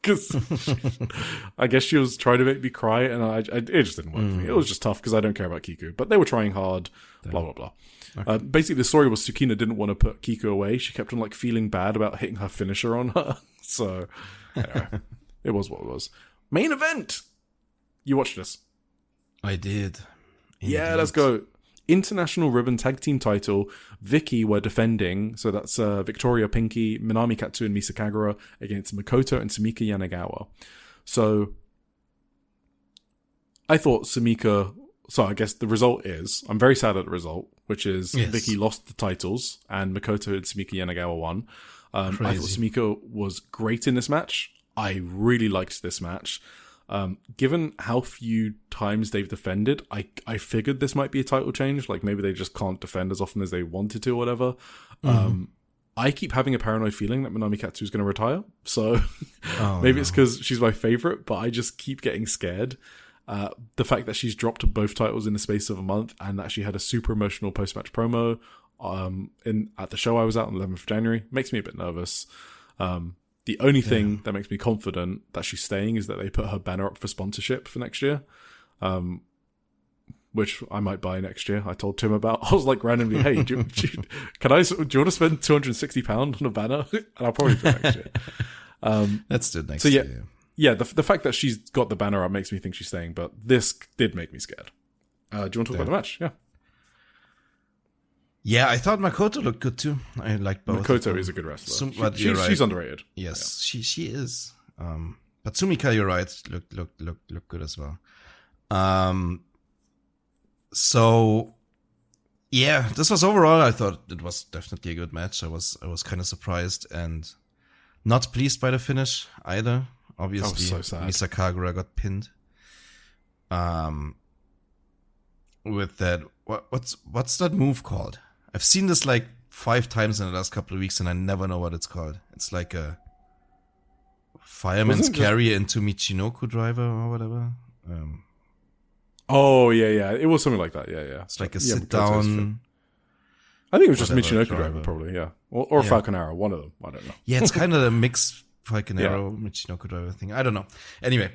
Because I guess she was trying to make me cry, and it just didn't work for me. It was just tough because I don't care about Kiku, but they were trying hard. Blah blah blah. Okay. Basically, the story was Tsukina didn't want to put Kiku away. She kept on like feeling bad about hitting her finisher on her. So anyway, it was what it was. Main event. You watched this? I did. Yeah, let's go. International Ribbon Tag Team title. Vicky were defending, so that's Victoria Pinky, Minami Katsu, and Misa Kagura against Makoto and Sumika Yanagawa. So I thought Sumika. So I guess the result is, I'm very sad at the result, which is Vicky lost the titles and Makoto and Sumika Yanagawa won. I thought Sumika was great in this match. I really liked this match. Given how few times they've defended, I figured this might be a title change. Like maybe they just can't defend as often as they wanted to or whatever. I keep having a paranoid feeling that Minami Katsu is going to retire. So maybe it's because she's my favorite, but I just keep getting scared. The fact that she's dropped both titles in the space of a month and that she had a super emotional post-match promo at the show I was at on the 11th of January makes me a bit nervous. The only thing that makes me confident that she's staying is that they put her banner up for sponsorship for next year, which I might buy next year. I told Tim about. I was like randomly, hey, do you want to spend £260 on a banner? And I'll probably do it next year. Let's do it next year. Yeah, the fact that she's got the banner up makes me think she's staying, but this did make me scared. Do you want to talk about the match? Yeah. Yeah, I thought Makoto looked good too. I like both. Makoto is a good wrestler. She's underrated. Yes, she is. But Sumika, you're right, look good as well. So yeah, this was overall. I thought it was definitely a good match. I was kind of surprised and not pleased by the finish either. Obviously, so sad. Misa Kagura got pinned. With that, what's that move called? I've seen this like 5 times in the last couple of weeks, and I never know what it's called. It's like a fireman's carry into Michinoku driver or whatever. Oh yeah, it was something like that. Yeah. It's like a sit down. I think it was just Michinoku driver, probably. Yeah, or Falcon Arrow, one of them. I don't know. Yeah, it's kind of a mixed Falcon Arrow Michinoku driver thing. I don't know. Anyway,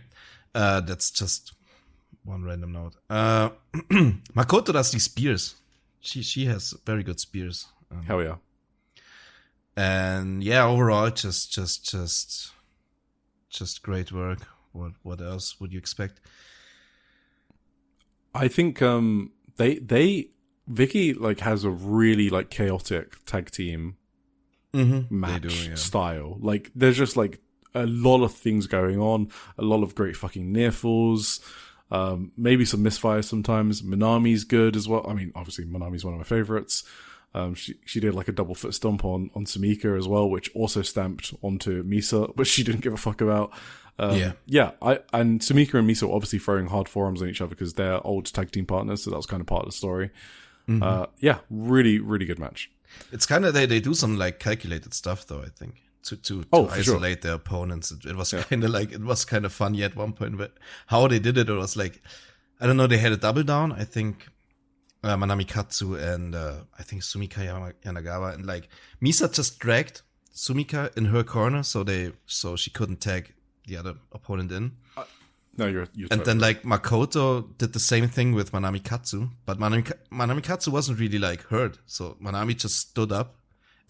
that's just one random note. Makoto does these spears. She has very good spears. Hell yeah. And yeah, overall, just great work. What else would you expect? I think Vicky like has a really like chaotic tag team match style. Like there's just like a lot of things going on, a lot of great fucking near falls. Maybe some misfires sometimes. Minami's good as well. I mean, obviously Minami's one of my favorites. She did like a double foot stomp on Sumika as well, which also stamped onto Misa, but she didn't give a fuck about. And Sumika and Misa were obviously throwing hard forearms on each other because they're old tag team partners, so that was kind of part of the story. Really, really good match. It's kind of they do some like calculated stuff though, I think. To isolate their opponents. It was kind of like, it was kind of funny at one point, but how they did it was like, I don't know, they had a double down, I think, Manami Katsu and I think Sumika Yanagawa, and like Misa just dragged Sumika in her corner so she couldn't tag the other opponent in. No, you're and then like Makoto did the same thing with Manami Katsu, but Manami Katsu wasn't really like hurt, so Manami just stood up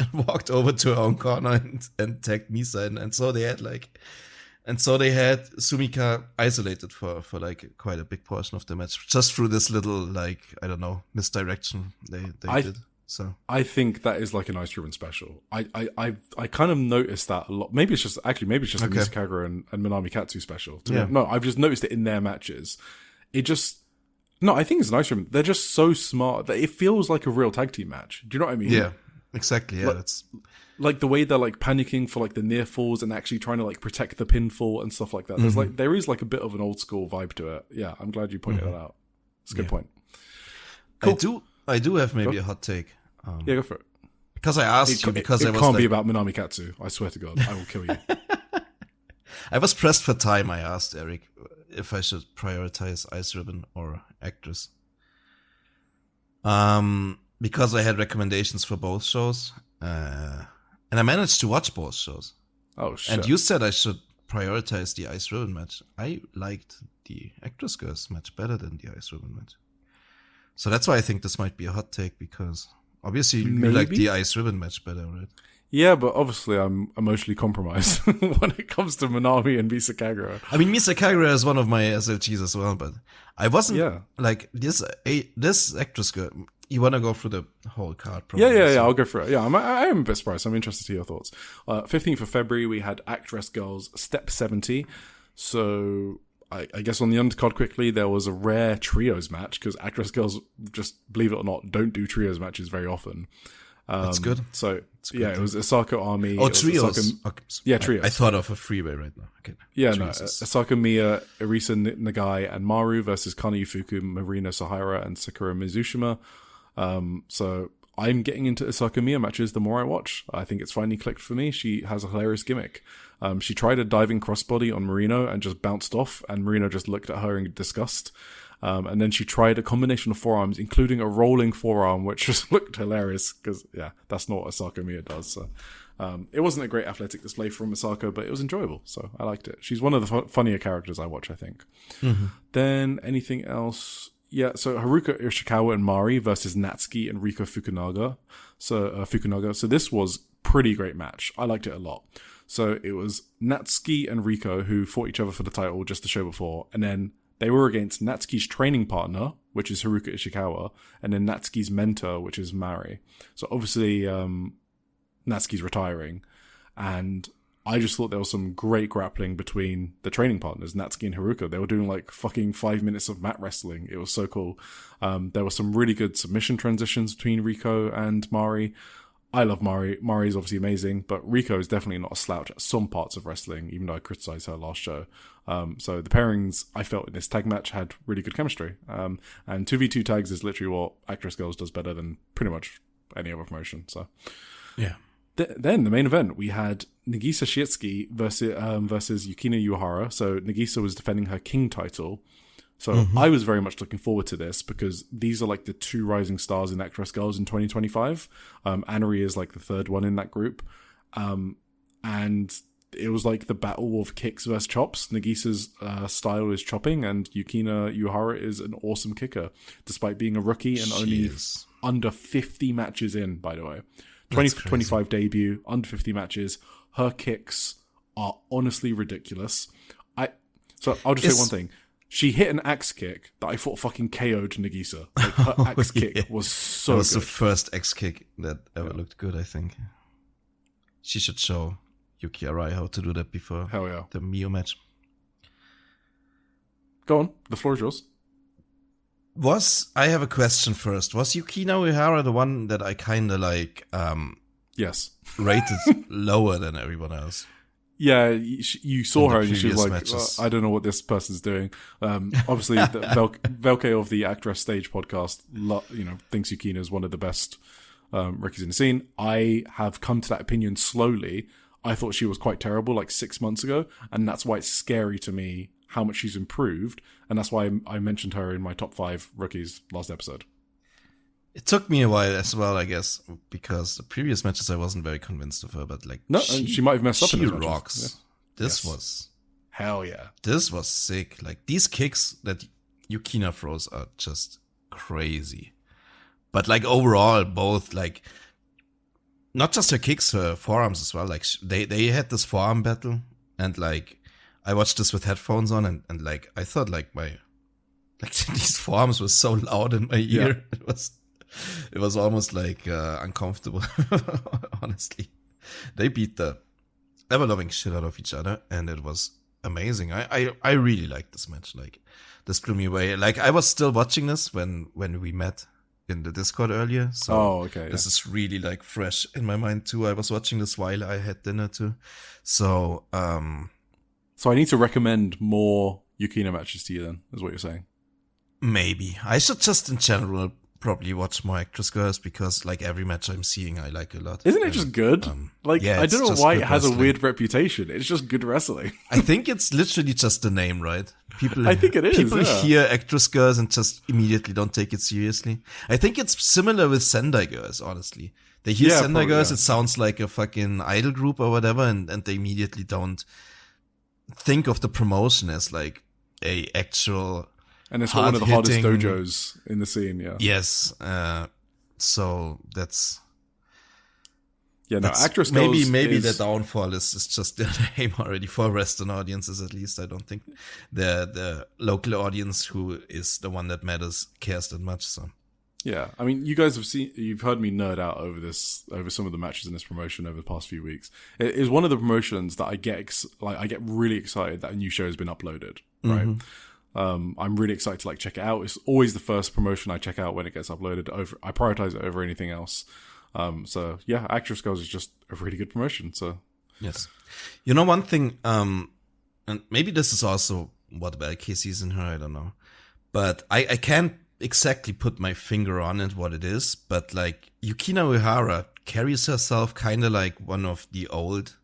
and walked over to her own corner and tagged Misa in, and so they had Sumika isolated for like quite a big portion of the match, just through this little like, I don't know, misdirection they did. So I think that is like a nice Ruben special. I kind of noticed that a lot. Maybe it's just the Misa Kagura and Minami Katsu special. No, I've just noticed it in their matches. I think it's a nice Ruben. They're just so smart that it feels like a real tag team match. Do you know what I mean? Yeah. Exactly, yeah. That's like the way they're like panicking for like the near falls and actually trying to like protect the pinfall and stuff like that. There is like a bit of an old school vibe to it. Yeah, I'm glad you pointed that out. It's a good point. Cool. I do have maybe a hot take. Go for it. Because I asked you, because it can't be about Minami Katsu. I swear to God, I will kill you. I was pressed for time. I asked Eric if I should prioritize Ice Ribbon or Actress. Because I had recommendations for both shows, and I managed to watch both shows. Oh shit! And you said I should prioritize the Ice Ribbon match. I liked the Actress Girls match better than the Ice Ribbon match. So that's why I think this might be a hot take, because obviously you like the Ice Ribbon match better, right? Yeah, but obviously I'm emotionally compromised when it comes to Minami and Misa Kagura. I mean, Misa Kagura is one of my SLGs as well, but I wasn't like this actress girl. You want to go through the whole card? Probably, Yeah. I'll go for it. Yeah, I am a bit surprised. I'm interested to hear your thoughts. 15th of February, we had Actress Girls Step 70. So I guess on the undercard quickly, there was a rare trios match because Actress Girls, just believe it or not, don't do trios matches very often. That's good. So good, it was Osaka Army. Oh, trios. Yeah, trios. I thought of a freeway right now. Okay. Yeah, Osaka Miya, Arisa Nagai, and Maru versus Kana Yufuku, Marina Sahara, and Sakura Mizushima. So I'm getting into Osaka Miya matches the more I watch. I think it's finally clicked for me. She has a hilarious gimmick. She tried a diving crossbody on Marino and just bounced off, and Marino just looked at her in disgust. And then she tried a combination of forearms, including a rolling forearm, which just looked hilarious because, that's not what Osaka Miya does. So, it wasn't a great athletic display from Osaka, but it was enjoyable. So I liked it. She's one of the funnier characters I watch, I think. Mm-hmm. Then anything else? Yeah, so Haruka Ishikawa and Mari versus Natsuki and Riko Fukunaga. So this was pretty great match. I liked it a lot. So it was Natsuki and Riko who fought each other for the title just the show before, and then they were against Natsuki's training partner, which is Haruka Ishikawa, and then Natsuki's mentor, which is Mari. So obviously, Natsuki's retiring, and I just thought there was some great grappling between the training partners, Natsuki and Haruka. They were doing like fucking 5 minutes of mat wrestling. It was so cool. There were some really good submission transitions between Riko and Mari. I love Mari. Mari's obviously amazing, but Riko is definitely not a slouch at some parts of wrestling, even though I criticized her last show. So the pairings I felt in this tag match had really good chemistry. And 2v2 tags is literally what Actress Girls does better than pretty much any other promotion. So yeah. Then the main event, we had Nagisa Shiitsuki versus Yukina Uehara. So Nagisa was defending her King title. So I was very much looking forward to this because these are like the two rising stars in Actress Girls in 2025. Anari is like the third one in that group. And it was like the battle of kicks versus chops. Nagisa's style is chopping, and Yukina Uehara is an awesome kicker, despite being a rookie and only under 50 matches in, by the way. 25 debut, under 50 matches. Her kicks are honestly ridiculous. So I'll just say one thing. She hit an axe kick that I thought fucking KO'd Nagisa. Like, her axe kick was so good. That was the first axe kick that ever looked good, I think. She should show Yuki Arai how to do that before the Mio match. Go on, the floor is yours. I have a question first. Was Yukina Uehara the one that I kind of like yes, rated lower than everyone else? Yeah, you saw her and she was like, I don't know what this person's doing. Obviously, the Velke of the Actress Stage podcast, thinks Yukina is one of the best rookies in the scene. I have come to that opinion slowly. I thought she was quite terrible like 6 months ago, and that's why it's scary to me how much she's improved, and that's why I mentioned her in my top 5 rookies last episode. It took me a while as well, I guess, because the previous matches I wasn't very convinced of her, but like she might have messed up in those matches. She rocks. Yeah. This was hell yeah. This was sick. Like these kicks that Yukina throws are just crazy. But like overall, both like not just her kicks, her forearms as well. Like they had this forearm battle, and like I watched this with headphones on, and like I thought like these forearms were so loud in my ear. Yeah. It was almost like uncomfortable, honestly. They beat the ever-loving shit out of each other, and it was amazing. I really liked this match. Like, this blew me away. Like, I was still watching this when we met in the Discord earlier. So this is really, like, fresh in my mind, too. I was watching this while I had dinner, too. So, So I need to recommend more Yukina matches to you, then, is what you're saying? Maybe. I should just, in general, probably watch more Actress Girls because like every match I'm seeing I like a lot. Isn't it just good? I don't know why it has a weird reputation. It's just good wrestling. I think it's literally just the name, right? I think it is. People hear Actress Girls and just immediately don't take it seriously. I think it's similar with Sendai Girls, honestly. They hear Sendai Girls, it sounds like a fucking idol group or whatever, and they immediately don't think of the promotion as like a actual. And it's one of the hardest dojos in the scene, yeah. Yes. So that's... Yeah, no, Actress Girls maybe the downfall is just their name already for Western audiences, at least. I don't think the local audience, who is the one that matters, cares that much. So yeah, I mean, you've heard me nerd out over some of the matches in this promotion over the past few weeks. It is one of the promotions that I get really excited that a new show has been uploaded, right? I'm really excited to check it out. It's always the first promotion I check out when it gets uploaded. I prioritize it over anything else. So yeah, Actress Girls is just a really good promotion. So yes, one thing, and maybe this is also what Belke sees in her. I don't know, but I can't exactly put my finger on it what it is. But Yukina Uehara carries herself kind of like one of the old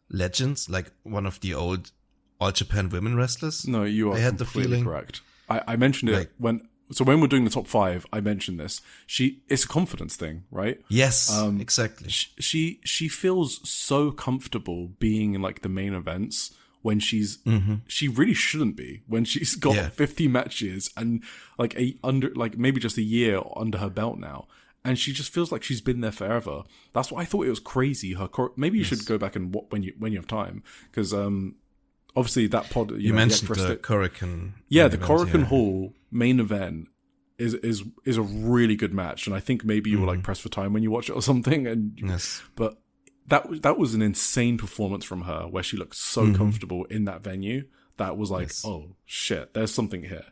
legends, like one of the old All Japan women wrestlers. No, you are completely correct. I mentioned it when we're doing the top 5, I mentioned this. It's a confidence thing, right? Yes, exactly. She feels so comfortable being in the main events when she really shouldn't be, when she's got 50 matches and maybe just a year under her belt now. And she just feels like she's been there forever. That's why I thought it was crazy. Maybe you should go back and when you have time, because obviously that pod you mentioned the Korakuen. Yeah, the Korakuen Hall main event is a really good match, and I think maybe you were pressed for time when you watch it or something. And but that was an insane performance from her, where she looked so comfortable in that venue. That was oh shit, there's something here.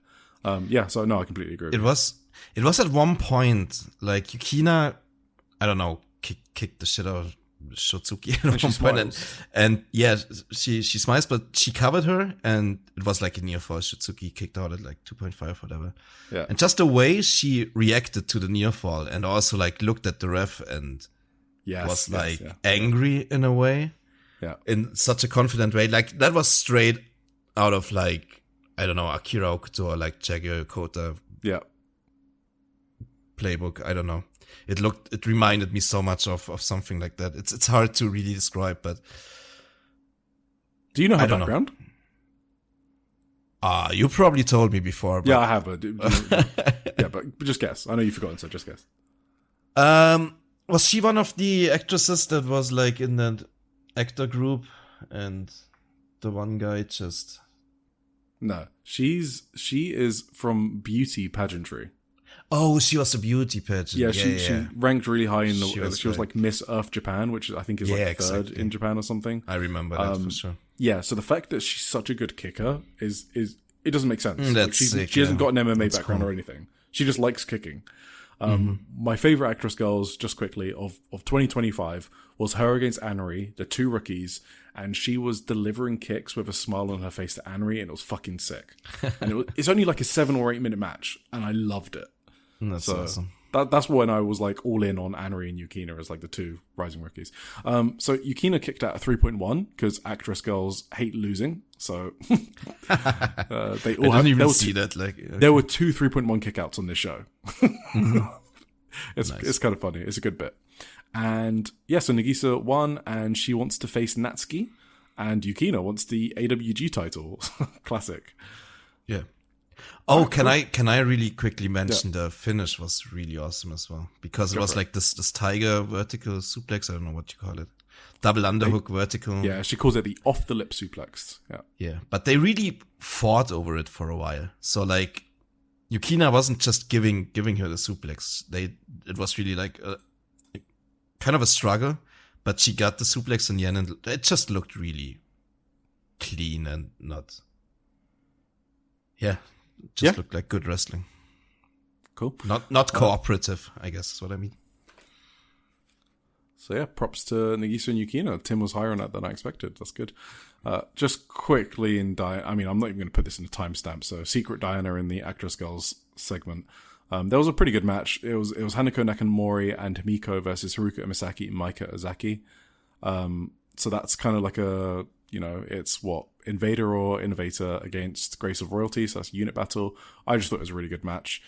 So no, I completely agree. It was at one point Yukina, I don't know, kicked the shit out of Shotsuki at one point, and she smiles, but she covered her, and it was like a near fall. Shotsuki kicked out at 2.5, whatever. Yeah, and just the way she reacted to the near fall, and also looked at the ref and was angry in a way, in such a confident way. That was straight out of I don't know, Akira Okuto or Jagger Yokota playbook. I don't know. It reminded me so much of something like that. It's hard to really describe, but do you know her background? You probably told me before. But... Yeah, I have. But just guess. I know you've forgotten, so just guess. Was she one of the actresses that was in the actor group, and the one guy just? No, she is from beauty pageantry. Oh, she was a beauty pageant. Yeah, she ranked really high in the. She was Miss Earth Japan, which I think is third in Japan or something. I remember that for sure. Yeah, so the fact that she's such a good kicker is it doesn't make sense. She hasn't got an MMA background or anything. She just likes kicking. My favorite Actress Girls, just quickly, of 2025 was her against Anri, the two rookies, and she was delivering kicks with a smile on her face to Anri, and it was fucking sick. And it's only a 7 or 8 minute match, and I loved it. That's awesome. That's when I was all in on Anri and Yukina as the two rising rookies. So Yukina kicked out a 3.1 because Actress Girls hate losing. So they all see that. There were 2 3.1 kickouts on this show. It's kind of funny. It's a good bit. And so Nagisa won, and she wants to face Natsuki, and Yukina wants the AWG title. Classic. Yeah. Oh, can I really quickly mention the finish was really awesome as well, because it was this tiger vertical suplex. I don't know what you call it. Double underhook vertical. Yeah, she calls it the off the lip suplex. Yeah. Yeah, but they really fought over it for a while. So Yukina wasn't just giving her the suplex. It was really kind of a struggle, but she got the suplex in the end, and it just looked really clean and not. Yeah. Just looked like good wrestling. Cool. Not cooperative, I guess is what I mean. So props to Nagisa and Yukina. Tim was higher on that than I expected. That's good. Just quickly I'm not even going to put this in a timestamp. So Secret Diana in the Actress Girls segment. There was a pretty good match. It was Hanako Nakamori and Himiko versus Haruka Imisaki and Maika Ozaki. So that's kind of it's Invader or Innovator against Grace of Royalty, so that's a unit battle. I just thought it was a really good match.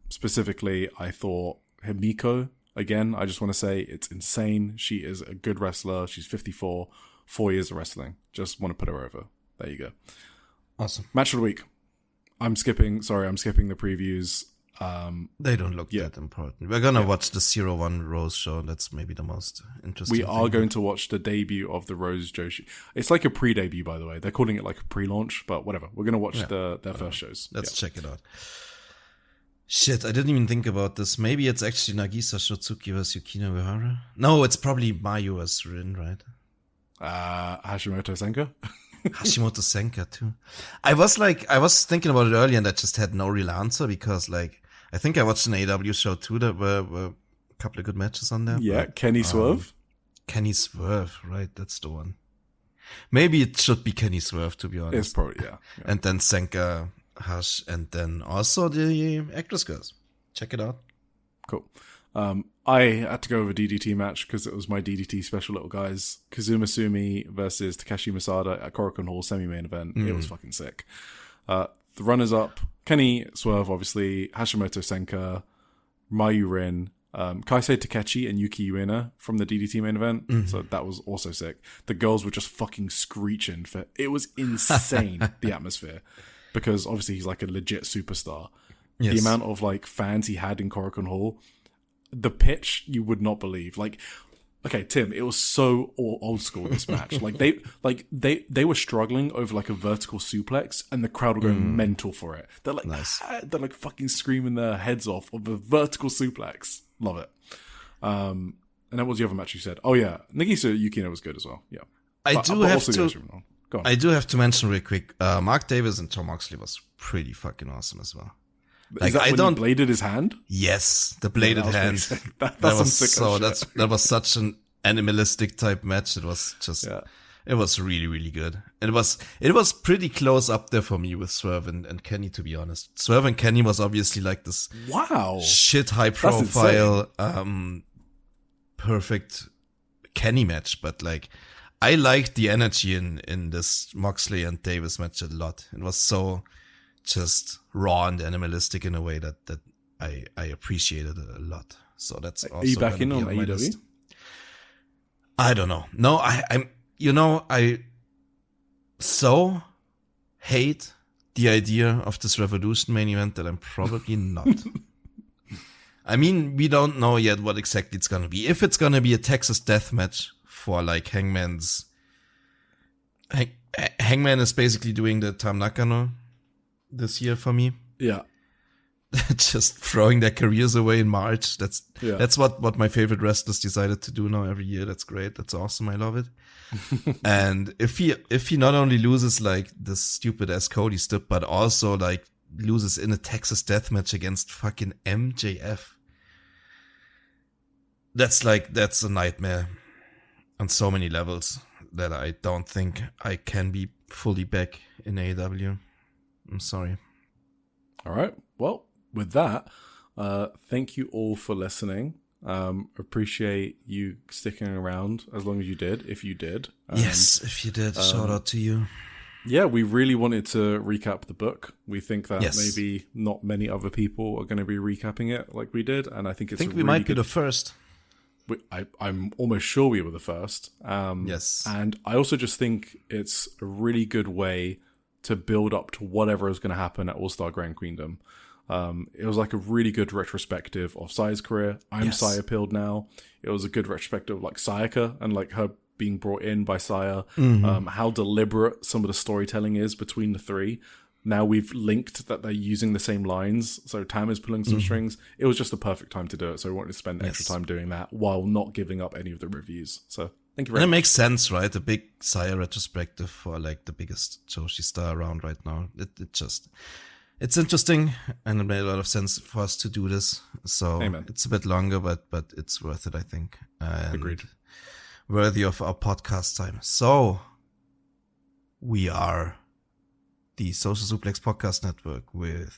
Specifically, I thought Himiko, again, I just want to say it's insane. She is a good wrestler. She's 54, 4 years of wrestling. Just want to put her over. There you go. Awesome. Match of the week. I'm skipping the previews. They don't look that important. We're gonna watch the 01 Rose show. That's maybe the most interesting. We are going to watch the debut of the Rose Joshi. It's like a pre-debut, by the way. They're calling it like a pre-launch, but whatever. We're gonna watch their first shows. Let's check it out. Shit, I didn't even think about this. Maybe it's actually Nagisa Shotsuki vs Yukino Uehara. No, it's probably Mayu vs Rin, right? Hashimoto Senka. Hashimoto Senka too. I was thinking about it earlier and I just had no real answer because I think I watched an AEW show too that were a couple of good matches on there. Yeah, but, Kenny Swerve. Kenny Swerve, right? That's the one. Maybe it should be Kenny Swerve, to be honest. It's probably, yeah. And then Senka, Hash, and then also the Actress Girls. Check it out. Cool. I had to go with a DDT match because it was my DDT special little guys. Kazuma Sumi versus Takeshi Masada at Korakuen Hall semi-main event. It was fucking sick. The runners-up, Kenny Swerve, obviously, Hashimoto Senka, Mayu Rin, Kaisei Takechi and Yuki Uena from the DDT main event. So that was also sick. The girls were just fucking screeching. It was insane, the atmosphere. Because obviously he's like a legit superstar. Yes. The amount of like fans he had in Korakuen Hall, the pitch you would not believe. Like, okay, Tim, it was so old school this match. They were struggling over like a vertical suplex, and the crowd were going mental for it. They're like, they're like fucking screaming their heads off of a vertical suplex. Love it. And that was the other match you said. Oh yeah, Nagisa Yukino was good as well. Yeah, I do have to mention real quick. Mark Davis and Tom Moxley was pretty fucking awesome as well. Is that when he bladed his hand? Yes, the bladed hand. That was such an animalistic type match. It was just, it was really, really good. It was pretty close up there for me with Swerve and Kenny, to be honest. Swerve and Kenny was obviously like this shit high profile, perfect Kenny match, but like, I liked the energy in this Moxley and Davis match a lot. It was so just raw and animalistic in a way that I appreciated it a lot. So that's also. Are you back in on AEW? I don't know. No, I so hate the idea of this Revolution main event that I'm probably not. I mean, we don't know yet what exactly it's gonna be. If it's gonna be a Texas death match for like Hangman's. Hangman is basically doing the Tam Nakano this year for me. Yeah. Just throwing their careers away in March. That's what my favorite wrestlers decided to do now every year. That's great. That's awesome. I love it. And if he not only loses like the stupid ass Cody stuff, but also like loses in a Texas death match against fucking MJF. That's a nightmare on so many levels that I don't think I can be fully back in AEW. I'm sorry. All right. Well, with that, thank you all for listening. Appreciate you sticking around as long as you did, if you did. Yes, if you did. Shout out to you. Yeah, we really wanted to recap the book. We think that maybe not many other people are going to be recapping it like we did, and I think it's. I think we might be the first. I'm almost sure we were the first. Yes, and I also just think it's a really good way to build up to whatever is going to happen at All-Star Grand Queendom. It was like a really good retrospective of Saya's career. I'm Saya pilled now. It was a good retrospective of like Sayaka and like her being brought in by Saya. How deliberate some of the storytelling is between the three. Now we've linked that they're using the same lines, so Tam is pulling some strings. It was just the perfect time to do it, so we wanted to spend extra time doing that while not giving up any of the reviews. So thank you very much. And it makes sense, right? A big Saya retrospective for like the biggest Joshi star around right now. It's interesting, and it made a lot of sense for us to do this. So It's a bit longer, but it's worth it, I think. And agreed. Worthy of our podcast time. So we are the Social Suplex Podcast Network with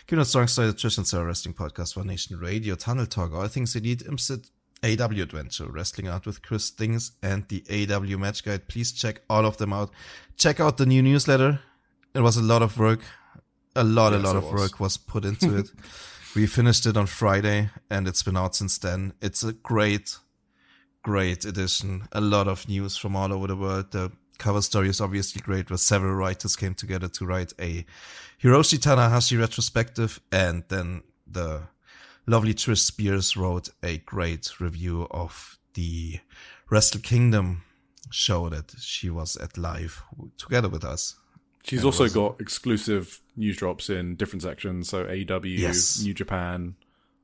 Kino Strong Story, the Trish and Sarah Wrestling Podcast for Nation Radio, Tunnel Talk, All Things Elite, IMSIT, AW Adventure, Wrestling Out with Chris Things, and the AW Match Guide. Please check all of them out. Check out the new newsletter. It was a lot of work. A lot of work was put into it. We finished it on Friday, and it's been out since then. It's a great edition. A lot of news from all over the world. The cover story is obviously great, where several writers came together to write a Hiroshi Tanahashi retrospective, and then the lovely Trish Spears wrote a great review of the Wrestle Kingdom show that she was at live together with us. She's also got exclusive news drops in different sections, so AEW, Yes. New Japan.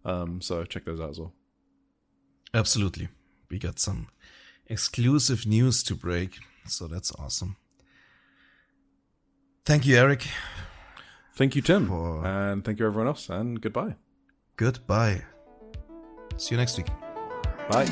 So check those out as well. Absolutely. We got some exclusive news to break, so that's awesome. Thank you, Eric. Thank you, Tim. And thank you, everyone else. And goodbye. Goodbye. See you next week. Bye.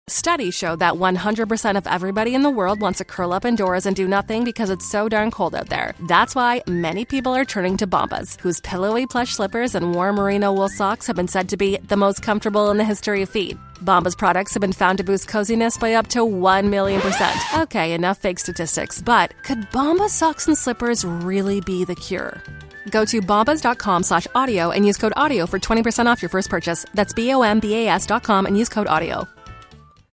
Studies show that 100% of everybody in the world wants to curl up indoors and do nothing because it's so darn cold out there. That's why many people are turning to Bombas, whose pillowy plush slippers and warm merino wool socks have been said to be the most comfortable in the history of feet. Bombas products have been found to boost coziness by up to 1,000,000%. Okay, enough fake statistics, but could Bombas socks and slippers really be the cure? Go to bombas.com/audio and use code AUDIO for 20% off your first purchase. That's BOMBAS.com and use code AUDIO.